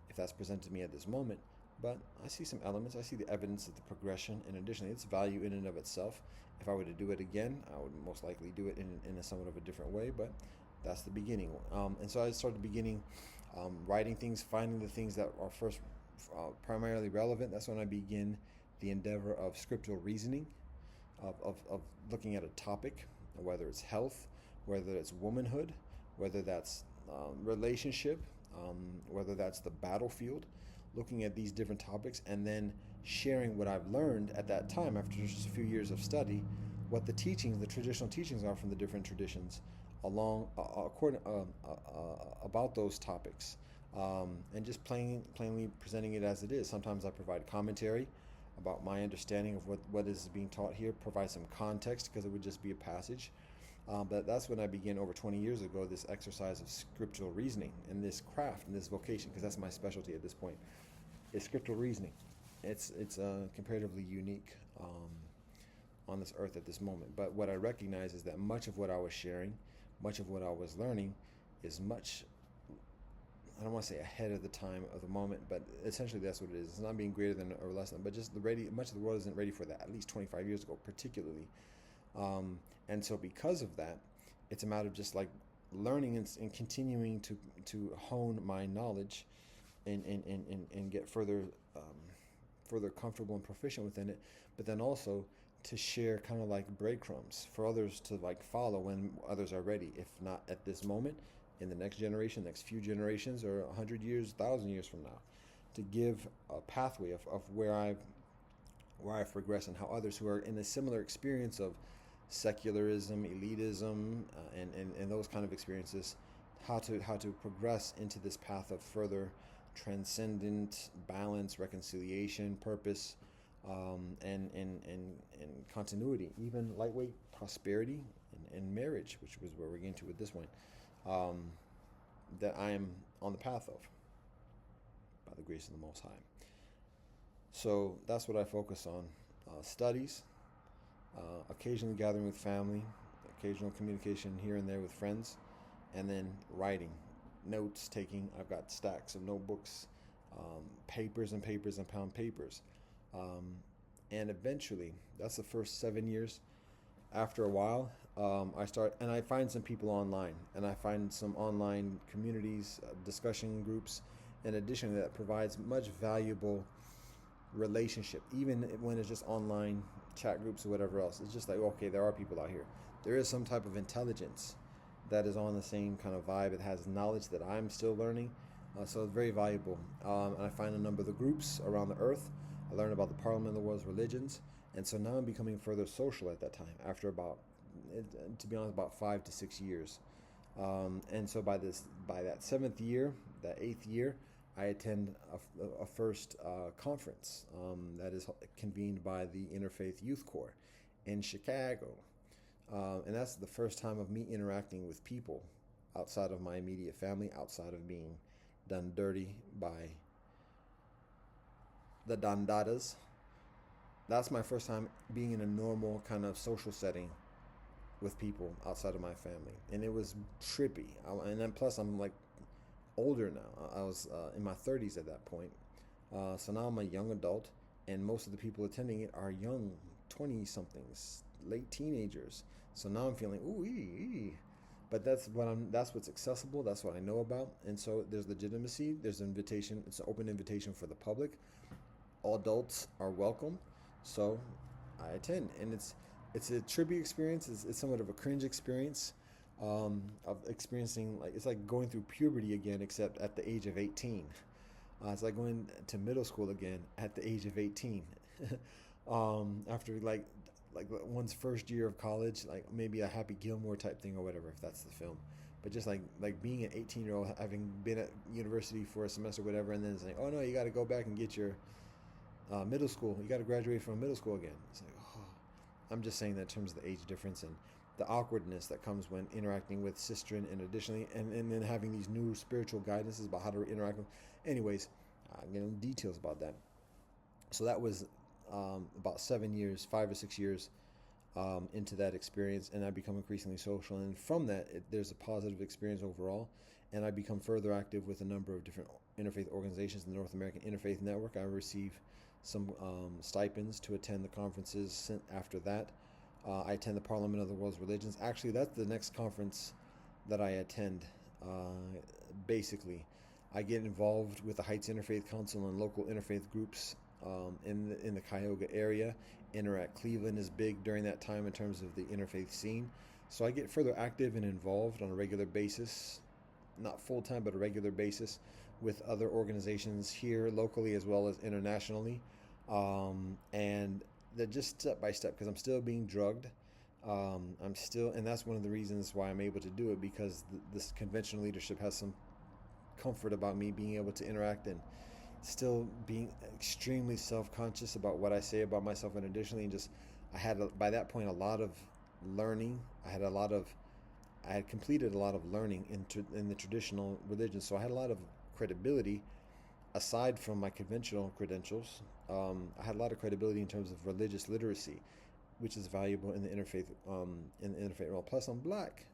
if that's presented to me at this moment. But I see some elements. I see the evidence of the progression, and additionally, its value in and of itself. If I were to do it again, I would most likely do it in a somewhat of a different way. But that's the beginning. And so I started beginning writing things, finding the things that are first primarily relevant. That's when I begin the endeavor of scriptural reasoning, of looking at a topic, whether it's health, whether it's womanhood, whether that's relationship, whether that's the battlefield, looking at these different topics and then sharing what I've learned at that time after just a few years of study, what the traditional teachings are from the different traditions about those topics, and just plainly presenting it as it is. Sometimes I provide commentary about my understanding of what is being taught here, provide some context because it would just be a passage. But that's when I began over 20 years ago, this exercise of scriptural reasoning and this craft and this vocation, because that's my specialty at this point, is scriptural reasoning. It's comparatively unique on this earth at this moment. But what I recognize is that much of what I was sharing, much of what I was learning is much, I don't want to say ahead of the time of the moment, but essentially that's what it is. It's not being greater than or less than, but just much of the world isn't ready for that, at least 25 years ago, particularly. And so because of that, it's a matter of just like learning and continuing to hone my knowledge and get further comfortable and proficient within it, but then also to share kind of like breadcrumbs for others to like follow when others are ready, if not at this moment, in the next generation, next few generations, or 100 years, 1,000 years from now, to give a pathway of where I've progressed and how others who are in a similar experience of secularism, elitism, and those kind of experiences, how to progress into this path of further transcendent balance, reconciliation, purpose, and continuity, even lightweight prosperity and marriage, which was where we're getting to with this one, that I am on the path of by the grace of the Most High. So that's what I focus on: studies, occasionally gathering with family, occasional communication here and there with friends, and then writing, notes taking. I've got stacks of notebooks, papers and papers and pound papers. Um, and eventually, that's the first 7 years. After a while, I start and I find some people online, and I find some online communities, discussion groups, in addition to that, provides much valuable relationship, even when it's just online chat groups or whatever else. It's just like, okay, there are people out here. There is some type of intelligence that is on the same kind of vibe. It has knowledge that I'm still learning. So it's very valuable. And I find a number of the groups around the earth. I learned about the Parliament of the World's Religions. And so now I'm becoming further social at that time, after about, to be honest, about 5 to 6 years. And so by that seventh year, that eighth year, I attend a first conference that is convened by the Interfaith Youth Corps in Chicago. And that's the first time of me interacting with people outside of my immediate family, outside of being done dirty by the Dandadas. That's my first time being in a normal kind of social setting with people outside of my family. And it was trippy. And then plus, I'm like older now. I was in my 30s at that point. So now I'm a young adult, and most of the people attending it are young 20 somethings, late teenagers. So now I'm feeling ooh, but that's what's accessible. That's what I know about. And so there's legitimacy. There's an invitation. It's an open invitation for the public. All adults are welcome. So I attend, and it's a trippy experience. It's somewhat of a cringe experience of experiencing, like, it's like going through puberty again, except at the age of 18. It's like going to middle school again at the age of 18. After like one's first year of college, like maybe a Happy Gilmore type thing or whatever, if that's the film. But just like being an 18-year-old, having been at university for a semester or whatever, and then saying, oh no, you got to go back and get your middle school. You got to graduate from middle school again. It's like, oh. I'm just saying that in terms of the age difference and the awkwardness that comes when interacting with sistren, and additionally, and then having these new spiritual guidances about how to interact with. Anyways, I'm getting details about that. So that was about 7 years, 5 or 6 years into that experience, and I become increasingly social. And from that, there's a positive experience overall, and I become further active with a number of different interfaith organizations in the North American Interfaith Network. I receive some stipends to attend the conferences after that. I attend the Parliament of the World's Religions. Actually, that's the next conference that I attend. Basically, I get involved with the Heights Interfaith Council and local interfaith groups in the Cuyahoga area. Interact Cleveland is big during that time in terms of the interfaith scene. So I get further active and involved on a regular basis, not full time, but a regular basis, with other organizations here locally as well as internationally. And they're just step by step, because I'm still being drugged. I'm still, and that's one of the reasons why I'm able to do it, because this conventional leadership has some comfort about me being able to interact and still being extremely self-conscious about what I say about myself. And additionally, just I had by that point a lot of learning. I had completed a lot of learning in the traditional religion, so I had a lot of credibility aside from my conventional credentials. I had a lot of credibility in terms of religious literacy, which is valuable in the interfaith realm. Plus, I'm black,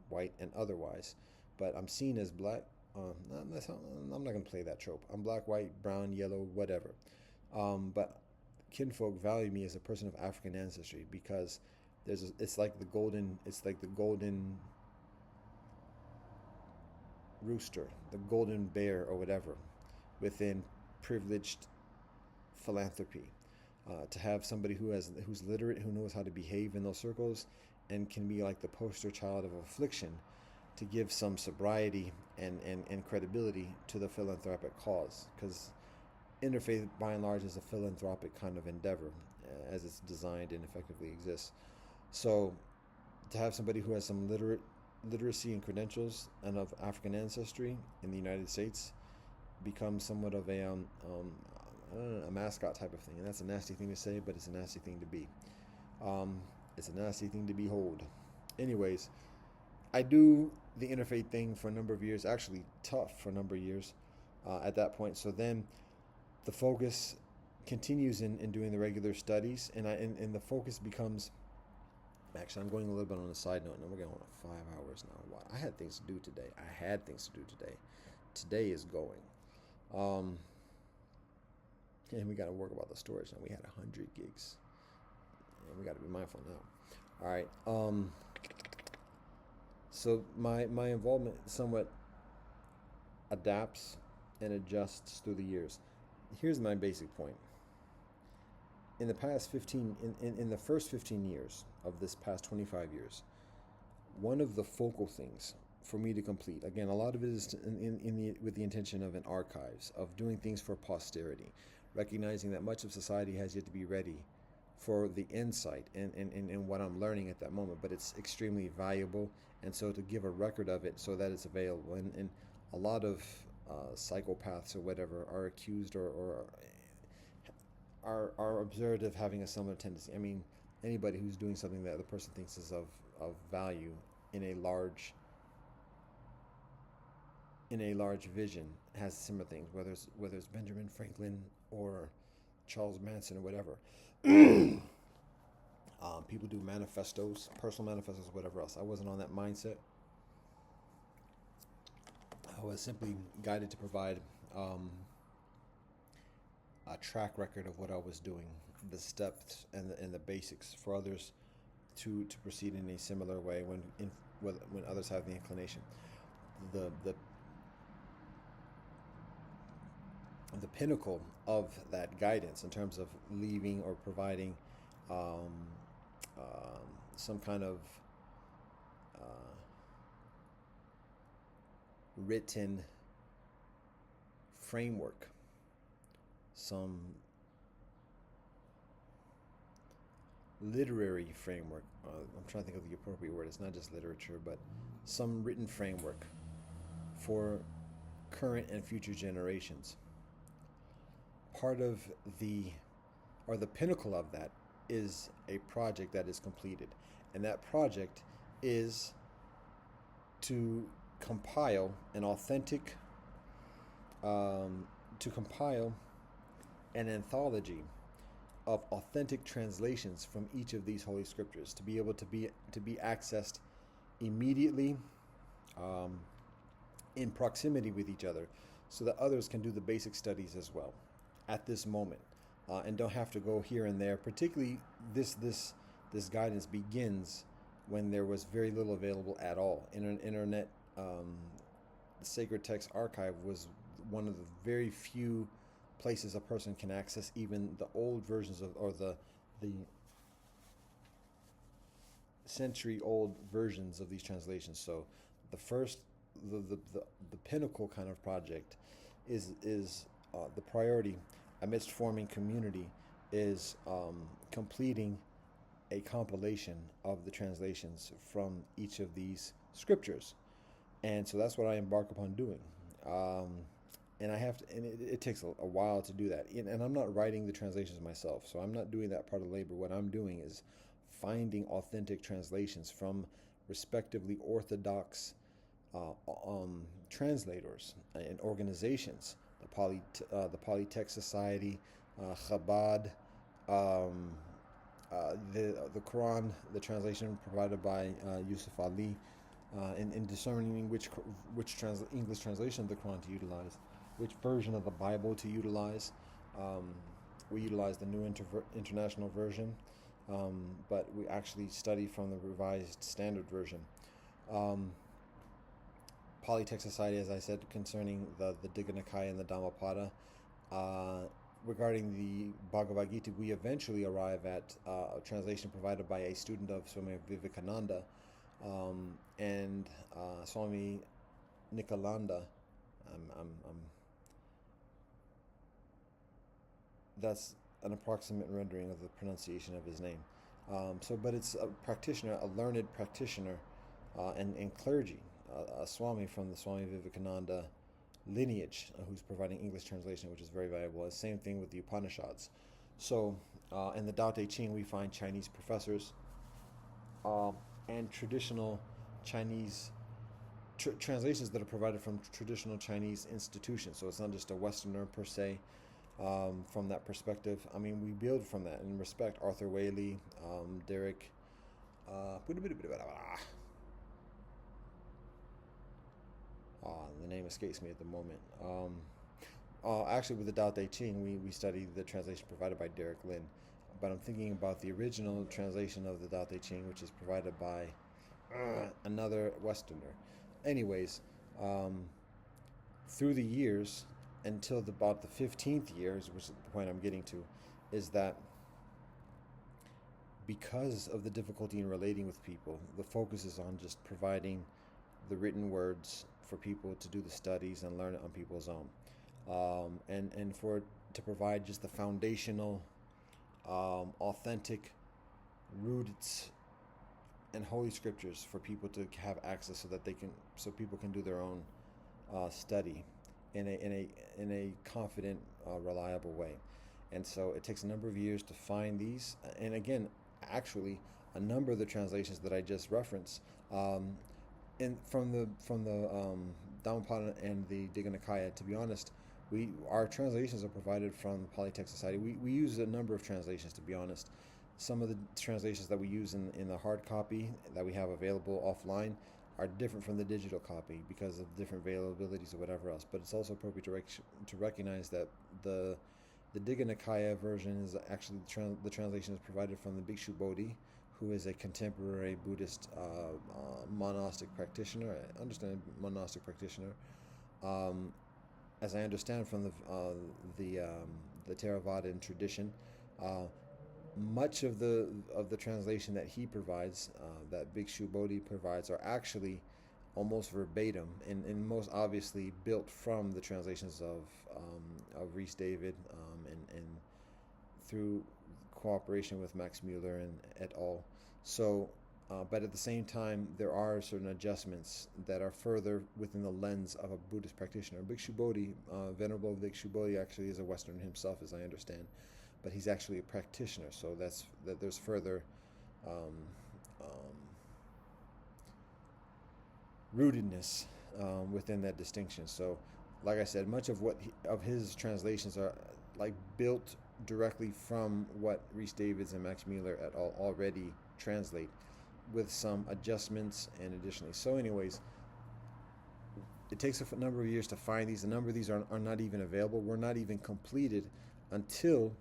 white and otherwise, but I'm seen as black. I'm not going to play that trope. I'm black, white, brown, yellow, whatever. But kinfolk value me as a person of African ancestry, because it's like the golden rooster, the golden bear or whatever, within privileged philanthropy. To have somebody who's literate, who knows how to behave in those circles, and can be like the poster child of affliction, to give some sobriety and credibility to the philanthropic cause, because interfaith by and large is a philanthropic kind of endeavor, as it's designed and effectively exists. So to have somebody who has some literacy and credentials and of African ancestry in the United States becomes somewhat of a mascot type of thing. And that's a nasty thing to say, but it's a nasty thing to be. It's a nasty thing to behold. Anyways, I do the interfaith thing for a number of years, actually tough for a number of years at that point. So then the focus continues in doing the regular studies, and the focus becomes. Actually, I'm going a little bit on a side note, and we're going on 5 hours now. Wow, I had things to do today. I had things to do today. Today is going. And we got to work about the storage now. We had 100 gigs, and we got to be mindful now. All right. So my involvement somewhat adapts and adjusts through the years. Here's my basic point. In the past 15, in the first 15 years of this past 25 years, one of the focal things for me to complete, again, a lot of it is with the intention of an archives, of doing things for posterity, recognizing that much of society has yet to be ready for the insight and what I'm learning at that moment, but it's extremely valuable, and so to give a record of it so that it's available. And a lot of psychopaths or whatever are accused or are observed of having a similar tendency. I mean, anybody who's doing something that the person thinks is of value in a large vision has similar things, whether it's Benjamin Franklin or Charles Manson or whatever. People do manifestos, personal manifestos, whatever else. I wasn't on that mindset. I was simply guided to provide a track record of what I was doing, the steps and the basics for others to proceed in a similar way when others have the inclination. The pinnacle of that guidance in terms of leaving or providing some kind of written framework, some literary framework. I'm trying to think of the appropriate word. It's not just literature, but some written framework for current and future generations. Part of the pinnacle of that is a project that is completed, and that project is to compile an authentic, an anthology of authentic translations from each of these holy scriptures, to be able to be accessed immediately, in proximity with each other, so that others can do the basic studies as well at this moment, and don't have to go here and there. Particularly, this guidance begins when there was very little available at all. Internet, the Sacred Text Archive was one of the very few places a person can access even the old versions or the century-old versions of these translations. So the pinnacle kind of project is the priority amidst forming community is completing a compilation of the translations from each of these scriptures. And so that's what I embark upon doing. And I have to, and it takes a while to do that. And I'm not writing the translations myself, so I'm not doing that part of the labor. What I'm doing is finding authentic translations from respectively orthodox translators and organizations, the Polytech Society, Chabad, the Quran, the translation provided by Yusuf Ali, in discerning which English translation of the Quran to utilize, which version of the Bible to utilize. We utilize the New International Version, but we actually study from the Revised Standard Version. Polytech Society, as I said, concerning the Digha Nikaya and the Dhammapada. Regarding the Bhagavad Gita, we eventually arrive at a translation provided by a student of Swami Vivekananda, and Swami Nikalanda. That's an approximate rendering of the pronunciation of his name. But it's a practitioner, a learned practitioner, and clergy, a Swami from the Swami Vivekananda lineage, who's providing English translation, which is very valuable. The same thing with the Upanishads. So, in the Tao Te Ching, we find Chinese professors and traditional Chinese translations that are provided from traditional Chinese institutions. So it's not just a Westerner per se, from that perspective. I mean, we build from that and respect Arthur Whaley, Derek. The name escapes me at the moment. Actually, with the Tao Te Ching, we studied the translation provided by Derek Lin. But I'm thinking about the original translation of the Tao Te Ching, which is provided by another Westerner. Anyways, through the years, until about the 15th years, which is the point I'm getting to, is that because of the difficulty in relating with people, the focus is on just providing the written words for people to do the studies and learn it on people's own. And for to provide just the foundational, authentic, roots and holy scriptures for people to have access, so people can do their own study in a confident, reliable way. And so it takes a number of years to find these. And again, actually, a number of the translations that I just referenced, from the Dhammapada and the Digha Nikaya, to be honest, our translations are provided from the Polytech Society. We use a number of translations, to be honest. Some of the translations that we use in the hard copy that we have available offline are different from the digital copy because of different availabilities or whatever else. But it's also appropriate to recognize that the Digha Nikaya version is actually the translation is provided from the Bhikshu Bodhi, who is a contemporary Buddhist monastic practitioner. I understand monastic practitioner. As I understand from the Theravadan tradition, much of the translation that he provides, that Bhikshu Bodhi provides, are actually almost verbatim and most obviously built from the translations of Rhys David, and through cooperation with Max Mueller and et al. So, but at the same time, there are certain adjustments that are further within the lens of a Buddhist practitioner. Bhikshu Bodhi, Venerable Bhikshu Bodhi, actually is a Westerner himself, as I understand, but he's actually a practitioner. So that there's further rootedness within that distinction. So, like I said, much of of his translations are like built directly from what Rhys Davids and Max Mueller et al. Already translate, with some adjustments and additionally. So anyways, it takes a number of years to find these. A number of these are not even available. We're not even completed until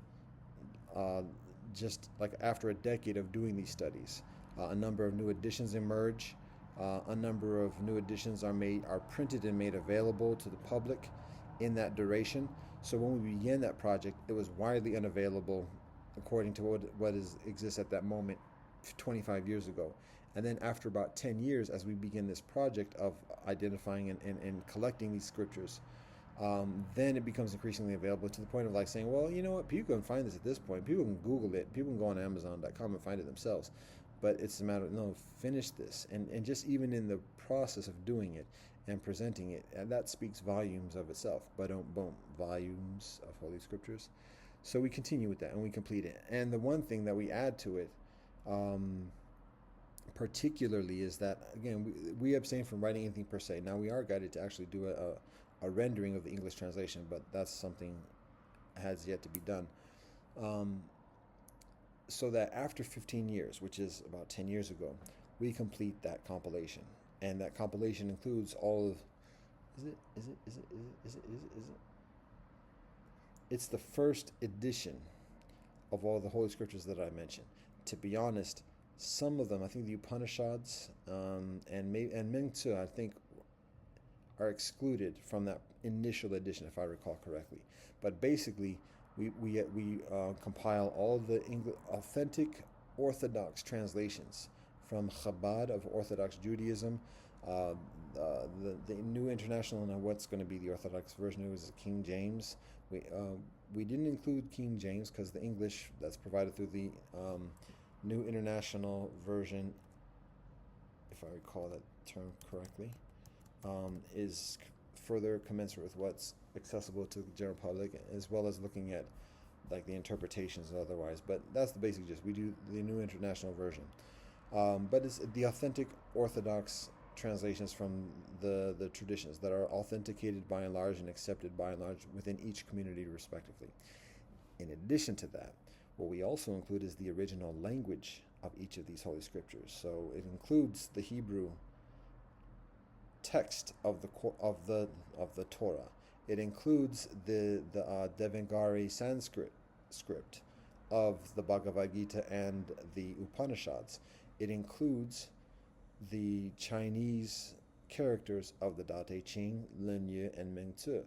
just like after a decade of doing these studies. A number of new editions emerge. A number of new editions are printed and made available to the public in that duration. So when we began that project, it was widely unavailable according to what exists at that moment 25 years ago. And then after about 10 years, as we begin this project of identifying and collecting these scriptures, then it becomes increasingly available to the point of like saying, well, you know what, people can find this at this point. People can Google it. People can go on Amazon.com and find it themselves. But it's a matter of, no, finish this. And just even in the process of doing it and presenting it, and that speaks volumes of itself. But boom, volumes of Holy Scriptures. So we continue with that and we complete it. And the one thing that we add to it, particularly, is that, again, we abstain from writing anything per se. Now, we are guided to actually do a rendering of the English translation, but that's something has yet to be done. So that after 15 years, which is about 10 years ago, we complete that compilation. And that compilation includes all of, it's the first edition of all the Holy Scriptures that I mentioned. To be honest, some of them, I think the Upanishads and Meng Tzu, I think, are excluded from that initial edition, if I recall correctly. But basically, we compile all the authentic Orthodox translations from Chabad of Orthodox Judaism, the New International, and what's going to be the Orthodox version. It was King James. We didn't include King James because the English that's provided through the New International Version, if I recall that term correctly, is further commensurate with what's accessible to the general public, as well as looking at like the interpretations and otherwise. But that's the basic gist. We do the New International Version, but it's the authentic Orthodox translations from the traditions that are authenticated by and large and accepted by and large within each community respectively. In addition to that, what we also include is the original language of each of these Holy Scriptures. So it includes the Hebrew text of the Torah. It includes the Devanagari Sanskrit script of the Bhagavad Gita and the Upanishads. It includes the Chinese characters of the Tao Te Ching, Lin Yu, and Ming Tzu,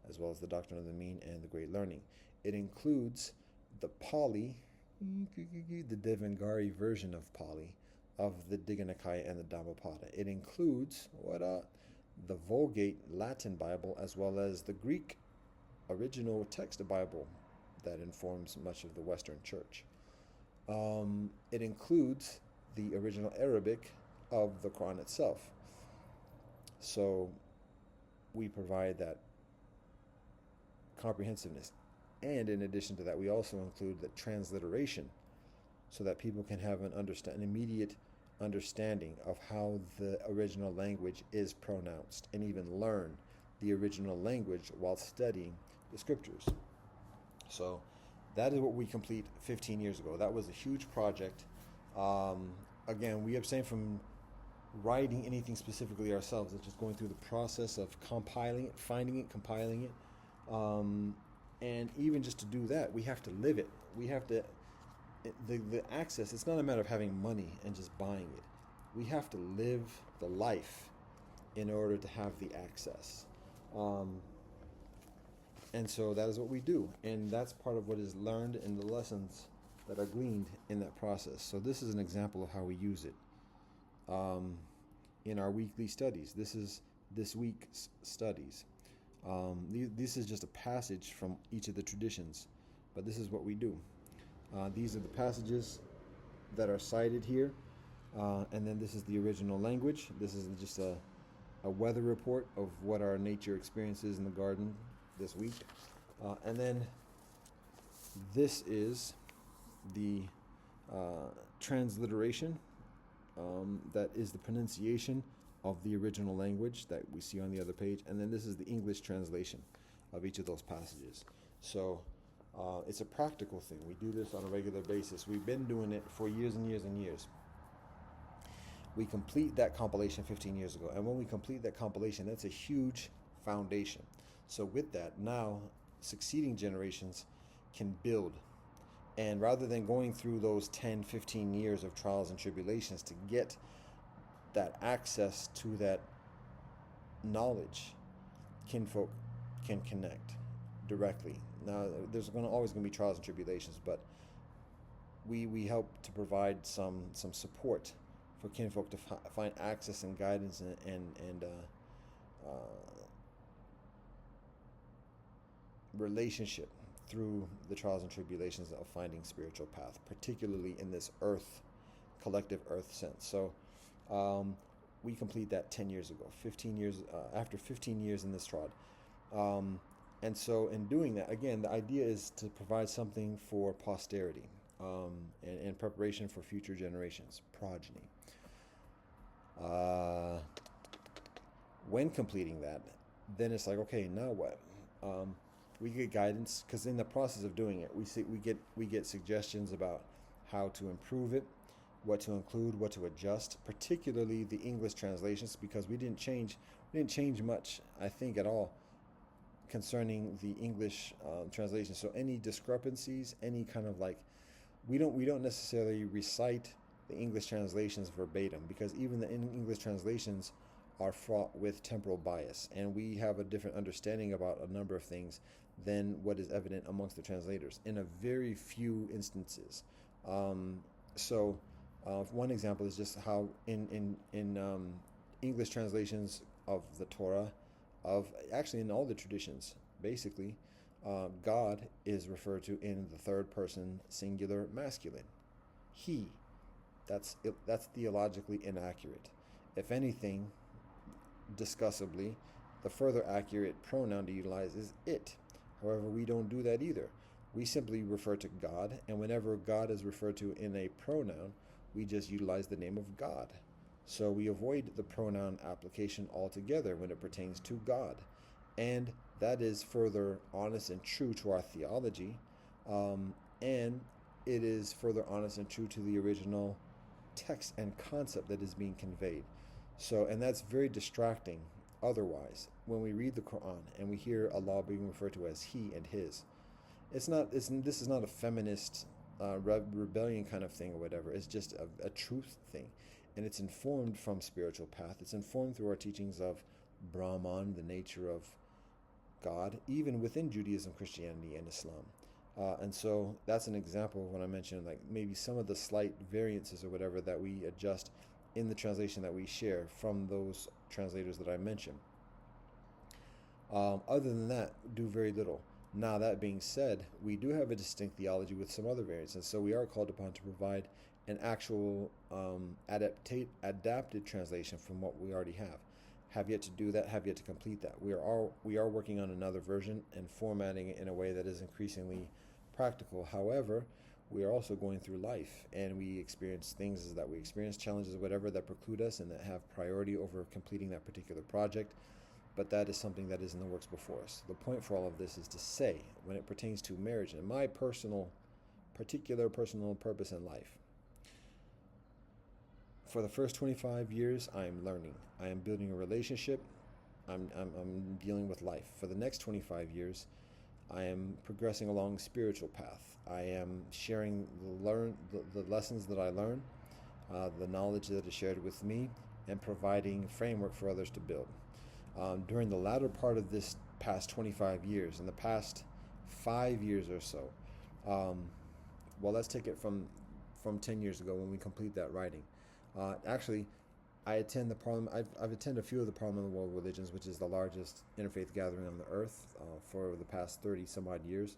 as well as the Doctrine of the Mean and the Great Learning. It includes the Pali, the Devanagari version of Pali, of the Digha Nikaya and the Dhammapada. It includes the Vulgate Latin Bible, as well as the Greek original text Bible that informs much of the Western Church. It includes the original Arabic of the Quran itself. So we provide that comprehensiveness. And in addition to that, we also include the transliteration so that people can have an immediate understanding of how the original language is pronounced and even learn the original language while studying the scriptures. So that is what we complete 15 years ago. That was a huge project. Again, we abstain from writing anything specifically ourselves. It's just going through the process of compiling it, finding it, compiling it. And even just to do that, we have to live it. We have to, the access, it's not a matter of having money and just buying it. We have to live the life in order to have the access. And so that is what we do. And that's part of what is learned in the lessons that are gleaned in that process. So this is an example of how we use it in our weekly studies. This is this week's studies. This is just a passage from each of the traditions, but this is what we do. These are the passages that are cited here, and then this is the original language. This is just a weather report of what our nature experiences in the garden this week. And then this is the transliteration, that is the pronunciation of the original language that we see on the other page, and then this is the English translation of each of those passages. So it's a practical thing. We do this on a regular basis. We've been doing it for years and years and years. We complete that compilation 15 years ago, and when we complete that compilation, that's a huge foundation. So with that, now succeeding generations can build. And rather than going through those 10, 15 years of trials and tribulations to get that access to that knowledge, kinfolk can connect directly. Now, there's always going to be trials and tribulations, but we help to provide some support for kinfolk to find access and guidance and relationship through the trials and tribulations of finding spiritual path, particularly in this collective earth sense. So we complete that 10 years ago, 15 years, after 15 years in this trod. And so in doing that, again, the idea is to provide something for posterity, and preparation for future generations, progeny. When completing that, then it's like, okay, now what? We get guidance, because in the process of doing it, we get suggestions about how to improve it, what to include, what to adjust, particularly the English translations, because we didn't change much, I think, at all concerning the English translation. So any discrepancies, any kind of we don't necessarily recite the English translations verbatim, because even the English translations are fraught with temporal bias, and we have a different understanding about a number of things than what is evident amongst the translators in a very few instances. So one example is just how in English translations of the Torah, actually in all the traditions, basically, God is referred to in the third person singular masculine. He. That's theologically inaccurate. If anything, discussably, the further accurate pronoun to utilize is it. However, we don't do that either. We simply refer to God, and whenever God is referred to in a pronoun, we just utilize the name of God. So we avoid the pronoun application altogether when it pertains to God. And that is further honest and true to our theology. And it is further honest and true to the original text and concept that is being conveyed. So, and that's very distracting otherwise when we read the Quran and we hear Allah being referred to as He and His. This is not a feminist rebellion kind of thing or whatever. It's just a truth thing. And it's informed from spiritual path. It's informed through our teachings of Brahman, the nature of God, even within Judaism, Christianity, and Islam. And so that's an example of when I mentioned like maybe some of the slight variances or whatever that we adjust in the translation that we share from those translators that I mentioned. Other than that, do very little. Now, that being said, we do have a distinct theology with some other variants, and so we are called upon to provide an actual adapted translation from what we already have. Have yet to do that, have yet to complete that. We are working on another version and formatting it in a way that is increasingly practical. However, we are also going through life, and we experience things that we experience, challenges, whatever, that preclude us and that have priority over completing that particular project. But that is something that is in the works before us. The point for all of this is to say, when it pertains to marriage and my particular personal purpose in life, for the first 25 years, I am learning. I am building a relationship. I'm dealing with life. For the next 25 years, I am progressing along a spiritual path. I am sharing the lessons that I learn, the knowledge that is shared with me, and providing framework for others to build. During the latter part of this past 25 years, in the past 5 years or so, well, let's take it from 10 years ago when we complete that writing. Actually, I attend the Parliament. I've attended a few of the Parliament of World Religions, which is the largest interfaith gathering on the earth for the past 30 some odd years.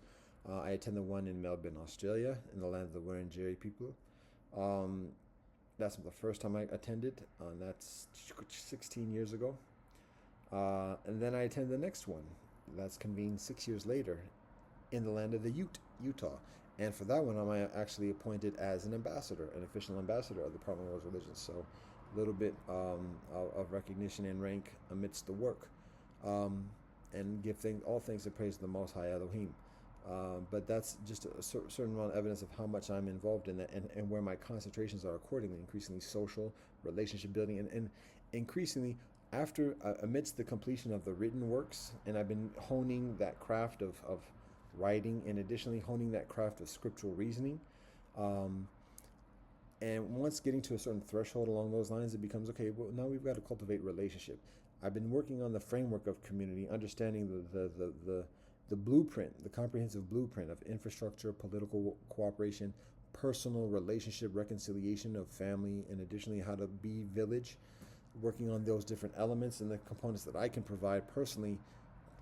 I attend the one in Melbourne, Australia, in the land of the Wurundjeri people. That's the first time I attended. That's 16 years ago. And then I attend the next one. That's convened 6 years later in the land of the Ute, Utah. And for that one, I'm actually appointed as an ambassador, an official ambassador of the Parliament of World Religions. So a little bit of recognition and rank amidst the work. And give all thanks and praise to the Most High Elohim. But that's just a certain amount of evidence of how much I'm involved in that and where my concentrations are accordingly, increasingly social, relationship building, and increasingly amidst the completion of the written works, and I've been honing that craft of writing and additionally honing that craft of scriptural reasoning. And once getting to a certain threshold along those lines, it becomes, okay, well, now we've got to cultivate relationship. I've been working on the framework of community, understanding the blueprint, the comprehensive blueprint of infrastructure, political cooperation, personal relationship, reconciliation of family, and additionally how to be village, working on those different elements and the components that I can provide personally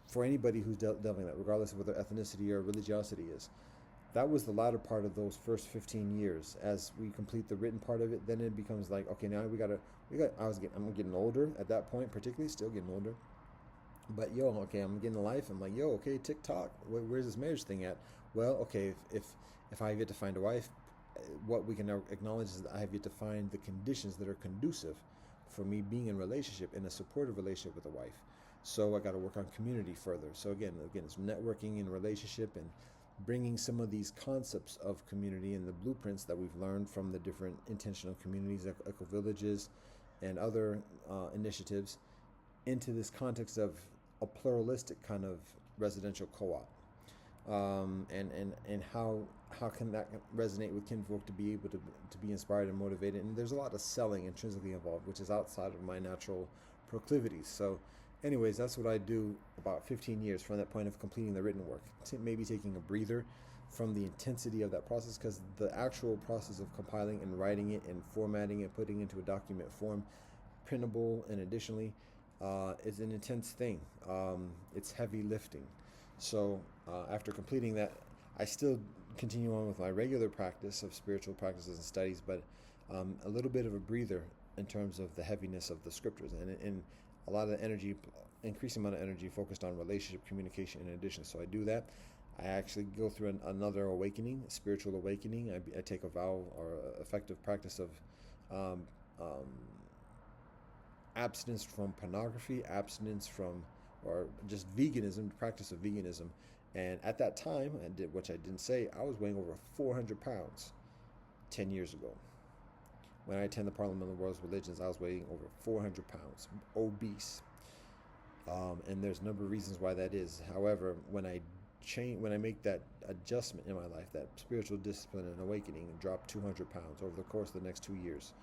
for anybody who's delving that, regardless of what their ethnicity or religiosity is. That was the latter part of those first 15 years. As we complete the written part of it, then it becomes like, okay, now I'm getting older at that point, particularly still getting older. But I'm getting a life. I'm like, okay, TikTok, where's this marriage thing at? Well, okay, if I have yet to find a wife, what we can acknowledge is that I have yet to find the conditions that are conducive for me being in relationship, in a supportive relationship with a wife. So I got to work on community further. So again, it's networking and relationship and bringing some of these concepts of community and the blueprints that we've learned from the different intentional communities, eco-villages, and other initiatives into this context of a pluralistic kind of residential co-op. And how can that resonate with kinfolk to be able to be inspired and motivated? And there's a lot of selling intrinsically involved, which is outside of my natural proclivities. So anyways, that's what I do about 15 years from that point of completing the written work. Maybe taking a breather from the intensity of that process, because the actual process of compiling and writing it and formatting it, putting it into a document form, printable, and additionally, is an intense thing. It's heavy lifting. So after completing that, I still continue on with my regular practice of spiritual practices and studies, but a little bit of a breather in terms of the heaviness of the scriptures, and a lot of energy, increasing amount of energy focused on relationship, communication in addition. So I do that. I actually go through another awakening, a spiritual awakening. I take a vow or effective practice of abstinence from pornography, abstinence from, or just veganism, the practice of veganism. And at that time, which I didn't say, I was weighing over 400 pounds 10 years ago. When I attended the Parliament of the World's Religions, I was weighing over 400 pounds, obese. And there's a number of reasons why that is. However, when I make that adjustment in my life, that spiritual discipline and awakening, drop 200 pounds over the course of the next 2 years.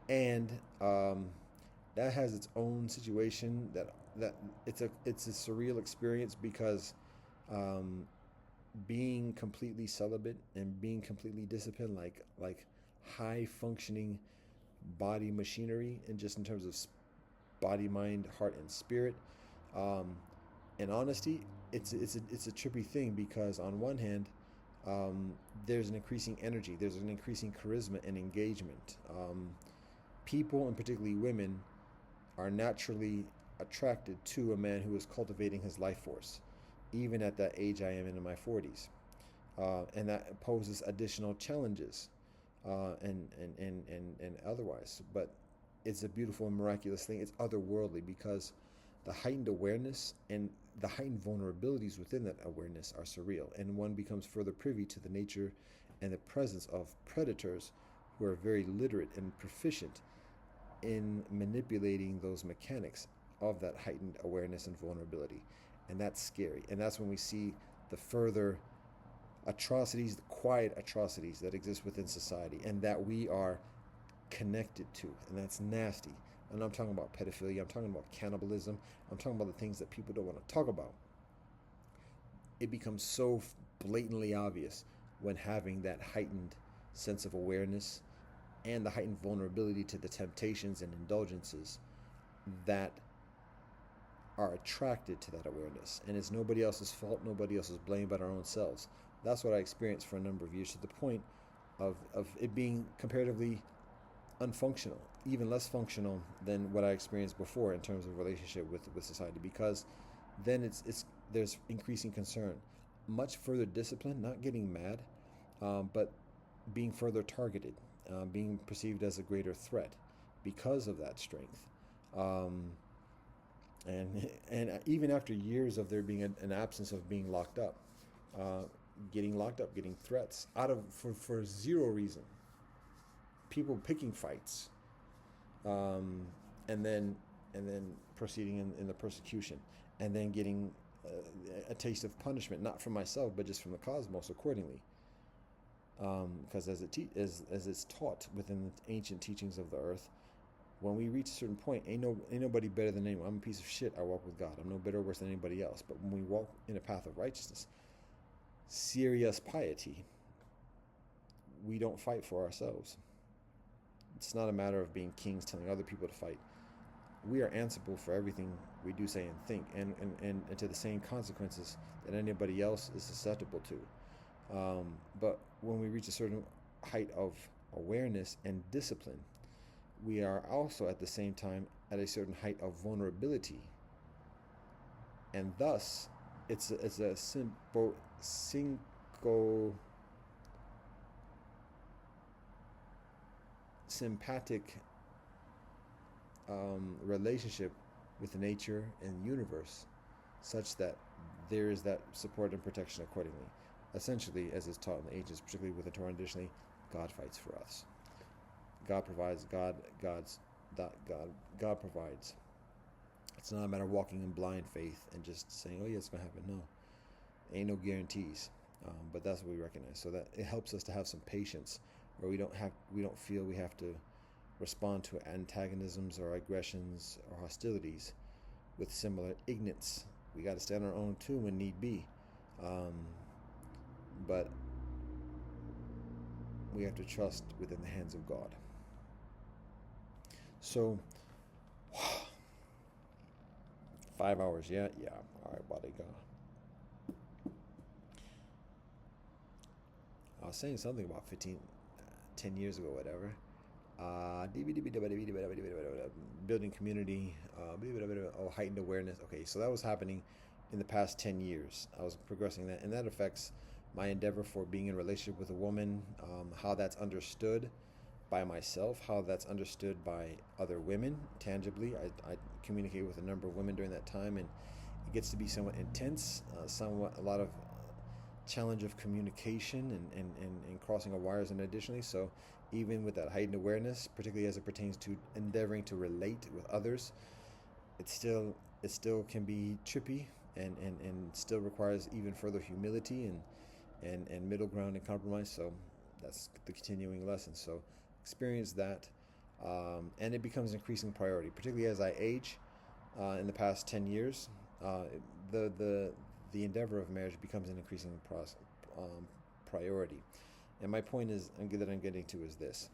And that has its own situation, that it's a surreal experience, because being completely celibate and being completely disciplined, like high functioning body machinery, and just in terms of body, mind, heart, and spirit, in honesty, it's a trippy thing, because on one hand, there's an increasing energy, there's an increasing charisma and engagement. People, and particularly women, are naturally attracted to a man who is cultivating his life force, even at that age I am in my 40s. And that poses additional challenges, and otherwise. But it's a beautiful and miraculous thing. It's otherworldly, because the heightened awareness and the heightened vulnerabilities within that awareness are surreal. And one becomes further privy to the nature and the presence of predators who are very literate and proficient in manipulating those mechanics of that heightened awareness and vulnerability. And that's scary. And that's when we see the further atrocities, the quiet atrocities that exist within society, and that we are connected to. And that's nasty. And I'm talking about pedophilia, I'm talking about cannibalism, I'm talking about the things that people don't want to talk about. It becomes so blatantly obvious when having that heightened sense of awareness and the heightened vulnerability to the temptations and indulgences that are attracted to that awareness. And it's nobody else's fault, nobody else's blame but our own selves. That's what I experienced for a number of years, to the point of it being comparatively unfunctional, even less functional than what I experienced before in terms of relationship with society, because then there's increasing concern, much further discipline, not getting mad, but being further targeted, being perceived as a greater threat because of that strength. And even after years of there being an absence of being locked up, getting threats for zero reason, people picking fights, and then proceeding in the persecution, and then getting a taste of punishment, not from myself but just from the cosmos accordingly. Because as it's taught within the ancient teachings of the earth, when we reach a certain point, ain't nobody better than anyone. I'm a piece of shit. I walk with God. I'm no better or worse than anybody else. But when we walk in a path of righteousness, serious piety, we don't fight for ourselves. It's not a matter of being kings telling other people to fight. We are answerable for everything we do, say, and think, and to the same consequences that anybody else is susceptible to. But when we reach a certain height of awareness and discipline, we are also at the same time at a certain height of vulnerability. And thus, it's a sympathetic relationship with nature and the universe, such that there is that support and protection accordingly. Essentially, as is taught in the ages, particularly with the Torah additionally, God fights for us. God provides. God provides. It's not a matter of walking in blind faith and just saying, "Oh yeah, it's gonna happen." No, ain't no guarantees. But that's what we recognize. So that it helps us to have some patience, where we don't feel we have to respond to antagonisms or aggressions or hostilities with similar ignorance. We got to stand on our own too when need be. But we have to trust within the hands of God. So, 5 hours, yeah. All right, buddy, go. I was saying something about 10 years ago, whatever. Building community, heightened awareness. Okay, so that was happening in the past 10 years. I was progressing that, and that affects my endeavor for being in a relationship with a woman, how that's understood, by myself, how that's understood by other women tangibly. I communicate with a number of women during that time, and it gets to be somewhat intense, somewhat a lot of challenge of communication and crossing of wires. And additionally, so even with that heightened awareness, particularly as it pertains to endeavoring to relate with others, it still can be trippy, and still requires even further humility and middle ground and compromise. So that's the continuing lesson. So experience that, and it becomes an increasing priority, particularly as I age. In the past 10 years, the the endeavor of marriage becomes an increasing priority. And my point is that I'm getting to is this.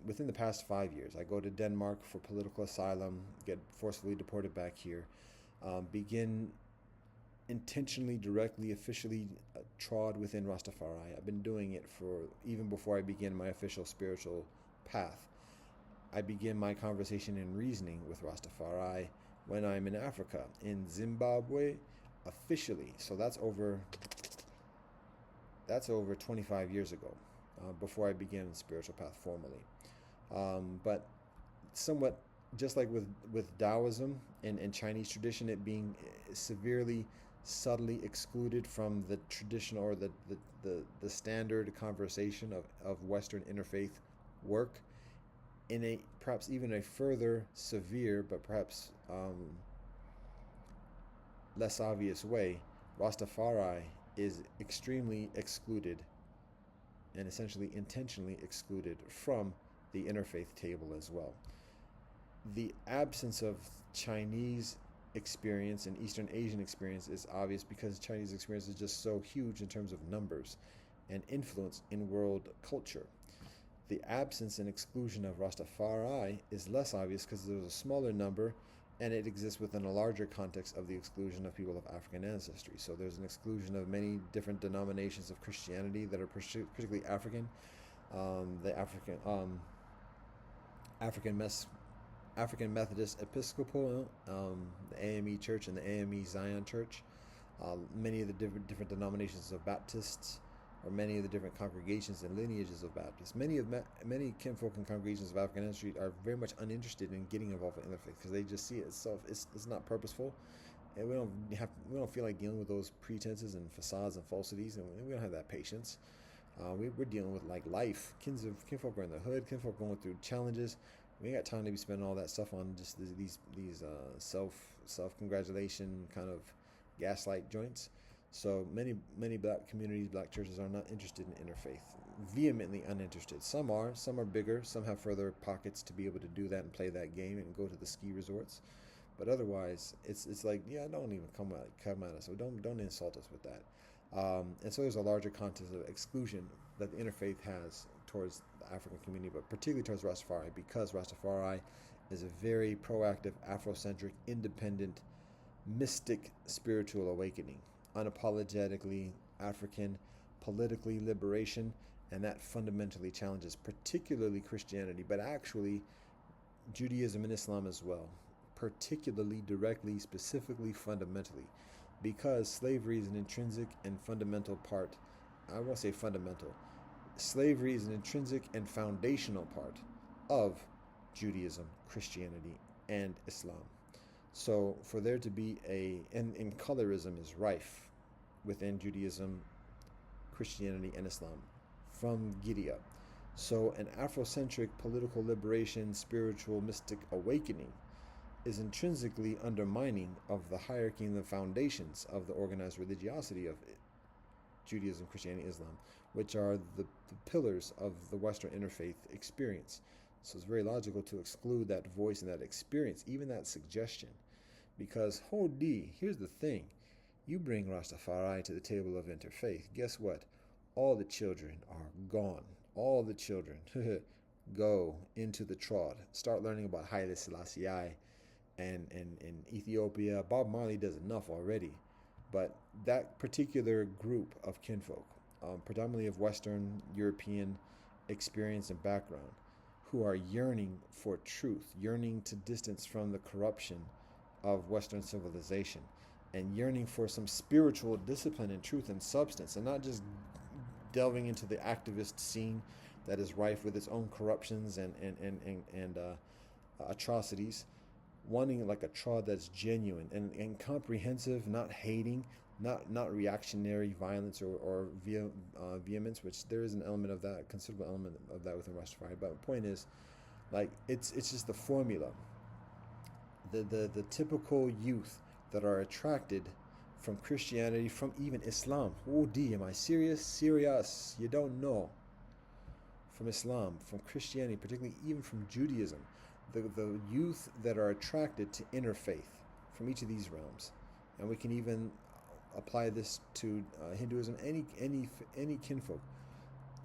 Within the past 5 years, I go to Denmark for political asylum, get forcefully deported back here, begin intentionally, directly, officially trod within Rastafari. I've been doing it for even before I begin my official spiritual path. I begin my conversation and reasoning with Rastafari when I'm in Africa, in Zimbabwe, officially. So that's over 25 years ago, before I began the spiritual path formally. But somewhat just like with Taoism and Chinese tradition, it being severely, subtly excluded from the traditional or the standard conversation of Western interfaith work, in a perhaps even a further severe but perhaps less obvious way, Rastafari is extremely excluded and essentially intentionally excluded from the interfaith table as well. The absence of Chinese experience and Eastern Asian experience is obvious because Chinese experience is just so huge in terms of numbers and influence in world culture. The absence and exclusion of Rastafari is less obvious because there's a smaller number, and it exists within a larger context of the exclusion of people of African ancestry. So there's an exclusion of many different denominations of Christianity that are particularly African. The African Methodist Episcopal, the AME Church, and the AME Zion Church. Many of the different denominations of Baptists, or many of the different congregations and lineages of Baptists. Many kinfolk and congregations of African ancestry are very much uninterested in getting involved in interfaith because they just see it itself. It's not purposeful, and we don't feel like dealing with those pretenses and facades and falsities, and we don't have that patience. We're dealing with like life. Kinfolk are in the hood. Kinfolk going through challenges. We ain't got time to be spending all that stuff on just these self congratulation kind of gaslight joints. So many black communities, black churches are not interested in interfaith, vehemently uninterested. Some are bigger, some have further pockets to be able to do that and play that game and go to the ski resorts. But otherwise, it's like, yeah, don't even come at us. So don't insult us with that. And so there's a larger context of exclusion that the interfaith has towards the African community, but particularly towards Rastafari, because Rastafari is a very proactive, Afrocentric, independent, mystic spiritual awakening. Unapologetically African, politically liberation, and that fundamentally challenges particularly Christianity, but actually Judaism and Islam as well, particularly, directly, specifically, fundamentally, because slavery is an intrinsic and fundamental part. I won't say fundamental. Slavery is an intrinsic and foundational part of Judaism, Christianity, and Islam. So for there to be and colorism is rife within Judaism, Christianity, and Islam from Gidea. So an Afrocentric political liberation, spiritual, mystic awakening is intrinsically undermining of the hierarchy and the foundations of the organized religiosity of Judaism, Christianity, Islam, which are the pillars of the Western interfaith experience. So it's very logical to exclude that voice and that experience, even that suggestion. Because, here's the thing. You bring Rastafari to the table of interfaith, guess what? All the children are gone. All the children go into the trod. Start learning about Haile Selassie and Ethiopia. Bob Marley does enough already. But that particular group of kinfolk, predominantly of Western European experience and background, who are yearning for truth, yearning to distance from the corruption of Western civilization, and yearning for some spiritual discipline and truth and substance, and not just delving into the activist scene that is rife with its own corruptions and atrocities, wanting like a trial that's genuine and comprehensive, not hating, not reactionary violence or vehemence, which there is an element of that, considerable element of that within Rastafari. But the point is, like it's just the formula. The typical youth that are attracted from Christianity, from even Islam. Oh, D, am I serious? Serious. You don't know. From Islam, from Christianity, particularly even from Judaism, the youth that are attracted to interfaith from each of these realms, and we can even apply this to Hinduism, any kinfolk,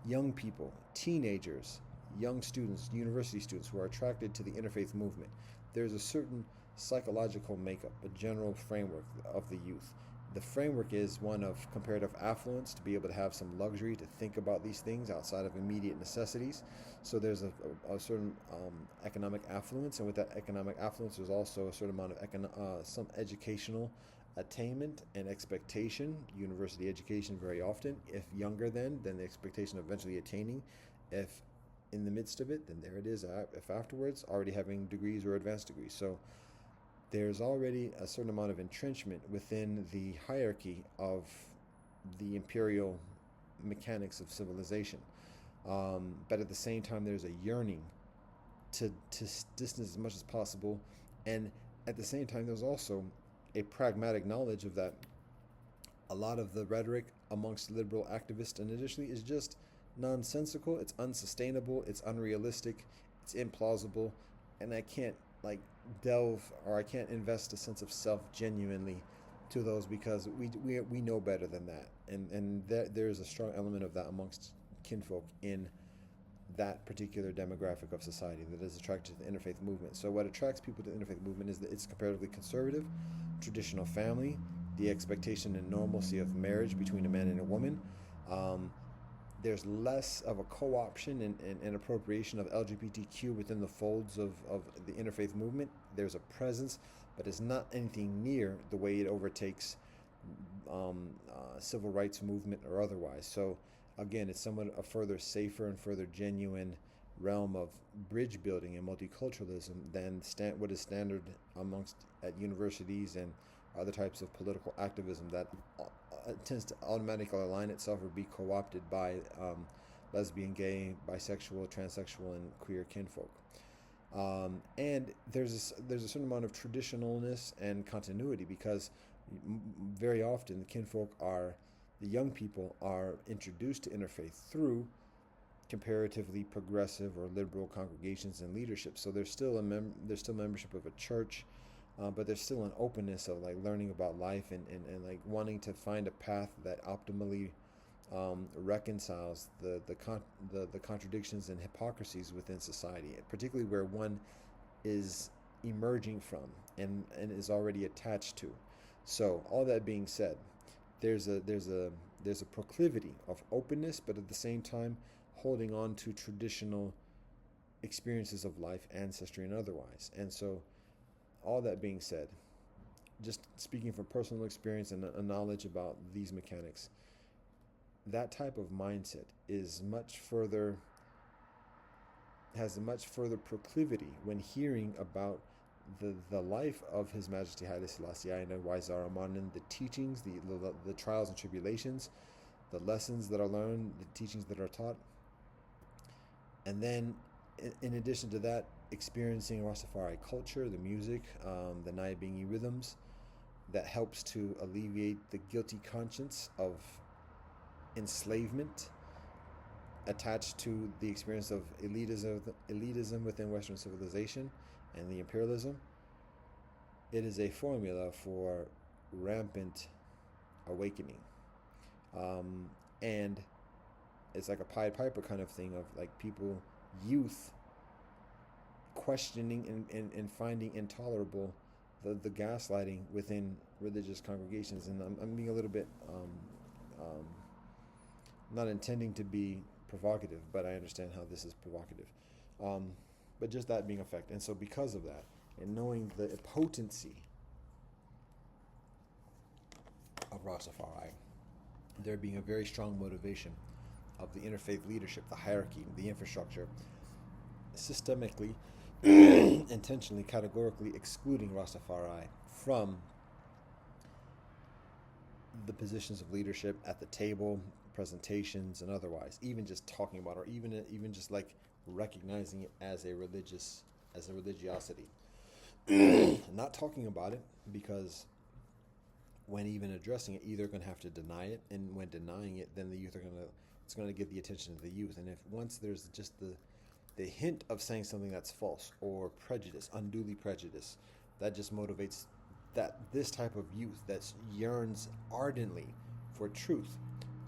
young people, teenagers, young students, university students who are attracted to the interfaith movement. There's a certain psychological makeup, a general framework of the youth. The framework is one of comparative affluence, to be able to have some luxury to think about these things outside of immediate necessities. So there's a certain economic affluence, and with that economic affluence, there's also a certain amount of some educational attainment and expectation. University education very often. If younger then the expectation of eventually attaining. If in the midst of it, then there it is. If afterwards, already having degrees or advanced degrees. So there's already a certain amount of entrenchment within the hierarchy of the imperial mechanics of civilization. But at the same time, there's a yearning to distance as much as possible. And at the same time, there's also a pragmatic knowledge of that a lot of the rhetoric amongst liberal activists and initially is just nonsensical, it's unsustainable, it's unrealistic, it's implausible, and I can't delve, or I can't invest a sense of self genuinely to those, because we know better than that, and there's a strong element of that amongst kinfolk in that particular demographic of society that is attracted to the interfaith movement. So what attracts people to the interfaith movement is that it's comparatively conservative, traditional family, the expectation and normalcy of marriage between a man and a woman. There's less of a co-option and appropriation of LGBTQ within the folds of the interfaith movement. There's a presence, but it's not anything near the way it overtakes civil rights movement or otherwise. So again, it's somewhat a further safer and further genuine realm of bridge building and multiculturalism than what is standard amongst at universities and other types of political activism that tends to automatically align itself or be co-opted by lesbian, gay, bisexual, transsexual, and queer kinfolk. And there's a certain amount of traditionalness and continuity, because very often the young people are introduced to interfaith through comparatively progressive or liberal congregations and leadership. So there's still membership of a church, but there's still an openness of learning about life and wanting to find a path that optimally reconciles the contradictions and hypocrisies within society, particularly where one is emerging from and is already attached to. So all that being said, there's a proclivity of openness, but at the same time holding on to traditional experiences of life, ancestry, and otherwise. And so all that being said, just speaking from personal experience and a knowledge about these mechanics, that type of mindset has a much further proclivity when hearing about the life of His Majesty Haile Selassie I Waizaramanan, the teachings, the trials and tribulations, the lessons that are learned, the teachings that are taught, and then in addition to that, experiencing Rastafari culture, the music, the Nyabingi rhythms, that helps to alleviate the guilty conscience of enslavement attached to the experience of elitism within Western civilization and the imperialism. It is a formula for rampant awakening, and it's like a Pied Piper kind of thing of youth questioning and finding intolerable the gaslighting within religious congregations. And I'm being a little bit not intending to be provocative, but I understand how this is provocative. But just that being a fact. And so because of that, and knowing the potency of Rastafari, there being a very strong motivation of the interfaith leadership, the hierarchy, the infrastructure, systemically, intentionally, categorically excluding Rastafari from the positions of leadership at the table, presentations, and otherwise. Even just talking about, or even just like recognizing it as a religiosity. Not talking about it, because when even addressing it, either going to have to deny it, and when denying it, then the youth are it's going to get the attention of the youth. And if once there's just the hint of saying something that's false or prejudice, unduly prejudice, that just motivates this type of youth that yearns ardently for truth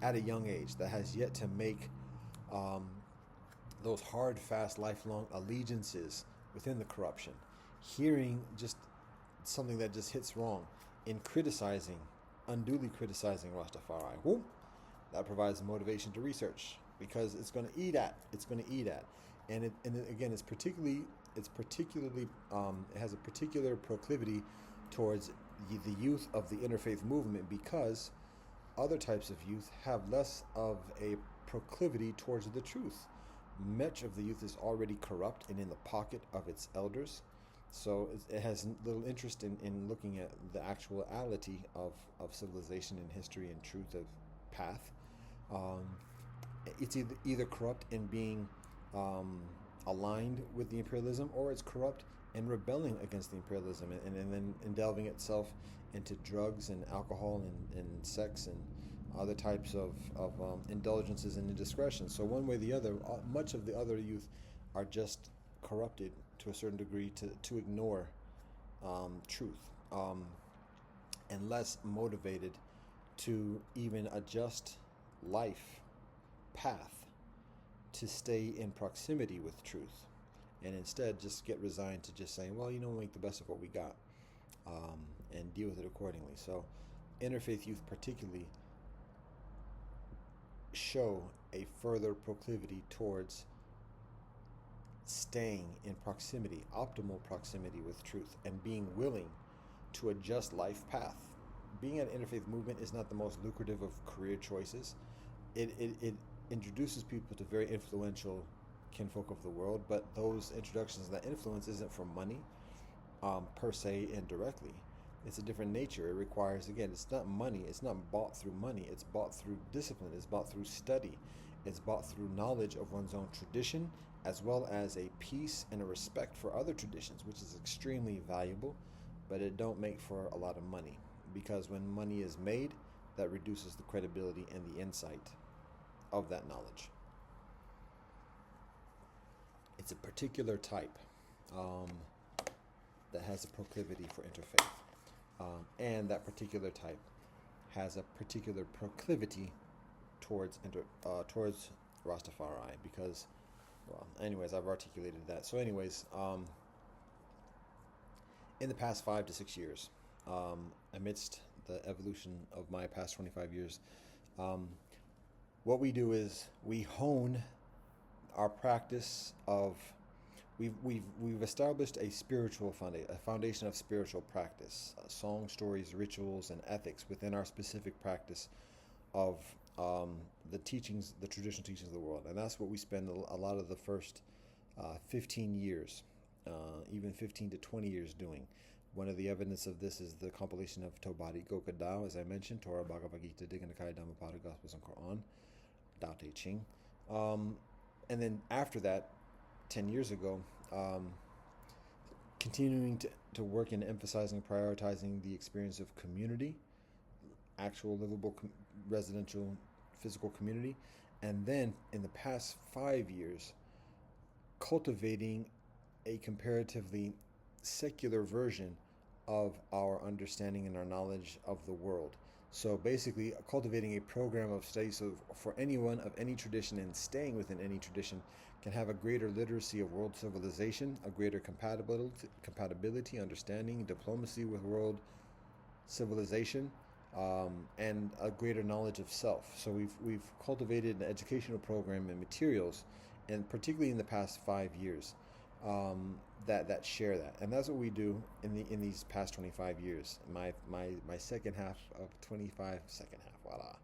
at a young age, that has yet to make those hard, fast, lifelong allegiances within the corruption, hearing just something that just hits wrong in unduly criticizing Rastafari. Whoop, that provides motivation to research, because it's going to eat at. And again, it has a particular proclivity towards the youth of the interfaith movement, because other types of youth have less of a proclivity towards the truth. Much of the youth is already corrupt and in the pocket of its elders, so it has little interest in looking at the actuality of civilization and history and truth of path. It's either corrupt in being aligned with the imperialism, or it's corrupt and rebelling against the imperialism, and then delving itself into drugs and alcohol and sex and other types of indulgences and indiscretion. So one way or the other, much of the other youth are just corrupted to a certain degree to ignore truth, and less motivated to even adjust life path to stay in proximity with truth, and instead just get resigned to just saying, well, we'll make the best of what we got, and deal with it accordingly. So interfaith youth particularly show a further proclivity towards staying in proximity, optimal proximity with truth, and being willing to adjust life path. Being an interfaith movement is not the most lucrative of career choices. It introduces people to very influential kinfolk of the world, but those introductions and that influence isn't for money, per se, indirectly. It's a different nature. It requires, again, it's not money. It's not bought through money. It's bought through discipline. It's bought through study. It's bought through knowledge of one's own tradition, as well as a peace and a respect for other traditions, which is extremely valuable, but it don't make for a lot of money, because when money is made, that reduces the credibility and the insight of that knowledge. It's a particular type that has a proclivity for interfaith, and that particular type has a particular proclivity towards Rastafari, because, well, anyways, I've articulated that. So anyways, in the past 5 to 6 years, amidst the evolution of my past 25 years, what we do is we hone our practice of, we've established a foundation of spiritual practice, song, stories, rituals, and ethics within our specific practice of the traditional teachings of the world. And that's what we spend a lot of the first 15 years, even 15 to 20 years doing. One of the evidence of this is the compilation of Tobari Gokadao, as I mentioned, Torah, Bhagavad Gita, Diganakai, Dhammapada, Gospels, and Quran, Tao Te Ching. And then after that, 10 years ago, continuing to work in emphasizing, prioritizing the experience of community, actual livable residential physical community, and then in the past 5 years, cultivating a comparatively secular version of our understanding and our knowledge of the world. So basically cultivating a program of study so for anyone of any tradition and staying within any tradition can have a greater literacy of world civilization, a greater compatibility, understanding, diplomacy with world civilization, and a greater knowledge of self. So we've cultivated an educational program and materials, and particularly in the past 5 years, that share that, and that's what we do in these past 25 years. My second half of 25, voila,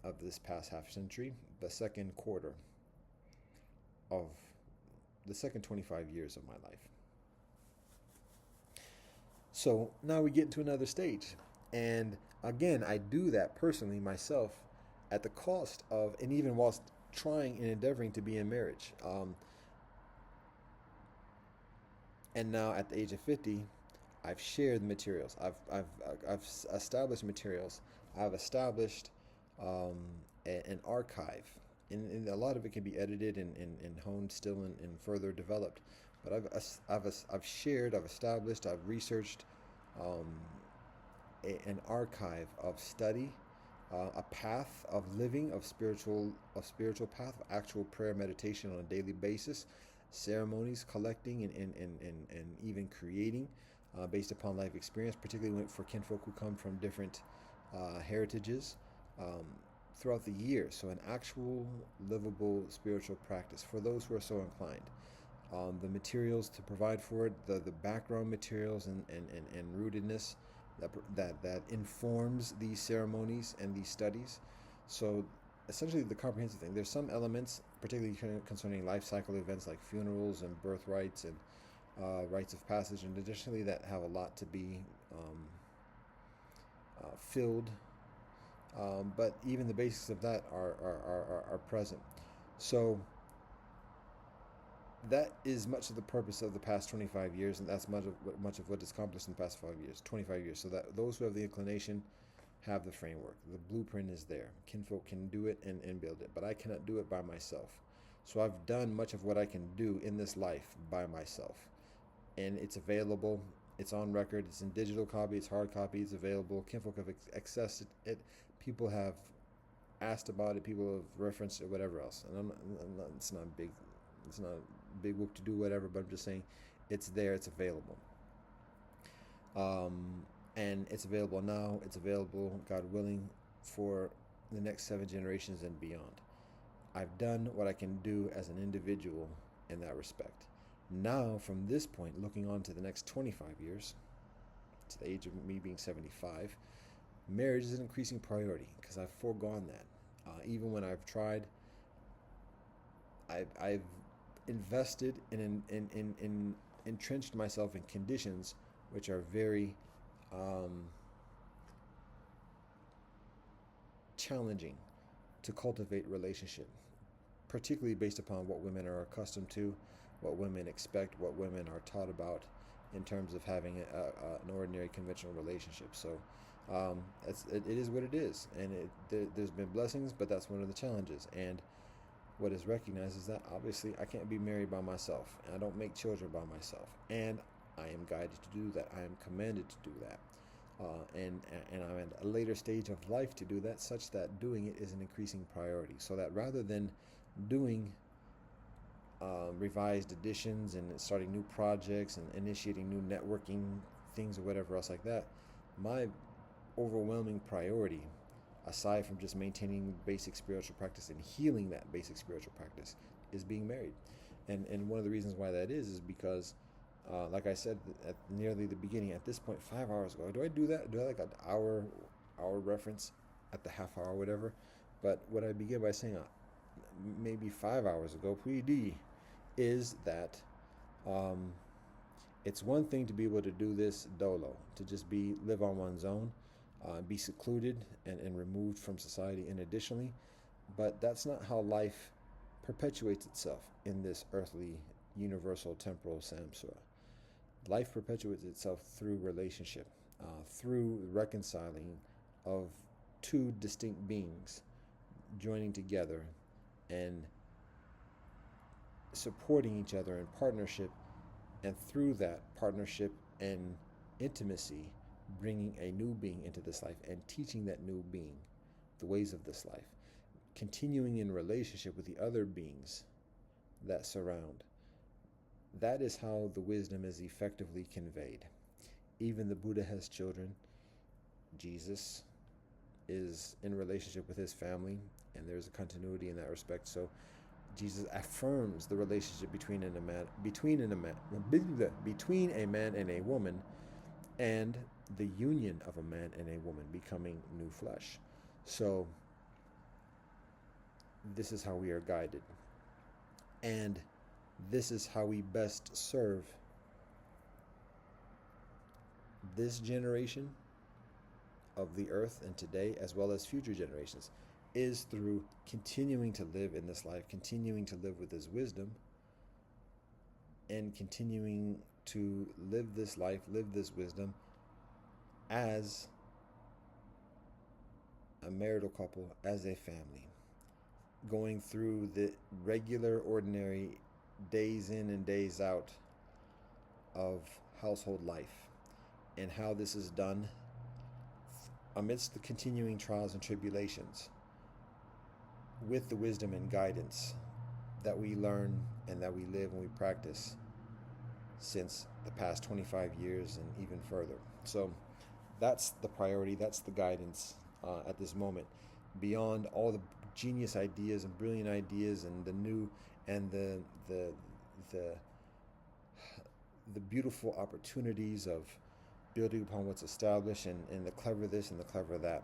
of this past half century, the second quarter of the second 25 years of my life. So now we get into another stage. And again, I do that personally myself at the cost of, and even whilst trying and endeavoring to be in marriage. And now at the age of 50, I've shared materials. I've established materials. I've established an archive. And a lot of it can be edited and honed still and further developed. But I've shared, I've established, I've researched an archive of study, a path of living, of spiritual path, of actual prayer meditation on a daily basis, ceremonies, collecting and even creating based upon life experience, particularly for kinfolk who come from different heritages throughout the year. So an actual livable spiritual practice for those who are so inclined. The materials to provide for it, the background materials and rootedness that informs these ceremonies and these studies. So essentially the comprehensive thing. There's some elements, particularly concerning life cycle events like funerals and birthrights and rites of passage, and additionally that have a lot to be filled. But even the basics of that are present. So that is much of the purpose of the past 25 years, and that's much of what is accomplished in the past 25 years. So that those who have the inclination have the framework. The blueprint is there. Kinfolk can do it and build it, but I cannot do it by myself. So I've done much of what I can do in this life by myself, and it's available. It's on record. It's in digital copy. It's hard copy. It's available. Kinfolk have accessed it. People have asked about it. People have referenced it. Whatever else. And it's not big. It's not a big whoop to do whatever. But I'm just saying, it's there. It's available. And it's available now. It's available, God willing, for the next 7 generations and beyond. I've done what I can do as an individual in that respect. Now, from this point, looking on to the next 25 years, to the age of me being 75, marriage is an increasing priority because I've foregone that. Even when I've tried, I've invested in entrenched myself in conditions which are very challenging to cultivate relationship, particularly based upon what women are accustomed to, what women expect, what women are taught about in terms of having an ordinary conventional relationship. So it is what it is, and there's been blessings, but that's one of the challenges. And what is recognized is that obviously I can't be married by myself, and I don't make children by myself, and I am guided to do that. I am commanded to do that. And I'm at a later stage of life to do that, such that doing it is an increasing priority. So that rather than doing revised editions and starting new projects and initiating new networking things or whatever else like that, my overwhelming priority, aside from just maintaining basic spiritual practice and healing that basic spiritual practice, is being married. And one of the reasons why that is because like I said at nearly the beginning, at this point 5 hours ago, do I do that? Do I like an hour reference at the half hour, whatever? But what I begin by saying maybe 5 hours ago, PD, is that it's one thing to be able to do this dolo, to just live on one's own, be secluded and removed from society, and additionally, but that's not how life perpetuates itself in this earthly, universal, temporal samsara. Life perpetuates itself through relationship, through reconciling of two distinct beings joining together and supporting each other in partnership, and through that partnership and intimacy, bringing a new being into this life and teaching that new being the ways of this life, continuing in relationship with the other beings that surround. That is how the wisdom is effectively conveyed. Even the Buddha has children. Jesus is in relationship with his family, and there's a continuity in that respect. So Jesus affirms the relationship between a man and a woman, and the union of a man and a woman becoming new flesh. So this is how we are guided. And this is how we best serve this generation of the earth and today, as well as future generations, is through continuing to live in this life, continuing to live with this wisdom, and continuing to live this life, live this wisdom as a marital couple, as a family, going through the regular, ordinary days in and days out of household life, and how this is done amidst the continuing trials and tribulations with the wisdom and guidance that we learn and that we live and we practice since the past 25 years and even further. So that's the priority, that's the guidance at this moment, beyond all the genius ideas and brilliant ideas and the new and the beautiful opportunities of building upon what's established, and the clever this and the clever that.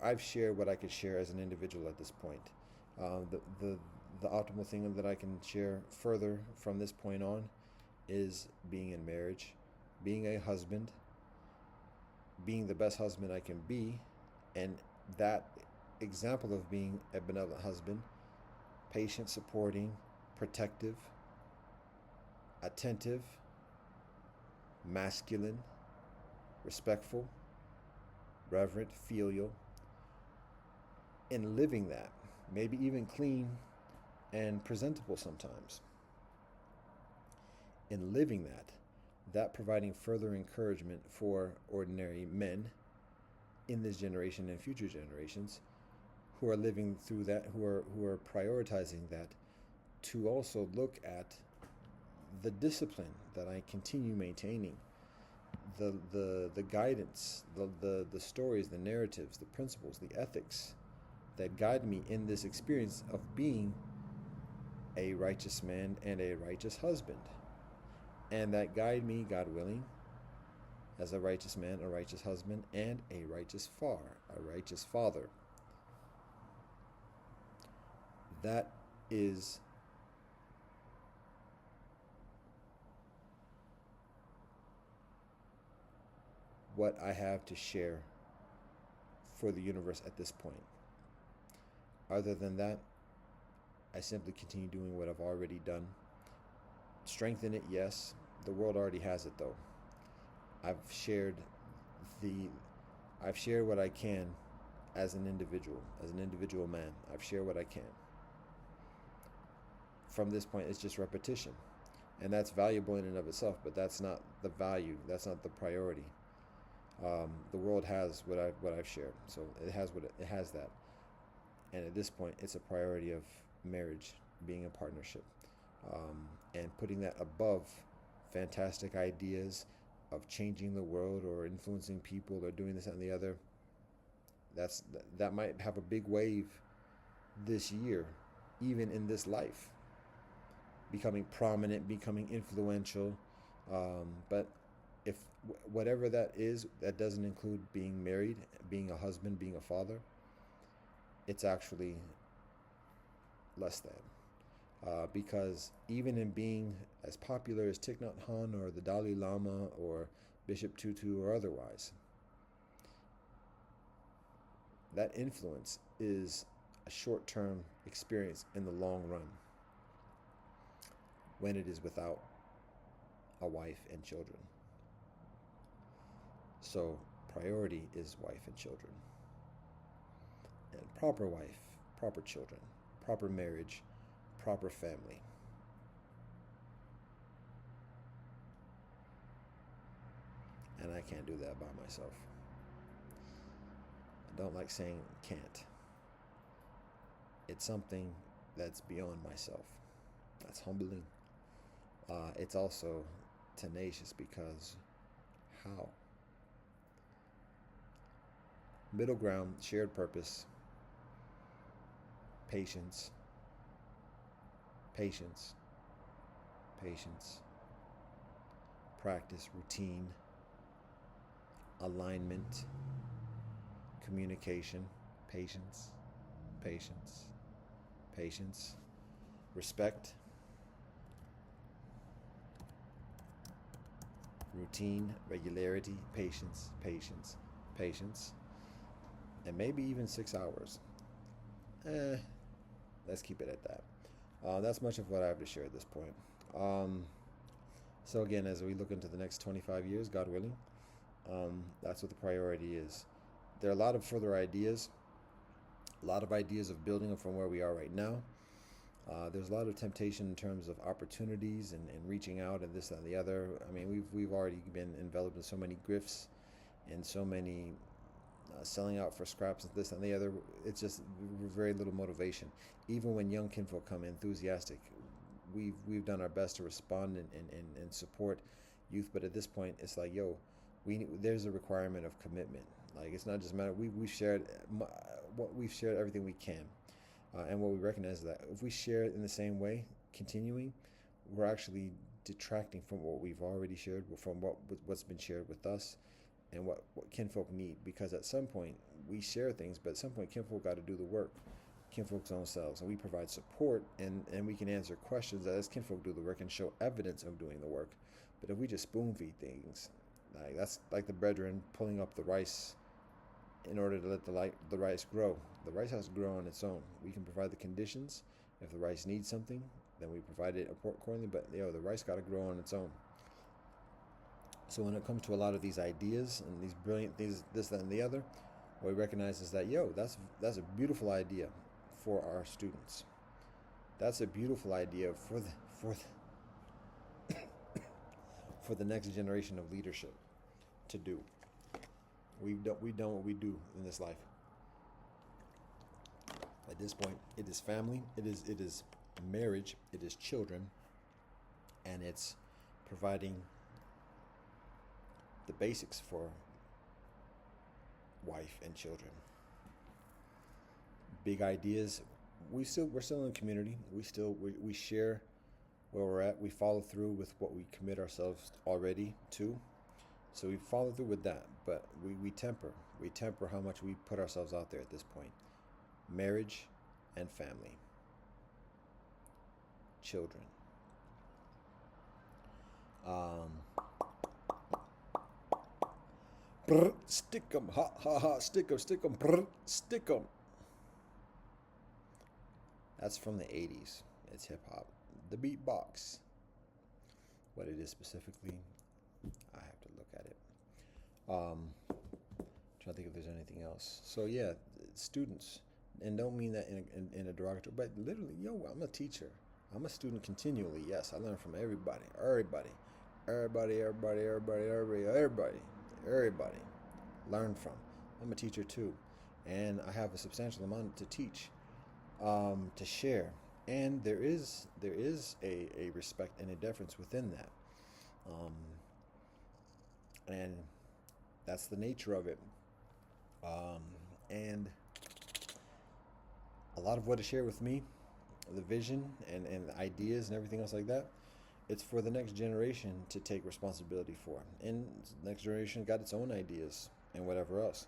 I've shared what I could share as an individual at this point. The optimal thing that I can share further from this point on is being in marriage, being a husband, being the best husband I can be, and that example of being a benevolent husband, patient, supporting, protective, attentive, masculine, respectful, reverent, filial, and living that, maybe even clean and presentable sometimes. In living that providing further encouragement for ordinary men in this generation and future generations who are living through that, who are prioritizing that, to also look at the discipline that I continue maintaining, the guidance, the stories, the narratives, the principles, the ethics that guide me in this experience of being a righteous man and a righteous husband, and that guide me, God willing, as a righteous man, a righteous husband, and a righteous father. That is what I have to share for the universe at this point. Other than that, I simply continue doing what I've already done. Strengthen it, yes. The world already has it, though. I've shared what I can as an individual man. I've shared what I can. From this point, it's just repetition. And that's valuable in and of itself, but that's not the value. That's not the priority. The world has what I've shared, so it has that. And at this point, it's a priority of marriage, being a partnership, and putting that above fantastic ideas of changing the world or influencing people or doing this and the other. That might have a big wave this year, even in this life, becoming prominent, becoming influential, but if whatever that is, that doesn't include being married, being a husband, being a father, it's actually less than. Because even in being as popular as Thich Nhat Hanh or the Dalai Lama or Bishop Tutu or otherwise, that influence is a short-term experience in the long run when it is without a wife and children. So priority is wife and children. And proper wife, proper children, proper marriage, proper family. And I can't do that by myself. I don't like saying can't. It's something that's beyond myself. That's humbling. It's also tenacious because how? Middle ground, shared purpose, patience, patience, patience, practice, routine, alignment, communication, patience, patience, patience, respect, routine, regularity, patience, patience, patience, and maybe even 6 hours. Eh, let's keep it at that. That's much of what I have to share at this point. Um, so again, as we look into the next 25 years, God willing, that's what the priority is. There are a lot of further ideas, a lot of ideas of building from where we are right now. There's a lot of temptation in terms of opportunities and reaching out and this and the other. I mean, we've already been enveloped in so many grifts and so many selling out for scraps and this and the other. It's just very little motivation. Even when young kinfolk come enthusiastic, we've done our best to respond and support youth. But at this point, it's like, yo, there's a requirement of commitment. Like, it's not just matter. We've shared we've shared everything we can. And what we recognize is that if we share it in the same way, continuing, we're actually detracting from what we've already shared, from what's been shared with us, and what kinfolk need. Because at some point, we share things, but at some point, kinfolk got to do the work, kinfolk's own selves. And we provide support, and we can answer questions as kinfolk do the work and show evidence of doing the work. But if we just spoon feed things, like that's like the brethren pulling up the rice in order to let the rice grow. The rice has to grow on its own. We can provide the conditions. If the rice needs something, then we provide it accordingly. But the rice got to grow on its own. So when it comes to a lot of these ideas and these brilliant things, this, that, and the other, what we recognize is that that's a beautiful idea for our students. That's a beautiful idea for the next generation of leadership to do. We've done what we do in this life. At this point, it is family, it is marriage, it is children, and it's providing the basics for wife and children. Big ideas. We're still in the community. We share where we're at. We follow through with what we commit ourselves already to. So we follow through with that, but we temper how much we put ourselves out there at this point. Marriage and family. Children. Stick 'em, ha ha ha, stick 'em, stick 'em. That's from the 80s. It's hip hop. The beatbox. What it is specifically, I have to look at it. Trying to think if there's anything else. So yeah, students, and don't mean that in a derogatory, but literally, I'm a teacher. I'm a student continually. Yes, I learn from everybody. Learn from. I'm a teacher too, and I have a substantial amount to teach, to share, and there is a respect and a deference within that, and that's the nature of it, and a lot of what is shared with me, the vision and the ideas and everything else like that, it's for the next generation to take responsibility for. And the next generation got its own ideas and whatever else.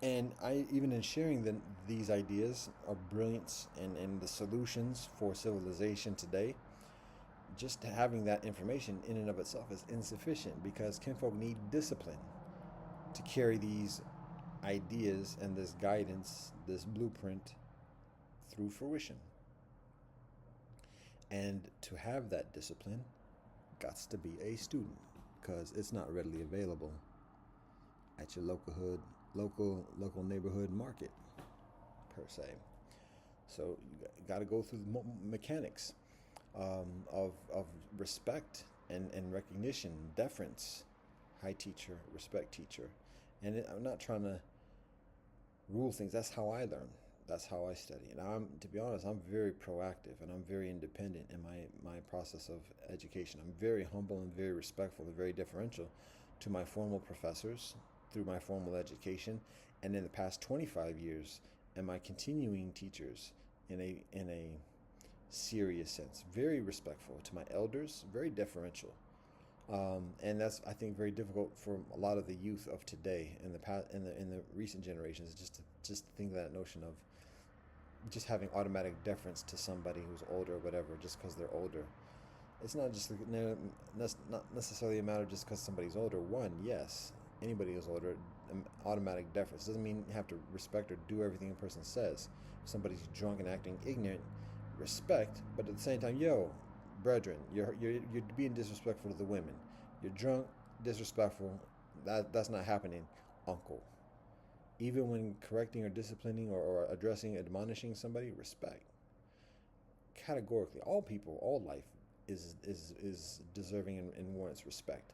And I, even in sharing these ideas of brilliance and the solutions for civilization today, just having that information in and of itself is insufficient, because kinfolk need discipline to carry these ideas and this guidance, this blueprint through fruition. And to have that discipline, gots to be a student, because it's not readily available at your local neighborhood market per se. So you got to go through the mechanics of respect and recognition, deference, high teacher, respect teacher. And I'm not trying to rule things. That's how I learn. That's how I study. And to be honest, I'm very proactive and I'm very independent in my process of education. I'm very humble and very respectful and very deferential to my formal professors through my formal education, and in the past 25 years, and my continuing teachers in a serious sense. Very respectful to my elders, very deferential. And that's, I think, very difficult for a lot of the youth of today in the past, in the recent generations, just to think that notion of just having automatic deference to somebody who's older or whatever, just because they're older. It's not just that's not necessarily a matter just because somebody's older. One, yes, anybody who's older, automatic deference doesn't mean you have to respect or do everything a person says. If somebody's drunk and acting ignorant, respect, but at the same time, yo, brethren, you're being disrespectful to the women. You're drunk, disrespectful. That's not happening, uncle. Even when correcting or disciplining or addressing, admonishing somebody, respect. Categorically, all people, all life is deserving and warrants respect.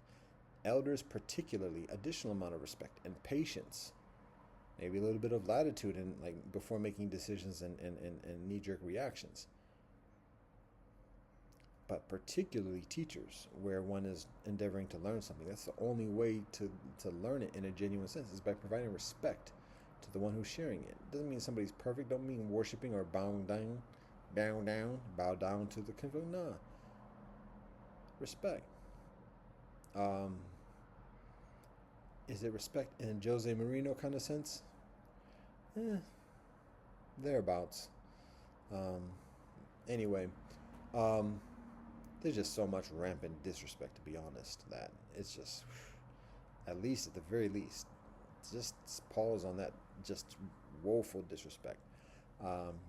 Elders, particularly, additional amount of respect and patience. Maybe a little bit of latitude in like before making decisions and knee-jerk reactions. But particularly teachers, where one is endeavoring to learn something. That's the only way to learn it in a genuine sense, is by providing respect to the one who's sharing it. Doesn't mean somebody's perfect. Don't mean worshiping or bowing down, bow down to the convent. Nah, respect. Um, is it respect in Jose Marino kind of sense? Thereabouts. Um, anyway, um, there's just so much rampant disrespect, to be honest, that it's just, at least at the very least, just pause on that just woeful disrespect.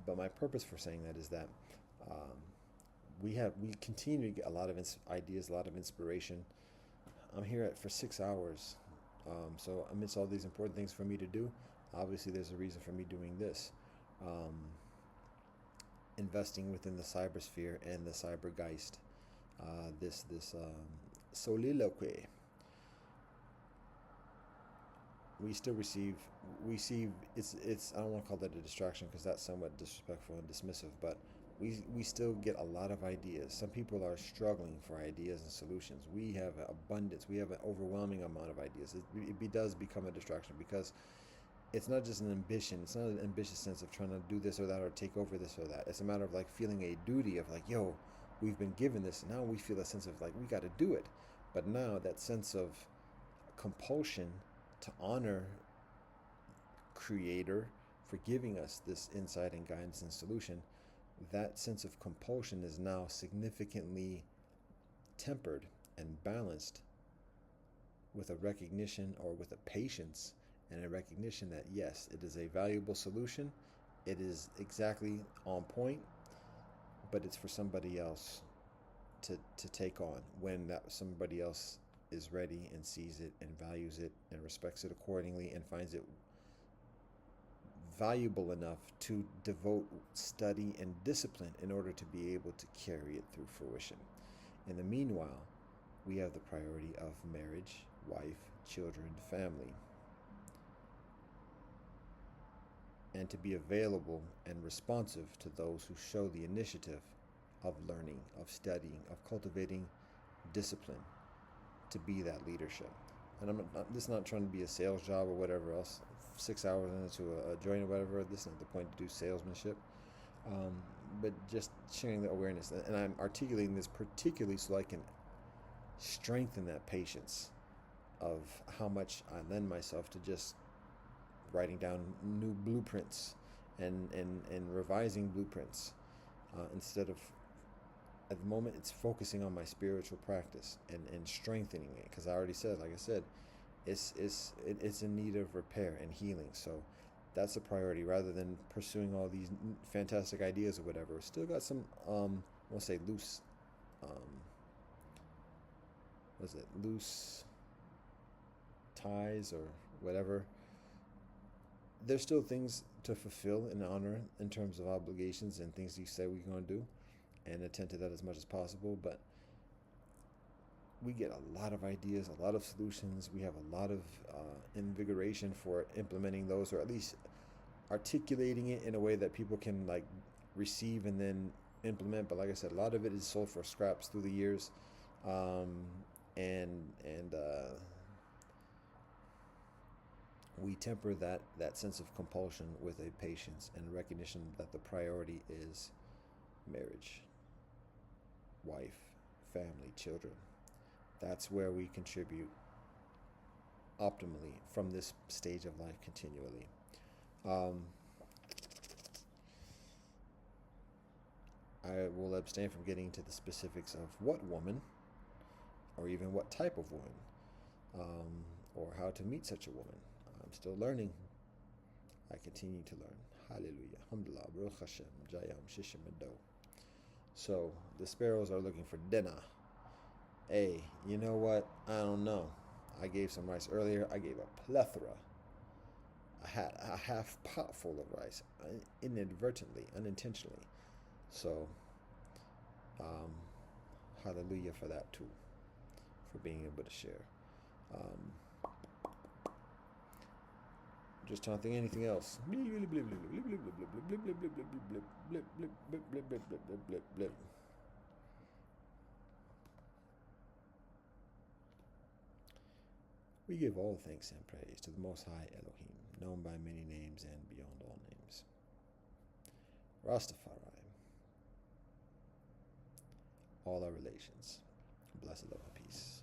But my purpose for saying that is that um, we continue to get a lot of ideas, a lot of inspiration. I'm here for 6 hours, so amidst all these important things for me to do, obviously there's a reason for me doing this. Um, Investing within the cybersphere and the cybergeist. This soliloquy. We still receive it's I don't want to call that a distraction because that's somewhat disrespectful and dismissive, but we still get a lot of ideas. Some people are struggling for ideas and solutions. We have abundance. We have an overwhelming amount of ideas. It does become a distraction because it's not just an ambition. It's not an ambitious sense of trying to do this or that or take over this or that. It's a matter of like feeling a duty of like, yo, we've been given this. And now we feel a sense of like, we got to do it. But now that sense of compulsion to honor Creator for giving us this insight and guidance and solution, that sense of compulsion is now significantly tempered and balanced with a recognition or with a patience and a recognition that yes, it is a valuable solution. It is exactly on point, but it's for somebody else to take on when that somebody else is ready and sees it and values it and respects it accordingly and finds it valuable enough to devote study and discipline in order to be able to carry it through fruition. In the meanwhile, we have the priority of marriage, wife, children, family, and to be available and responsive to those who show the initiative of learning, of studying, of cultivating discipline to be that leadership. And this is not trying to be a sales job or whatever else. 6 hours into a joint or whatever, this is not the point to do salesmanship. But just sharing the awareness. And I'm articulating this particularly so I can strengthen that patience of how much I lend myself to just writing down new blueprints and revising blueprints instead of, at the moment, it's focusing on my spiritual practice and strengthening it, because I already said, like I said, it's in need of repair and healing. So that's a priority rather than pursuing all these fantastic ideas or whatever. Still got some I won't say loose loose ties or whatever. There's still things to fulfill and honor in terms of obligations and things you say we're going to do, and attend to that as much as possible. But we get a lot of ideas, a lot of solutions. We have a lot of invigoration for implementing those, or at least articulating it in a way that people can like receive and then implement. But like I said, a lot of it is sold for scraps through the years, and we temper that sense of compulsion with a patience and recognition that the priority is marriage, wife, family, children. That's where we contribute optimally from this stage of life continually. Um, I will abstain from getting into the specifics of what woman, or even what type of woman, or how to meet such a woman. I'm still learning. I continue to learn. Hallelujah. Alhamdulillah. Baruch Hashem. Jayam Shishim Ado. So the sparrows are looking for dinner. Hey, you know what? I don't know. I gave some rice earlier. I gave a plethora. I had a half pot full of rice, inadvertently, unintentionally. So, hallelujah for that too, for being able to share. Just trying to think anything else. We give all thanks and praise to the Most High Elohim, known by many names and beyond all names. Rastafari, all our relations. Blessed love and peace.